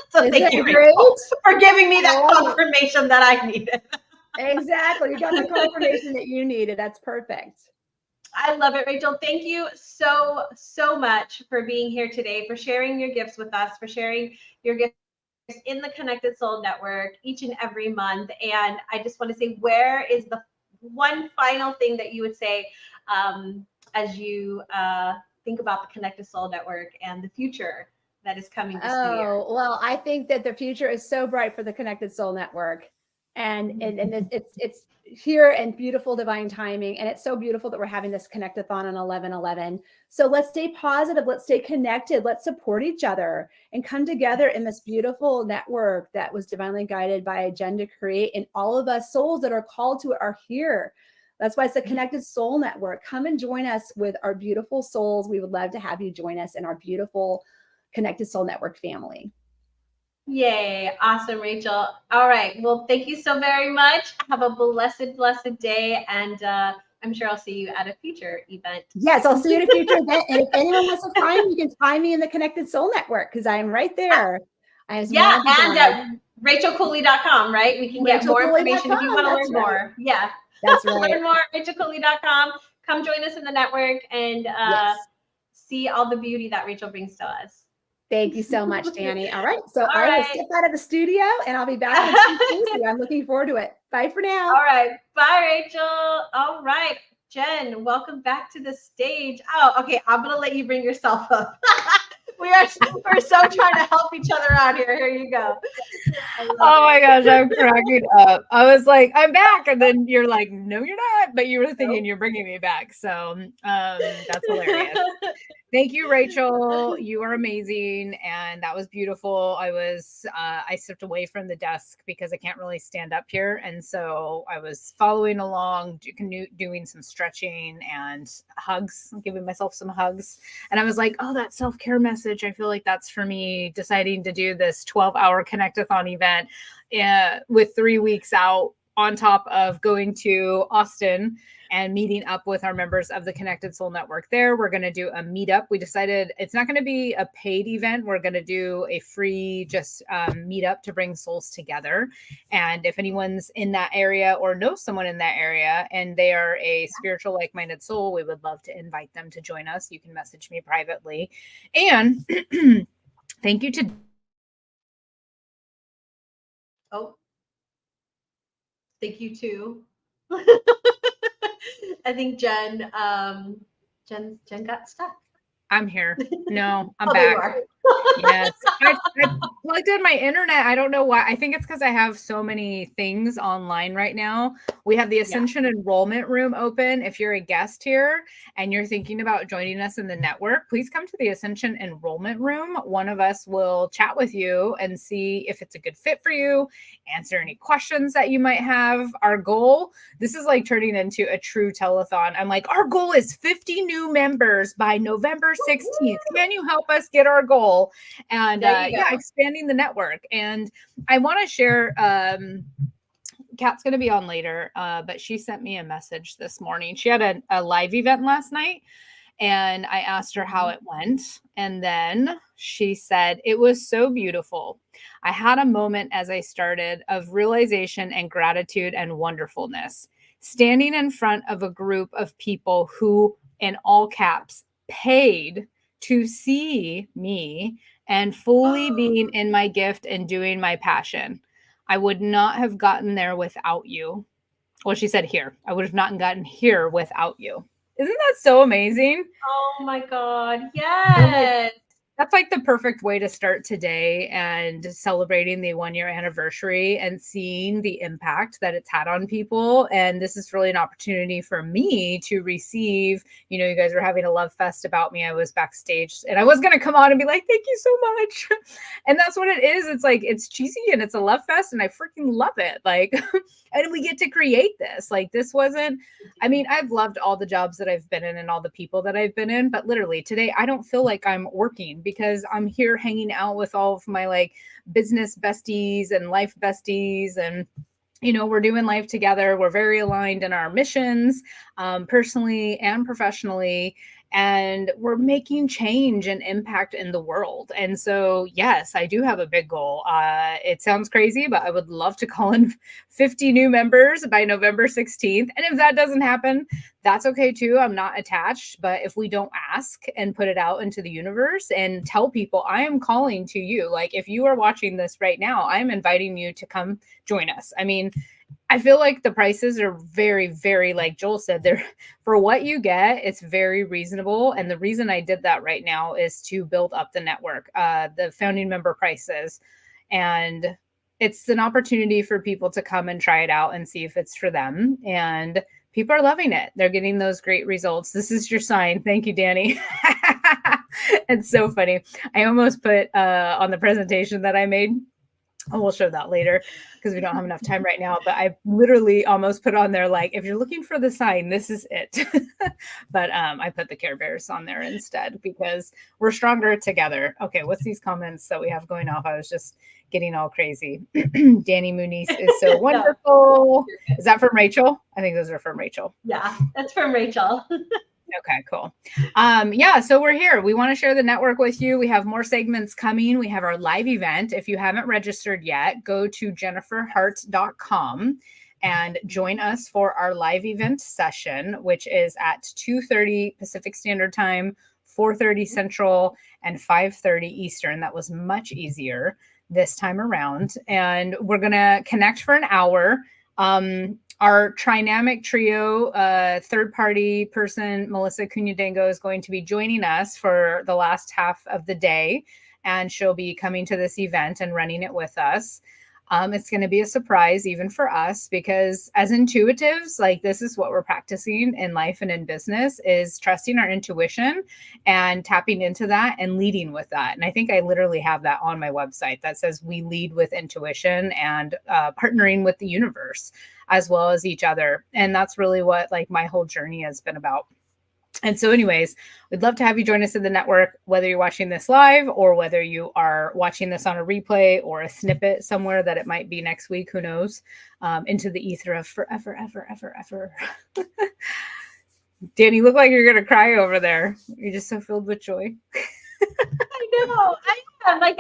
So thank you, Rachel, for giving me that confirmation that I needed. Exactly. You got the confirmation that you needed. That's perfect. I love it, Rachel. Thank you so, so much for being here today, for sharing your gifts with us, for sharing your gifts in the Connected Soul Network each and every month. And I just want to say, where is the one final thing that you would say as you think about the Connected Soul Network and the future that is coming this new year? Oh, well, I think that the future is so bright for the Connected Soul Network. And it's here and beautiful divine timing. And it's so beautiful that we're having this Connect-A-Thon on 11/11. So let's stay positive. Let's stay connected. Let's support each other and come together in this beautiful network that was divinely guided by Jen to create. And all of us souls that are called to it are here. That's why it's the Connected Soul Network. Come and join us with our beautiful souls. We would love to have you join us in our beautiful Connected Soul Network family. Yay. Awesome, Rachel. All right. Well, thank you so very much. Have a blessed, blessed day. And I'm sure I'll see you at a future event. Yes, I'll see you at a future event. And if anyone wants to find me, you can find me in the Connected Soul Network because I am right there. Yeah, and at rachelcooley.com, right? We can get more information if you want to learn more. Yeah. That's right. Learn more at rachelcooley.com. Come join us in the network and see all the beauty that Rachel brings to us. Thank you so much, Danny. All right. So I will step out of the studio and I'll be back next Tuesday. I'm looking forward to it. Bye for now. All right. Bye, Rachel. All right. Jen, welcome back to the stage. Oh, okay. I'm going to let you bring yourself up. We're so trying to help each other out here. Here you go. Oh my gosh, I'm cracking up. I was like, I'm back. And then you're like, no, you're not. But you were thinking you're bringing me back. So that's hilarious. Thank you, Rachel. You are amazing. And that was beautiful. I stepped away from the desk because I can't really stand up here. And so I was following along, doing some stretching and hugs, giving myself some hugs. And I was like, oh, that self-care message. I feel like that's for me, deciding to do this 12-hour Connect-A-Thon event with 3 weeks out on top of going to Austin and meeting up with our members of the Connected Soul Network there. We're going to do a meetup. We decided it's not going to be a paid event. We're going to do a free just meetup to bring souls together. And if anyone's in that area or knows someone in that area and they are a spiritual like-minded soul, we would love to invite them to join us. You can message me privately. And thank you to... Oh, thank you too. I think Jen got stuck. I'm here. No, I'm Oh, there back. you are. Yes. I plugged in my internet. I don't know why. I think it's because I have so many things online right now. We have the Ascension Enrollment Room open. If you're a guest here and you're thinking about joining us in the network, please come to the Ascension Enrollment Room. One of us will chat with you and see if it's a good fit for you, answer any questions that you might have. Our goal, this is like turning into a true telethon. I'm like, our goal is 50 new members by November 16th. Can you help us get our goal? And expanding the network. And I want to share, Kat's going to be on later, but she sent me a message this morning. She had a live event last night and I asked her how it went. And then she said, it was so beautiful. I had a moment as I started of realization and gratitude and wonderfulness, standing in front of a group of people who, in all caps, paid to see me and fully being in my gift and doing my passion. I would not have gotten there without you. Well, she said here. I would have not gotten here without you. Isn't that so amazing? Oh my God. Yes. That's like the perfect way to start today and celebrating the 1-year anniversary and seeing the impact that it's had on people. And this is really an opportunity for me to receive, you know, you guys were having a love fest about me. I was backstage and I was going to come on and be like, thank you so much. And that's what it is. It's like, it's cheesy and it's a love fest and I freaking love it. Like, and we get to create this. Like this wasn't, I mean, I've loved all the jobs that I've been in and all the people that I've been in, but literally today, I don't feel like I'm working because I'm here hanging out with all of my like business besties and life besties. And, you know, we're doing life together. We're very aligned in our missions, personally and professionally. And we're making change and impact in the world. And so, yes, I do have a big goal. It sounds crazy, but I would love to call in 50 new members by November 16th. And if that doesn't happen, that's okay too. I'm not attached. But if we don't ask and put it out into the universe and tell people, I am calling to you. Like if you are watching this right now, I'm inviting you to come join us. I mean, I feel like the prices are very, very, like Joel said, they're for what you get, it's very reasonable. And the reason I did that right now is to build up the network, the founding member prices. And it's an opportunity for people to come and try it out and see if it's for them. And people are loving it. They're getting those great results. This is your sign. Thank you, Danny. It's so funny. I almost put on the presentation that I made, and we'll show that later because we don't have enough time right now. But I literally almost put on there, like, if you're looking for the sign, this is it. But I put the Care Bears on there instead because we're stronger together. Okay, what's these comments that we have going off? I was just getting all crazy. Danny Muniz is so wonderful. Is that from Rachel? I think those are from Rachel. Yeah, that's from Rachel. Okay, cool. Yeah, so we're here. We want to share the network with you. We have more segments coming. We have our live event. If you haven't registered yet, go to jenniferhart.com and join us for our live event session, which is at 2:30 Pacific Standard Time, 4:30 Central, and 5:30 Eastern. That was much easier this time around. And we're going to connect for an hour. Our trinamic trio, third-party person, Melissa Cunha-Dango, is going to be joining us for the last half of the day, and she'll be coming to this event and running it with us. It's going to be a surprise even for us because as intuitives, like this is what we're practicing in life and in business is trusting our intuition and tapping into that and leading with that. And I think I literally have that on my website that says we lead with intuition and partnering with the universe as well as each other. And that's really what like my whole journey has been about. And so anyways, we'd love to have you join us in the network, whether you're watching this live or whether you are watching this on a replay or a snippet somewhere that it might be next week, who knows, into the ether of forever, ever, ever, ever. Dan, you look like you're going to cry over there. You're just so filled with joy. I know. I am. Like,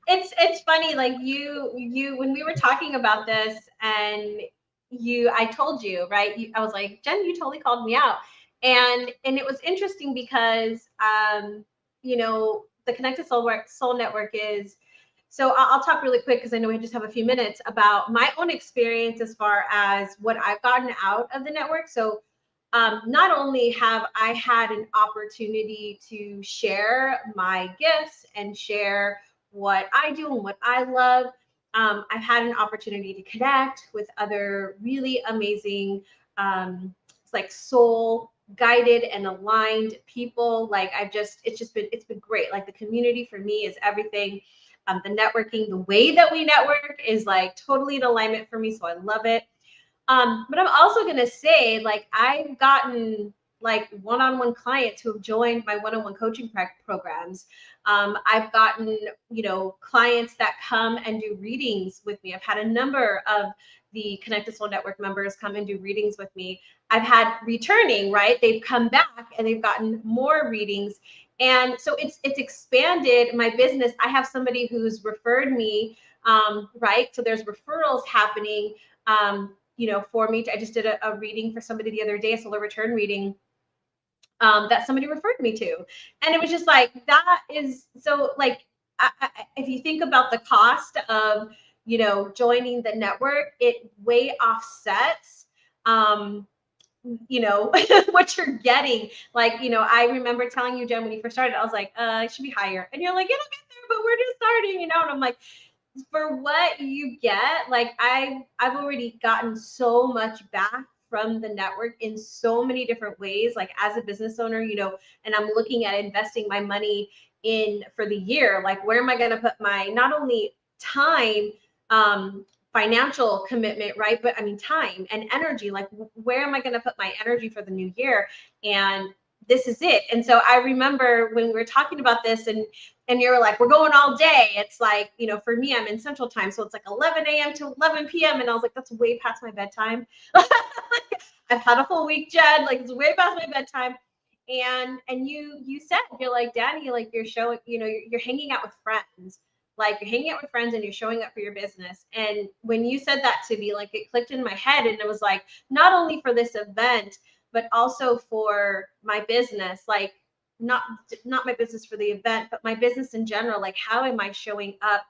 it's funny. Like you, when we were talking about this and I told you, right? I was like, Jen, you totally called me out. And it was interesting because, the Connected Soul Network is, so I'll talk really quick because I know we just have a few minutes about my own experience as far as what I've gotten out of the network. So not only have I had an opportunity to share my gifts and share what I do and what I love, I've had an opportunity to connect with other really amazing, like soul guided and aligned people. Like it's been great. Like the community for me is everything. The networking, the way that we network is like totally in alignment for me. So I love it. But I'm also going to say, like, I've gotten like one-on-one clients who have joined my one-on-one coaching programs. I've gotten, clients that come and do readings with me. I've had a number of the Connected Soul Network members come and do readings with me. I've had returning, right? They've come back and they've gotten more readings. And so it's expanded my business. I have somebody who's referred me, right? So there's referrals happening, for me. I just did a reading for somebody the other day, a solar return reading, that somebody referred me to. And it was just like, that is so like, if you think about the cost of, joining the network, it way offsets, what you're getting. Like, I remember telling you, Jen, when you first started, I was like, it should be higher. And you're like, it'll get there, but we're just starting, and I'm like, for what you get, like I've already gotten so much back from the network in so many different ways, like as a business owner, and I'm looking at investing my money in for the year, like where am I going to put my, not only time, financial commitment, right? But I mean, time and energy, like where am I going to put my energy for the new year? And this is it. And so I remember when we were talking about this and you're like, we're going all day. It's like, for me, I'm in Central Time. So it's like 11 a.m. to 11 p.m. And I was like, that's way past my bedtime. I've had a full week, Jen. Like, it's way past my bedtime. And you said, you're like, Danny, like you're showing, you're hanging out with friends. Like you're hanging out with friends and you're showing up for your business. And when you said that to me, like it clicked in my head. And it was like, not only for this event, but also for my business, like not my business for the event, but my business in general. Like, how am I showing up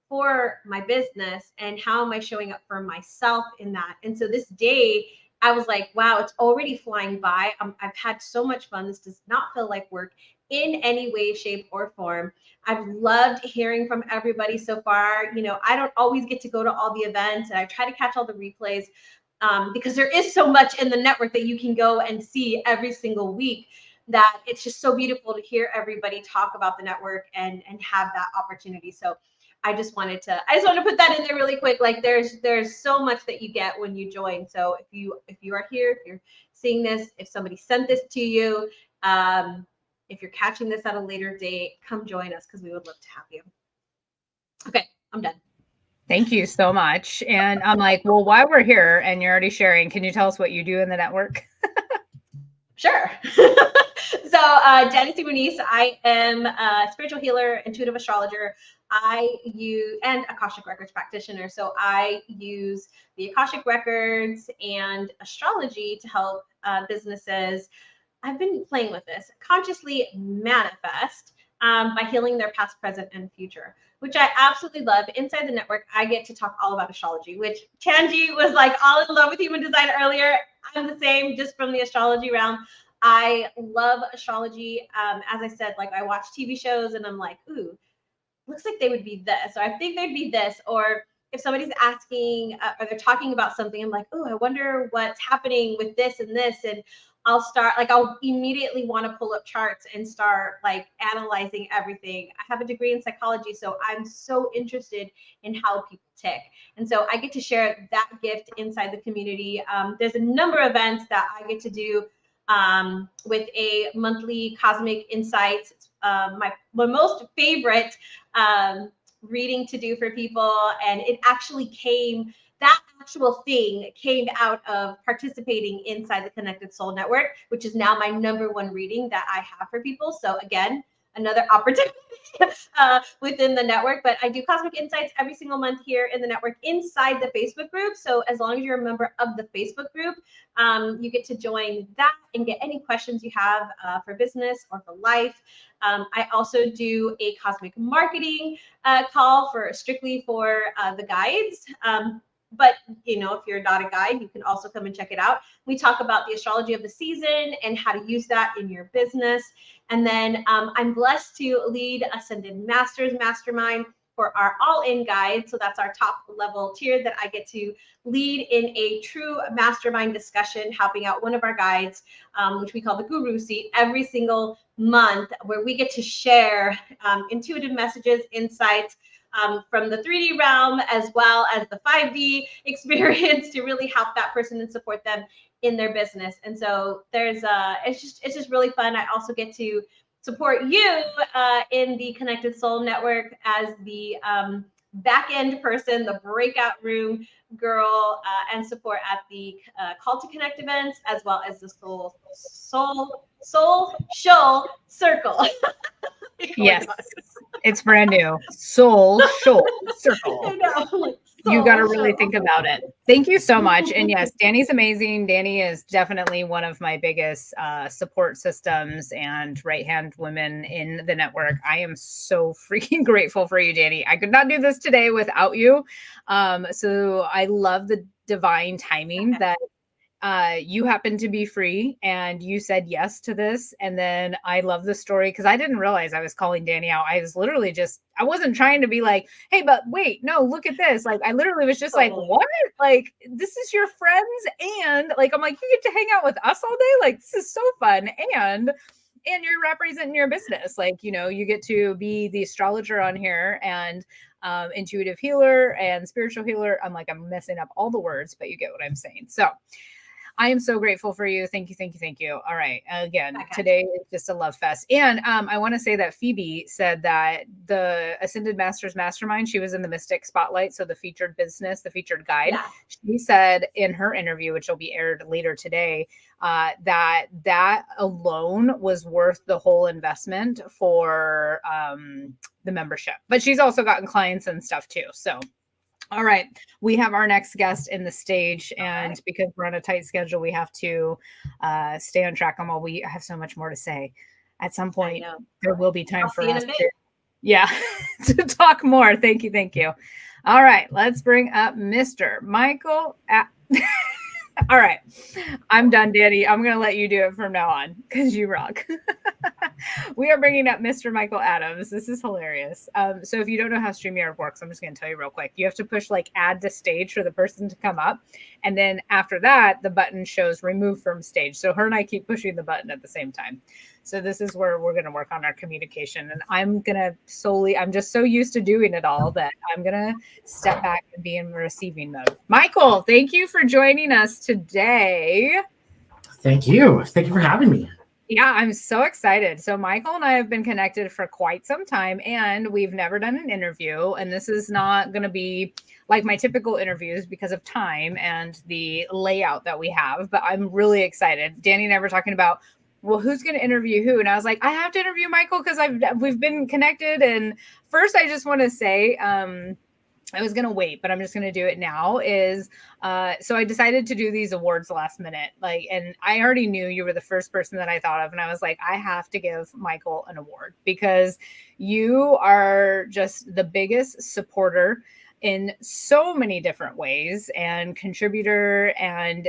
for my business and how am I showing up for myself in that? And so this day, I was like, wow, it's already flying by. I've had so much fun. This does not feel like work in any way, shape, or form. I've loved hearing from everybody so far. I don't always get to go to all the events, and I try to catch all the replays, because there is so much in the network that you can go and see every single week, that it's just so beautiful to hear everybody talk about the network and have that opportunity. So I just wanted to put that in there really quick. Like there's so much that you get when you join. So if you are here, if you're seeing this, if somebody sent this to you, if you're catching this at a later date, come join us because we would love to have you. Okay, I'm done. Thank you so much. And I'm like, well, while we're here and you're already sharing, can you tell us what you do in the network? Sure. So, Danny Muniz, I am a spiritual healer, intuitive astrologer. And Akashic Records practitioner. So I use the Akashic Records and astrology to help businesses. I've been playing with this, consciously manifest by healing their past, present, and future, which I absolutely love. Inside the network, I get to talk all about astrology, which Tanji was like all in love with human design earlier. I'm the same, just from the astrology realm. I love astrology. As I said, like I watch TV shows and I'm like, ooh, looks like they would be this, or I think they'd be this. Or if somebody's asking or they're talking about something, I'm like, oh, I wonder what's happening with this and this. And I'll immediately want to pull up charts and start like analyzing everything. I have a degree in psychology, so I'm so interested in how people tick. And so I get to share that gift inside the community. There's a number of events that I get to do with a monthly cosmic insights. My most favorite reading to do for people, and it actually that actual thing came out of participating inside the Connected Soul Network, which is now my #1 reading that I have for people. So again, another opportunity within the network. But I do Cosmic Insights every single month here in the network inside the Facebook group. So as long as you're a member of the Facebook group, you get to join that and get any questions you have for business or for life. I also do a cosmic marketing call strictly for the guides. But if you're not a guide, you can also come and check it out. We talk about the astrology of the season and how to use that in your business. And then I'm blessed to lead Ascended Masters Mastermind for our all-in guide. So that's our top level tier that I get to lead in a true mastermind discussion, helping out one of our guides, which we call the Guru Seat, every single month, where we get to share intuitive messages, insights, from the 3D realm as well as the 5D experience to really help that person and support them in their business. And so it's just really fun. I also get to support you in the Connected Soul Network as the back end person, the breakout room girl, and support at the Call to Connect events, as well as the Soul Show Circle. Yes, it's brand new. Soul Show Circle. I know. You got to really think about it. Thank you so much. And yes, Danny's amazing. Danny is definitely one of my biggest support systems and right-hand women in the network. I am so freaking grateful for you, Danny. I could not do this today without you. So I love the divine timing that you happened to be free and you said yes to this. And then I love the story because I didn't realize I was calling Danny out. I was literally I wasn't trying to be like, hey, but wait, no, look at this. Like, I literally was just like, what? Like, this is your friends. And like, I'm like, you get to hang out with us all day. Like, this is so fun. And you're representing your business. Like, you get to be the astrologer on here and intuitive healer and spiritual healer. I'm messing up all the words, but you get what I'm saying. So I am so grateful for you. Thank you. Thank you. Thank you. All right. Again, today is just a love fest. And I want to say that Phoebe said that the Ascended Masters Mastermind, she was in the Mystic Spotlight. So the featured business, the featured guide, she said in her interview, which will be aired later today, that alone was worth the whole investment for the membership. But she's also gotten clients and stuff too. So all right, we have our next guest in the stage, and because we're on a tight schedule, we have to stay on track on while we have so much more to say. At some point, there will be time for us to talk more. Thank you. Thank you. All right, let's bring up Mr. Michael. All right, I'm done, Danny. I'm going to let you do it from now on because you rock. We are bringing up Mr. Michael Adams. This is hilarious. So if you don't know how StreamYard works, I'm just going to tell you real quick. You have to push add to stage for the person to come up. And then after that, the button shows remove from stage. So her and I keep pushing the button at the same time. So this is where we're going to work on our communication. And I'm just so used to doing it all that I'm going to step back and be in receiving mode. Michael, thank you for joining us today. Thank you. Thank you for having me. Yeah, I'm so excited. So Michael and I have been connected for quite some time, and we've never done an interview. And this is not going to be like my typical interviews because of time and the layout that we have. But I'm really excited. Danny and I were talking about, well, who's going to interview who? And I was like, I have to interview Michael because we've been connected. And first, I just want to say, I was going to wait, but I'm just going to do it now so I decided to do these awards last minute. And I already knew you were the first person that I thought of. And I was like, I have to give Michael an award because you are just the biggest supporter in so many different ways and contributor. And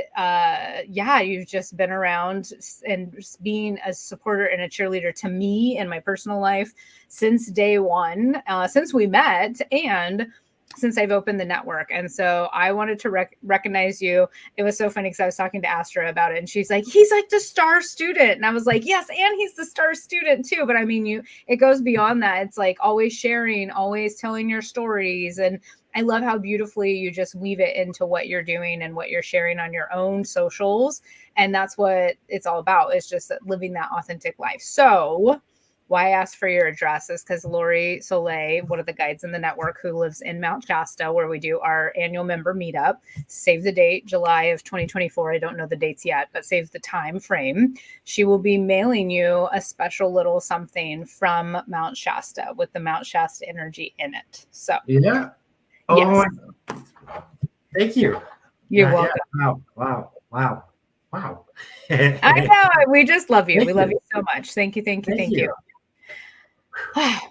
you've just been around and being a supporter and a cheerleader to me in my personal life since day one, since we met and since I've opened the network. And so I wanted to recognize you. It was so funny because I was talking to Astra about it and she's like, he's like the star student. And I was like, yes, and he's the star student too. But I mean, it goes beyond that. It's like always sharing, always telling your stories and I love how beautifully you just weave it into what you're doing and what you're sharing on your own socials. And that's what it's all about, is just living that authentic life. So why I asked for your address is because Lori Soleil, one of the guides in the network who lives in Mount Shasta, where we do our annual member meetup, save the date, July of 2024. I don't know the dates yet, but save the time frame. She will be mailing you a special little something from Mount Shasta with the Mount Shasta energy in it. So Yeah. Oh, yes. Thank you. You're welcome. Yeah. Wow. I know. We just love you. Thank We love you. you so much. Thank you. Thank you. Thank Thank you. you.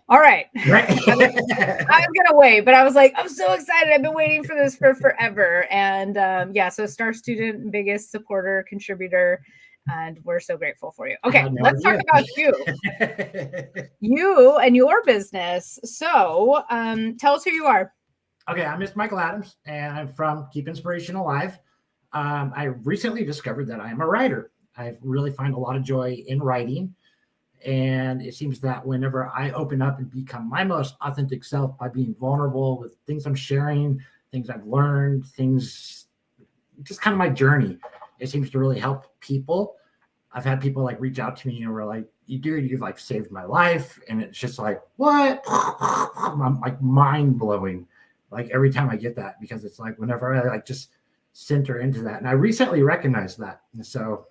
All right. Right. I was gonna wait, but I was like, I'm so excited. I've been waiting for this for forever. And yeah, so Star Student, biggest supporter, contributor, and we're so grateful for you. Okay, let's talk about you. You and your business. So tell us who you are. Okay, I'm Mr. Michael Adams, and I'm from Keep Inspiration Alive. I recently discovered that I am a writer. I really find a lot of joy in writing. And it seems that whenever I open up and become my most authentic self by being vulnerable with things I'm sharing, things I've learned, things, just kind of my journey, it seems to really help people. I've had people like reach out to me and were like, you've like saved my life. And it's just like, what? I'm like mind blowing. Like every time I get that, because it's like whenever I like just center into that. And I recently recognized that. And so,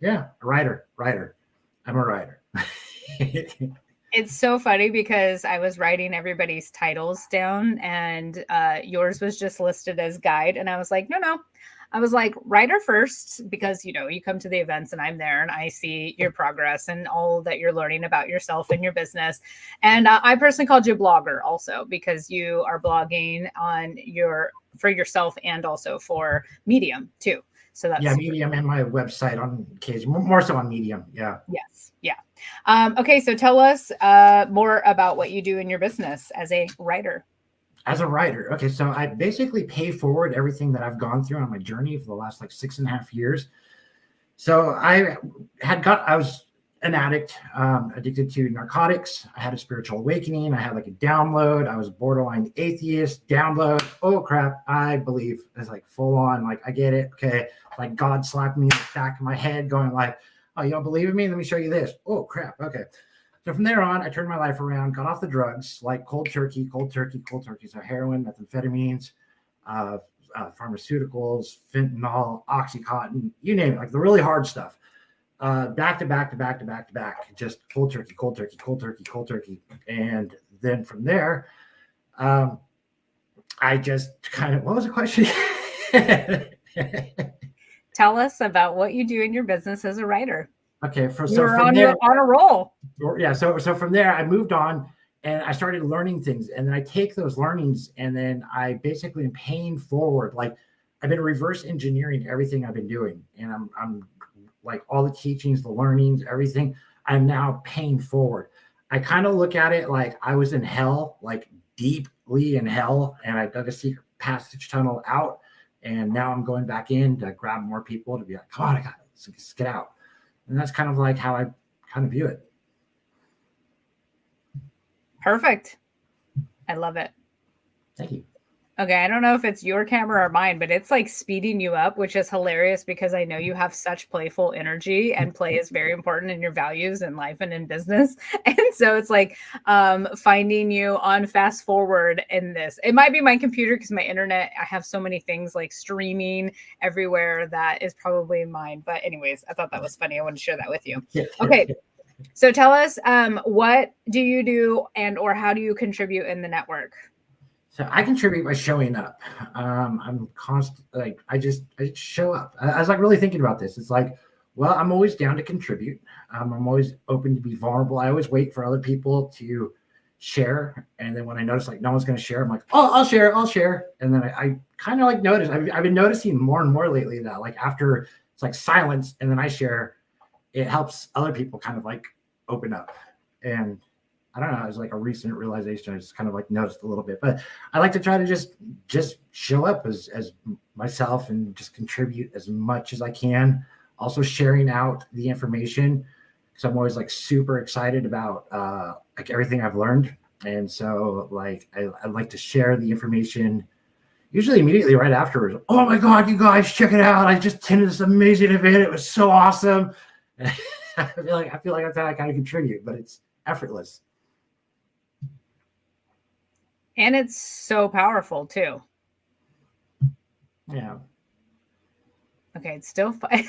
yeah, writer. I'm a writer. It's so funny because I was writing everybody's titles down and yours was just listed as guide. And I was like, no. I was like, writer first, because, you know, you come to the events and I'm there and I see your progress and all that you're learning about yourself and your business. And I personally called you a blogger also, because you are blogging on for yourself and also for Medium too. So that's Medium and my website on occasion, more so on Medium. Yeah. Yes. Yeah. Okay. So tell us more about what you do in your business as a writer. As a writer. Okay. So I basically pay forward everything that I've gone through on my journey for the last like 6.5 years. So I was an addict, addicted to narcotics. I had a spiritual awakening. I had like a download. I was borderline atheist. Download. Oh crap. I believe. It's like full on, like, I get it. Okay. Like God slapped me in the back of my head going like, oh, you don't believe in me? Let me show you this. Oh crap. Okay. So from there on, I turned my life around, got off the drugs, like cold turkey. So heroin, methamphetamines, pharmaceuticals, fentanyl, Oxycontin, you name it, like the really hard stuff. Back to back, just cold turkey. And then from there, I just kind of, what was the question? Tell us about what you do in your business as a writer. Okay, you're on a roll. Yeah, so from there I moved on and I started learning things, and then I take those learnings and then I basically am paying forward. Like I've been reverse engineering everything I've been doing, and I'm like all the teachings, the learnings, everything, I'm now paying forward. I kind of look at it like I was in hell, like deeply in hell, and I dug a secret passage tunnel out, and now I'm going back in to grab more people to be like, come on, let's get out. And that's kind of like how I kind of view it. Perfect. I love it. Thank you. Okay, I don't know if it's your camera or mine, but it's like speeding you up, which is hilarious because I know you have such playful energy, and play is very important in your values in life and in business. And so it's like finding you on fast forward in this. It might be my computer because my internet, I have so many things like streaming everywhere that is probably mine. But anyways, I thought that was funny. I wanted to share that with you. Okay. So tell us, what do you do or how do you contribute in the network? So I contribute by showing up. I'm constant, like I just show up. I was like really thinking about this. It's like, well, I'm always down to contribute. I'm always open to be vulnerable. I always wait for other people to share, and then when I notice like no one's going to share, I'm like, oh, I'll share. And then I kind of like notice. I've been noticing more and more lately that like after it's like silence, and then I share, it helps other people kind of like open up. And I don't know, it was like a recent realization. I just kind of like noticed a little bit, but I like to try to just show up as myself and just contribute as much as I can. Also sharing out the information, because I'm always like super excited about like everything I've learned. And so like, I like to share the information usually immediately right afterwards, oh my God, you guys, check it out. I just attended this amazing event. It was so awesome. I feel like that's how I kind of contribute, but it's effortless. And it's so powerful too. Yeah. Okay, it's still fine.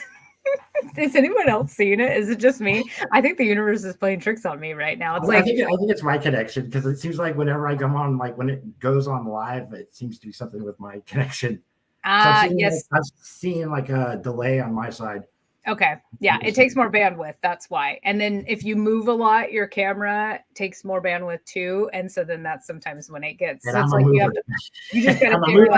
Is anyone else seeing it? Is it just me? I think the universe is playing tricks on me right now. It's I think it's my connection, because it seems like whenever I come on, like when it goes on live, it seems to be something with my connection. Yes. I'm seeing like a delay on my side. Okay. Yeah, it takes more bandwidth. That's why. And then if you move a lot, your camera takes more bandwidth too. And so then that's sometimes when it gets. So it's like you just gotta figure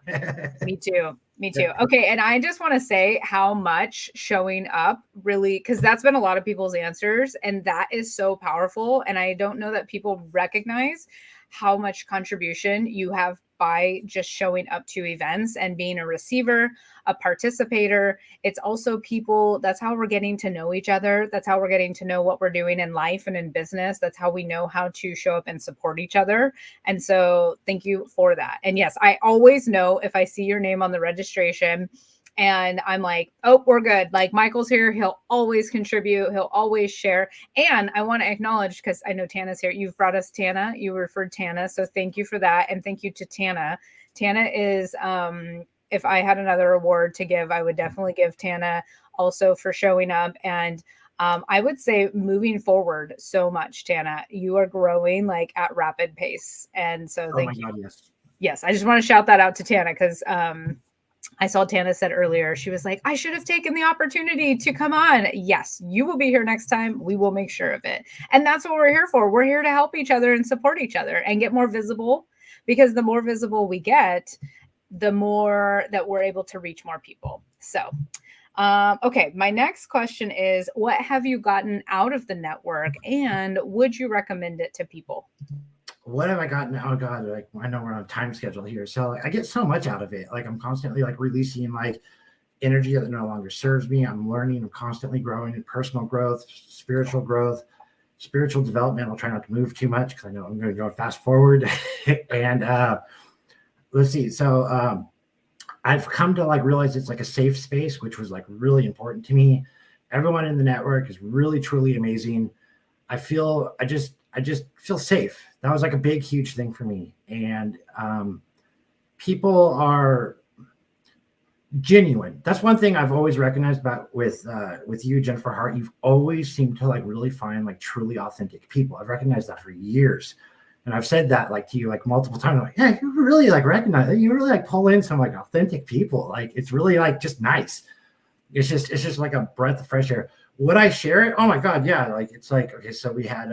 it. Me too. Me too. Okay. And I just want to say how much showing up really, because that's been a lot of people's answers, and that is so powerful. And I don't know that people recognize how much contribution you have by just showing up to events and being a receiver, a participator. It's also people, that's how we're getting to know each other. That's how we're getting to know what we're doing in life and in business. That's how we know how to show up and support each other. And so thank you for that. And yes, I always know if I see your name on the registration and I'm like, oh, we're good. Like Michael's here. He'll always contribute. He'll always share. And I want to acknowledge, because I know Tana's here. You've brought us Tana. You referred Tana. So thank you for that. And thank you to Tana. Tana is, if I had another award to give, I would definitely give Tana also for showing up. And I would say moving forward so much, Tana, you are growing like at rapid pace. And so thank you. God, yes. Yes. I just want to shout that out to Tana, because I saw Tana said earlier, she was like, I should have taken the opportunity to come on. Yes, you will be here next time. We will make sure of it. And that's what we're here for. We're here to help each other and support each other and get more visible, because the more visible we get, the more that we're able to reach more people. So, okay, my next question is, what have you gotten out of the network, and would you recommend it to people? What have I gotten? Oh God, like I know we're on a time schedule here. So I get so much out of it. Like I'm constantly like releasing like energy that no longer serves me. I'm learning, I'm constantly growing in personal growth, spiritual development. I'll try not to move too much, because I know I'm going to go fast forward. And let's see. So I've come to like realize it's like a safe space, which was like really important to me. Everyone in the network is really, truly amazing. I just feel safe. That was like a big, huge thing for me. And people are genuine. That's one thing I've always recognized about with you, Jennifer Hart. You've always seemed to like really find like truly authentic people. I've recognized that for years. And I've said that like to you like multiple times. I'm like, yeah, you really like recognize it. You really like pull in some like authentic people. Like it's really like just nice. It's just like a breath of fresh air. Would I share it? Oh my God, yeah. Like it's like, okay, so we had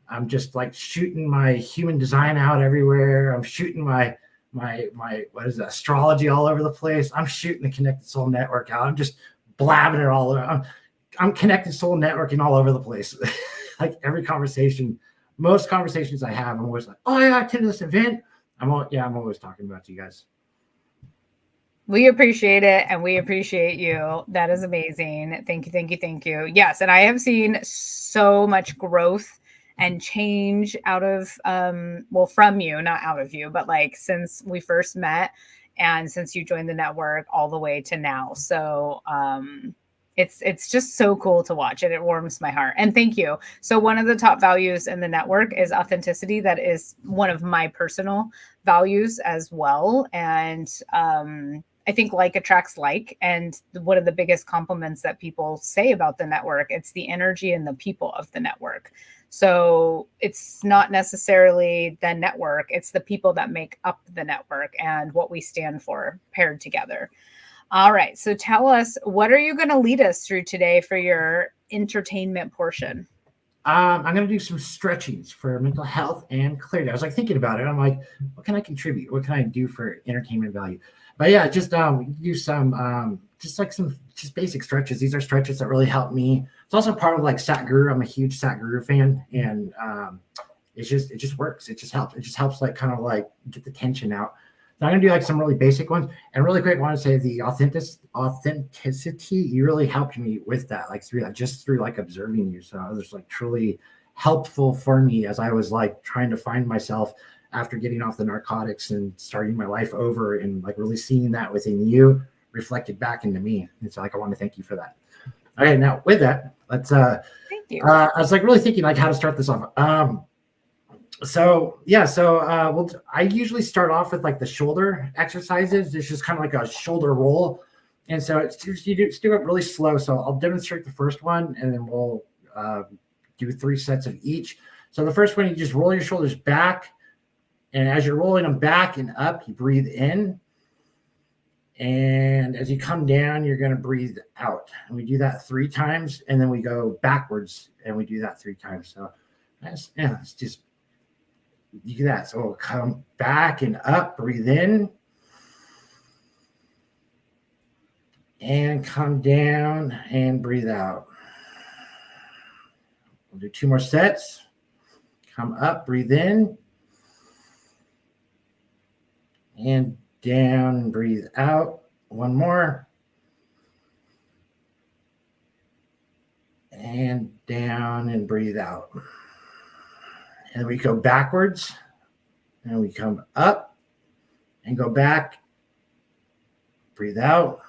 I'm just like shooting my human design out everywhere. I'm shooting my what is that, astrology all over the place. I'm shooting the Connected Soul Network out. I'm just blabbing it all over. I'm Connected Soul Networking all over the place. Like every conversation, most conversations I have, I'm always like, oh yeah, I attended this event. I'm always talking about you guys. We appreciate it, and we appreciate you. That is amazing. Thank you, thank you, thank you. Yes, and I have seen so much growth and change out of from you, not out of you, but like since we first met and since you joined the network all the way to now. So it's just so cool to watch, and it warms my heart. And thank you. So one of the top values in the network is authenticity. That is one of my personal values as well. And I think like attracts like, and one of the biggest compliments that people say about the network, it's the energy and the people of the network. So it's not necessarily the network, it's the people that make up the network and what we stand for paired together. All right. So tell us, what are you going to lead us through today for your entertainment portion? I'm going to do some stretchings for mental health and clarity. I was like thinking about it. I'm like, what can I contribute? What can I do for entertainment value? But yeah, just do some just basic stretches. These are stretches that really help me. It's also part of like Satguru. I'm a huge Satguru fan, and it just works. It just helps. It just helps like kind of like get the tension out. So I'm gonna do like some really basic ones. And really quick, I want to say the authenticity. You really helped me with that, like through like observing you. So it was like truly helpful for me as I was like trying to find myself after getting off the narcotics and starting my life over, and like really seeing that within you reflected back into me. And so like I want to thank you for that. Okay, now with that, let's Thank you. I was like really thinking like how to start this off. I usually start off with like the shoulder exercises. It's just kind of like a shoulder roll. And so it's just, you do it really slow. So I'll demonstrate the first one, and then we'll do 3 sets of each. So the first one, you just roll your shoulders back. And as you're rolling them back and up, you breathe in. And as you come down, you're going to breathe out. And we do that 3 times. And then we go backwards and we do that 3 times. So it's just, you do that. So we'll come back and up, breathe in. And come down and breathe out. We'll do 2 more sets. Come up, breathe in. And down, breathe out. 1 more. And down and breathe out. And we go backwards. And we come up and go back. Breathe out.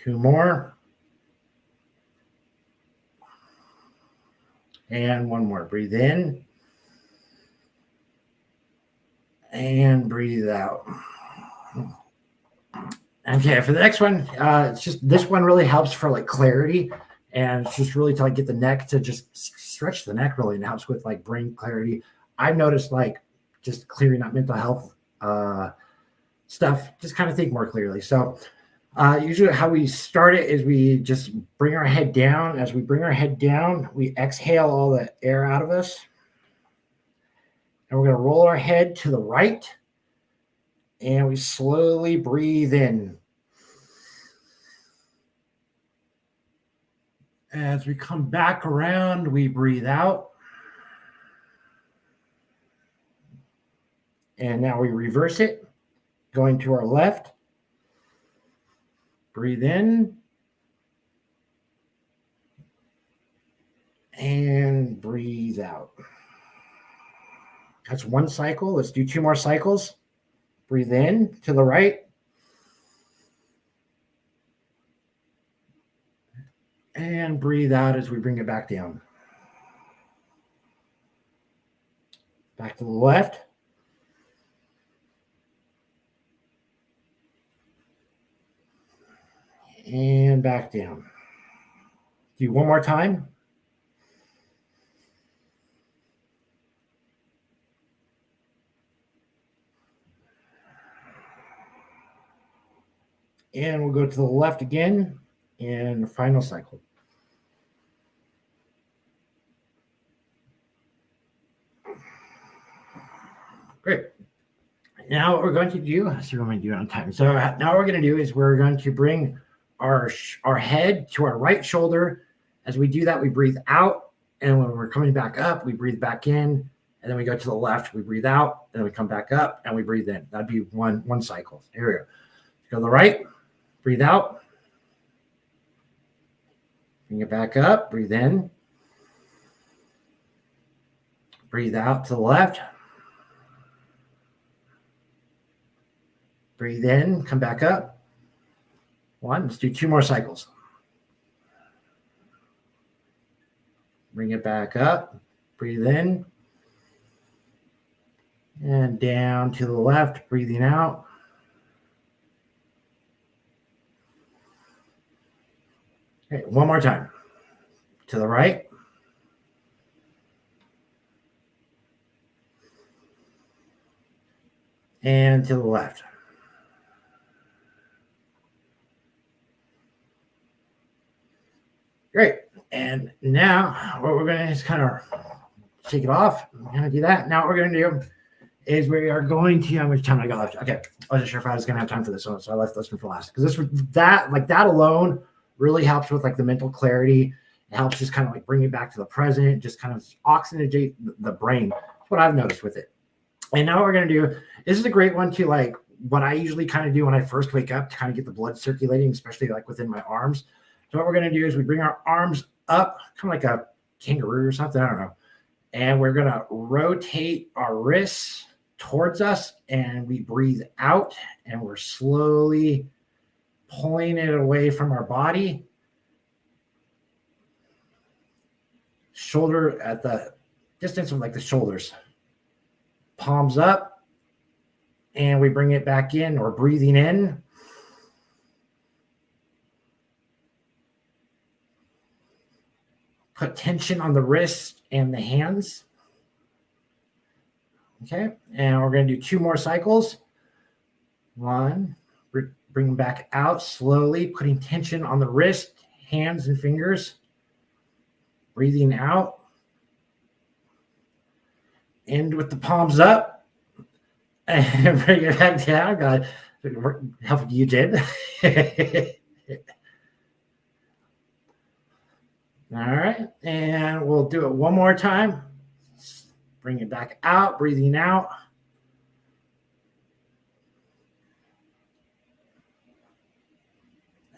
2 more. And 1 more. Breathe in. And breathe out. Okay, for the next one, it's just this one really helps for like clarity, and it's just really to like get the neck to just stretch the neck really, and helps with like brain clarity. I've noticed like just clearing up mental health stuff, just kind of think more clearly. So usually how we start it is we just bring our head down. As we bring our head down, we exhale all the air out of us. And we're going to roll our head to the right. And we slowly breathe in. As we come back around, we breathe out. And now we reverse it, going to our left. Breathe in. And breathe out. That's 1 cycle. Let's do 2 more cycles. Breathe in to the right. And breathe out as we bring it back down. Back to the left. And back down. Do 1 more time. And we'll go to the left again in the final cycle. Great. Now what we're going to do, let's see what I'm going to do on time. So now what we're going to do is we're going to bring our head to our right shoulder. As we do that, we breathe out. And when we're coming back up, we breathe back in. And then we go to the left, we breathe out. And then we come back up and we breathe in. That'd be one cycle. Here we go. Go to the right. Breathe out. Bring it back up. Breathe in. Breathe out to the left. Breathe in. Come back up. 1. Let's do 2 more cycles. Bring it back up. Breathe in. And down to the left. Breathing out. Okay, 1 more time. To the right. And to the left. Great. And now what we're going to is kind of shake it off. We're going to do that. Now what we're going to do is we are going to, how much time I got left? Okay. I wasn't sure if I was going to have time for this one, so I left this one for last. Because that alone really helps with like the mental clarity. It helps just kind of like bring it back to the present, just kind of oxygenate the brain. That's what I've noticed with it. And now what we're going to do, this is a great one to like what I usually kind of do when I first wake up to kind of get the blood circulating, especially like within my arms. So what we're going to do is we bring our arms up, kind of like a kangaroo or something, I don't know. And we're going to rotate our wrists towards us, and we breathe out, and we're slowly pulling it away from our body. Shoulder at the distance of like the shoulders. Palms up, and we bring it back in, or breathing in. Put tension on the wrists and the hands. Okay, and we're going to do 2 more cycles. 1, bring them back out slowly, putting tension on the wrist, hands, and fingers. Breathing out. End with the palms up. And bring it back down. God, help you did. All right, and we'll do it one more time. Bring it back out, breathing out.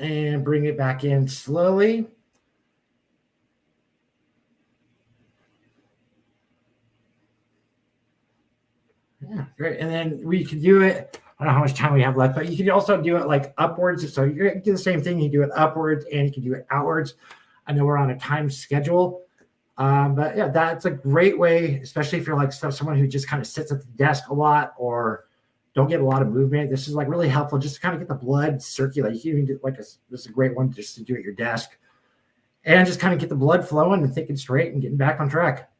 And bring it back in slowly. Yeah, great. And then we can do it. I don't know how much time we have left, but you can also do it like upwards. So you can do the same thing. You do it upwards and you can do it outwards. I know we're on a time schedule, but yeah, that's a great way, especially if you're like someone who just kind of sits at the desk a lot or don't get a lot of movement. This is like really helpful just to kind of get the blood circulate. You can even do like this is a great one just to do at your desk and just kind of get the blood flowing and thinking straight and getting back on track.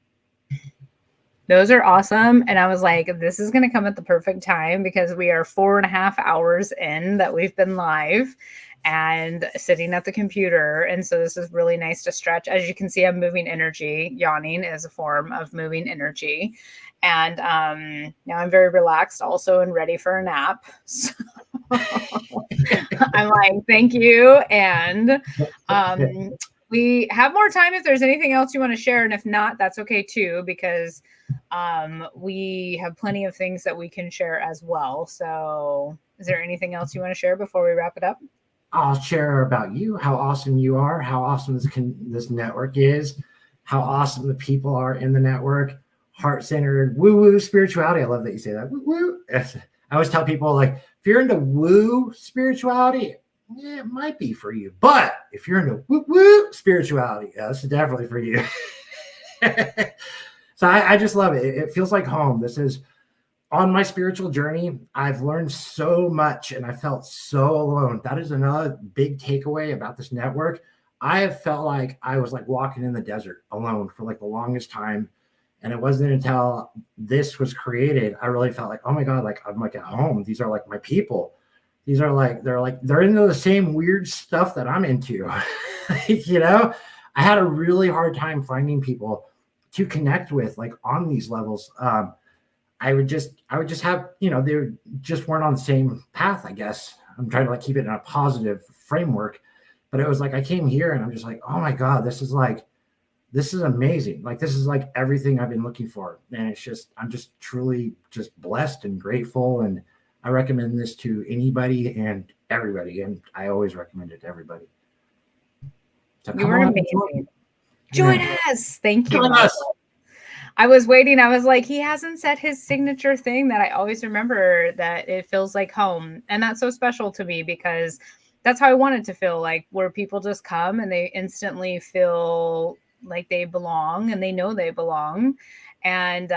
Those are awesome. And I was like, this is going to come at the perfect time because we are 4.5 hours in that we've been live and sitting at the computer. And so this is really nice to stretch. As you can see, I'm moving energy. Yawning is a form of moving energy. And now I'm very relaxed also and ready for a nap. So I'm like, thank you. And we have more time if there's anything else you want to share. And if not, that's okay too, because we have plenty of things that we can share as well. So is there anything else you want to share before we wrap it up? I'll share about you, how awesome you are, how awesome this network is, how awesome the people are in the network, heart-centered, woo-woo spirituality. I love that you say that. Woo-woo. I always tell people, like, if you're into woo spirituality, yeah, it might be for you. But if you're into woo-woo spirituality, yeah, this is definitely for you. So I just love it. It feels like home. This is on my spiritual journey. I've learned so much and I felt so alone. That is another big takeaway about this network. I have felt like I was like walking in the desert alone for like the longest time. And it wasn't until this was created, I really felt like, oh my God, like I'm like at home. These are like my people. These are like, they're into the same weird stuff that I'm into. You know, I had a really hard time finding people to connect with, like on these levels. I would just have, you know, they just weren't on the same path, I guess. I'm trying to like keep it in a positive framework, but it was like, I came here and I'm just like, oh my God, this is amazing. Like, this is like everything I've been looking for. And it's just, I'm just truly just blessed and grateful. And I recommend this to anybody and everybody. And I always recommend it to everybody. So you were amazing. Join us. Thank you. Join us. I was waiting. I was like, he hasn't said his signature thing that I always remember, that it feels like home. And that's so special to me because that's how I want it to feel, like where people just come and they instantly feel like they belong and they know they belong. And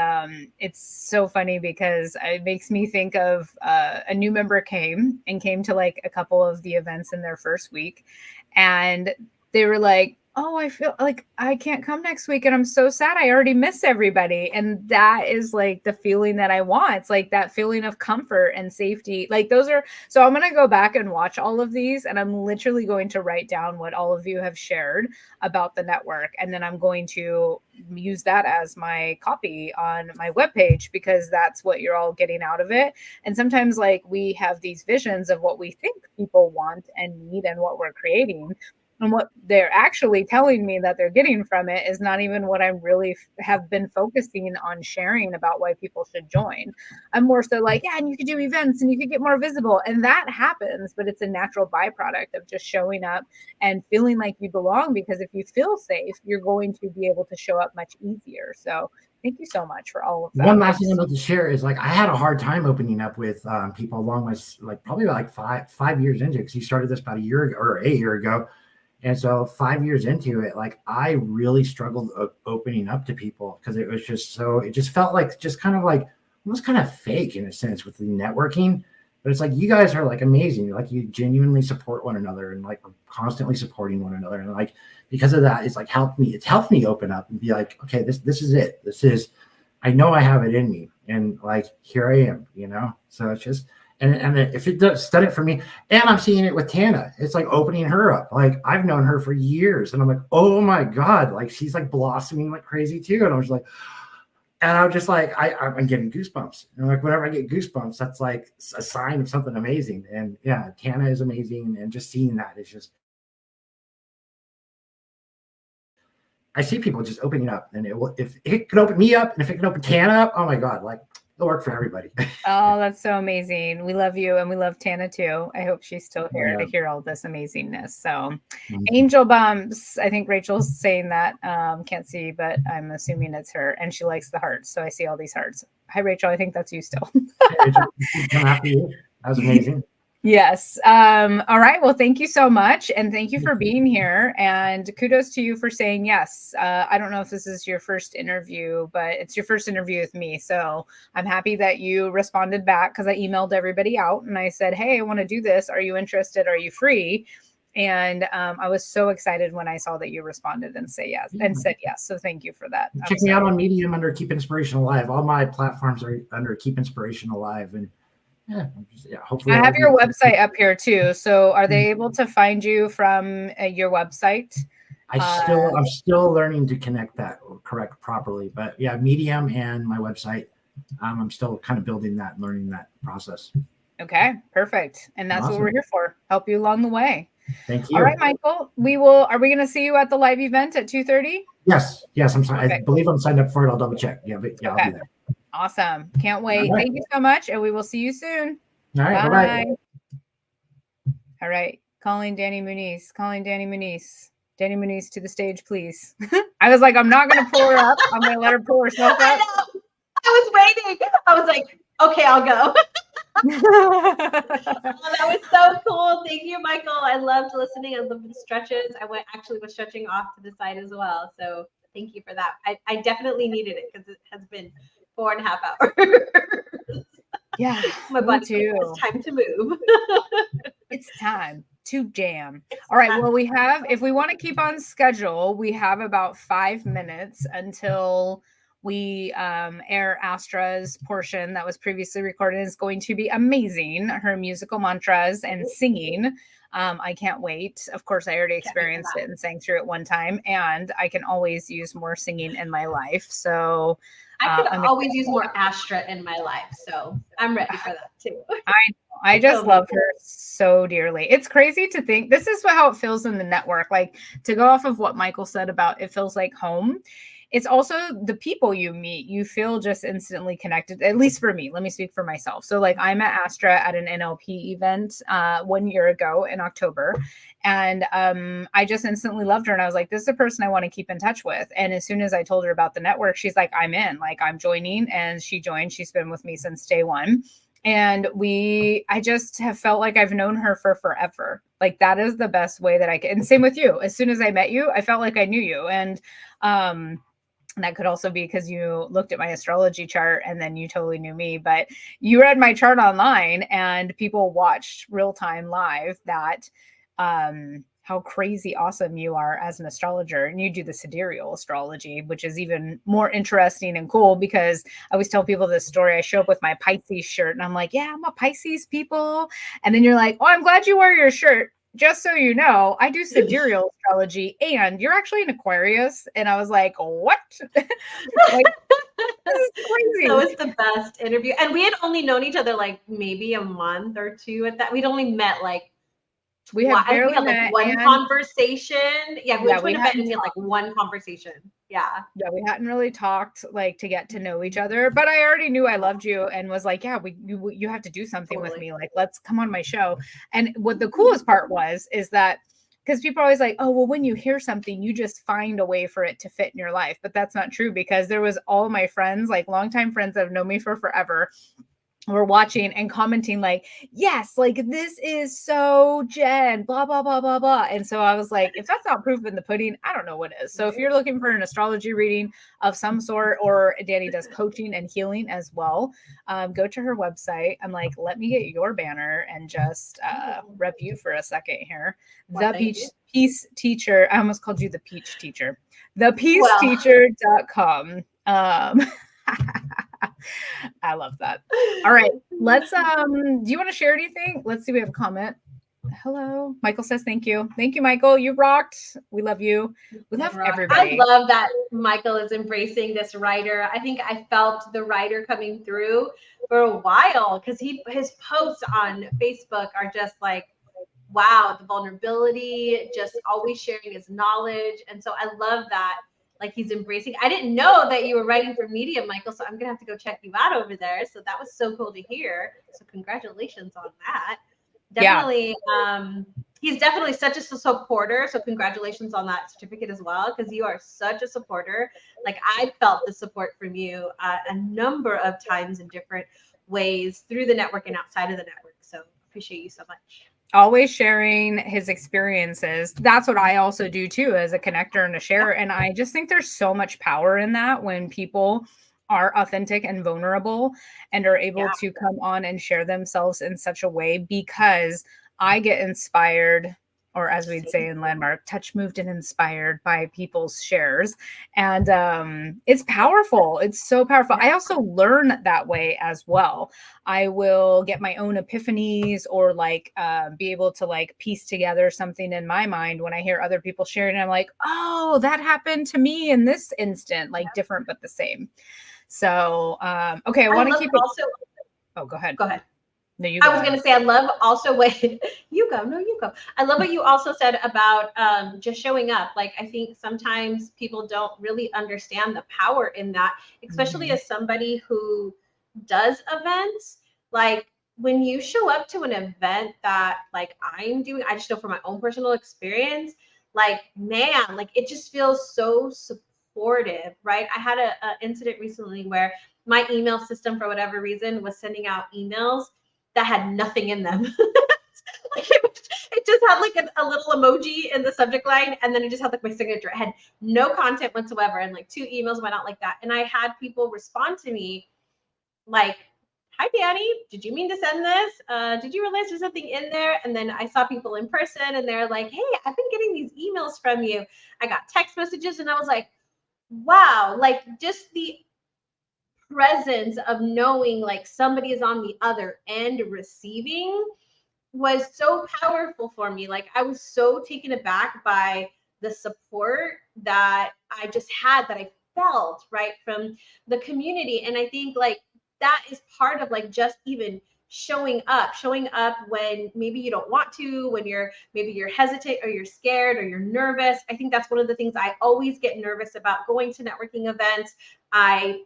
it's so funny because it makes me think of a new member came to like a couple of the events in their first week. And they were like, oh, I feel like I can't come next week and I'm so sad. I already miss everybody. And that is like the feeling that I want. It's like that feeling of comfort and safety. Like those are, so I'm going to go back and watch all of these and I'm literally going to write down what all of you have shared about the network. And then I'm going to use that as my copy on my webpage because that's what you're all getting out of it. And sometimes like we have these visions of what we think people want and need and what we're creating. And what they're actually telling me that they're getting from it is not even what I really have been focusing on sharing about why people should join. I'm more so like, yeah, and you could do events and you could get more visible. And that happens, but it's a natural byproduct of just showing up and feeling like you belong, because if you feel safe, you're going to be able to show up much easier. So Thank you so much for all of that. One last thing I'd like to share is like I had a hard time opening up with people along my like probably like five years into it, because he started this about a year ago or a year ago. And so 5 years into it, like I really struggled opening up to people, because it was just so, it just felt like just kind of like almost kind of fake in a sense with the networking. But it's like, you guys are like amazing. Like you genuinely support one another and like constantly supporting one another. And like, because of that, it's like it's helped me open up and be like, okay, this is it. I know I have it in me, and like, here I am, you know? So it's just, and if it does done it for me, and I'm seeing it with Tana, it's like opening her up. Like I've known her for years, and I'm like, oh my God, like she's like blossoming like crazy too. And I was like, and I'm just like, I'm getting goosebumps. And like whenever I get goosebumps, that's like a sign of something amazing. And yeah, Tana is amazing, and just seeing that is just, I see people just opening up, and if it can open me up, and if it can open Tana up, oh my God, like it'll work for everybody. Oh, that's so amazing. We love you, and we love Tana too. I hope she's still here to hear all this amazingness. So angel bumps. I think Rachel's saying that. Can't see, but I'm assuming it's her, and she likes the hearts. So I see all these hearts. Hi, Rachel. I think that's you still. Hey, Rachel, come after you. That was amazing. Yes. All right. Well, thank you so much. And thank you for being here. And kudos to you for saying yes. I don't know if this is your first interview, but it's your first interview with me. So I'm happy that you responded back, because I emailed everybody out and I said, hey, I want to do this. Are you interested? Are you free? And I was so excited when I saw that you responded and said yes. So thank you for that. Check me out on Medium under Keep Inspiration Alive. All my platforms are under Keep Inspiration Alive. And yeah, hopefully I have your website up here too. So are they able to find you from your website? I'm still learning to connect that properly, but yeah, Medium and my website. I'm still kind of building that and learning that process. Okay, perfect. And that's what we're here for. Help you along the way. Thank you. All right, Michael, are we going to see you at the live event at 2:30? Yes. I'm sorry. I believe I'm signed up for it. I'll double check. Yeah, but yeah, okay. I'll be there. Awesome. Can't wait. Right. Thank you so much. And we will see you soon. All right. Bye-bye. All right. Calling Danny Muniz. Danny Muniz to the stage, please. I was like, I'm not going to pull her up. I'm going to let her pull herself up. I was waiting. I was like, okay, I'll go. That was so cool. Thank you, Michael. I loved listening. I loved the stretches. I was stretching off to the side as well. So thank you for that. I definitely needed it, because it has been 4.5 hours. Yeah, my body too. It's time to move. It's time to jam. All right. Well, if we want to keep on schedule, we have about 5 minutes until we air Astra's portion that was previously recorded. Is going to be amazing. Her musical mantras and singing. I can't wait. Of course, I already experienced it and sang through it one time, and I can always use more singing in my life. So I could always use more Astra in my life. So I'm ready for that too. I just love her so dearly. It's crazy to think this is how it feels in the network. Like, to go off of what Michael said about it feels like home. It's also the people you meet, you feel just instantly connected, at least for me. Let me speak for myself. So like, I met Astra at an NLP event 1 year ago in October. And I just instantly loved her. And I was like, this is a person I want to keep in touch with. And as soon as I told her about the network, she's like, I'm in, like, I'm joining. And she joined. She's been with me since day one. And I just have felt like I've known her for forever. Like, that is the best way that I can. And same with you. As soon as I met you, I felt like I knew you. And that could also be because you looked at my astrology chart and then you totally knew me. But you read my chart online, and people watched real time live that how crazy awesome you are as an astrologer. And you do the sidereal astrology, which is even more interesting and cool, because I always tell people this story. I show up with my Pisces shirt and I'm like, yeah, I'm a Pisces, people. And then you're like, oh, I'm glad you wear your shirt. Just so you know, I do sidereal astrology, and you're actually an Aquarius. And I was like, what? Like, this is crazy. That was the best interview. And we had only known each other like maybe a month or two at that. We'd only met like we had barely met like one conversation. Yeah, we went to an event and we had like one conversation. Yeah, we hadn't really talked like to get to know each other, but I already knew I loved you and was like, yeah, you have to do something with me. Like, let's come on my show. And what the coolest part is that because people are always like, oh, well, when you hear something, you just find a way for it to fit in your life. But that's not true, because there was all my friends, like longtime friends that have known me for forever, were watching and commenting like, yes, like this is so Jen, blah, blah, blah, blah, blah. And so I was like, if that's not proof in the pudding, I don't know what is. So if you're looking for an astrology reading of some sort, or Danny does coaching and healing as well, go to her website. I'm like, let me get your banner and just rep you for a second here. Well, The Peace Teacher. I almost called you the Peach Teacher. ThePeaceTeacher.com. I love that. All right. Let's do you want to share anything? Let's see. We have a comment. Hello. Michael says thank you. Thank you, Michael. You rocked. We love you. We love everybody. I love that Michael is embracing this writer. I think I felt the writer coming through for a while, because his posts on Facebook are just like, wow, the vulnerability, just always sharing his knowledge. And so I love that. Like, he's embracing. I didn't know that you were writing for media, Michael, so I'm going to have to go check you out over there. So that was so cool to hear. So congratulations on that. Definitely. Yeah. He's definitely such a supporter. So congratulations on that certificate as well, because you are such a supporter. Like, I felt the support from you a number of times in different ways through the network and outside of the network. So appreciate you so much. Always sharing his experiences. That's what I also do too, as a connector and a sharer. And I just think there's so much power in that when people are authentic and vulnerable and are able to come on and share themselves in such a way, because I get inspired, or as we'd say in Landmark, touch, moved, and inspired by people's shares. And it's powerful. It's so powerful. I also learn that way as well. I will get my own epiphanies, or like be able to like piece together something in my mind when I hear other people sharing. And I'm like, oh, that happened to me in this instant, like different but the same. So, okay, I want to keep it. Also, oh, go ahead. Go ahead. No, you I was going to say, I love also what you go. No, you go. I love what you also said about just showing up. Like, I think sometimes people don't really understand the power in that, especially as somebody who does events. Like, when you show up to an event that like I'm doing, I just know from my own personal experience, like, man, like it just feels so supportive, right? I had a incident recently where my email system, for whatever reason, was sending out emails that had nothing in them. Like, it just had like a little emoji in the subject line, and then it just had like my signature. It had no content whatsoever, and like 2 emails went out like that. And I had people respond to me like, hi, Danny, did you mean to send this? Did you realize there's something in there? And then I saw people in person, and they're like, hey, I've been getting these emails from you. I got text messages, and I was like, wow, like just the presence of knowing like somebody is on the other end receiving was so powerful for me. Like, I was so taken aback by the support that I just had, that I felt right from the community. And I think like that is part of like just even showing up when maybe you don't want to, when maybe you're hesitant or you're scared or you're nervous. I think that's one of the things I always get nervous about going to networking events.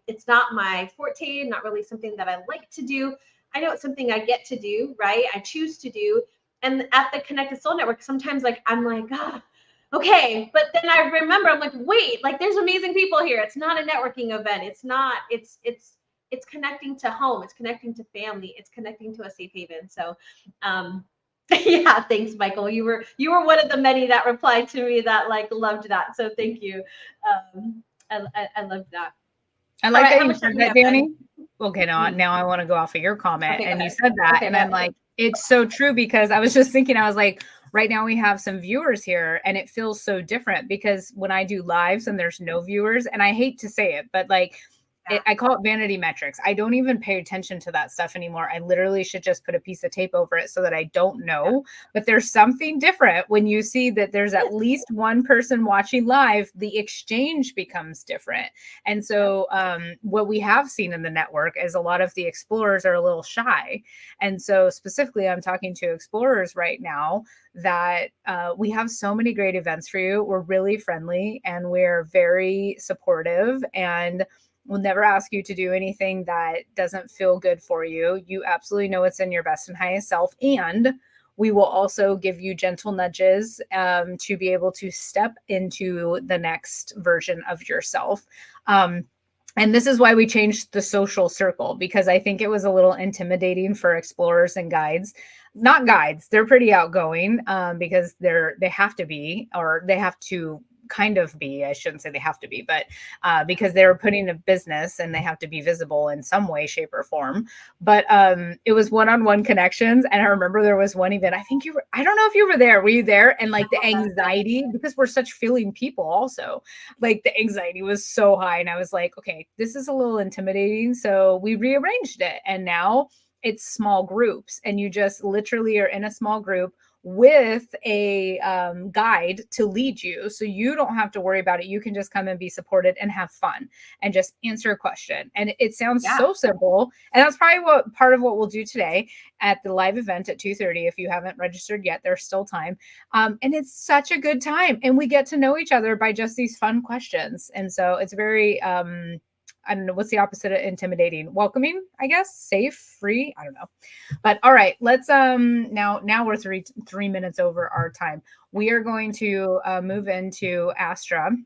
It's not my forte, not really something that I like to do. I know it's something I get to do, right? I choose to do. And at the Connected Soul Network, sometimes like I'm like, okay, but then I remember, I'm like, wait, like there's amazing people here. It's not a networking event. It's connecting to home. It's connecting to family. It's connecting to a safe haven. So, yeah, thanks, Michael. You were one of the many that replied to me that like loved that. So thank you. I loved that. I like that you said that, Danny. Okay, now I want to go off of your comment. Okay, and you said that, okay, and I'm like, it's so true, because I was just thinking, I was like, right now we have some viewers here, and it feels so different, because when I do lives and there's no viewers, and I hate to say it, but like, I call it vanity metrics. I don't even pay attention to that stuff anymore. I literally should just put a piece of tape over it so that I don't know. But there's something different when you see that there's at least one person watching live. The exchange becomes different. And so what we have seen in the network is a lot of the explorers are a little shy. And so specifically, I'm talking to explorers right now that we have so many great events for you. We're really friendly, and we're very supportive, and we'll never ask you to do anything that doesn't feel good for you. You absolutely know what's in your best and highest self. And We will also give you gentle nudges to be able to step into the next version of yourself. And this is why we changed the social circle, because I think it was a little intimidating for explorers and guides. Not guides, they're pretty outgoing because they have to be, or they have to kind of be, I shouldn't say they have to be, but because they're putting a business and they have to be visible in some way, shape, or form. But it was one-on-one connections. And I remember there was one event, I don't know if you were there. Were you there? And like the anxiety, because we're such feeling people also, like the anxiety was so high. And I was like, okay, this is a little intimidating. So we rearranged it. And now it's small groups. And you just literally are in a small group with a guide to lead you. So you don't have to worry about it. You can just come and be supported and have fun and just answer a question. And it sounds so simple. And that's probably part of what we'll do today at the live event at 2:30. If you haven't registered yet, there's still time. And it's such a good time. And we get to know each other by just these fun questions. And so it's very, I don't know, what's the opposite of intimidating? Welcoming, I guess. Safe, free, I don't know. But all right, let's now we're three minutes over our time. We are going to move into Astra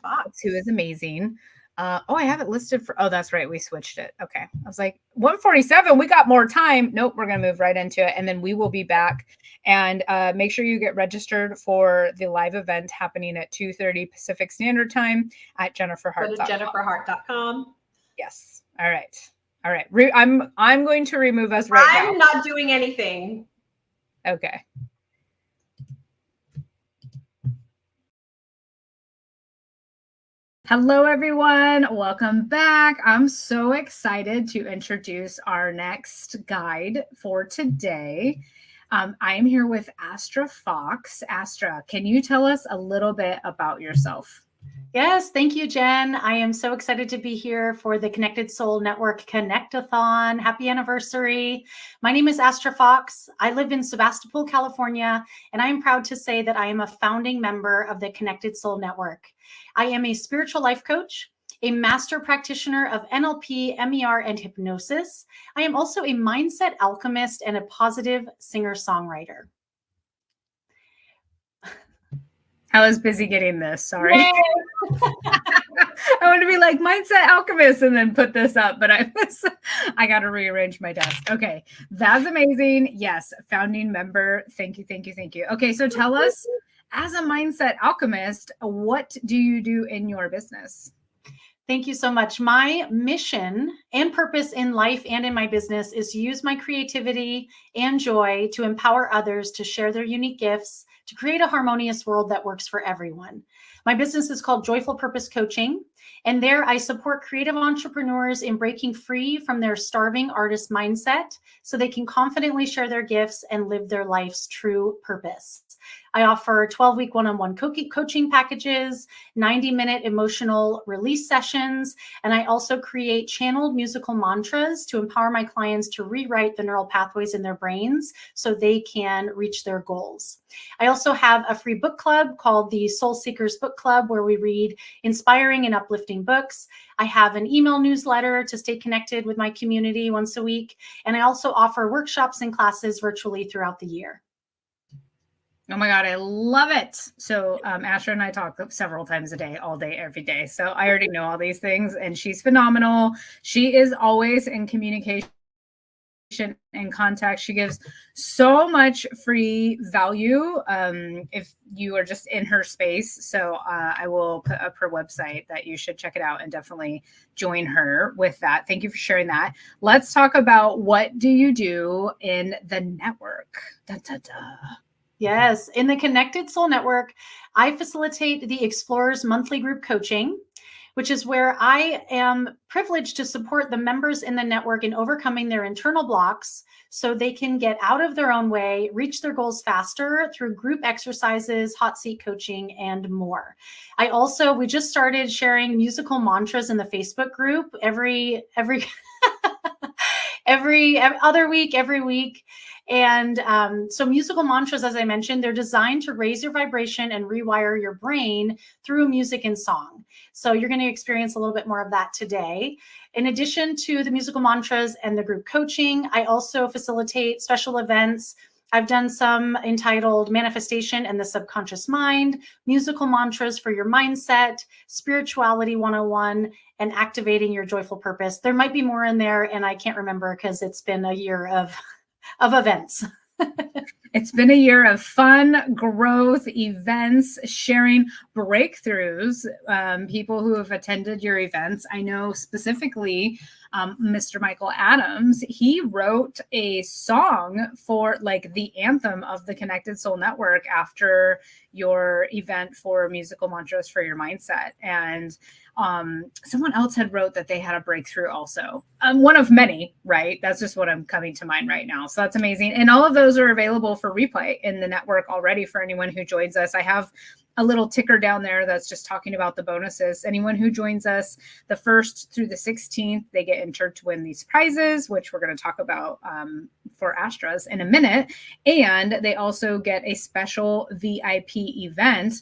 Fox, who is amazing. I have it listed for, that's right, we switched it. Okay, I was like 1:47, we got more time. Nope, we're gonna move right into it, and then we will be back. And make sure you get registered for the live event happening at 2:30 Pacific Standard Time at jenniferhart.com. Go to jenniferhart.com. Yes. All right. I'm going to remove us right now. I'm not doing anything. Okay. Hello, everyone. Welcome back. I'm so excited to introduce our next guide for today. I am here with Astra Fox. Astra, can you tell us a little bit about yourself? Yes, thank you, Jen. I am so excited to be here for the Connected Soul Network Connect-A-Thon. Happy anniversary. My name is Astra Fox. I live in Sebastopol, California, and I am proud to say that I am a founding member of the Connected Soul Network. I am a spiritual life coach, a master practitioner of NLP, MER, and hypnosis. I am also a mindset alchemist and a positive singer-songwriter. I was busy getting this. Sorry. I want to be like mindset alchemist and then put this up, but I got to rearrange my desk. Okay. That's amazing. Yes. Founding member. Thank you. Thank you. Thank you. Okay. So tell us, as a mindset alchemist, what do you do in your business? Thank you so much. My mission and purpose in life and in my business is to use my creativity and joy to empower others to share their unique gifts, to create a harmonious world that works for everyone. My business is called Joyful Purpose Coaching, and there I support creative entrepreneurs in breaking free from their starving artist mindset so they can confidently share their gifts and live their life's true purpose. I offer 12-week one-on-one coaching packages, 90-minute emotional release sessions, and I also create channeled musical mantras to empower my clients to rewrite the neural pathways in their brains so they can reach their goals. I also have a free book club called the Soul Seekers Book Club, where we read inspiring and uplifting books. I have an email newsletter to stay connected with my community once a week, and I also offer workshops and classes virtually throughout the year. Oh my God, I love it. So Astra and I talk several times a day, all day, every day. So I already know all these things, and she's phenomenal. She is always in communication and contact. She gives so much free value if you are just in her space. So I will put up her website that you should check it out and definitely join her with that. Thank you for sharing that. Let's talk about, what do you do in the network? Da, da, da. Yes. In the Connected Soul Network, I facilitate the Explorers Monthly Group Coaching, which is where I am privileged to support the members in the network in overcoming their internal blocks so they can get out of their own way, reach their goals faster through group exercises, hot seat coaching, and more. We just started sharing musical mantras in the Facebook group every other week, every week. And so musical mantras, as I mentioned, they're designed to raise your vibration and rewire your brain through music and song. So you're going to experience a little bit more of that today. In addition to the musical mantras and the group coaching, I also facilitate special events I've done some entitled Manifestation and the Subconscious Mind, Musical Mantras for Your Mindset, Spirituality 101, and Activating Your Joyful Purpose. There might be more in there, and I can't remember because it's been a year of events. It's been a year of fun, growth, events, sharing breakthroughs, people who have attended your events. I know specifically Mr. Michael Adams, he wrote a song for like the anthem of the Connected Soul Network after your event for Musical Mantras for Your Mindset. And someone else had wrote that they had a breakthrough also. One of many, right? That's just what I'm coming to mind right now. So that's amazing. And all of those are available for replay in the network already for anyone who joins us. I have a little ticker down there that's just talking about the bonuses. Anyone who joins us the 1st through the 16th, they get entered to win these prizes, which we're going to talk about for Astras in a minute. And they also get a special VIP event.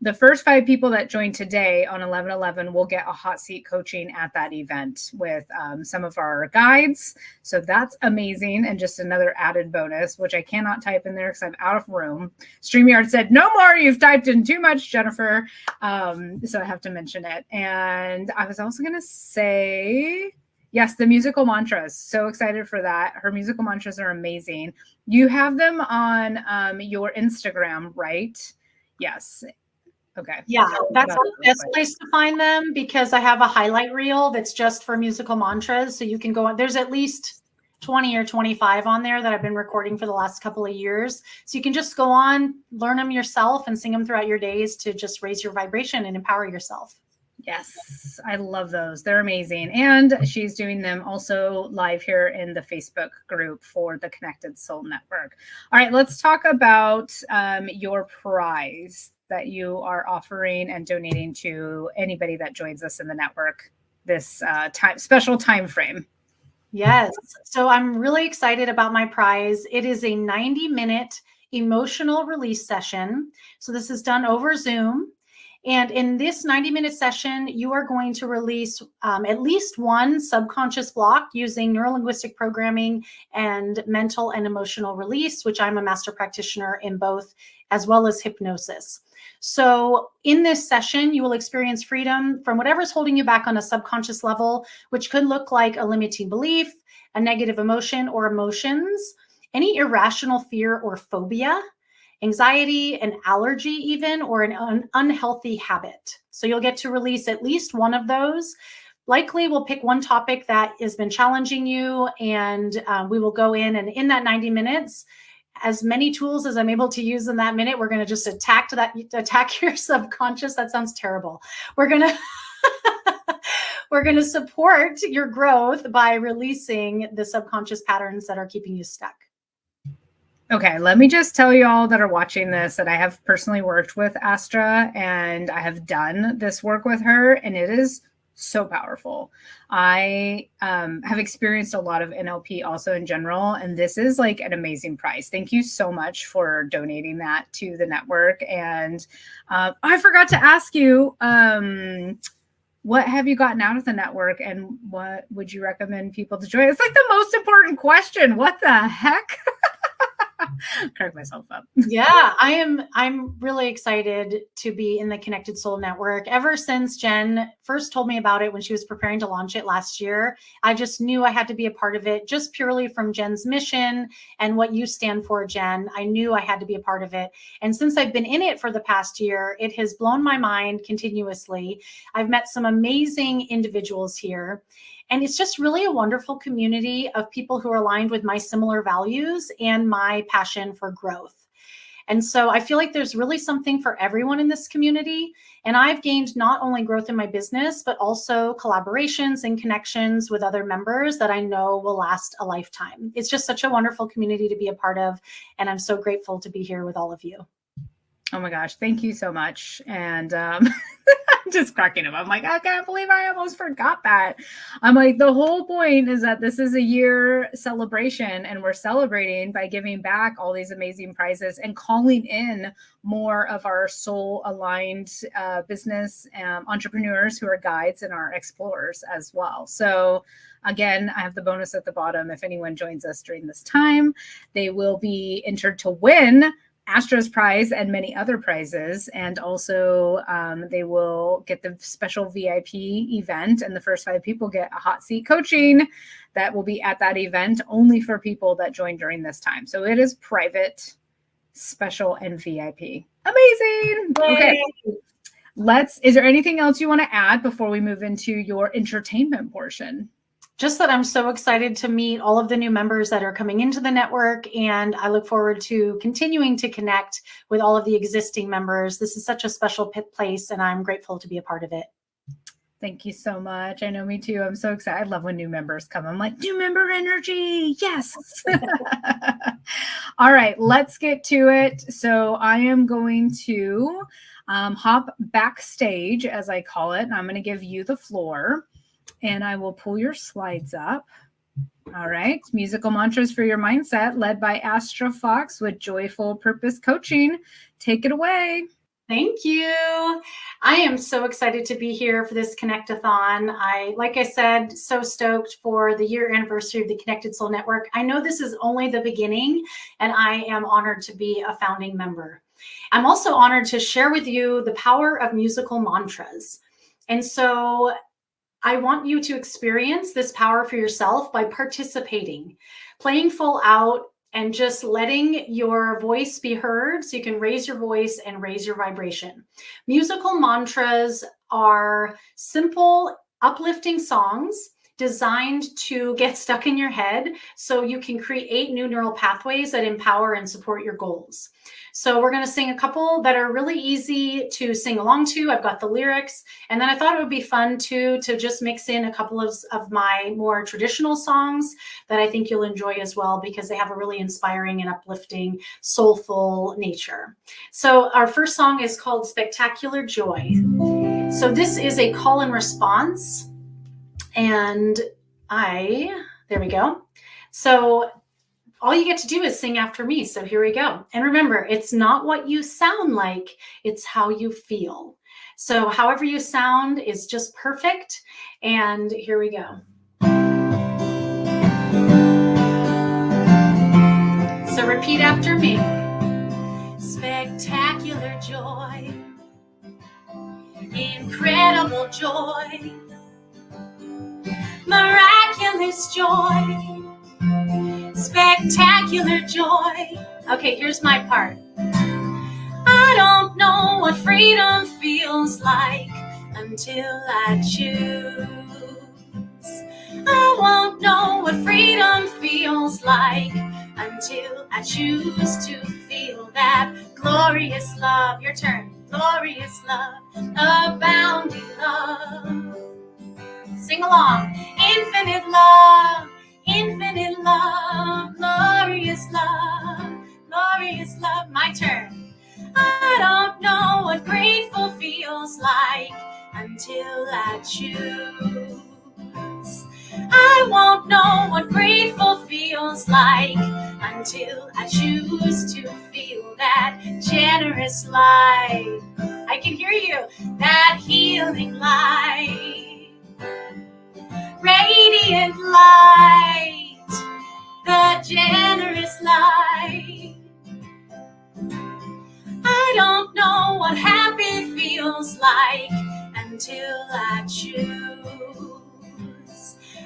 The first 5 people that join today on 11/11 will get a hot seat coaching at that event with some of our guides. So that's amazing. And just another added bonus, which I cannot type in there because I'm out of room. StreamYard said, no more, you've typed in too much, Jennifer. So I have to mention it. And I was also going to say, yes, the musical mantras. So excited for that. Her musical mantras are amazing. You have them on your Instagram, right? Yes. Okay. Yeah, that's the best place to find them because I have a highlight reel that's just for musical mantras. So you can go on, there's at least 20 or 25 on there that I've been recording for the last couple of years. So you can just go on, learn them yourself and sing them throughout your days to just raise your vibration and empower yourself. Yes, I love those. They're amazing. And she's doing them also live here in the Facebook group for the Connected Soul Network. All right, let's talk about your prize that you are offering and donating to anybody that joins us in the network this special time frame. Yes. So I'm really excited about my prize. It is a 90-minute emotional release session. So this is done over Zoom. And in this 90-minute session, you are going to release at least one subconscious block using neurolinguistic programming and mental and emotional release, which I'm a master practitioner in both, as well as hypnosis. So in this session, you will experience freedom from whatever's holding you back on a subconscious level, which could look like a limiting belief, a negative emotion or emotions, any irrational fear or phobia, anxiety, an allergy even, or an unhealthy habit. So you'll get to release at least one of those. Likely we'll pick one topic that has been challenging you, and we will go in, and in that 90 minutes, as many tools as I'm able to use in that minute, we're going to just attack your subconscious. That sounds terrible. We're going to support your growth by releasing the subconscious patterns that are keeping you stuck. Okay, let me just tell you all that are watching this that I have personally worked with Astra and I have done this work with her, and it is so powerful. I have experienced a lot of NLP also in general, and this is like an amazing prize. Thank you so much for donating that to the network. And I forgot to ask you, what have you gotten out of the network and what would you recommend people to join? It's like the most important question. What the heck? Crack myself up. Yeah, I'm really excited to be in the Connected Soul Network. Ever since Jen first told me about it when she was preparing to launch it last year, I just knew I had to be a part of it just purely from Jen's mission and what you stand for, Jen. I knew I had to be a part of it. And since I've been in it for the past year, it has blown my mind continuously. I've met some amazing individuals here. And it's just really a wonderful community of people who are aligned with my similar values and my passion for growth. And so I feel like there's really something for everyone in this community. And I've gained not only growth in my business, but also collaborations and connections with other members that I know will last a lifetime. It's just such a wonderful community to be a part of. And I'm so grateful to be here with all of you. Oh my gosh, thank you so much. And I'm just cracking up. I'm like, I can't believe I almost forgot that. I'm like, the whole point is that this is a year celebration, and we're celebrating by giving back all these amazing prizes and calling in more of our soul aligned business entrepreneurs who are guides and our explorers as well. So again, I have the bonus at the bottom. If anyone joins us during this time, they will be entered to win Astra's prize and many other prizes. And also they will get the special VIP event, and the first 5 people get a hot seat coaching that will be at that event only for people that join during this time. So it is private, special, and VIP. Amazing. Okay. Is there anything else you want to add before we move into your entertainment portion? Just that I'm so excited to meet all of the new members that are coming into the network, and I look forward to continuing to connect with all of the existing members. This is such a special place, and I'm grateful to be a part of it. Thank you so much. I know, me too. I'm so excited. I love when new members come. I'm like, new member energy. Yes. All right, let's get to it. So I am going to hop backstage, as I call it, and I'm going to give you the floor. And I will pull your slides up. All right. Musical mantras for your mindset, led by Astra Fox with Joyful Purpose Coaching. Take it away. Thank you. I am so excited to be here for this Connect-A-Thon. Like I said, so stoked for the year anniversary of the Connected Soul Network. I know this is only the beginning, and I am honored to be a founding member. I'm also honored to share with you the power of musical mantras. And so I want you to experience this power for yourself by participating, playing full out, and just letting your voice be heard so you can raise your voice and raise your vibration. Musical mantras are simple, uplifting songs designed to get stuck in your head so you can create new neural pathways that empower and support your goals. So we're going to sing a couple that are really easy to sing along to. I've got the lyrics, and then I thought it would be fun to just mix in a couple of my more traditional songs that I think you'll enjoy as well, because they have a really inspiring and uplifting, soulful nature. So our first song is called Spectacular Joy. So this is a call and response, and there we go. So all you get to do is sing after me. So here we go. And remember, it's not what you sound like, it's how you feel. So however you sound is just perfect. And here we go. So repeat after me. Spectacular joy, incredible joy, miraculous joy, spectacular joy. Okay, here's my part. I don't know what freedom feels like until I choose. I won't know what freedom feels like until I choose to feel that glorious love. Your turn. Glorious love, abounding love. Sing along. Infinite love, glorious love, glorious love. My turn. I don't know what grateful feels like until I choose. I won't know what grateful feels like until I choose to feel that generous light. I can hear you. That healing light. Radiant light. The generous light. I don't know what happy feels like until I choose.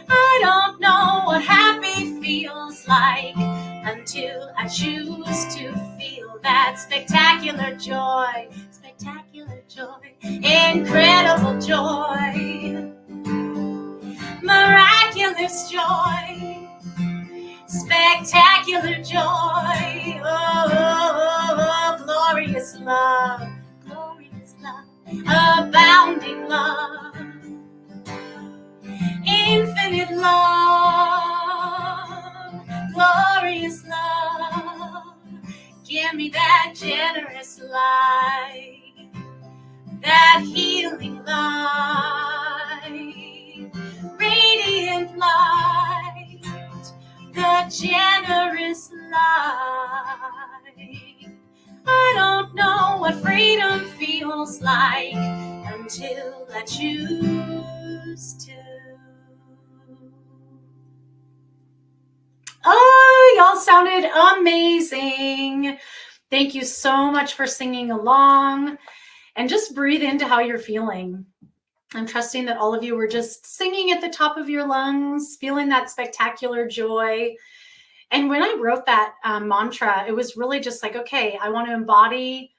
I don't know what happy feels like until I choose to feel that spectacular joy, incredible joy, miraculous joy, spectacular joy, glorious love, abounding love. Infinite love, glorious love, give me that generous light, that healing light, radiant light, the generous light. I don't know what freedom feels like until I choose to. Oh, y'all sounded amazing. Thank you so much for singing along, and just breathe into how you're feeling. I'm trusting that all of you were just singing at the top of your lungs, feeling that spectacular joy. And when I wrote that mantra, it was really just like, okay, I want to embody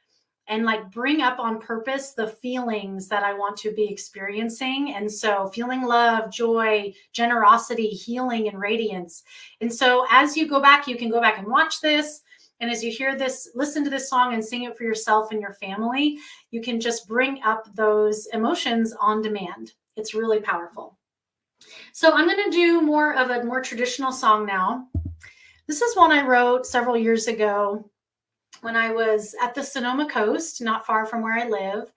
and like bring up on purpose the feelings that I want to be experiencing. And so feeling love, joy, generosity, healing, and radiance. And so as you go back, you can go back and watch this. And as you hear this, listen to this song and sing it for yourself and your family, you can just bring up those emotions on demand. It's really powerful. So I'm going to do more of a more traditional song now. This is one I wrote several years ago when I was at the Sonoma coast, not far from where I live.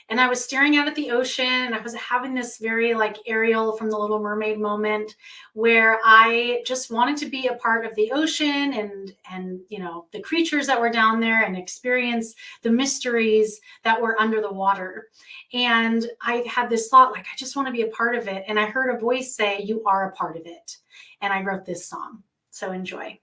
And I was staring out at the ocean, and I was having this very like Ariel from The Little Mermaid moment where I just wanted to be a part of the ocean and you know, the creatures that were down there and experience the mysteries that were under the water. And I had this thought, like, I just want to be a part of it. And I heard a voice say, you are a part of it. And I wrote this song. So enjoy.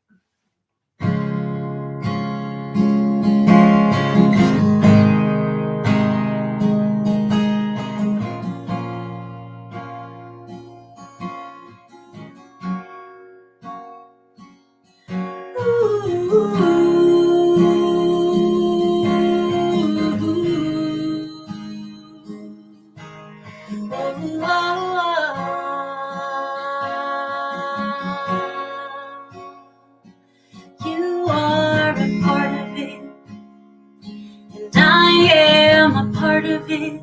You are a part of it, and I am a part of it.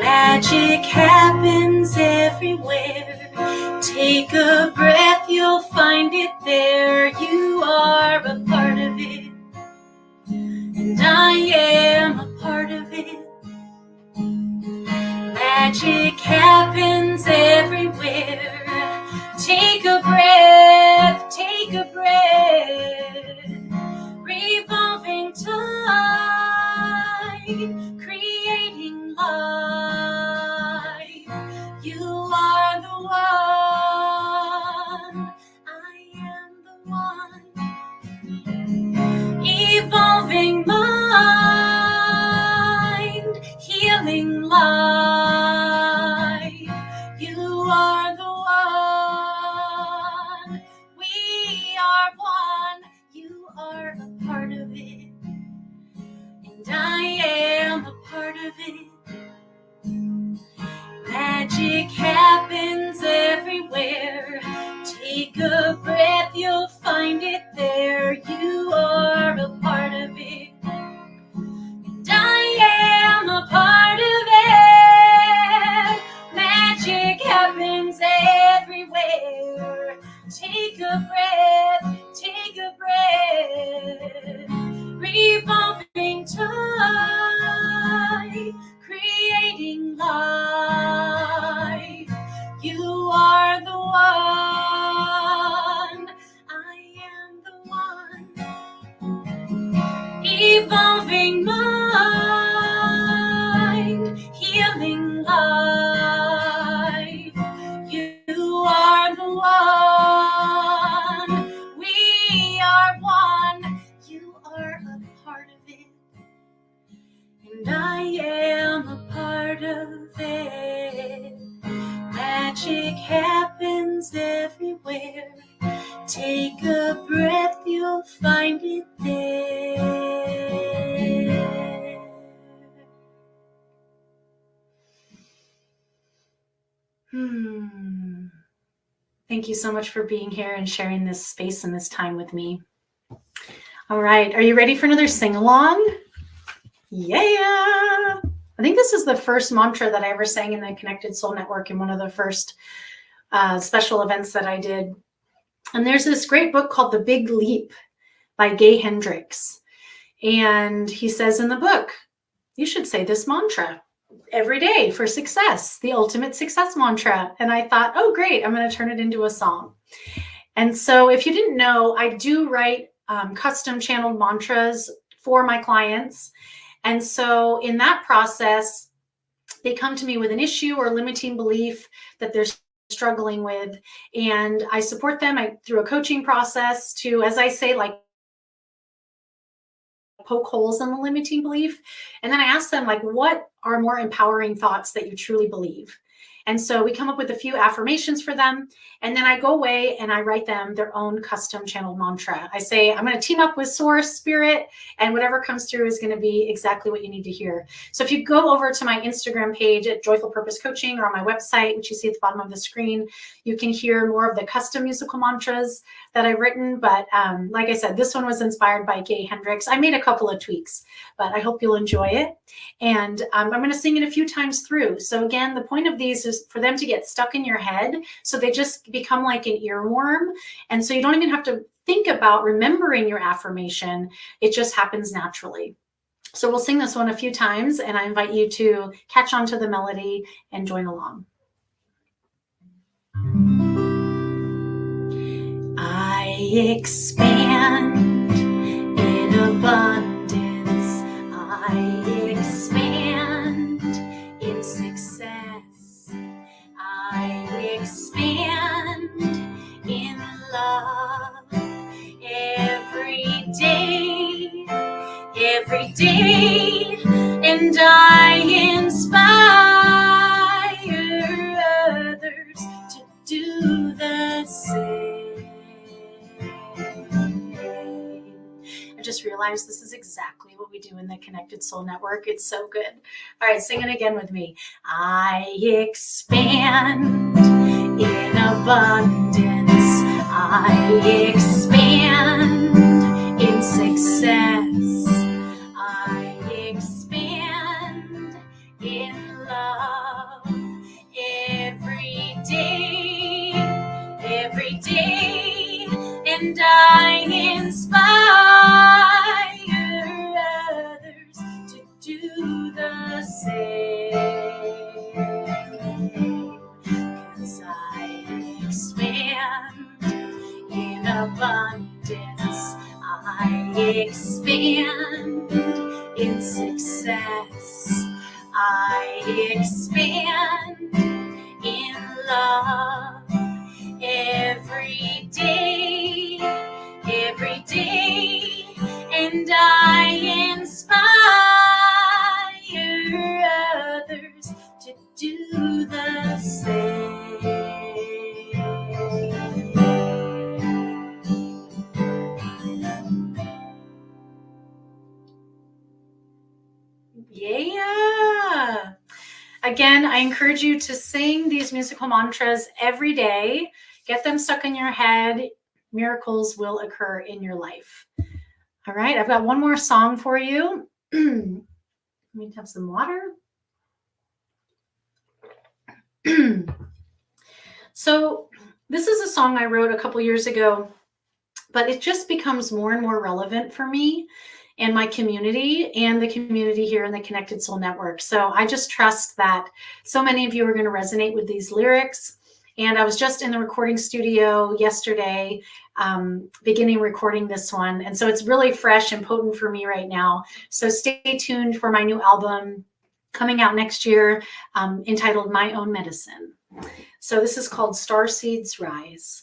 Magic happens everywhere. Take a breath, you'll find it there. You are a part of it, and I am a part of it. Magic happens everywhere. Take a breath, take a breath. Revolving time, creating life. You are the one, I am the one. Evolving mind, healing life. You are the one, we are one. You are a part of it, and I am a part of it. Magic happens everywhere. Take a breath, you'll find it there. You are a part of it, and I am a part of it. Magic happens everywhere. Take a breath, take a breath. Revolving time, creating life. You are the one, I am the one. Evolving mind, healing life. You are the one, we are one. You are a part of it, and I am a part of it. Magic happens everywhere. Take a breath, you'll find it there. Thank you so much for being here and sharing this space and this time with me. All right, are you ready for another sing-along? Yeah! I think this is the first mantra that I ever sang in the Connected Soul Network in one of the first special events that I did. And there's this great book called The Big Leap by Gay Hendricks. And he says in the book, you should say this mantra every day for success, the ultimate success mantra. And I thought, oh, great, I'm going to turn it into a song. And so if you didn't know, I do write custom channeled mantras for my clients. And so in that process, they come to me with an issue or limiting belief that they're struggling with. And I support them through a coaching process to, as I say, like, poke holes in the limiting belief. And then I ask them, like, what are more empowering thoughts that you truly believe? And so we come up with a few affirmations for them. And then I go away and I write them their own custom channeled mantra. I say, I'm going to team up with Source, Spirit, and whatever comes through is going to be exactly what you need to hear. So if you go over to my Instagram page at Joyful Purpose Coaching, or on my website, which you see at the bottom of the screen, you can hear more of the custom musical mantras that I've written. But like I said, this one was inspired by Gay Hendricks. I made a couple of tweaks, but I hope you'll enjoy it. And I'm going to sing it a few times through. So again, the point of these is for them to get stuck in your head. So they just become like an earworm. And so you don't even have to think about remembering your affirmation. It just happens naturally. So we'll sing this one a few times, and I invite you to catch on to the melody and join along. I expand in abundance. I expand in success. I expand in love every day, and I inspire others to do the same. I just realized this is exactly what we do in the Connected Soul Network. It's so good. All right, sing it again with me. I expand in abundance. I expand in success. I expand in love every day, and I inspire others to do the same. 'Cause I expand in abundance. I expand in success. I expand in love every day, and I inspire others to do the same. Yeah. Again, I encourage you to sing these musical mantras every day. Get them stuck in your head. Miracles will occur in your life. All right, I've got one more song for you. Let me have some water. So this is a song I wrote a couple years ago, but it just becomes more and more relevant for me and my community and the community here in the Connected Soul Network. So I just trust that so many of you are going to resonate with these lyrics. And I was just in the recording studio yesterday, beginning recording this one. And so it's really fresh and potent for me right now. So stay tuned for my new album coming out next year, entitled My Own Medicine. So this is called Star Seeds Rise.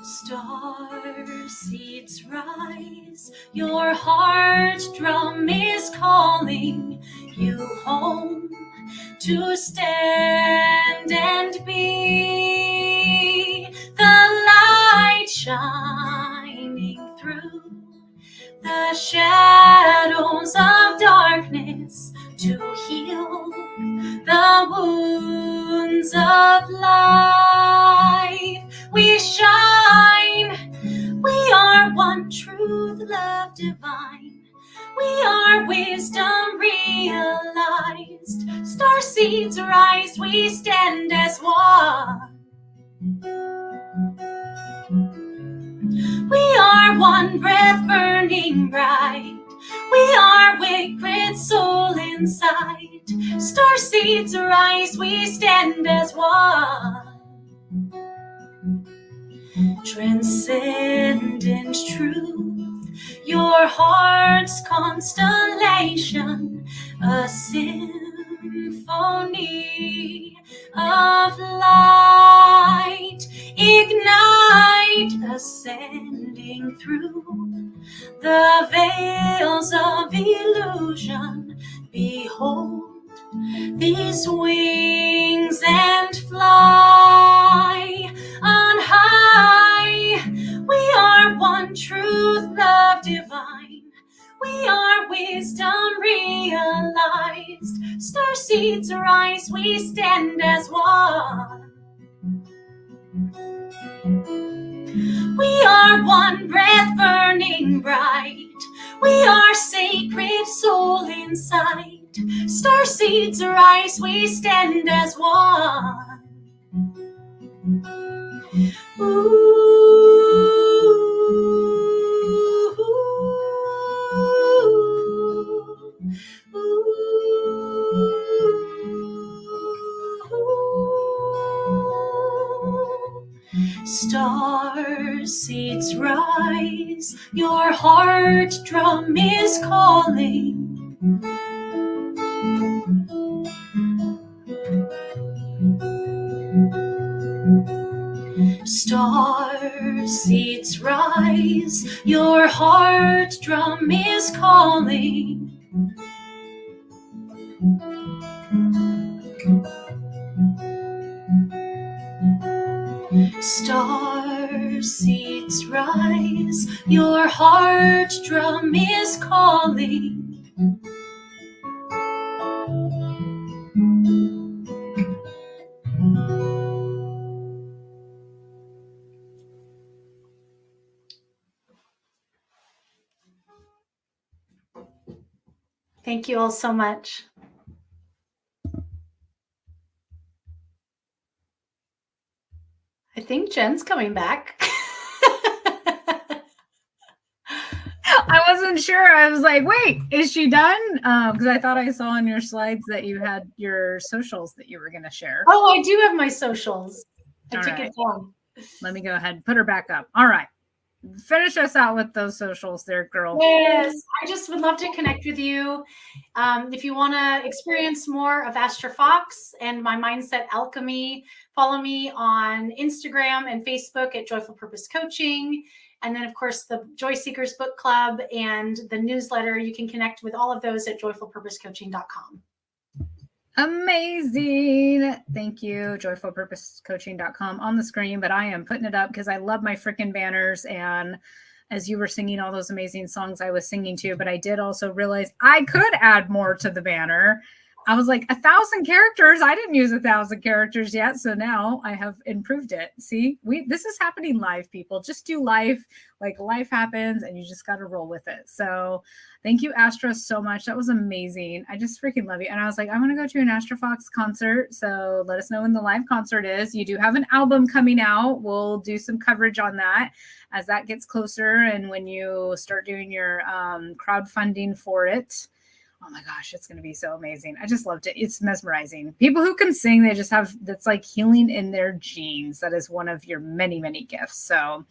Star seeds rise, your heart drum is calling you home to stand and be the light shining through the shadows of darkness to heal the wounds of life. We shine, we are one one truth, love divine. We are wisdom realized. Star seeds rise, we stand as one. We are one breath burning bright. We are wicked soul inside. Star seeds rise, we stand as one. Transcendent truth, your heart's constellation, a symphony of light. Ignite, ascending through the veils of illusion. Behold these wings and fly on high. We are one truth, love divine. We are wisdom realized. Star seeds rise, we stand as one. We are one breath burning bright. We are sacred soul inside. Star seeds rise, we stand as one. Star seeds rise, your heart drum is calling. Star seeds rise, your heart drum is calling. Star seeds rise, your heart drum is calling. Thank you all so much. I think Jen's coming back. I wasn't sure. I was like, wait, is she done? Because I thought I saw on your slides that you had your socials that you were going to share. Oh, I do have my socials. I took it down. Let me go ahead and put her back up. All right. Finish us out with those socials there, girl. Yes, I just would love to connect with you. If you want to experience more of Astra Fox and my mindset alchemy, follow me on Instagram and Facebook at Joyful Purpose Coaching. And then, of course, the Joy Seekers Book Club and the newsletter. You can connect with all of those at joyfulpurposecoaching.com. Amazing. Thank you. Joyfulpurposecoaching.com on the screen, but I am putting it up because I love my freaking banners. And as you were singing all those amazing songs, I was singing too, but I did also realize I could add more to the banner. I was like 1,000 characters. I didn't use 1,000 characters yet. So now I have improved it. See, this is happening live, people. Just do life. Like life happens and you just got to roll with it. So thank you, Astra, so much. That was amazing. I just freaking love you. And I was like, I want to go to an Astra Fox concert. So let us know when the live concert is. You do have an album coming out. We'll do some coverage on that as that gets closer. And when you start doing your crowdfunding for it. Oh my gosh, it's going to be so amazing. I just loved it. It's mesmerizing. People who can sing, they just have, that's like healing in their genes. That is one of your many, many gifts. So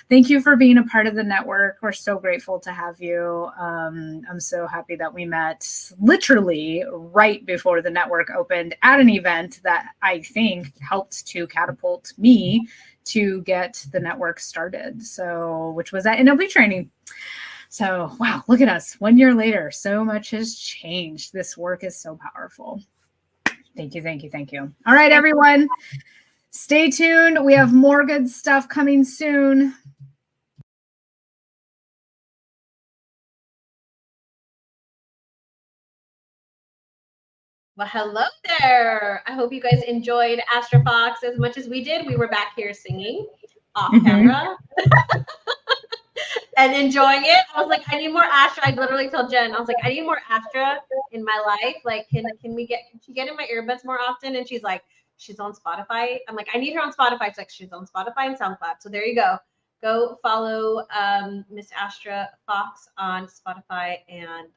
thank you for being a part of the network. We're so grateful to have you. I'm so happy that we met literally right before the network opened at an event that I think helped to catapult me to get the network started. So, which was at NLP training. So, wow, look at us. 1 year later, so much has changed. This work is so powerful. Thank you, thank you, thank you. All right, everyone, stay tuned. We have more good stuff coming soon. Well, hello there. I hope you guys enjoyed Astra Fox as much as we did. We were back here singing off camera. and enjoying it. I was like, I need more Astra. I literally told Jen, I was like, I need more Astra in my life. Like, can she get in my earbuds more often? And she's like, she's on Spotify. I'm like, I need her on Spotify. She's like, she's on Spotify and SoundCloud. So there you go. Go follow Miss Astra Fox on Spotify and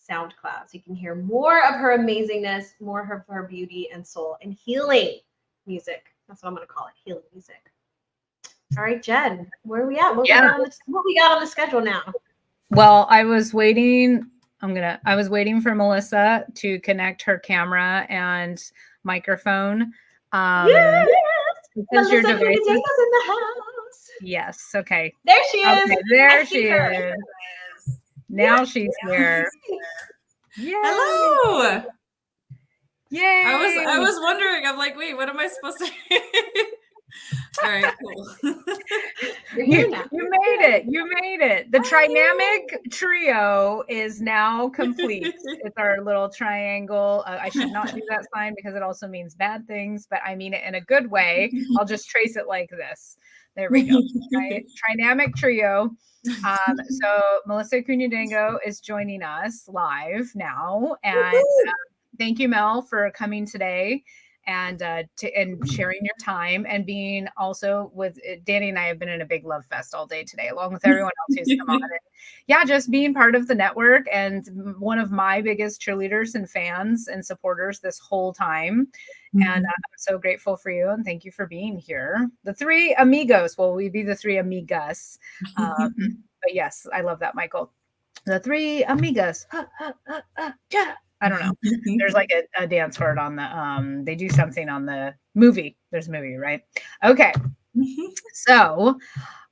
SoundCloud. So you can hear more of her amazingness, more of her beauty and soul and healing music. That's what I'm going to call it, healing music. All right, Jen, where are we at? What we got on the schedule now? Well, I was waiting for Melissa to connect her camera and microphone. Yes! Because your device is in the house. Yes. Okay. There she is. Okay, there she is. Now she's here. Yay. Hello. Yay. I was wondering. I'm like, wait, what am I supposed to? All right, cool. You made it. You made it. The trinamic trio is now complete. It's our little triangle. I should not do that sign because it also means bad things, but I mean it in a good way. I'll just trace it like this. There we go. Right? Trinamic trio. So Melissa Cunha-Dango is joining us live now. And thank you, Mel, for coming today and sharing your time and being also with Danny and I have been in a big love fest all day today, along with everyone else who's come on. And yeah, just being part of the network and one of my biggest cheerleaders and fans and supporters this whole time. And I'm so grateful for you and thank you for being here. The three amigos, well, we'd be the three amigas. But yes, I love that, Michael. The three amigas. I don't know. There's like a dance for it on the they do something on the movie. There's a movie, right? Okay. So,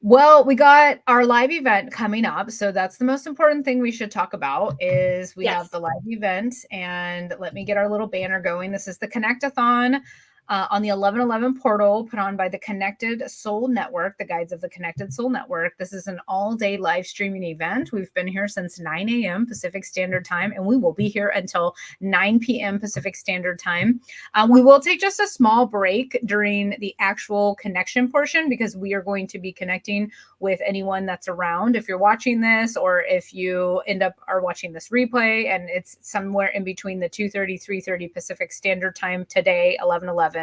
well, we got our live event coming up. So that's the most important thing we should talk about is we have the live event, and let me get our little banner going. This is the Connect-A-Thon on the 1111 portal put on by the Connected Soul Network, the guides of the Connected Soul Network. This is an all-day live streaming event. We've been here since 9 a.m. Pacific Standard Time, and we will be here until 9 p.m. Pacific Standard Time. We will take just a small break during the actual connection portion because we are going to be connecting with anyone that's around. If you're watching this or if you are watching this replay and it's somewhere in between the 2:30, 3:30 Pacific Standard Time today, 11:11,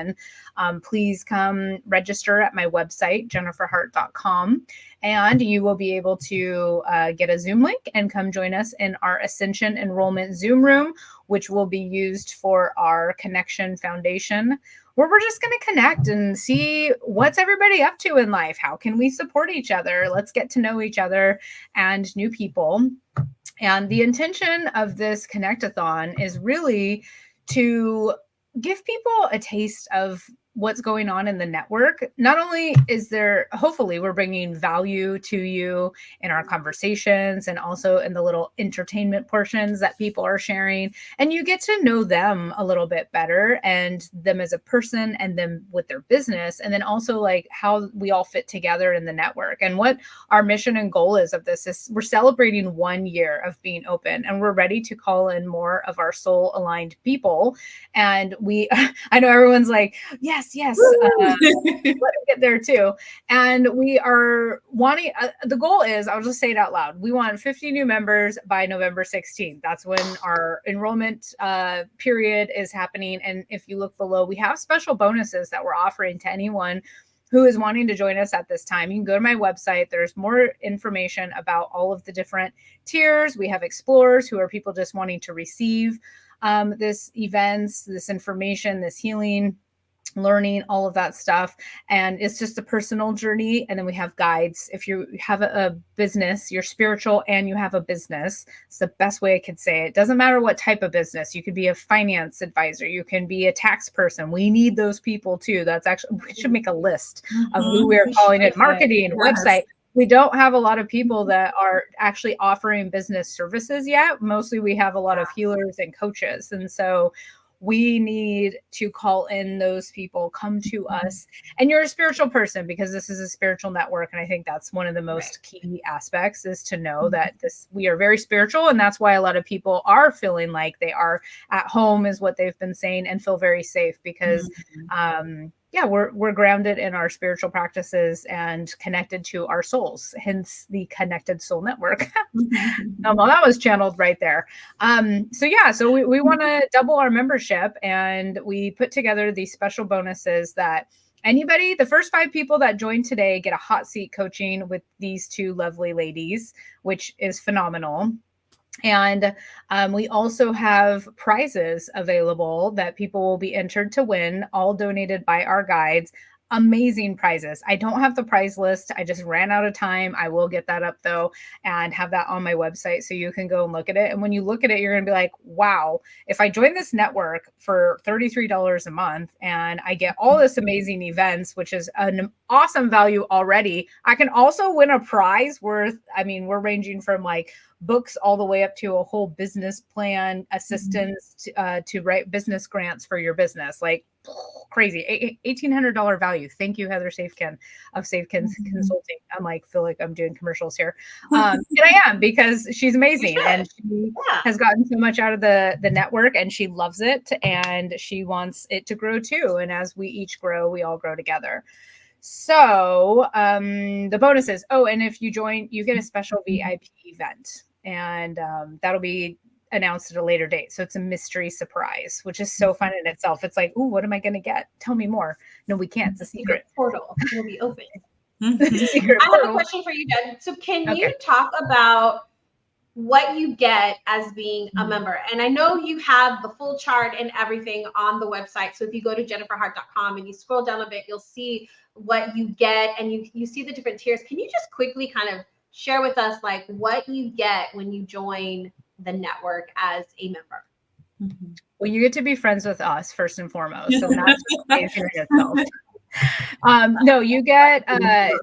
please come register at my website, jenniferhart.com, and you will be able to get a Zoom link and come join us in our Ascension Enrollment Zoom room, which will be used for our Connection Foundation, where we're just going to connect and see what's everybody up to in life. How can we support each other? Let's get to know each other and new people. And the intention of this Connect-A-Thon is really to give people a taste of what's going on in the network. Not only is there, hopefully we're bringing value to you in our conversations and also in the little entertainment portions that people are sharing, and you get to know them a little bit better and them as a person and them with their business, and then also like how we all fit together in the network. And what our mission and goal is of this is we're celebrating 1 year of being open, and we're ready to call in more of our soul aligned people. And I know everyone's like, yes, let me get there too. And we are wanting, the goal is, I'll just say it out loud, we want 50 new members by November 16th. That's when our enrollment period is happening. And if you look below, we have special bonuses that we're offering to anyone who is wanting to join us at this time. You can go to my website. There's more information about all of the different tiers. We have explorers, who are people just wanting to receive this events, this information, this healing, learning, all of that stuff. And it's just a personal journey. And then we have guides. If you have a business, you're spiritual and you have a business, it's the best way I could say it. Doesn't matter what type of business. You could be a finance advisor. You can be a tax person. We need those people too. That's actually, we should make a list of who we're calling it. Marketing, website. We don't have a lot of people that are actually offering business services yet. Mostly we have a lot of healers and coaches. And so we need to call in those people, come to us. And you're a spiritual person, because this is a spiritual network. And I think that's one of the most key aspects, is to know that we are very spiritual. And that's why a lot of people are feeling like they are at home, is what they've been saying, and feel very safe, because yeah, we're grounded in our spiritual practices and connected to our souls, hence the Connected Soul Network. Well, that was channeled right there. So we want to double our membership, and we put together these special bonuses that the first 5 people that join today get a hot seat coaching with these 2 lovely ladies, which is phenomenal. And we also have prizes available that people will be entered to win, all donated by our guides. Amazing prizes. I don't have the prize list. I just ran out of time. I will get that up though and have that on my website so you can go and look at it. And when you look at it, you're going to be like, wow, if I join this network for $33 a month and I get all this amazing events, which is an awesome value already, I can also win a prize worth, we're ranging from like books all the way up to a whole business plan, assistance to write business grants for your business. Like crazy, $1,800 value. Thank you, Heather Safekin of Safekin Consulting. Feel like I'm doing commercials here. And I am, because she's amazing and she has gotten so much out of the network and she loves it and she wants it to grow too. And as we each grow, we all grow together. So the bonuses. Oh, and if you join, you get a special VIP event, and that'll be announced at a later date. So it's a mystery surprise, which is so fun in itself. It's like, ooh, what am I going to get? Tell me more. No, we can't. It's a secret. Portal will be open. Secret I have a question for you, Jen. So can you talk about what you get as being a member? And I know you have the full chart and everything on the website. So if you go to jenniferhart.com and you scroll down a bit, you'll see what you get, and you see the different tiers. Can you just quickly kind of share with us like what you get when you join the network as a member? Well, you get to be friends with us first and foremost. So that's amazing in itself. No, you get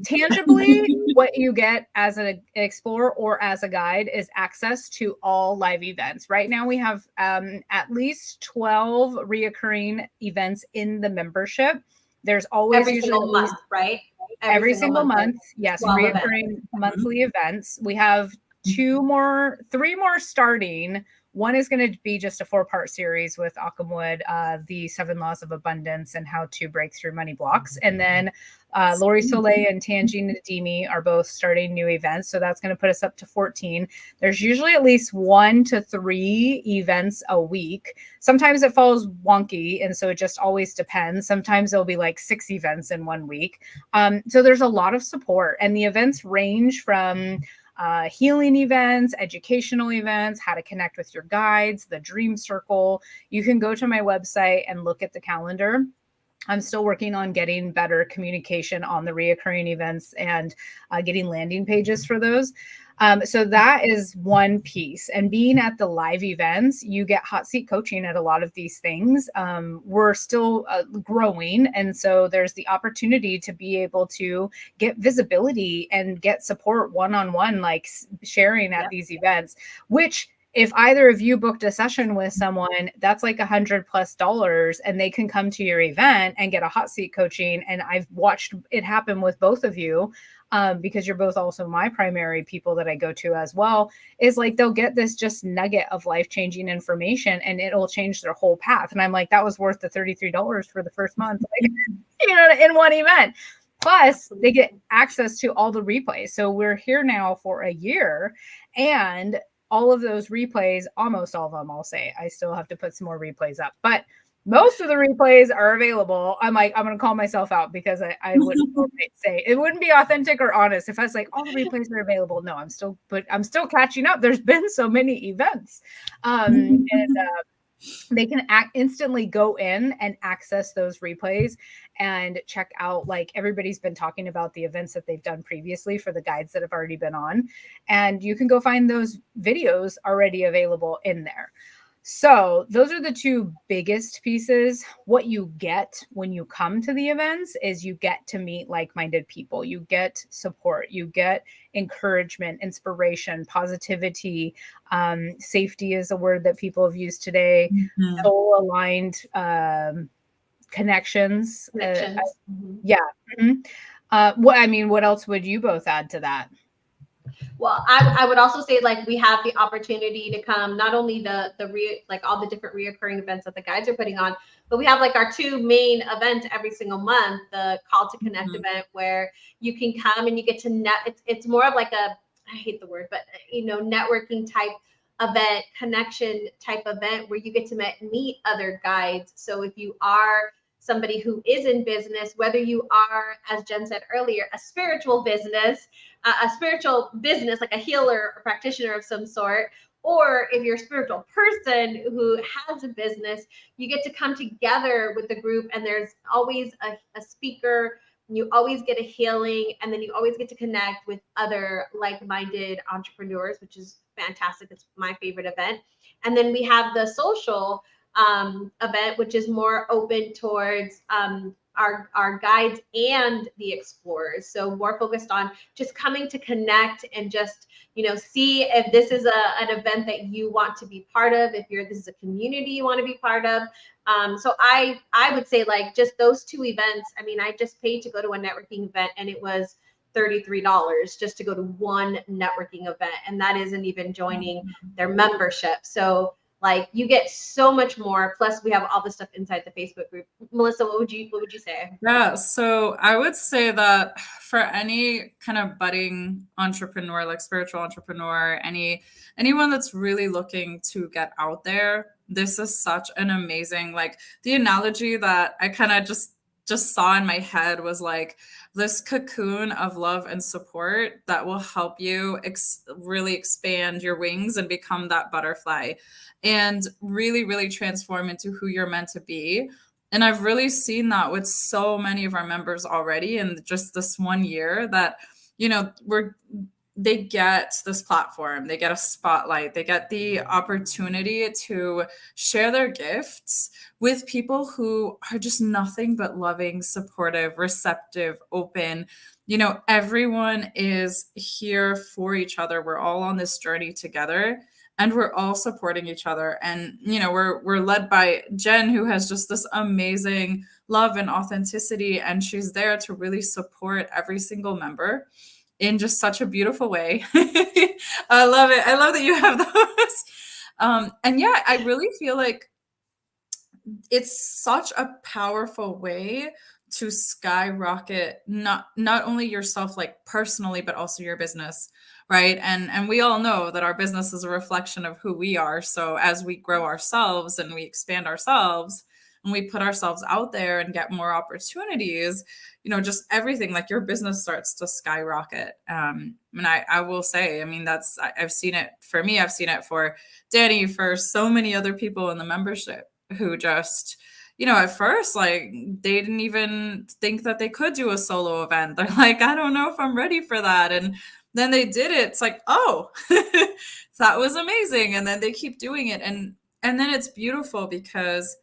tangibly what you get as an explorer or as a guide is access to all live events. Right now we have at least 12 reoccurring events in the membership. There's always every single month, right? Every single month. Yes, reoccurring monthly events. We have 3 more starting. One is going to be just a 4-part series with Akamwood, the 7 laws of abundance and how to break through money blocks. And then Lori Soleil and Tanji Nadimi are both starting new events. So that's going to put us up to 14. There's usually at least 1 to 3 events a week. Sometimes it falls wonky. And so it just always depends. Sometimes there'll be like 6 events in 1 week. So there's a lot of support, and the events range from healing events, educational events, how to connect with your guides, the dream circle. You can go to my website and look at the calendar. I'm still working on getting better communication on the reoccurring events and getting landing pages for those. So that is one piece. And being at the live events, you get hot seat coaching at a lot of these things. We're still growing. And so there's the opportunity to be able to get visibility and get support one-on-one, like sharing at these events, which if either of you booked a session with someone, that's like $100+ and they can come to your event and get a hot seat coaching. And I've watched it happen with both of you. Because you're both also my primary people that I go to as well, is like they'll get this just nugget of life-changing information and it'll change their whole path. And I'm like, that was worth the $33 for the first month, like, in one event. Plus, they get access to all the replays. So we're here now for a year, and all of those replays, almost all of them, I'll say, I still have to put some more replays up, but most of the replays are available. I'm like, I'm going to call myself out because I wouldn't say it wouldn't be authentic or honest if I was like, all the replays are available. No, I'm still catching up. There's been so many events. And they can instantly go in and access those replays and check out, like everybody's been talking about the events that they've done previously for the guides that have already been on. And you can go find those videos already available in there. So those are the 2 biggest pieces. What you get when you come to the events is you get to meet like-minded people. You get support. You get encouragement, inspiration, positivity. Safety is a word that people have used today. Soul-aligned connections. What else would you both add to that? Well, I would also say, like, we have the opportunity to come, not only all the different reoccurring events that the guides are putting on, But we have like our two main events every single month, the Call to Connect event, where you can come and you get to it's more of like I hate the word, but networking type event, connection type event, where you get to meet other guides. So if you are somebody who is in business, whether you are, as Jen said earlier, a spiritual business like a healer or practitioner of some sort, or if you're a spiritual person who has a business, you get to come together with the group, and there's always a speaker. You always get a healing, and then you always get to connect with other like-minded entrepreneurs, which is fantastic. It's my favorite event. And then we have the social event, which is more open towards our guides and the explorers. So more focused on just coming to connect and just, see if this is an event that you want to be part of, if this is a community you want to be part of. So I would say like just those two events. I mean, I just paid to go to a networking event, and it was $33 just to go to one networking event. And that isn't even joining their membership. So like you get so much more. Plus we have all the stuff inside the Facebook group. Melissa, what would you say? Yeah, so I would say that for any kind of budding entrepreneur, like spiritual entrepreneur, anyone that's really looking to get out there, this is such an amazing, like the analogy that I kind of just saw in my head was like this cocoon of love and support that will help you really expand your wings and become that butterfly and really, really transform into who you're meant to be. And I've really seen that with so many of our members already in just this 1 year that, they get this platform, they get a spotlight, they get the opportunity to share their gifts with people who are just nothing but loving, supportive, receptive, open. Everyone is here for each other. We're all on this journey together, and we're all supporting each other. And, we're led by Jen, who has just this amazing love and authenticity, and she's there to really support every single member in just such a beautiful way. I love it. I love that you have those. And yeah, I really feel like it's such a powerful way to skyrocket not only yourself like personally, but also your business, right? And we all know that our business is a reflection of who we are. So as we grow ourselves and we expand ourselves and we put ourselves out there and get more opportunities, just everything, like your business starts to skyrocket. And I will say, I mean, I've seen it for me. I've seen it for Danny, for so many other people in the membership who just, at first, like they didn't even think that they could do a solo event. They're like, I don't know if I'm ready for that. And then they did it. It's like, oh, that was amazing. And then they keep doing it. And then it's beautiful because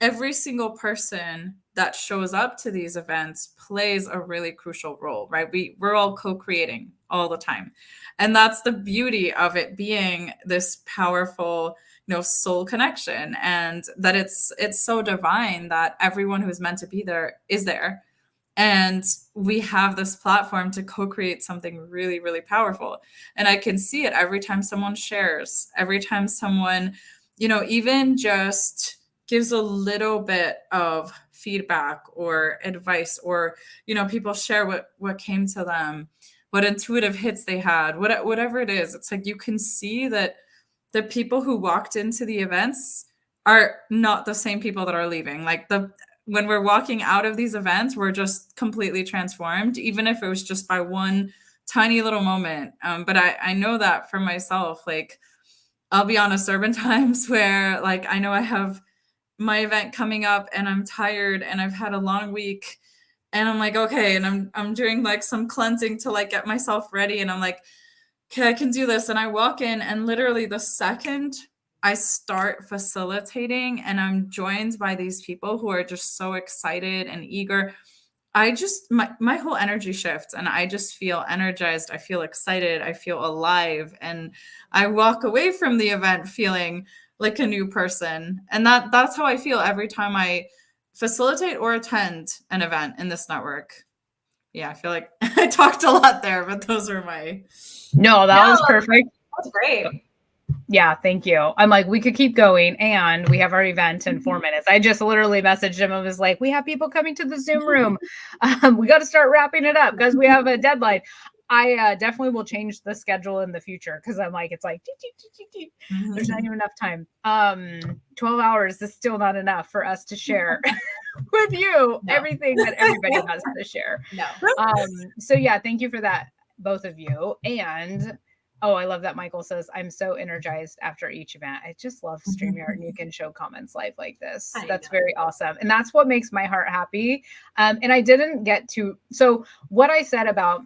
every single person that shows up to these events plays a really crucial role, right? We're all co-creating all the time. And that's the beauty of it being this powerful, soul connection, and that it's so divine that everyone who's meant to be there is there. And we have this platform to co-create something really, really powerful. And I can see it every time someone shares, every time someone, even just gives a little bit of feedback or advice, or, people share what came to them, what intuitive hits they had, whatever it is. It's like you can see that the people who walked into the events are not the same people that are leaving. Like when we're walking out of these events, we're just completely transformed, even if it was just by one tiny little moment. But I know that for myself, like I'll be honest, there have been times where like, I know I have my event coming up and I'm tired and I've had a long week and I'm like, okay. And I'm doing like some cleansing to like get myself ready. And I'm like, okay, I can do this. And I walk in and literally the second I start facilitating and I'm joined by these people who are just so excited and eager, my whole energy shifts and I just feel energized. I feel excited. I feel alive. And I walk away from the event feeling like a new person. And that's how I feel every time I facilitate or attend an event in this network. Yeah, I feel like I talked a lot there, but those are my... No, that was perfect. That's great. Yeah, thank you. I'm like, we could keep going, and we have our event in 4 minutes. I just literally messaged him and was like, we have people coming to the Zoom room. We got to start wrapping it up because we have a deadline. I definitely will change the schedule in the future because I'm like, it's like, there's not even enough time. 12 hours is still not enough for us to share with you everything that everybody has to share. No. So yeah, thank you for that, both of you. And oh, I love that Michael says, I'm so energized after each event. I just love StreamYard and you can show comments live like this. That's very awesome. And that's what makes my heart happy. And I didn't get to, so what I said about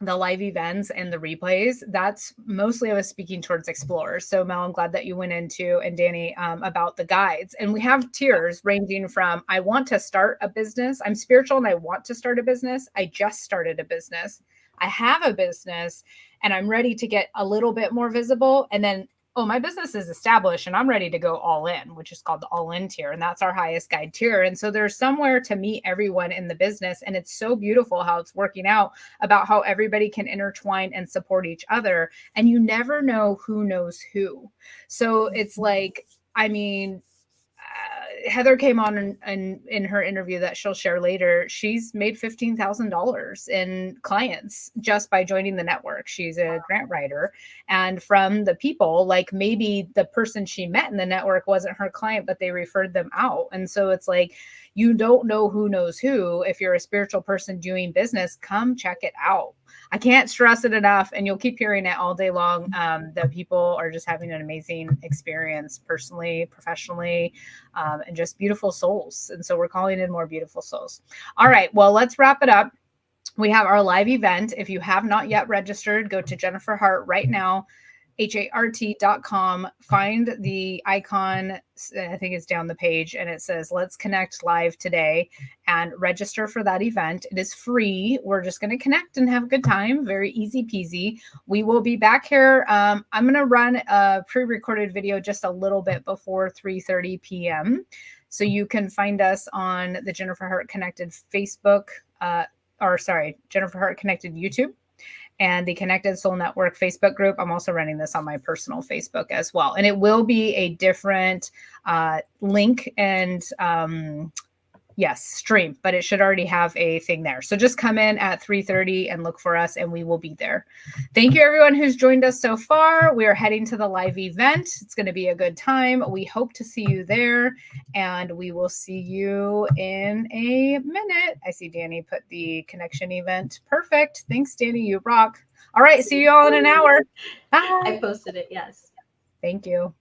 the live events and the replays, that's mostly I was speaking towards explorers. So Mel, I'm glad that you went into, and Danny, about the guides. And we have tiers ranging from, I want to start a business. I'm spiritual and I want to start a business. I just started a business. I have a business and I'm ready to get a little bit more visible. And then, oh, my business is established and I'm ready to go all in, which is called the all in tier. And that's our highest guide tier. And so there's somewhere to meet everyone in the business. And it's so beautiful how it's working out about how everybody can intertwine and support each other. And you never know who knows who. So it's like, I mean, Heather came on in her interview that she'll share later. She's made $15,000 in clients just by joining the network. She's a grant writer. And from the people, like maybe the person she met in the network wasn't her client, but they referred them out. And so it's like, you don't know who knows who. If you're a spiritual person doing business, come check it out. I can't stress it enough, and you'll keep hearing it all day long, that people are just having an amazing experience personally, professionally, and just beautiful souls. And so we're calling in more beautiful souls. All right, well, let's wrap it up. We have our live event. If you have not yet registered, go to Jennifer Hart right now, HART.com, find the icon, I think it's down the page, and it says, let's connect live today, and register for that event. It is free. We're just going to connect and have a good time. Very easy peasy. We will be back here. I'm going to run a pre-recorded video just a little bit before 3:30 p.m. So you can find us on the Jennifer Hart Connected Facebook, Jennifer Hart Connected YouTube, and the Connected Soul Network Facebook group. I'm also running this on my personal Facebook as well. And it will be a different link and stream, but it should already have a thing there. So just come in at 3:30 and look for us and we will be there. Thank you everyone who's joined us so far. We are heading to the live event. It's going to be a good time. We hope to see you there, and we will see you in a minute. I see Danny put the connection event. Perfect. Thanks, Danny. You rock. All right. See you all in an hour. Bye. I posted it. Yes. Thank you.